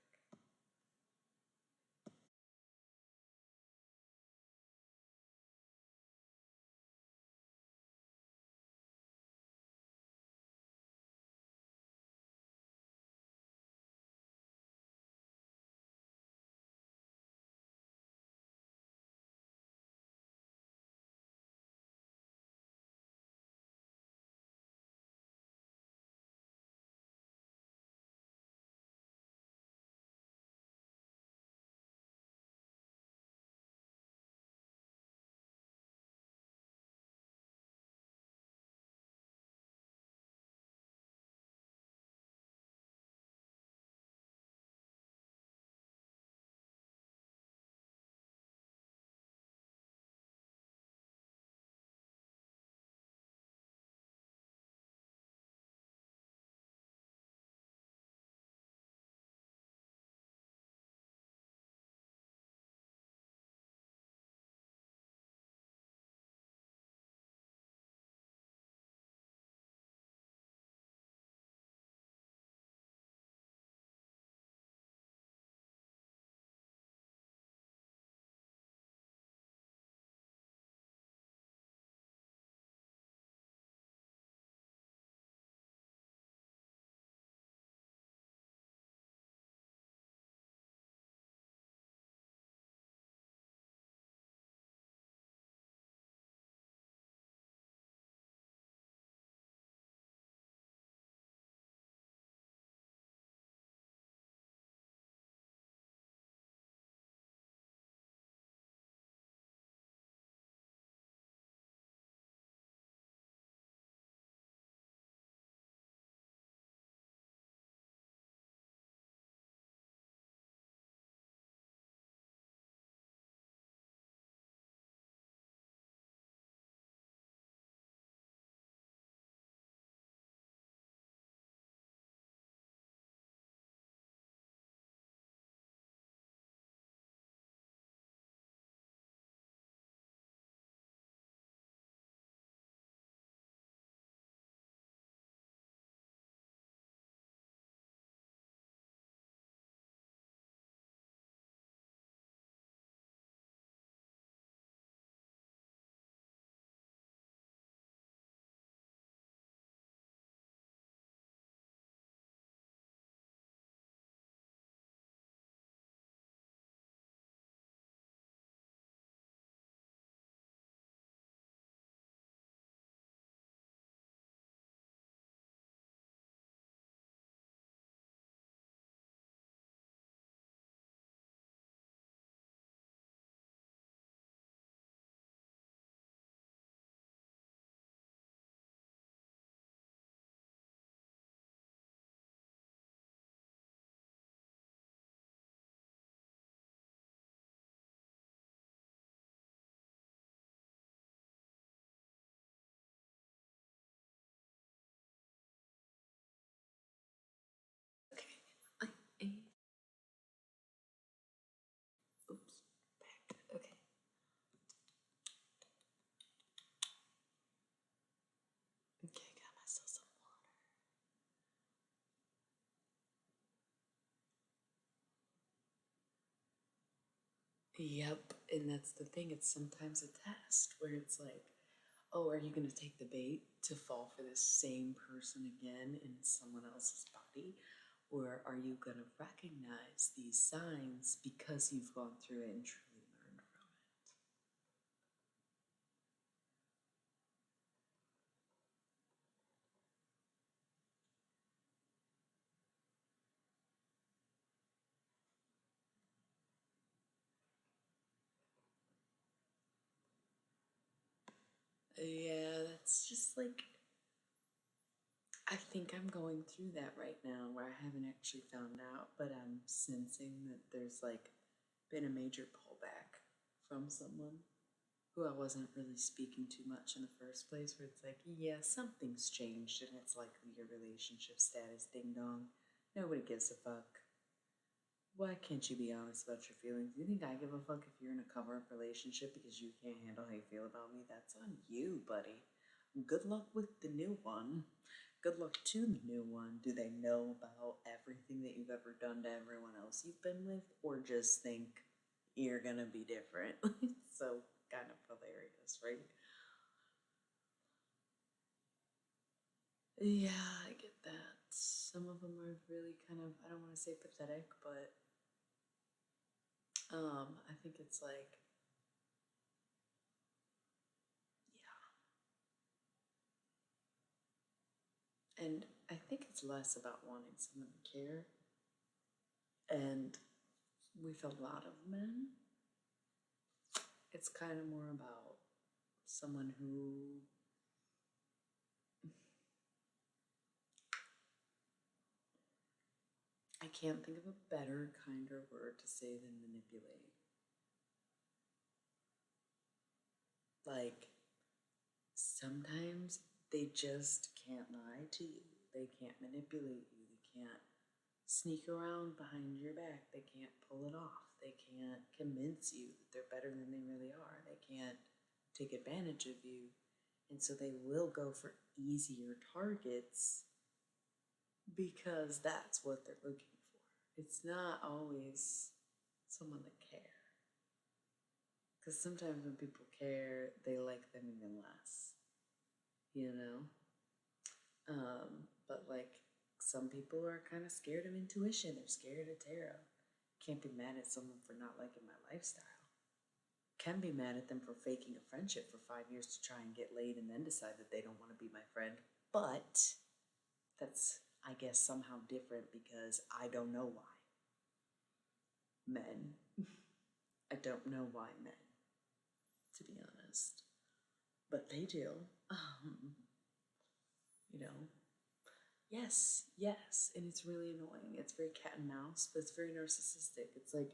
Speaker 1: Yep, and that's the thing. It's sometimes a test where it's like, oh, are you going to take the bait to fall for this same person again in someone else's body? Or are you going to recognize these signs because you've gone through it and truly learned from it? Yeah, that's just like, I think I'm going through that right now where I haven't actually found out, but I'm sensing that there's like been a major pullback from someone who I wasn't really speaking too much in the first place, where it's like, yeah, something's changed and it's likely your relationship status, ding dong. Nobody gives a fuck. Why can't you be honest about your feelings? You think I give a fuck if you're in a cover up relationship because you can't handle how you feel about me? That's on you, buddy. Good luck with the new one. Good luck to the new one. Do they know about everything that you've ever done to everyone else you've been with? Or just think you're gonna be different? So kind of hilarious, right? Yeah, I get that. Some of them are really kind of, I don't want to say pathetic, but I think it's like, yeah. And I think it's less about wanting someone to care. And with a lot of men, it's kind of more about someone who, I can't think of a better, kinder word to say than manipulate. Like, sometimes they just can't lie to you. They can't manipulate you. They can't sneak around behind your back. They can't pull it off. They can't convince you that they're better than they really are. They can't take advantage of you. And so they will go for easier targets because that's what they're looking for. It's not always someone that care. Because sometimes when people care, they like them even less, you know? But like some people are kind of scared of intuition, they're scared of tarot. Can't be mad at someone for not liking my lifestyle. Can be mad at them for faking a friendship for 5 years to try and get laid and then decide that they don't want to be my friend. But that's, I guess, somehow different because I don't know why. Men. I don't know why men, to be honest. But they do. Um, you know, yes, yes. And it's really annoying. It's very cat and mouse, but it's very narcissistic. It's like,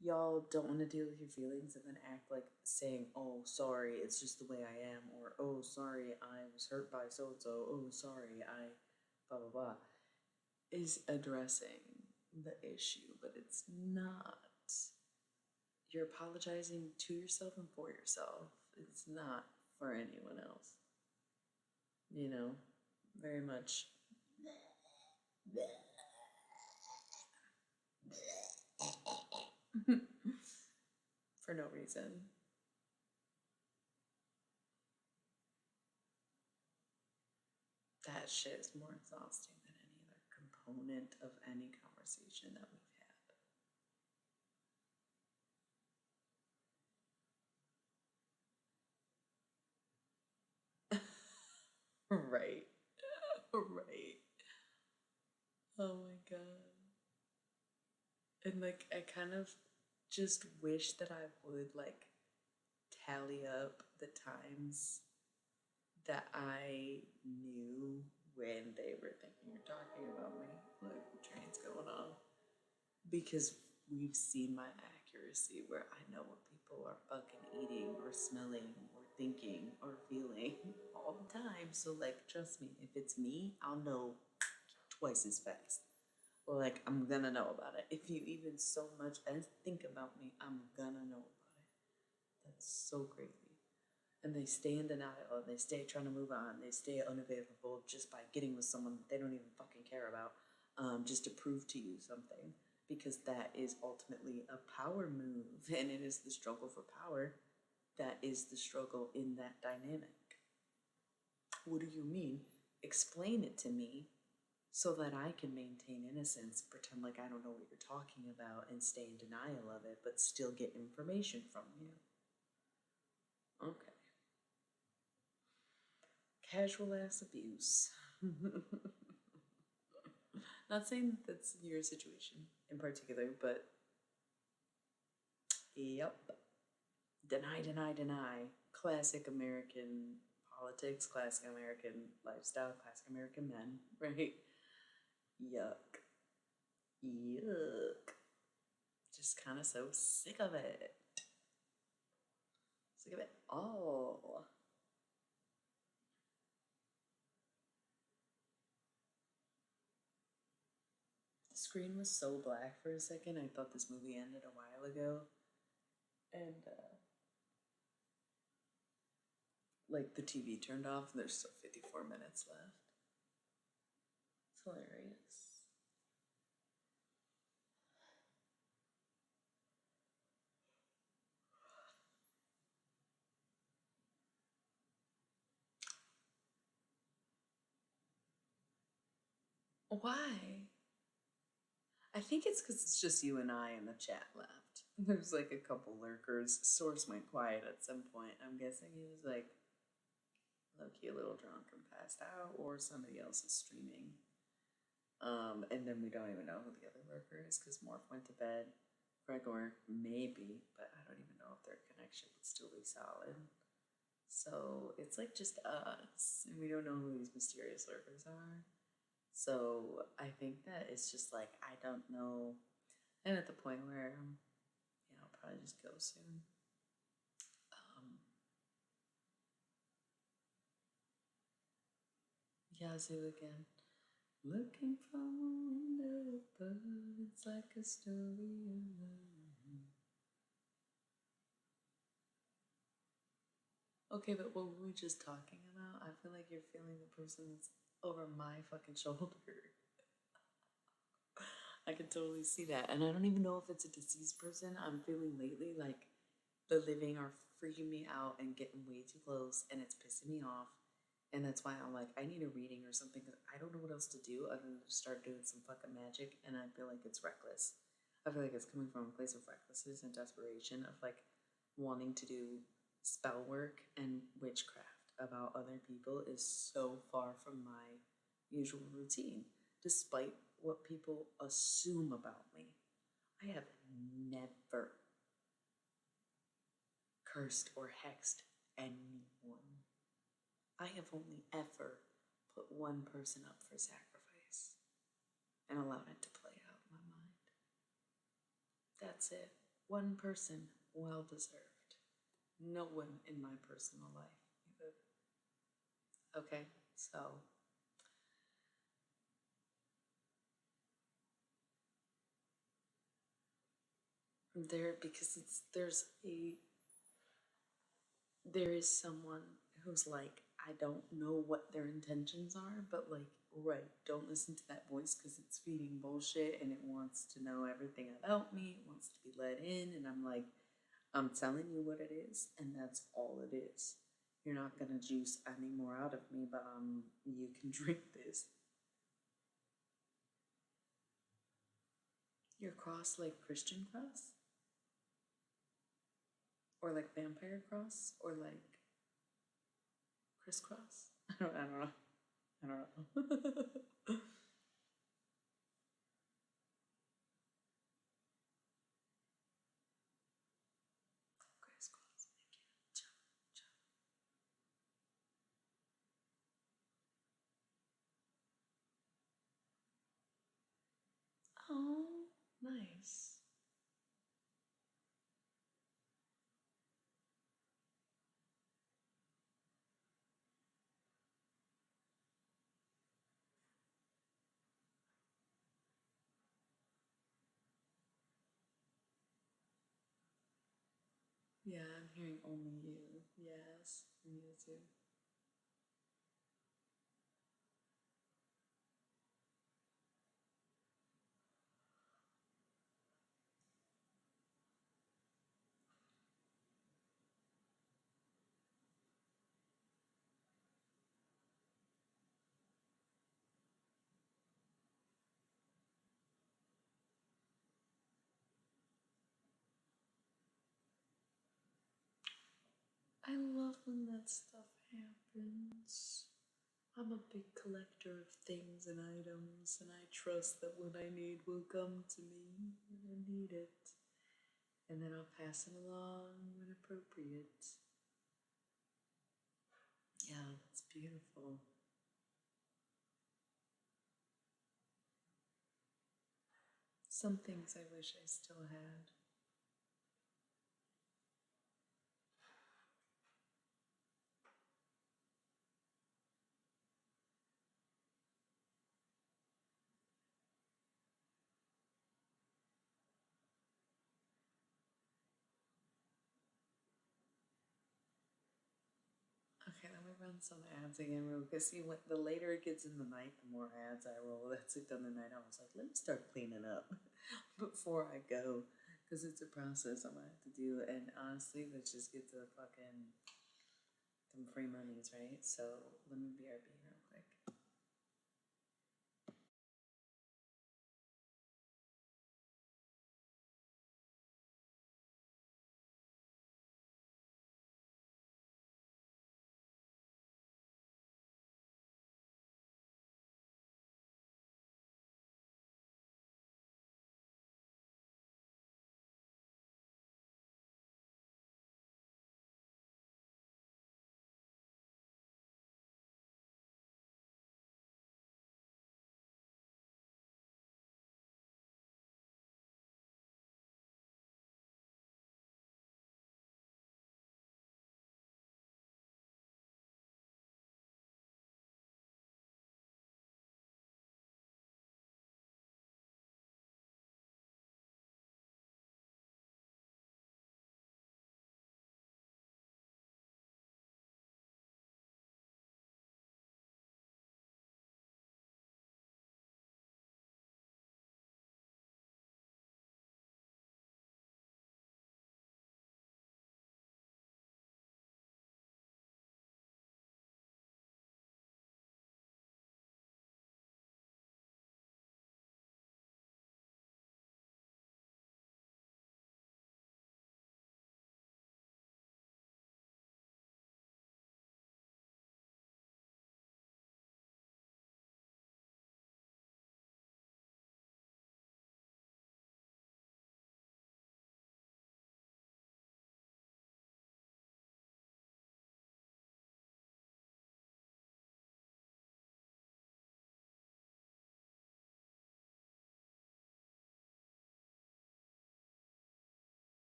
Speaker 1: y'all don't want to deal with your feelings and then act like saying, oh, sorry, it's just the way I am, or oh, sorry, I was hurt by so and so, oh, sorry, I blah, blah, blah, is addressing the issue, but it's not. You're apologizing to yourself and for yourself. It's not for anyone else. You know, very much for no reason. That shit is more exhausting than any other component of any conversation that we've had. Right. Right. Oh my god. And like I kind of just wish that I would like tally up the times that I knew when they were thinking or talking about me. Look, the train's going on. Because we've seen my accuracy where I know what people are fucking eating or smelling or thinking or feeling all the time. So, like, trust me, if it's me, I'll know twice as fast. Or, like, I'm gonna know about it. If you even so much as think about me, I'm gonna know about it. That's so crazy. And they stay in denial and they stay trying to move on. They stay unavailable just by getting with someone they don't even fucking care about, just to prove to you something. because that is ultimately a power move, and it is the struggle for power that is the struggle in that dynamic. What do you mean? Explain it to me so that I can maintain innocence, pretend like I don't know what you're talking about, and stay in denial of it, but still get information from you. Okay. Casual ass abuse. Not saying that's your situation in particular, but yep. Deny, deny, deny. Classic American politics, classic American lifestyle, classic American men, right? Yuck. Yuck. Just kind of so sick of it. Sick of it all. The screen was so black for a second, I thought this movie ended a while ago. And, like, the TV turned off, and there's still 54 minutes left. It's hilarious. Why? I think it's because it's just you and I in the chat left. There's like a couple lurkers. Source went quiet at some point. I'm guessing he was like low-key a little drunk and passed out, or somebody else is streaming. And then we don't even know who the other lurker is because Morph went to bed. Gregor, maybe, but I don't even know if their connection would still be solid. So it's like just us, and we don't know who these mysterious lurkers are. So I think that it's just like, I don't know. I'm at the point where, I'll probably just go soon. Yazoo again. Looking from a window above, it's like a story of love. Okay, but what were we just talking about? I feel like you're feeling the person that's over my fucking shoulder. I can totally see that. And I don't even know if it's a deceased person. I'm feeling lately like the living are freaking me out and getting way too close, and it's pissing me off. And that's why I'm like, I need a reading or something because I don't know what else to do other than to start doing some fucking magic. And I feel like it's reckless. I feel like it's coming from a place of recklessness and desperation of like wanting to do spell work and witchcraft about other people is so far from my usual routine, despite what people assume about me. I have never cursed or hexed anyone. I have only ever put one person up for sacrifice and allowed it to play out in my mind. That's it. One person, well deserved. No one in my personal life either. Okay, so there, because there is someone who's like, I don't know what their intentions are, but like, right, don't listen to that voice because it's feeding bullshit and it wants to know everything about me. It wants to be let in. And I'm like, I'm telling you what it is, and that's all it is. You're not gonna juice any more out of me, but you can drink this. Your cross like Christian cross? Or like vampire cross? Or like crisscross? I don't know. I don't know. Crisscross. Oh, nice. Yeah, I'm hearing only you. Yes, me too. I love when that stuff happens. I'm a big collector of things and items, and I trust that what I need will come to me when I need it. And then I'll pass it along when appropriate. Yeah, that's beautiful. Some things I wish I still had. Okay, let me run some ads again real quick. See, the later it gets in the night, the more ads I roll. That's it done the night. I was like, let me start cleaning up before I go, because it's a process I'm gonna have to do. And honestly, let's just get to the fucking them free monies, right? So let me BRB real quick.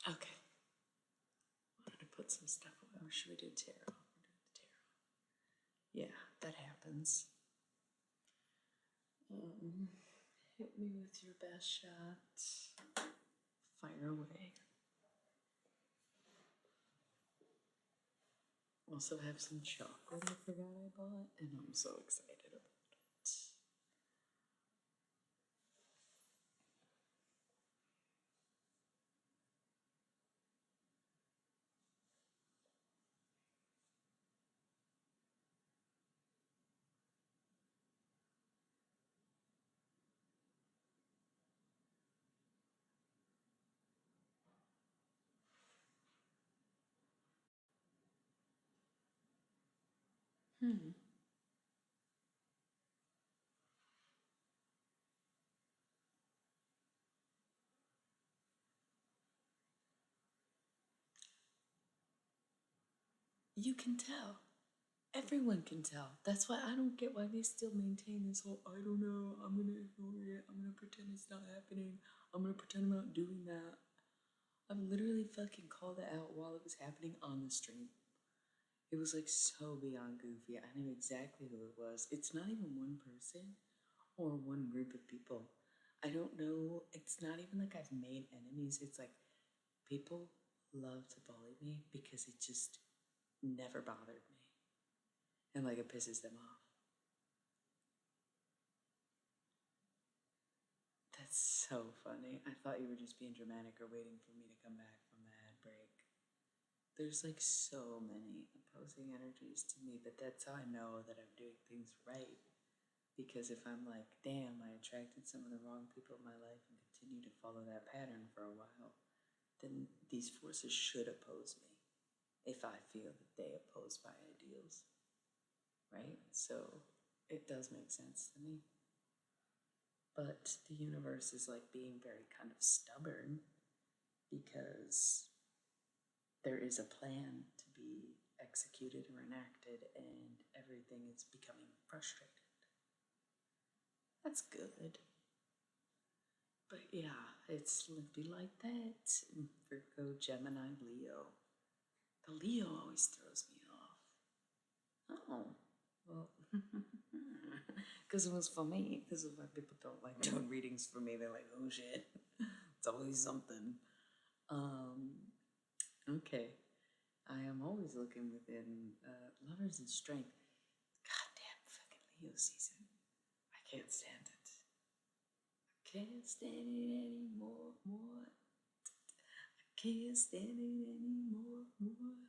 Speaker 1: Okay, wanted to put some stuff away. Or should we do tarot? We're doing the tarot. Yeah, that happens. Hit me with your best shot. Fire away. Also have some chocolate I forgot I bought, and I'm so excited about it. Hmm. You can tell. Everyone can tell. That's why I don't get why they still maintain this whole I don't know, I'm gonna ignore it, I'm gonna pretend it's not happening, I'm gonna pretend I'm not doing that. I've literally fucking called it out while it was happening on the stream. It was like so beyond goofy. I knew exactly who it was. It's not even one person or one group of people. I don't know. It's not even like I've made enemies. It's like people love to bully me because it just never bothered me. And like it pisses them off. That's so funny. I thought you were just being dramatic or waiting for me to come back from the ad break. There's like so many opposing energies to me, but that's how I know that I'm doing things right. Because if I'm like, damn, I attracted some of the wrong people in my life and continue to follow that pattern for a while, then these forces should oppose me if I feel that they oppose my ideals, right? So it does make sense to me. But the universe is like being very kind of stubborn because there is a plan to be executed or enacted, and everything is becoming frustrated. That's good. But yeah, it's be like that. Virgo, Gemini, Leo. The Leo always throws me off. Oh, well, because it was for me. This is why people don't like doing readings for me. They're like, oh shit, it's always something. Um, okay. I am always looking within lovers and strength. Goddamn fucking Leo season. I can't stand it. I can't stand it anymore. More. I can't stand it anymore. More.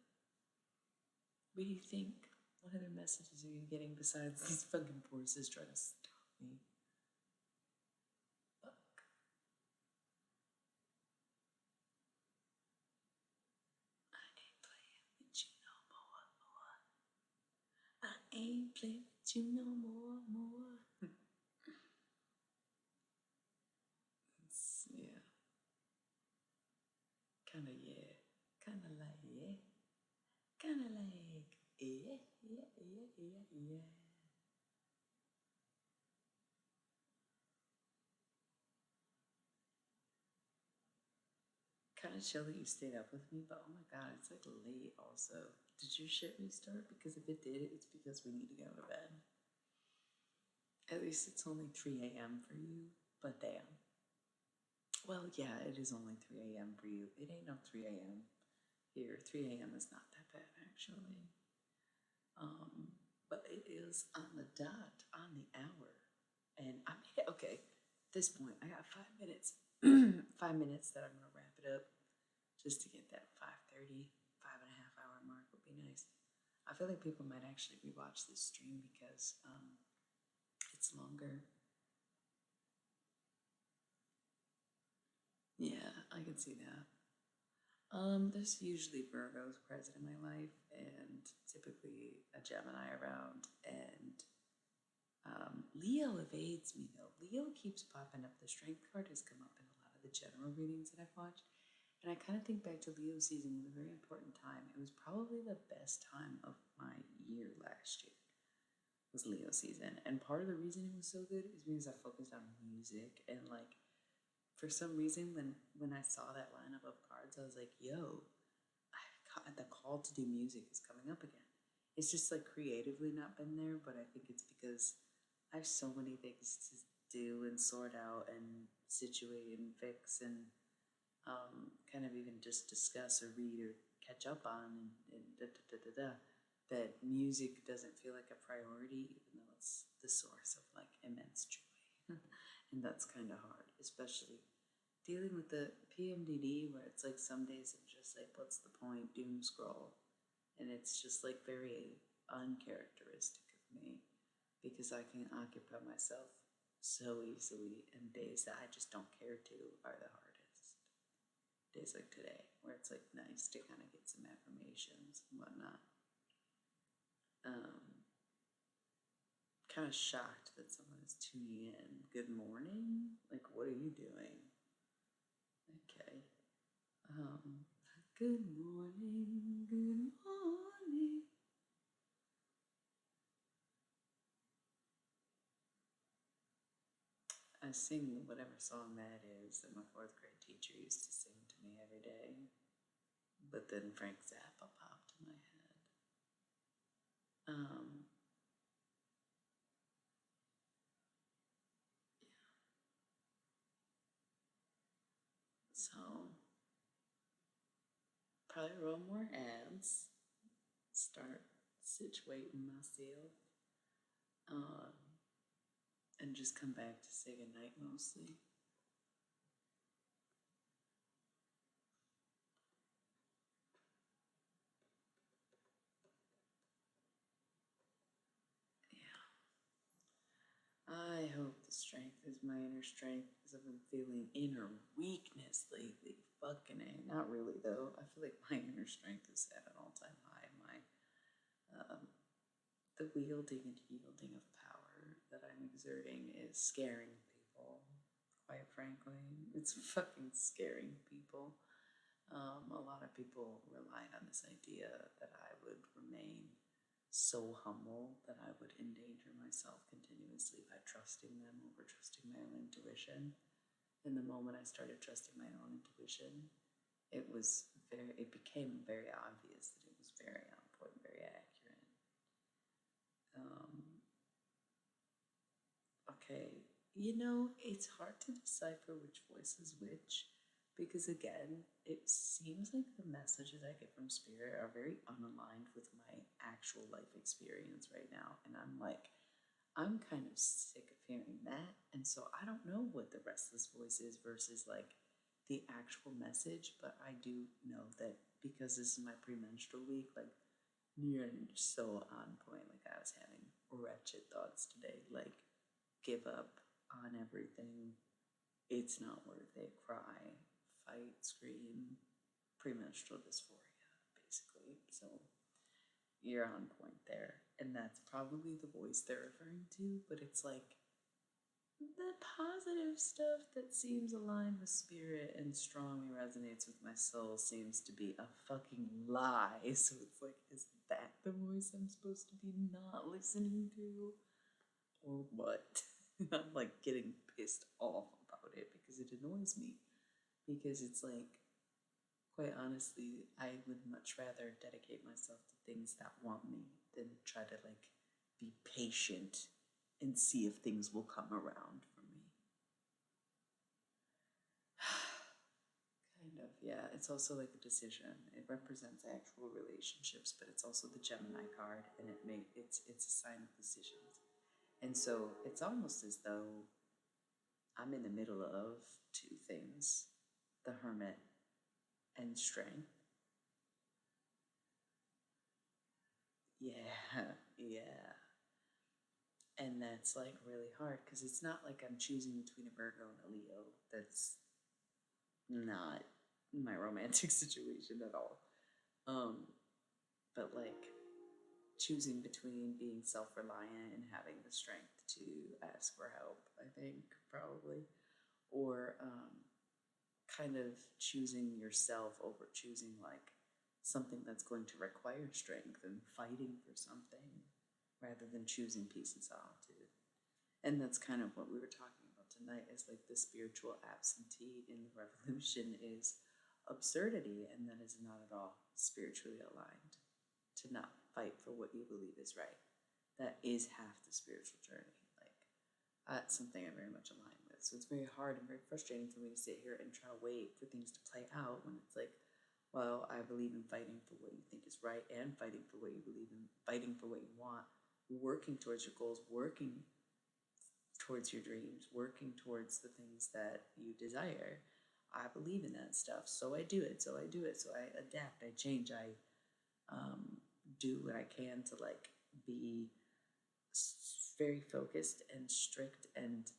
Speaker 1: What do you think? What other messages are you getting besides these fucking forces trying to stop me? Fuck. I ain't playing with you no more. More. I ain't playing with you no more. More. Yeah. Kinda, yeah. Kinda like, yeah. Kinda like, yeah, yeah, yeah, yeah, yeah. Kinda chill that you stayed up with me, but oh my god, it's like late also. Did your shit restart? Because if it did, it's because we need to go to bed. At least it's only 3 a.m. for you, but damn. Well, yeah, it is only 3 a.m. for you. It ain't no 3 a.m. here. 3 a.m. is not that bad, actually. But it is on the dot, on the hour. And I made it, okay, at this point, I got 5 minutes. 5 minutes that I'm going to wrap it up just to get that 5:30, 5.5 hour mark would be nice. I feel like people might actually rewatch this stream because it's longer. Yeah, I can see that. There's usually Virgos present in my life, and typically a Gemini around, and Leo evades me though. Leo keeps popping up. The Strength card has come up in a lot of the general readings that I've watched, and I kind of think back to Leo season was a very important time. It was probably the best time of my year last year. Was Leo season, and part of the reason it was so good is because I focused on music and like for some reason when I saw that lineup of cards, I was like, "Yo, the call to do music is coming up again." It's just like creatively not been there, but I think it's because I have so many things to do and sort out and situate and fix and kind of even just discuss or read or catch up on and da da da da da. That music doesn't feel like a priority, even though it's the source of like immense joy. And that's kind of hard, especially dealing with the PMDD where it's like some days I'm just like, what's the point? Doom scroll. And it's just like very uncharacteristic of me because I can occupy myself so easily, and days that I just don't care to are the hardest. Days like today, where it's like nice to kind of get some affirmations and whatnot. Um, kind of shocked that someone is tuning in. Good morning? Like, what are you doing? Okay. Um, good morning, good morning. I sing whatever song that is that my fourth grade teacher used to sing to me every day. But then Frank Zappa popped in my head. Um, so probably roll more ads, start situating myself, um, and just come back to say goodnight mostly. Yeah. I hope the strength is my inner strength because I've been feeling inner weakness lately. Fucking A. Not really though. I feel like my inner strength is at an all-time high. The wielding and yielding of power that I'm exerting is scaring people, quite frankly. It's fucking scaring people. A lot of people relied on this idea that I would remain so humble that I would endanger myself continuously by trusting them over trusting my own intuition. And the moment I started trusting my own intuition, it became very obvious that it was very on point, very accurate. Um, okay, it's hard to decipher which voice is which because, again, it seems like the messages I get from spirit are very unaligned with my actual life experience right now. And I'm like, I'm kind of sick of hearing that. And so I don't know what the restless voice is versus like the actual message, but I do know that because this is my premenstrual week, like you're so on point. Like I was having wretched thoughts today, like give up on everything. It's not worth it. Cry, fight, scream, premenstrual dysphoria, basically. So you're on point there. And that's probably the voice they're referring to, but it's like the positive stuff that seems aligned with spirit and strongly resonates with my soul seems to be a fucking lie. So it's like, is that the voice I'm supposed to be not listening to? Or what? I'm like getting pissed off about it because it annoys me. Because it's like, quite honestly, I would much rather dedicate myself to things that want me than try to like be patient and see if things will come around for me. Kind of, yeah. It's also like a decision. It represents actual relationships, but it's also the Gemini card, and it's a sign of decisions. And so it's almost as though I'm in the middle of two things: the Hermit and Strength. Yeah, yeah. And that's like really hard because it's not like I'm choosing between a Virgo and a Leo. That's not my romantic situation at all. Um, but like choosing between being self reliant and having the strength to ask for help, I think, probably, or kind of choosing yourself over choosing like something that's going to require strength and fighting for something rather than choosing peace and solitude. And that's kind of what we were talking about tonight is like the spiritual absentee in the revolution is absurdity, and that is not at all spiritually aligned to not fight for what you believe is right. That is half the spiritual journey. Like that's something I very much align with. So it's very hard and very frustrating for me to sit here and try to wait for things to play out when it's like, well, I believe in fighting for what you think is right and fighting for what you believe in, fighting for what you want, working towards your goals, working towards your dreams, working towards the things that you desire. I believe in that stuff, so I do it. So I do it. So I adapt. I change. I do what I can to like be very focused and strict and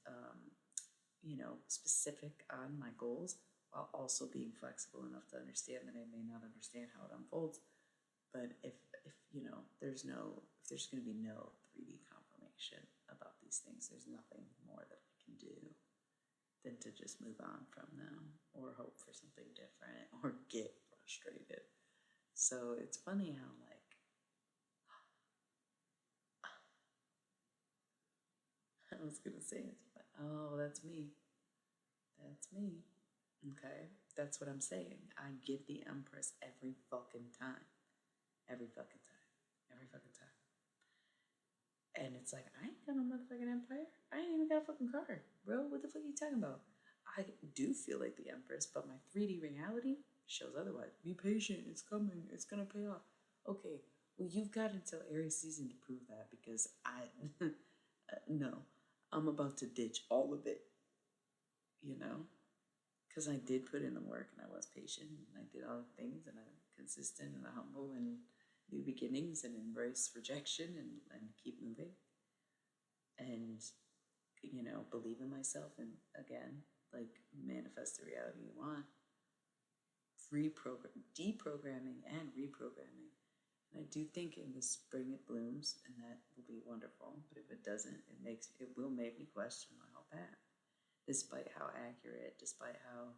Speaker 1: specific on my goals, while also being flexible enough to understand that I may not understand how it unfolds. But if there's going to be no 3D confirmation of these things, there's nothing more that I can do than to just move on from them or hope for something different or get frustrated. So it's funny how, like, I was gonna say it, but oh, that's me. That's me. Okay, that's what I'm saying. I give the Empress every fucking time. Every fucking time. Every fucking time. And it's like, I ain't got no motherfucking empire. I ain't even got a fucking car. Bro, what the fuck are you talking about? I do feel like the Empress, but my 3D reality shows otherwise. Be patient. It's coming. It's gonna pay off. Okay, well, you've got until Aries season to prove that because no, I'm about to ditch all of it, you know? Because I did put in the work and I was patient and I did all the things and I'm consistent and humble and new beginnings and embrace rejection and keep moving and, believe in myself and again, like manifest the reality you want. Deprogramming and reprogramming. And I do think in the spring it blooms and that will be wonderful. But if it doesn't, it will make me question my whole path. Despite how accurate, despite how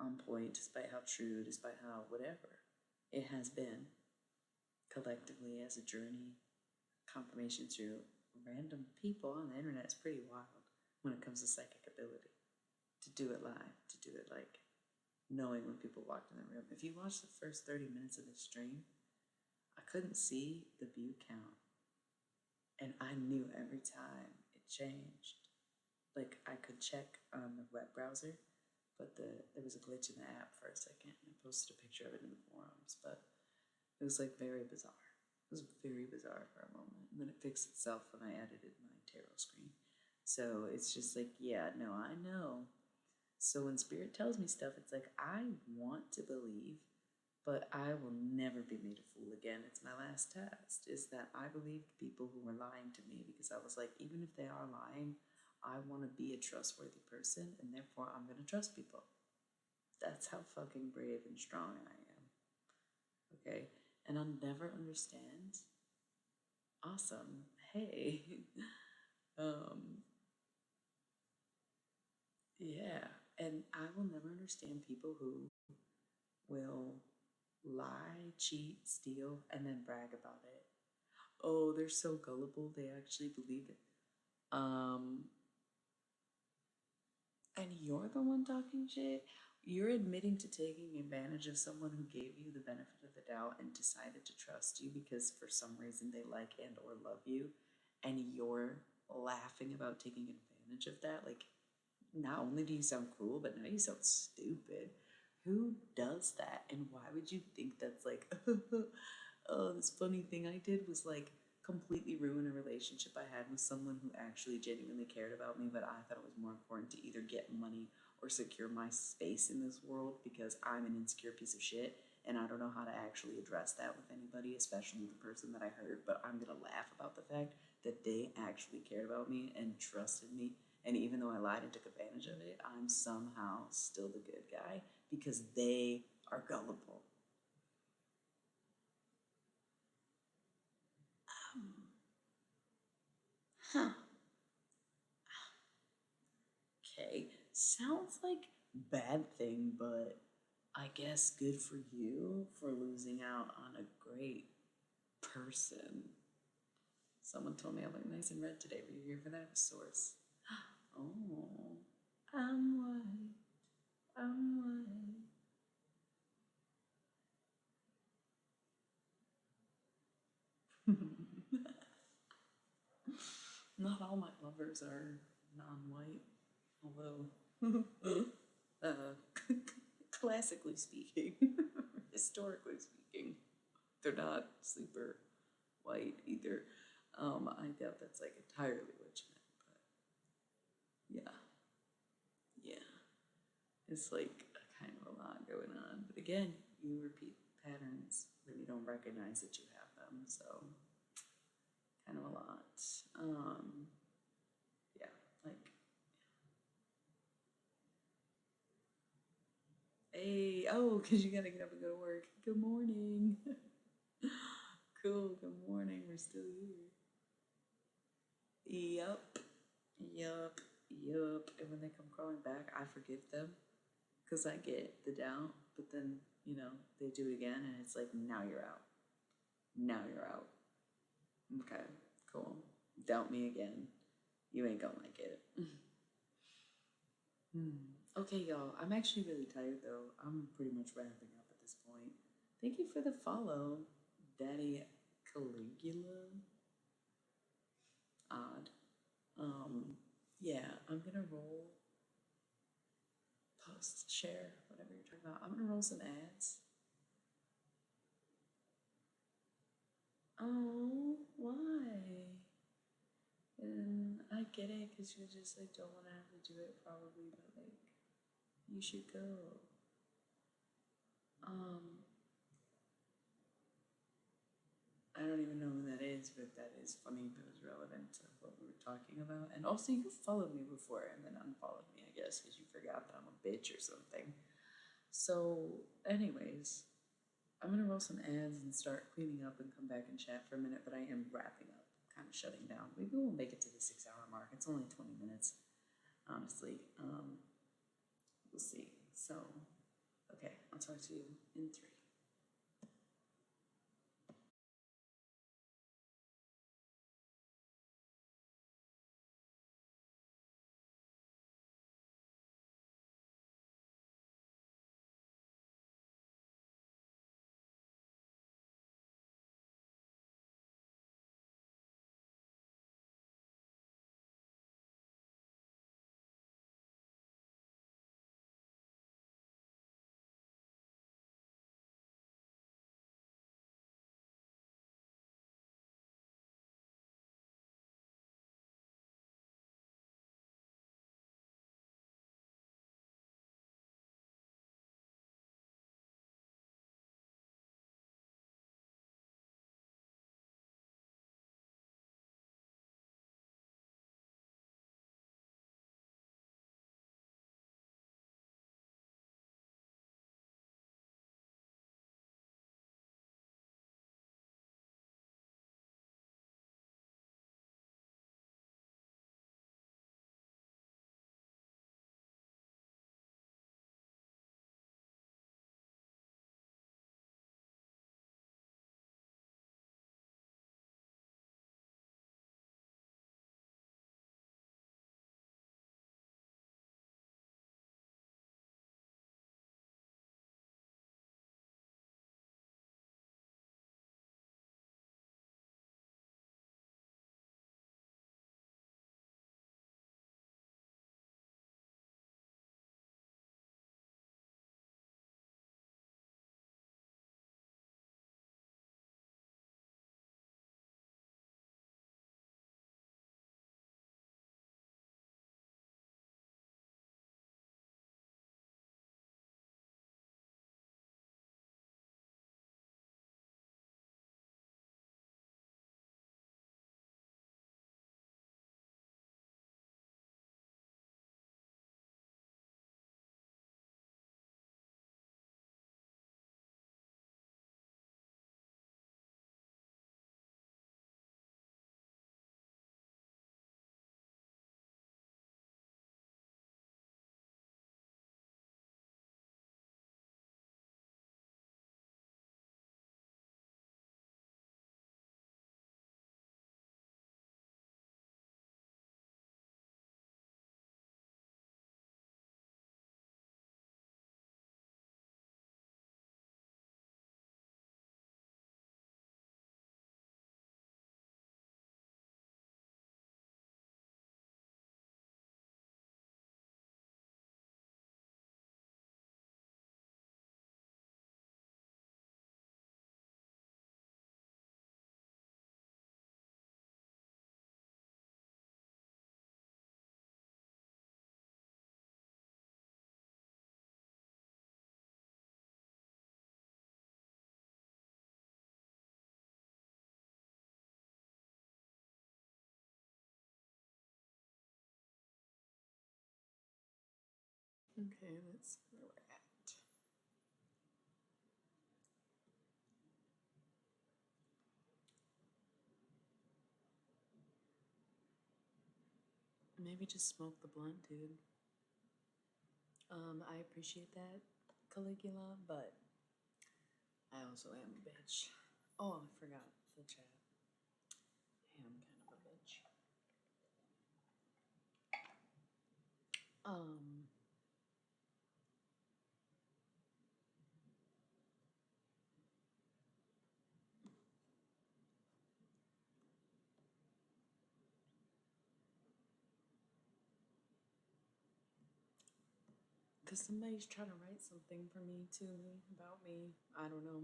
Speaker 1: on point, despite how true, despite how whatever it has been collectively as a journey, confirmation through random people on the internet is pretty wild when it comes to psychic ability. To do it live, to do it like knowing when people walked in the room. If you watch the first 30 minutes of the stream, I couldn't see the view count. And I knew every time it changed. Like I could check on the web browser, but there was a glitch in the app for a second. And I posted a picture of it in the forums, but it was like very bizarre. It was very bizarre for a moment. And then it fixed itself when I edited my tarot screen. So it's just like, yeah, no, I know. So when spirit tells me stuff, it's like, I want to believe, but I will never be made a fool again. It's my last test, is that I believed people who were lying to me because I was like, even if they are lying, I want to be a trustworthy person, and therefore I'm going to trust people. That's how fucking brave and strong I am. Okay? And I'll never understand. Awesome. Hey. Yeah. And I will never understand people who will lie, cheat, steal, and then brag about it. Oh, they're so gullible, they actually believe it. And you're the one talking shit. You're admitting to taking advantage of someone who gave you the benefit of the doubt and decided to trust you because for some reason they like and or love you, and you're laughing about taking advantage of that. Like, not only do you sound cruel, but now you sound stupid. Who does that? And why would you think that's like, oh, this funny thing I did was like completely ruin a relationship I had with someone who actually genuinely cared about me, but I thought it was more important to either get money or secure my space in this world because I'm an insecure piece of shit and I don't know how to actually address that with anybody, especially the person that I hurt. But I'm gonna laugh about the fact that they actually cared about me and trusted me. And even though I lied and took advantage of it, I'm somehow still the good guy because they are gullible. Huh. Okay. Sounds like bad thing, but I guess good for you for losing out on a great person. Someone told me I look nice in red today. Were you here for that? Source. Oh, I'm white. I'm white. Not all my lovers are non-white, although uh, classically speaking, historically speaking, they're not super white either. I doubt that's like entirely what you meant, but yeah, it's like a kind of a lot going on. But again, you repeat patterns when you don't recognize that you have them, so kind of a lot. Yeah, like, hey, oh, because you gotta get up and go to work. Good morning. Cool, good morning. We're still here. Yep. Yup, yup. And when they come crawling back, I forgive them because I get the doubt. But then, they do it again and it's like, now you're out. Now you're out. Okay, cool. Doubt me again. You ain't gonna like it. Okay, y'all. I'm actually really tired though. I'm pretty much wrapping up at this point. Thank you for the follow, Daddy Caligula. Odd. Yeah, I'm gonna roll, post, share, whatever you're talking about. I'm gonna roll some ads. Oh, why? And I get it because you just like don't want to have to do it probably, but like you should go. Um, I don't even know who that is, but that is funny because relevant to what we were talking about. And also, you followed me before and then unfollowed me, I guess, because you forgot that I'm a bitch or something. So, anyways, I'm gonna roll some ads and start cleaning up and come back and chat for a minute, but I am wrapping up, kind of shutting down. Maybe we'll make it to the 6 hour mark. It's only 20 minutes, honestly. We'll see. So, okay, I'll talk to you in 3. Okay, that's where we're at. Maybe just smoke the blunt, dude. I appreciate that, Caligula, but I also am a bitch. Oh, I forgot the chat. I am kind of a bitch. Um, because somebody's trying to write something for me to me about me. I don't know.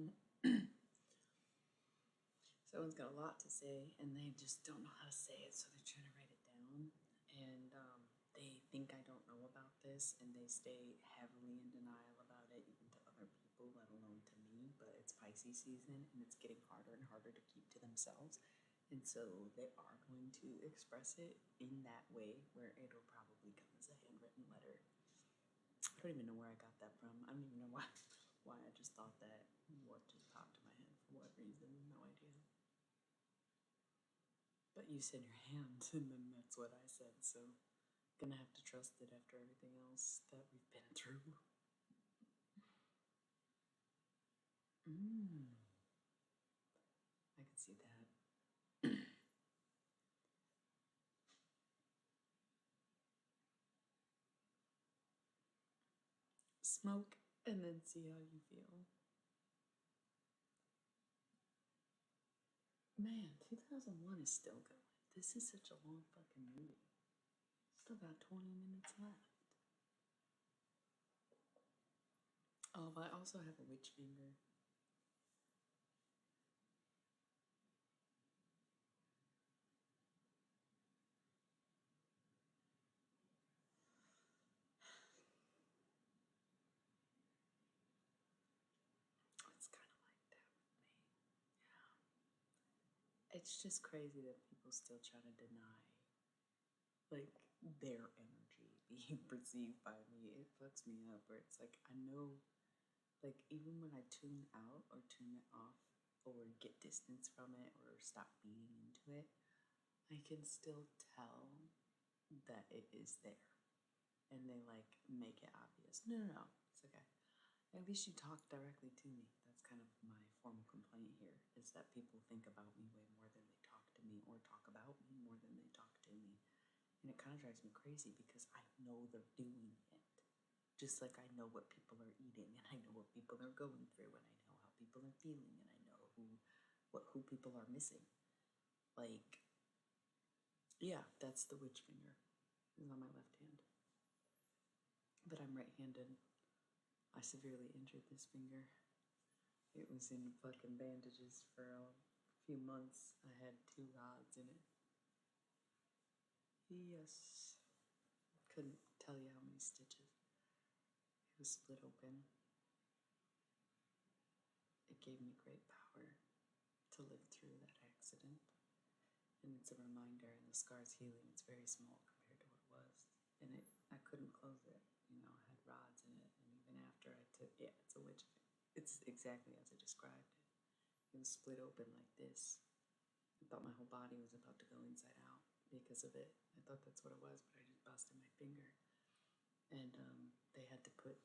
Speaker 1: Someone's got a lot to say and they just don't know how to say it, so they're trying to write it down. And they think I don't know about this and they stay heavily in denial about it, even to other people, let alone to me. But it's Pisces season and it's getting harder and harder to keep to themselves. And so they are going to express it in that way where it'll probably come as a handwritten letter. I don't even know where I got that from. I don't even know why I just thought that. What just popped in my head for what reason? No idea. But you said your hand, and then that's what I said. So gonna have to trust it after everything else that we've been through. I could see that. Smoke and then see how you feel. Man, 2001 is still going. This is such a long fucking movie. Still got 20 minutes left. Oh, but I also have a witch finger. It's kind of like that with me. Yeah. It's just crazy that people still try to deny, like, their energy being perceived by me. It fucks me up where it's like, I know, like, even when I tune out or tune it off or get distance from it or stop being into it, I can still tell that it is there. And they like make it obvious. No, no, no, it's okay. At least you talk directly to me. That's kind of my formal complaint here, is that people think about me way more than they talk to me, or talk about me more than they talk to me. And it kind of drives me crazy because I know they're doing it. Just like I know what people are eating and I know what people are going through and I know how people are feeling and I know who people are missing. Like, yeah, that's the witch finger. It's on my left hand. But I'm right-handed. I severely injured this finger. It was in fucking bandages for a few months. I had 2 rods in it. Yes. Couldn't tell you how many stitches. It was split open. It gave me great power to live through that accident. And it's a reminder, and the scar's healing. It's very small compared to what it was. And I couldn't close it. You know, I had rods in it. And even after I took, yeah, it's a witch. It's exactly as I described it. It was split open like this. I thought my whole body was about to go inside out because of it. I thought that's what it was, but I just busted my finger. And they had to put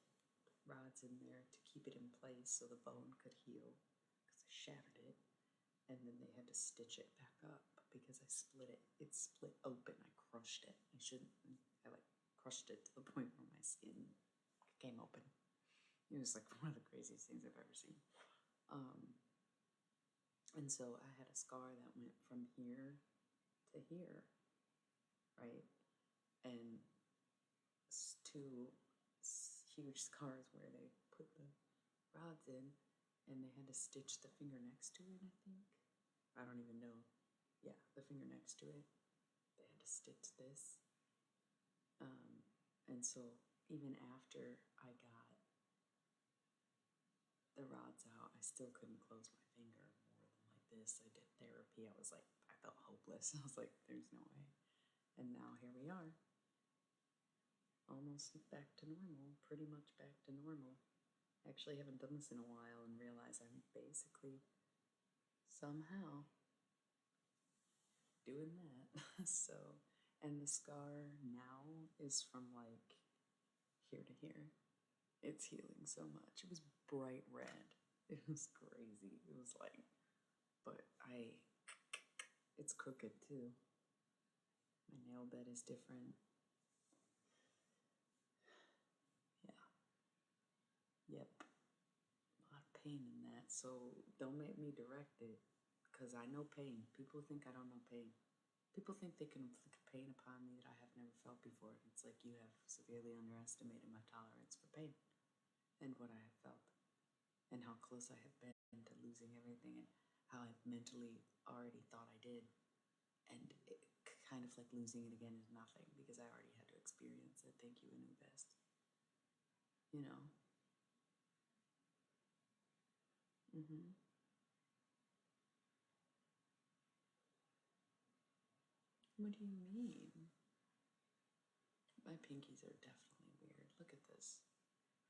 Speaker 1: rods in there to keep it in place so the bone could heal because I shattered it. And then they had to stitch it back up because I split it. It split open. I crushed it. I like crushed it to the point where my skin came open. It was like one of the craziest things I've ever seen. And so I had a scar that went from here to here, right? And 2 huge scars where they put the rods in and they had to stitch the finger next to it, I think. I don't even know. Yeah, the finger next to it. They had to stitch this. And so even after I got the rods out, I still couldn't close my finger more than like this. I did therapy. I was like, I felt hopeless. I was like, there's no way. And now here we are. Almost back to normal, pretty much back to normal. I actually haven't done this in a while and realize I'm basically somehow doing that. So And the scar now is from like here to here. It's healing so much. It was bright red. It was crazy. It was like, but it's crooked too. My nail bed is different. Yeah. Yep. A lot of pain in that. So don't make me direct it because I know pain. People think I don't know pain. People think they can inflict pain upon me that I have never felt before. It's like you have severely underestimated my tolerance for pain and what I have felt and how close I have been to losing everything and how I've mentally already thought I did. And it, kind of like losing it again is nothing because I already had to experience it. Thank you, Anubis. You know? Mm-hmm. What do you mean? My pinkies are definitely weird. Look at this.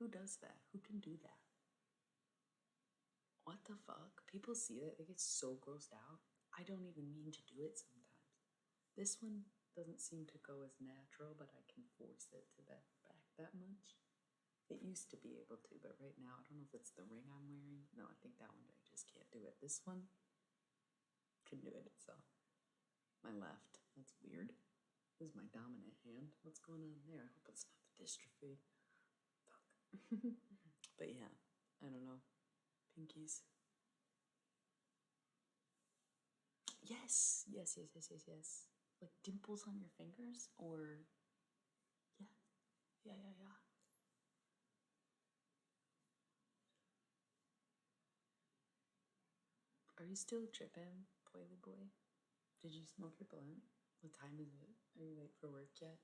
Speaker 1: Who does that? Who can do that? What the fuck? People see it, they get so grossed out. I don't even mean to do it sometimes. This one doesn't seem to go as natural, but I can force it to that back that much. It used to be able to, but right now I don't know if it's the ring I'm wearing. No, I think that one I just can't do it. This one can do it itself. My left. That's weird. This is my dominant hand. What's going on there? I hope it's not the dystrophy. Fuck. But yeah, I don't know. Pinkies. Yes, yes, yes, yes, yes, yes. Like dimples on your fingers, or yeah, yeah, yeah, yeah. Are you still tripping, Poily Boy? Did you smoke your blunt? What time is it? Are you late for work yet?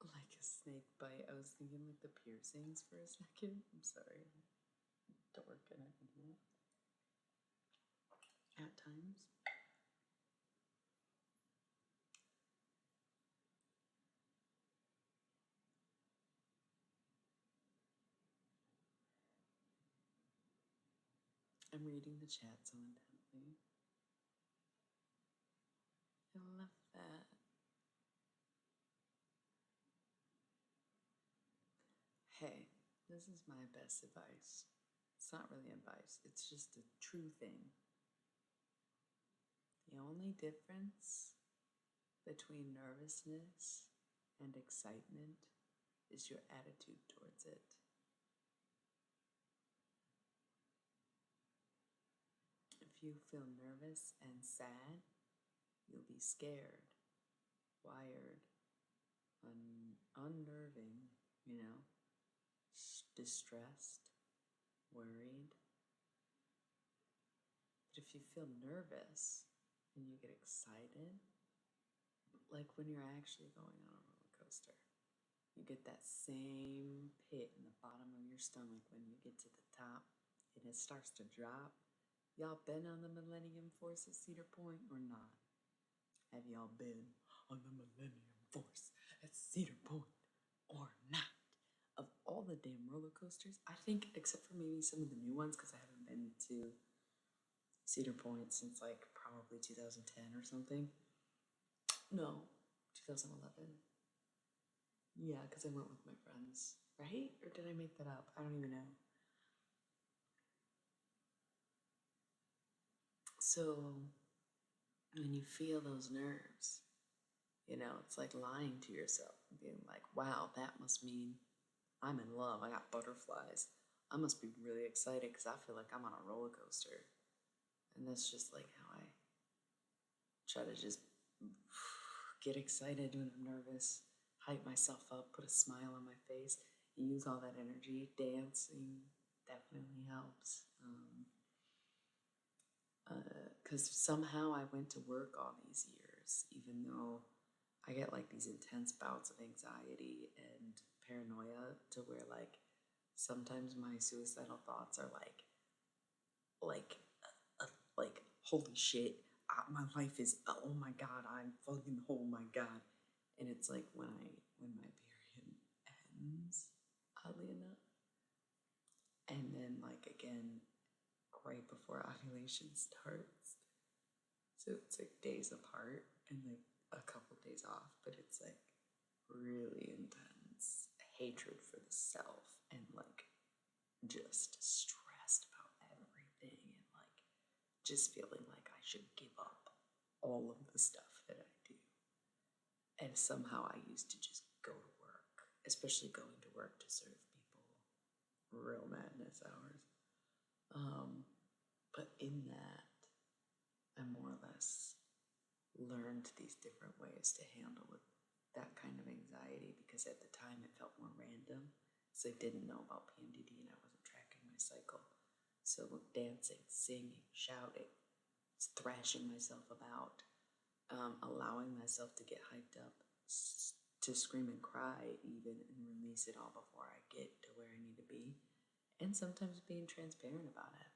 Speaker 1: Like a snake bite. I was thinking like the piercings for a second. I'm sorry. Dork and an idiot. At times. I'm reading the chat so intently. I love that. Hey, this is my best advice. It's not really advice, it's just a true thing. The only difference between nervousness and excitement is your attitude towards it. If you feel nervous and sad, you'll be scared, wired, unnerving, you know, distressed, worried. But if you feel nervous and you get excited, like when you're actually going on a roller coaster, you get that same pit in the bottom of your stomach when you get to the top and it starts to drop. Y'all been on the Millennium Force at Cedar Point or not? Have y'all been on the Millennium Force at Cedar Point or not? Of all the damn roller coasters, I think, except for maybe some of the new ones, because I haven't been to Cedar Point since like probably 2010 or something. No, 2011. Yeah, because I went with my friends, right? Or did I make that up? I don't even know. So when you feel those nerves, you know, it's like lying to yourself and being like, wow, that must mean I'm in love. I got butterflies. I must be really excited because I feel like I'm on a roller coaster. And that's just like how I try to just get excited when I'm nervous, hype myself up, put a smile on my face, use all that energy. Dancing definitely helps. Because somehow I went to work all these years, even though I get like these intense bouts of anxiety and paranoia to where like sometimes my suicidal thoughts are like, like holy shit, my life is oh my god, I'm fucking oh my god, and it's like when my period ends, oddly enough, and then like again right before ovulation starts. So it's like days apart and like a couple days off, but it's like really intense hatred for the self and like just stressed about everything and like just feeling like I should give up all of the stuff that I do. And somehow I used to just go to work, especially going to work to serve people. Real madness hours. Um, but in that, I more or less learned these different ways to handle with that kind of anxiety because at the time it felt more random. So I didn't know about PMDD and I wasn't tracking my cycle. So dancing, singing, shouting, thrashing myself about, allowing myself to get hyped up, to scream and cry even and release it all before I get to where I need to be, and sometimes being transparent about it.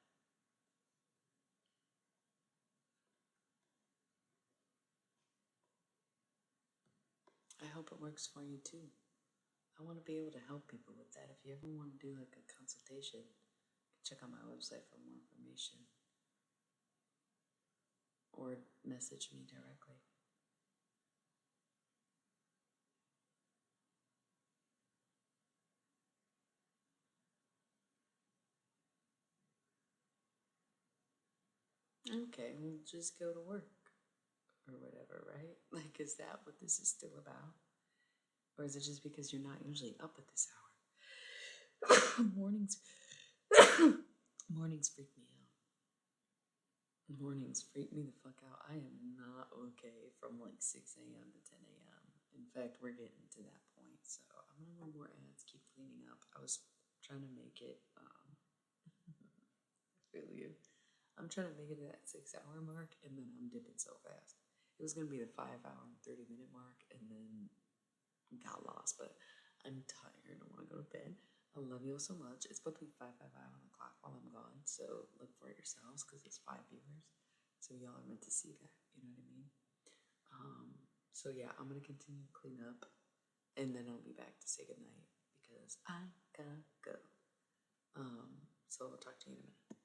Speaker 1: I hope it works for you too. I want to be able to help people with that. If you ever want to do like a consultation, check out my website for more information or message me directly. Okay, we'll just go to work or whatever, right? Like, is that what this is still about? Or is it just because you're not usually up at this hour? Mornings, mornings freak me out. Mornings freak me the fuck out. I am not okay from like 6 a.m. to 10 a.m. In fact, we're getting to that point, so I'm gonna run more ads, keep cleaning up. I was trying to make it, I feel you. I'm trying to make it to that 6 hour mark, and then I'm dipping so fast. It was gonna be the 5 hour and 30 minute mark, and then got lost, but I'm tired. I wanna go to bed. I love you all so much. It's supposed to be 5 on the clock while I'm gone, so look for it yourselves because it's 5 viewers. So y'all are meant to see that. You know what I mean? So yeah, I'm gonna continue to clean up, and then I'll be back to say goodnight because I gotta go. So I'll talk to you in a minute.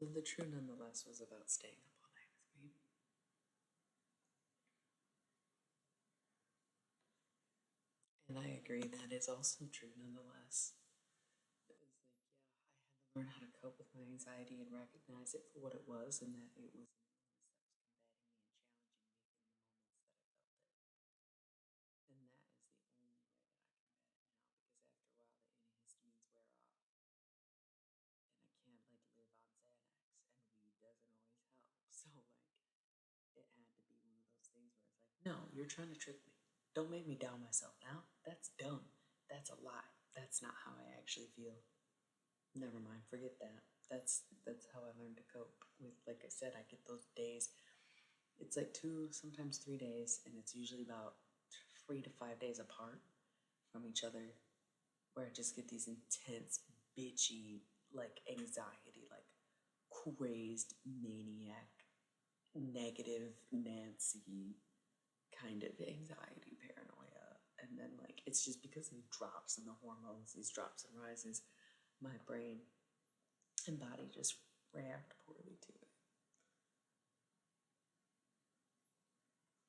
Speaker 1: So the true nonetheless was about staying up all night with me. And I agree that is also true nonetheless. It was like, yeah, I had to learn how to cope with my anxiety and recognize it for what it was and that it was an illness that was combating me and challenging me from the moments that I felt it. And that is the only way that I can bat it now because after a while the antihistamines wear off. And I can't live on Xanax and weed doesn't always help. So like it had to be one of those things where it's like, no, you're trying to trick me. Don't make me down myself now. That's dumb. That's a lie. That's not how I actually feel. Never mind, forget that. That's how I learned to cope with, like I said, I get those days. It's like 2, sometimes 3 days, and it's usually about 3 to 5 days apart from each other where I just get these intense, bitchy, like anxiety, like crazed maniac, negative Nancy kind of anxiety, paranoia. And then, like, it's just because of the drops in the hormones, these drops and rises, my brain and body just react poorly to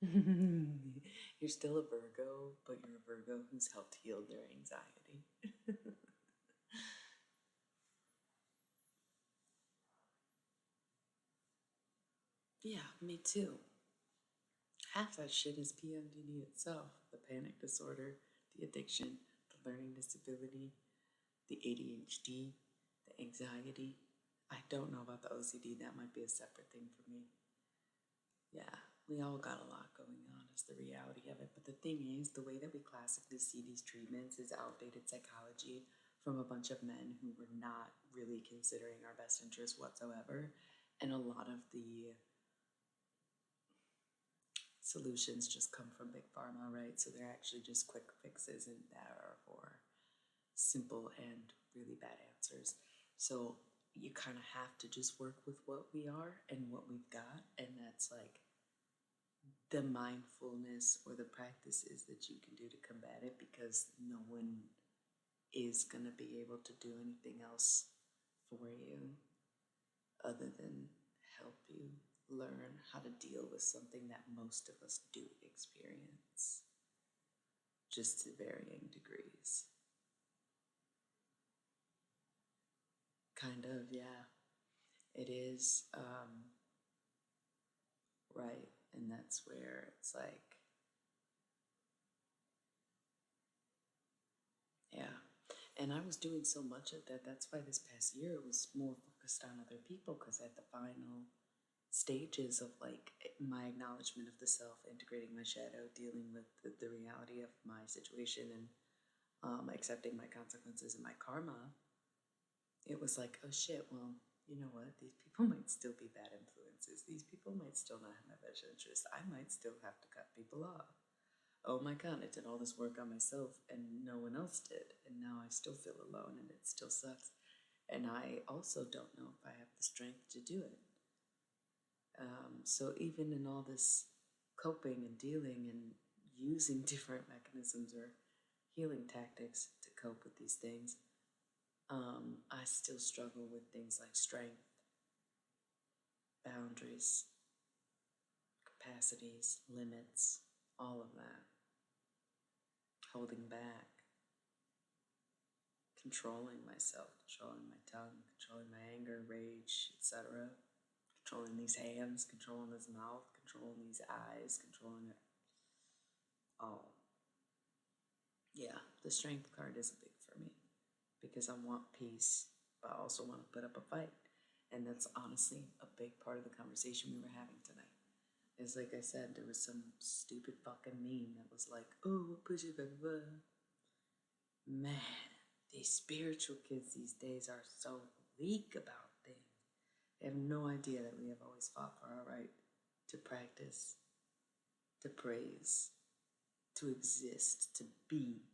Speaker 1: it. You're still a Virgo, but you're a Virgo who's helped heal their anxiety. Yeah, me too. Half that shit is PMDD itself, the panic disorder, the addiction, the learning disability, the ADHD, the anxiety. I don't know about the OCD, that might be a separate thing for me. Yeah, we all got a lot going on, is the reality of it. But the thing is, the way that we classically see these treatments is outdated psychology from a bunch of men who were not really considering our best interest whatsoever. And a lot of the solutions just come from big pharma, right? So they're actually just quick fixes and that are for simple and really bad answers. So you kind of have to just work with what we are and what we've got, and that's like the mindfulness or the practices that you can do to combat it because no one is going to be able to do anything else for you other than help you learn how to deal with something that most of us do experience, just to varying degrees. Kind of, yeah. It is, right. And that's where it's like, yeah. And I was doing so much of that. That's why this past year was more focused on other people because at the final stages of like my acknowledgement of the self, integrating my shadow, dealing with the reality of my situation, and accepting my consequences and my karma, it was like, oh shit, well, you know what? These people might still be bad influences. These people might still not have my best interest. I might still have to cut people off. Oh my god, I did all this work on myself and no one else did. And now I still feel alone and it still sucks. And I also don't know if I have the strength to do it. So even in all this coping and dealing and using different mechanisms or healing tactics to cope with these things, I still struggle with things like strength, boundaries, capacities, limits, all of that. Holding back, controlling myself, controlling my tongue, controlling my anger, rage, etc. Controlling these hands, controlling this mouth, controlling these eyes, controlling it all. Yeah, the strength card is big for me because I want peace, but I also want to put up a fight. And that's honestly a big part of the conversation we were having tonight. Is like I said, there was some stupid fucking meme that was like, oh, what push it, blah, blah, blah. Man, these spiritual kids these days are so weak about things. They have no idea that we have always fought for our right to practice, to praise, to exist, to be.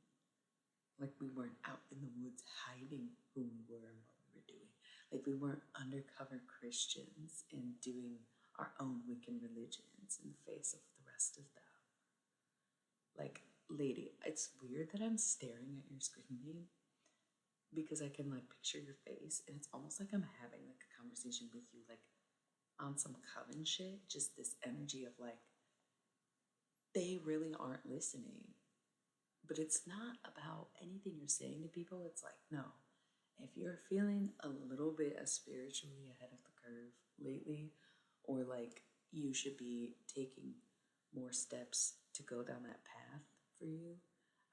Speaker 1: Like we weren't out in the woods hiding who we were and what we were doing. Like we weren't undercover Christians and doing our own Wiccan religions in the face of the rest of them. Like, lady, it's weird that I'm staring at your screen name, because I can like picture your face and it's almost like I'm having like a conversation with you, like on some coven shit, just this energy of like they really aren't listening. But it's not about anything you're saying to people. It's like, no, if you're feeling a little bit spiritually ahead of the curve lately, or like you should be taking more steps to go down that path for you,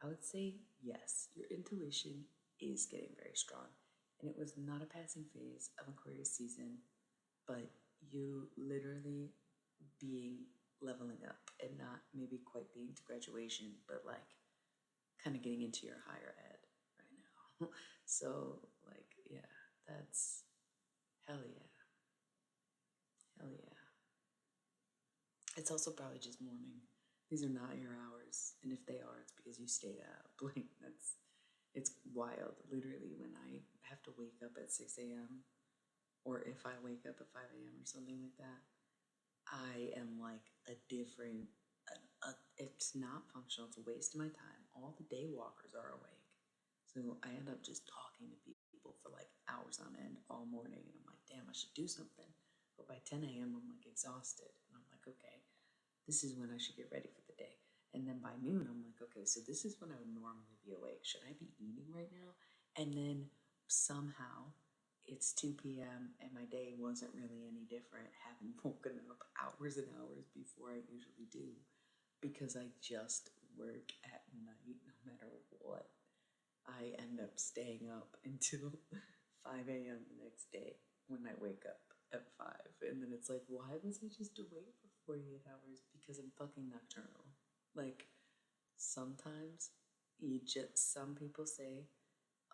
Speaker 1: I would say yes, your intuition is getting very strong. And it was not a passing phase of Aquarius season, but you literally being leveling up and not maybe quite being to graduation, but like kind of getting into your higher ed right now. So, like, yeah, that's hell yeah. Hell yeah. It's also probably just morning. These are not your hours. And if they are, it's because you stayed up. Like, it's wild. Literally, when I have to wake up at 6 a.m., or if I wake up at 5 a.m. or something like that, I am like a different, it's not functional. It's a waste of my time. All the day walkers are awake. So I end up just talking to people for like hours on end all morning. And I'm like, damn, I should do something. But by 10 a.m., I'm like exhausted. And I'm like, okay, this is when I should get ready for the day. And then by noon, I'm like, okay, so this is when I would normally be awake. Should I be eating right now? And then somehow it's 2 p.m. and my day wasn't really any different, having woken up hours and hours before I usually do because I just work at night no matter what. I end up staying up until 5 a.m. the next day when I wake up at 5. And then it's like, why was I just awake for 48 hours? Because I'm fucking nocturnal. Like, sometimes some people say,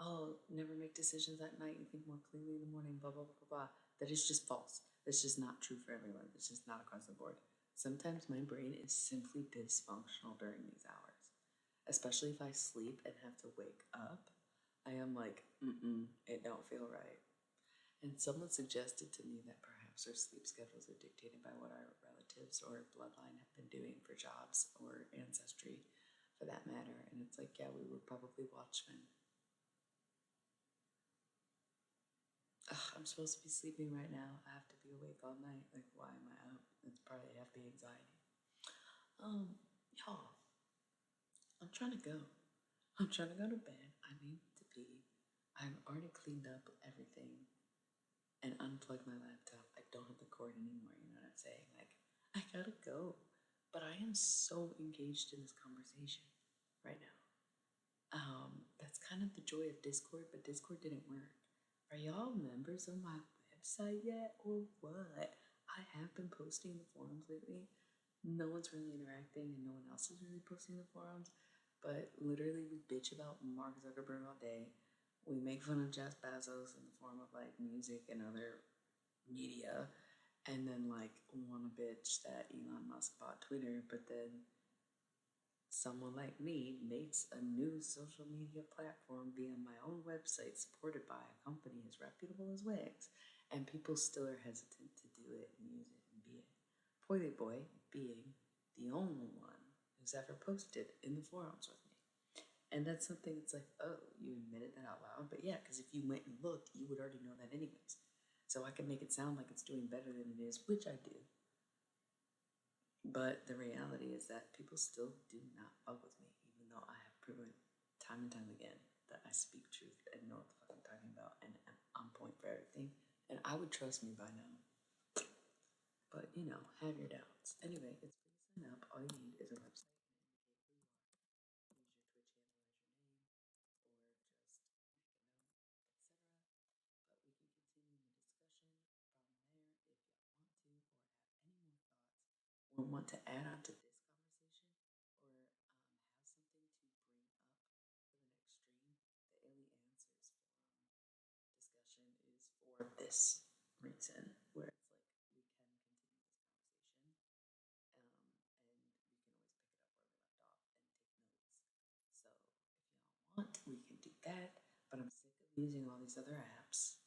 Speaker 1: oh, never make decisions at night. You think more clearly in the morning, blah, blah, blah, blah, blah. That is just false. That's just not true for everyone. It's just not across the board. Sometimes my brain is simply dysfunctional during these hours, especially if I sleep and have to wake up. I am like, it don't feel right. And someone suggested to me that perhaps our sleep schedules are dictated by what our relatives or bloodline have been doing for jobs or ancestry for that matter. And it's like, yeah, we were probably watchmen. Ugh, I'm supposed to be sleeping right now. I have to be awake all night. Like, why am I up? It's probably happy anxiety. Y'all, I'm trying to go. I'm trying to go to bed. I need to pee. I've already cleaned up everything and unplugged my laptop. I don't have the cord anymore. You know what I'm saying? Like, I gotta go. But I am so engaged in this conversation right now. That's kind of the joy of Discord, but Discord didn't work. Are y'all members of my website yet, or what? I have been posting the forums lately. No one's really interacting, and no one else is really posting the forums. But literally, we bitch about Mark Zuckerberg all day. We make fun of Jeff Bezos in the form of like music and other media, and then like want to bitch that Elon Musk bought Twitter, but then someone like me makes a new social media platform via my own website supported by a company as reputable as Wix, and people still are hesitant to do it and use it and be it. Poily Boy being the only one who's ever posted in the forums with me. And that's something that's like, oh, you admitted that out loud? But yeah, because if you went and looked, you would already know that anyways. So I can make it sound like it's doing better than it is, which I do. But the reality is that people still do not fuck with me, even though I have proven time and time again that I speak truth and know what the fuck I'm talking about and am on point for everything. And I would trust me by now. But you know, have your doubts. Anyway, it's free to sign up. All you need is a website and indicate who you are. Use your Twitch handle as your name, or just make a note, etc. But we can continue the discussion from there if y'all want to, or have any more thoughts or want to add on to this conversation, or have something to bring up for the next stream. The Illy Answers forum discussion is for this reason, where it's like we can continue this conversation, and we can always pick it up where we left off and take notes. So if y'all want, we can do that. But I'm sick of using all these other apps.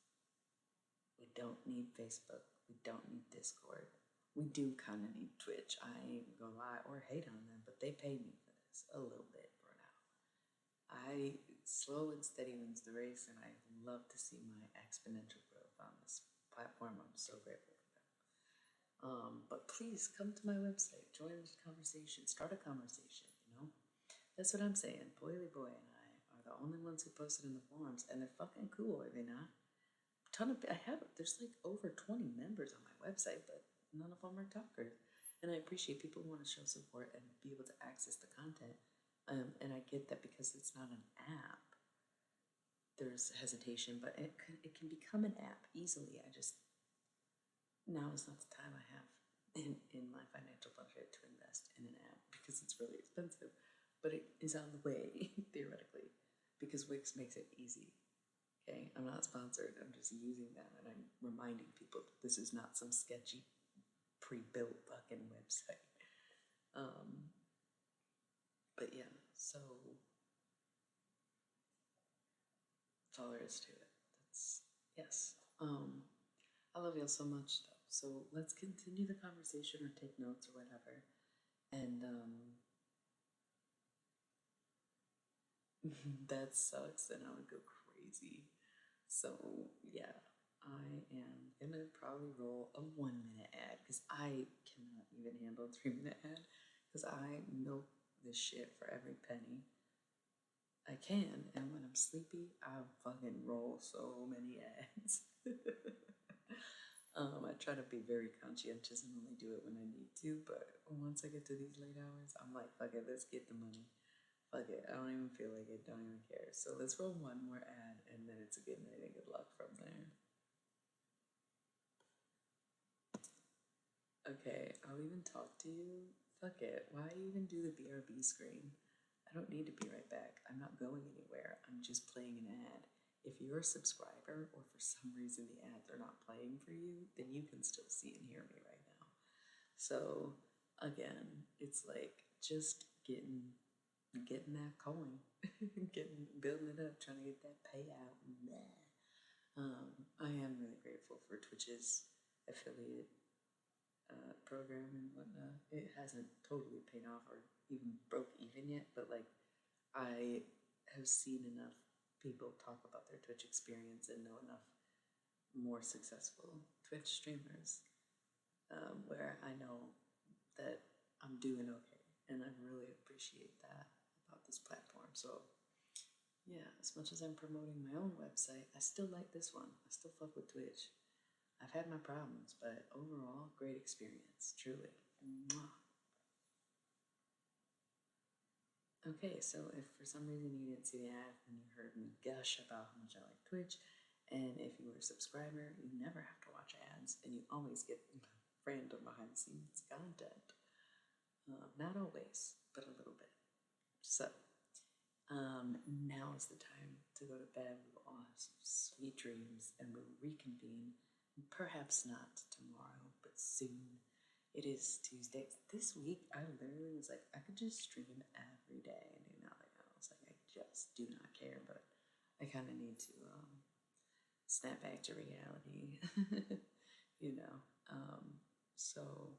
Speaker 1: We don't need Facebook. We don't need Discord. We do kind of need Twitch. I ain't gonna lie or hate on them, but they pay me for this a little bit for now. I slow and steady wins the race, and I love to see my exponential growth on this platform. I'm so grateful for that. But please come to my website, join the conversation, start a conversation, you know? That's what I'm saying. Boily Boy and I are the only ones who posted in the forums, and they're fucking cool, are they not? There's like over 20 members on my website, but none of them are talkers. And I appreciate people who want to show support and be able to access the content. And I get that because it's not an app, there's hesitation, but it can become an app easily. Now is not the time I have in my financial budget to invest in an app because it's really expensive. But it is on the way, theoretically, because Wix makes it easy. Okay, I'm not sponsored, I'm just using them and I'm reminding people that this is not some sketchy pre-built fucking website. But yeah, so that's all there is to it. Yes. I love y'all so much though. So let's continue the conversation or take notes or whatever. And that sucks and I would go crazy. So yeah, I am gonna probably roll a 1 minute ad because I cannot even handle a 3 minute ad because I milk this shit for every penny I can, and when I'm sleepy, I fucking roll so many ads. I try to be very conscientious and only do it when I need to, but once I get to these late hours, I'm like, fuck it, let's get the money. Fuck it, I don't even feel like it, don't even care. So let's roll one more ad, and then it's a good night and good luck from there. Okay, I'll even talk to you. Fuck it, why even do the BRB screen? I don't need to be right back. I'm not going anywhere. I'm just playing an ad. If you're a subscriber or for some reason the ads are not playing for you, then you can still see and hear me right now. So again, it's like just getting that coin, building it up, trying to get that payout. I am really grateful for Twitch's affiliate program and whatnot. It hasn't totally paid off or even broke even yet, but like I have seen enough people talk about their Twitch experience and know enough more successful Twitch streamers where I know that I'm doing okay, and I really appreciate that about this platform. So yeah, as much as I'm promoting my own website, I still like this one. I still fuck with Twitch. I've had my problems, but overall, great experience, truly. Mwah. Okay, so if for some reason you didn't see the ad and you heard me gush about how much I like Twitch, and if you were a subscriber, you never have to watch ads, and you always get random behind the scenes content. Not always, but a little bit. So, now is the time to go to bed. We will all have some sweet dreams and we'll reconvene. Perhaps not tomorrow, but soon. It is Tuesday. This week, I literally was like, I could just stream every day and do nothing else. Like, I just do not care, but I kind of need to snap back to reality, you know. So,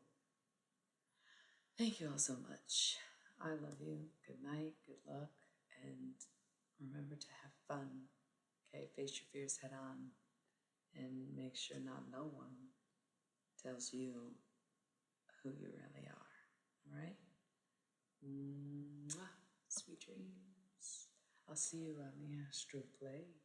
Speaker 1: thank you all so much. I love you. Good night, good luck, and remember to have fun. Okay, face your fears head on, and make sure no one tells you who you really are. All right? Mwah. Sweet dreams. I'll see you on the astral plane.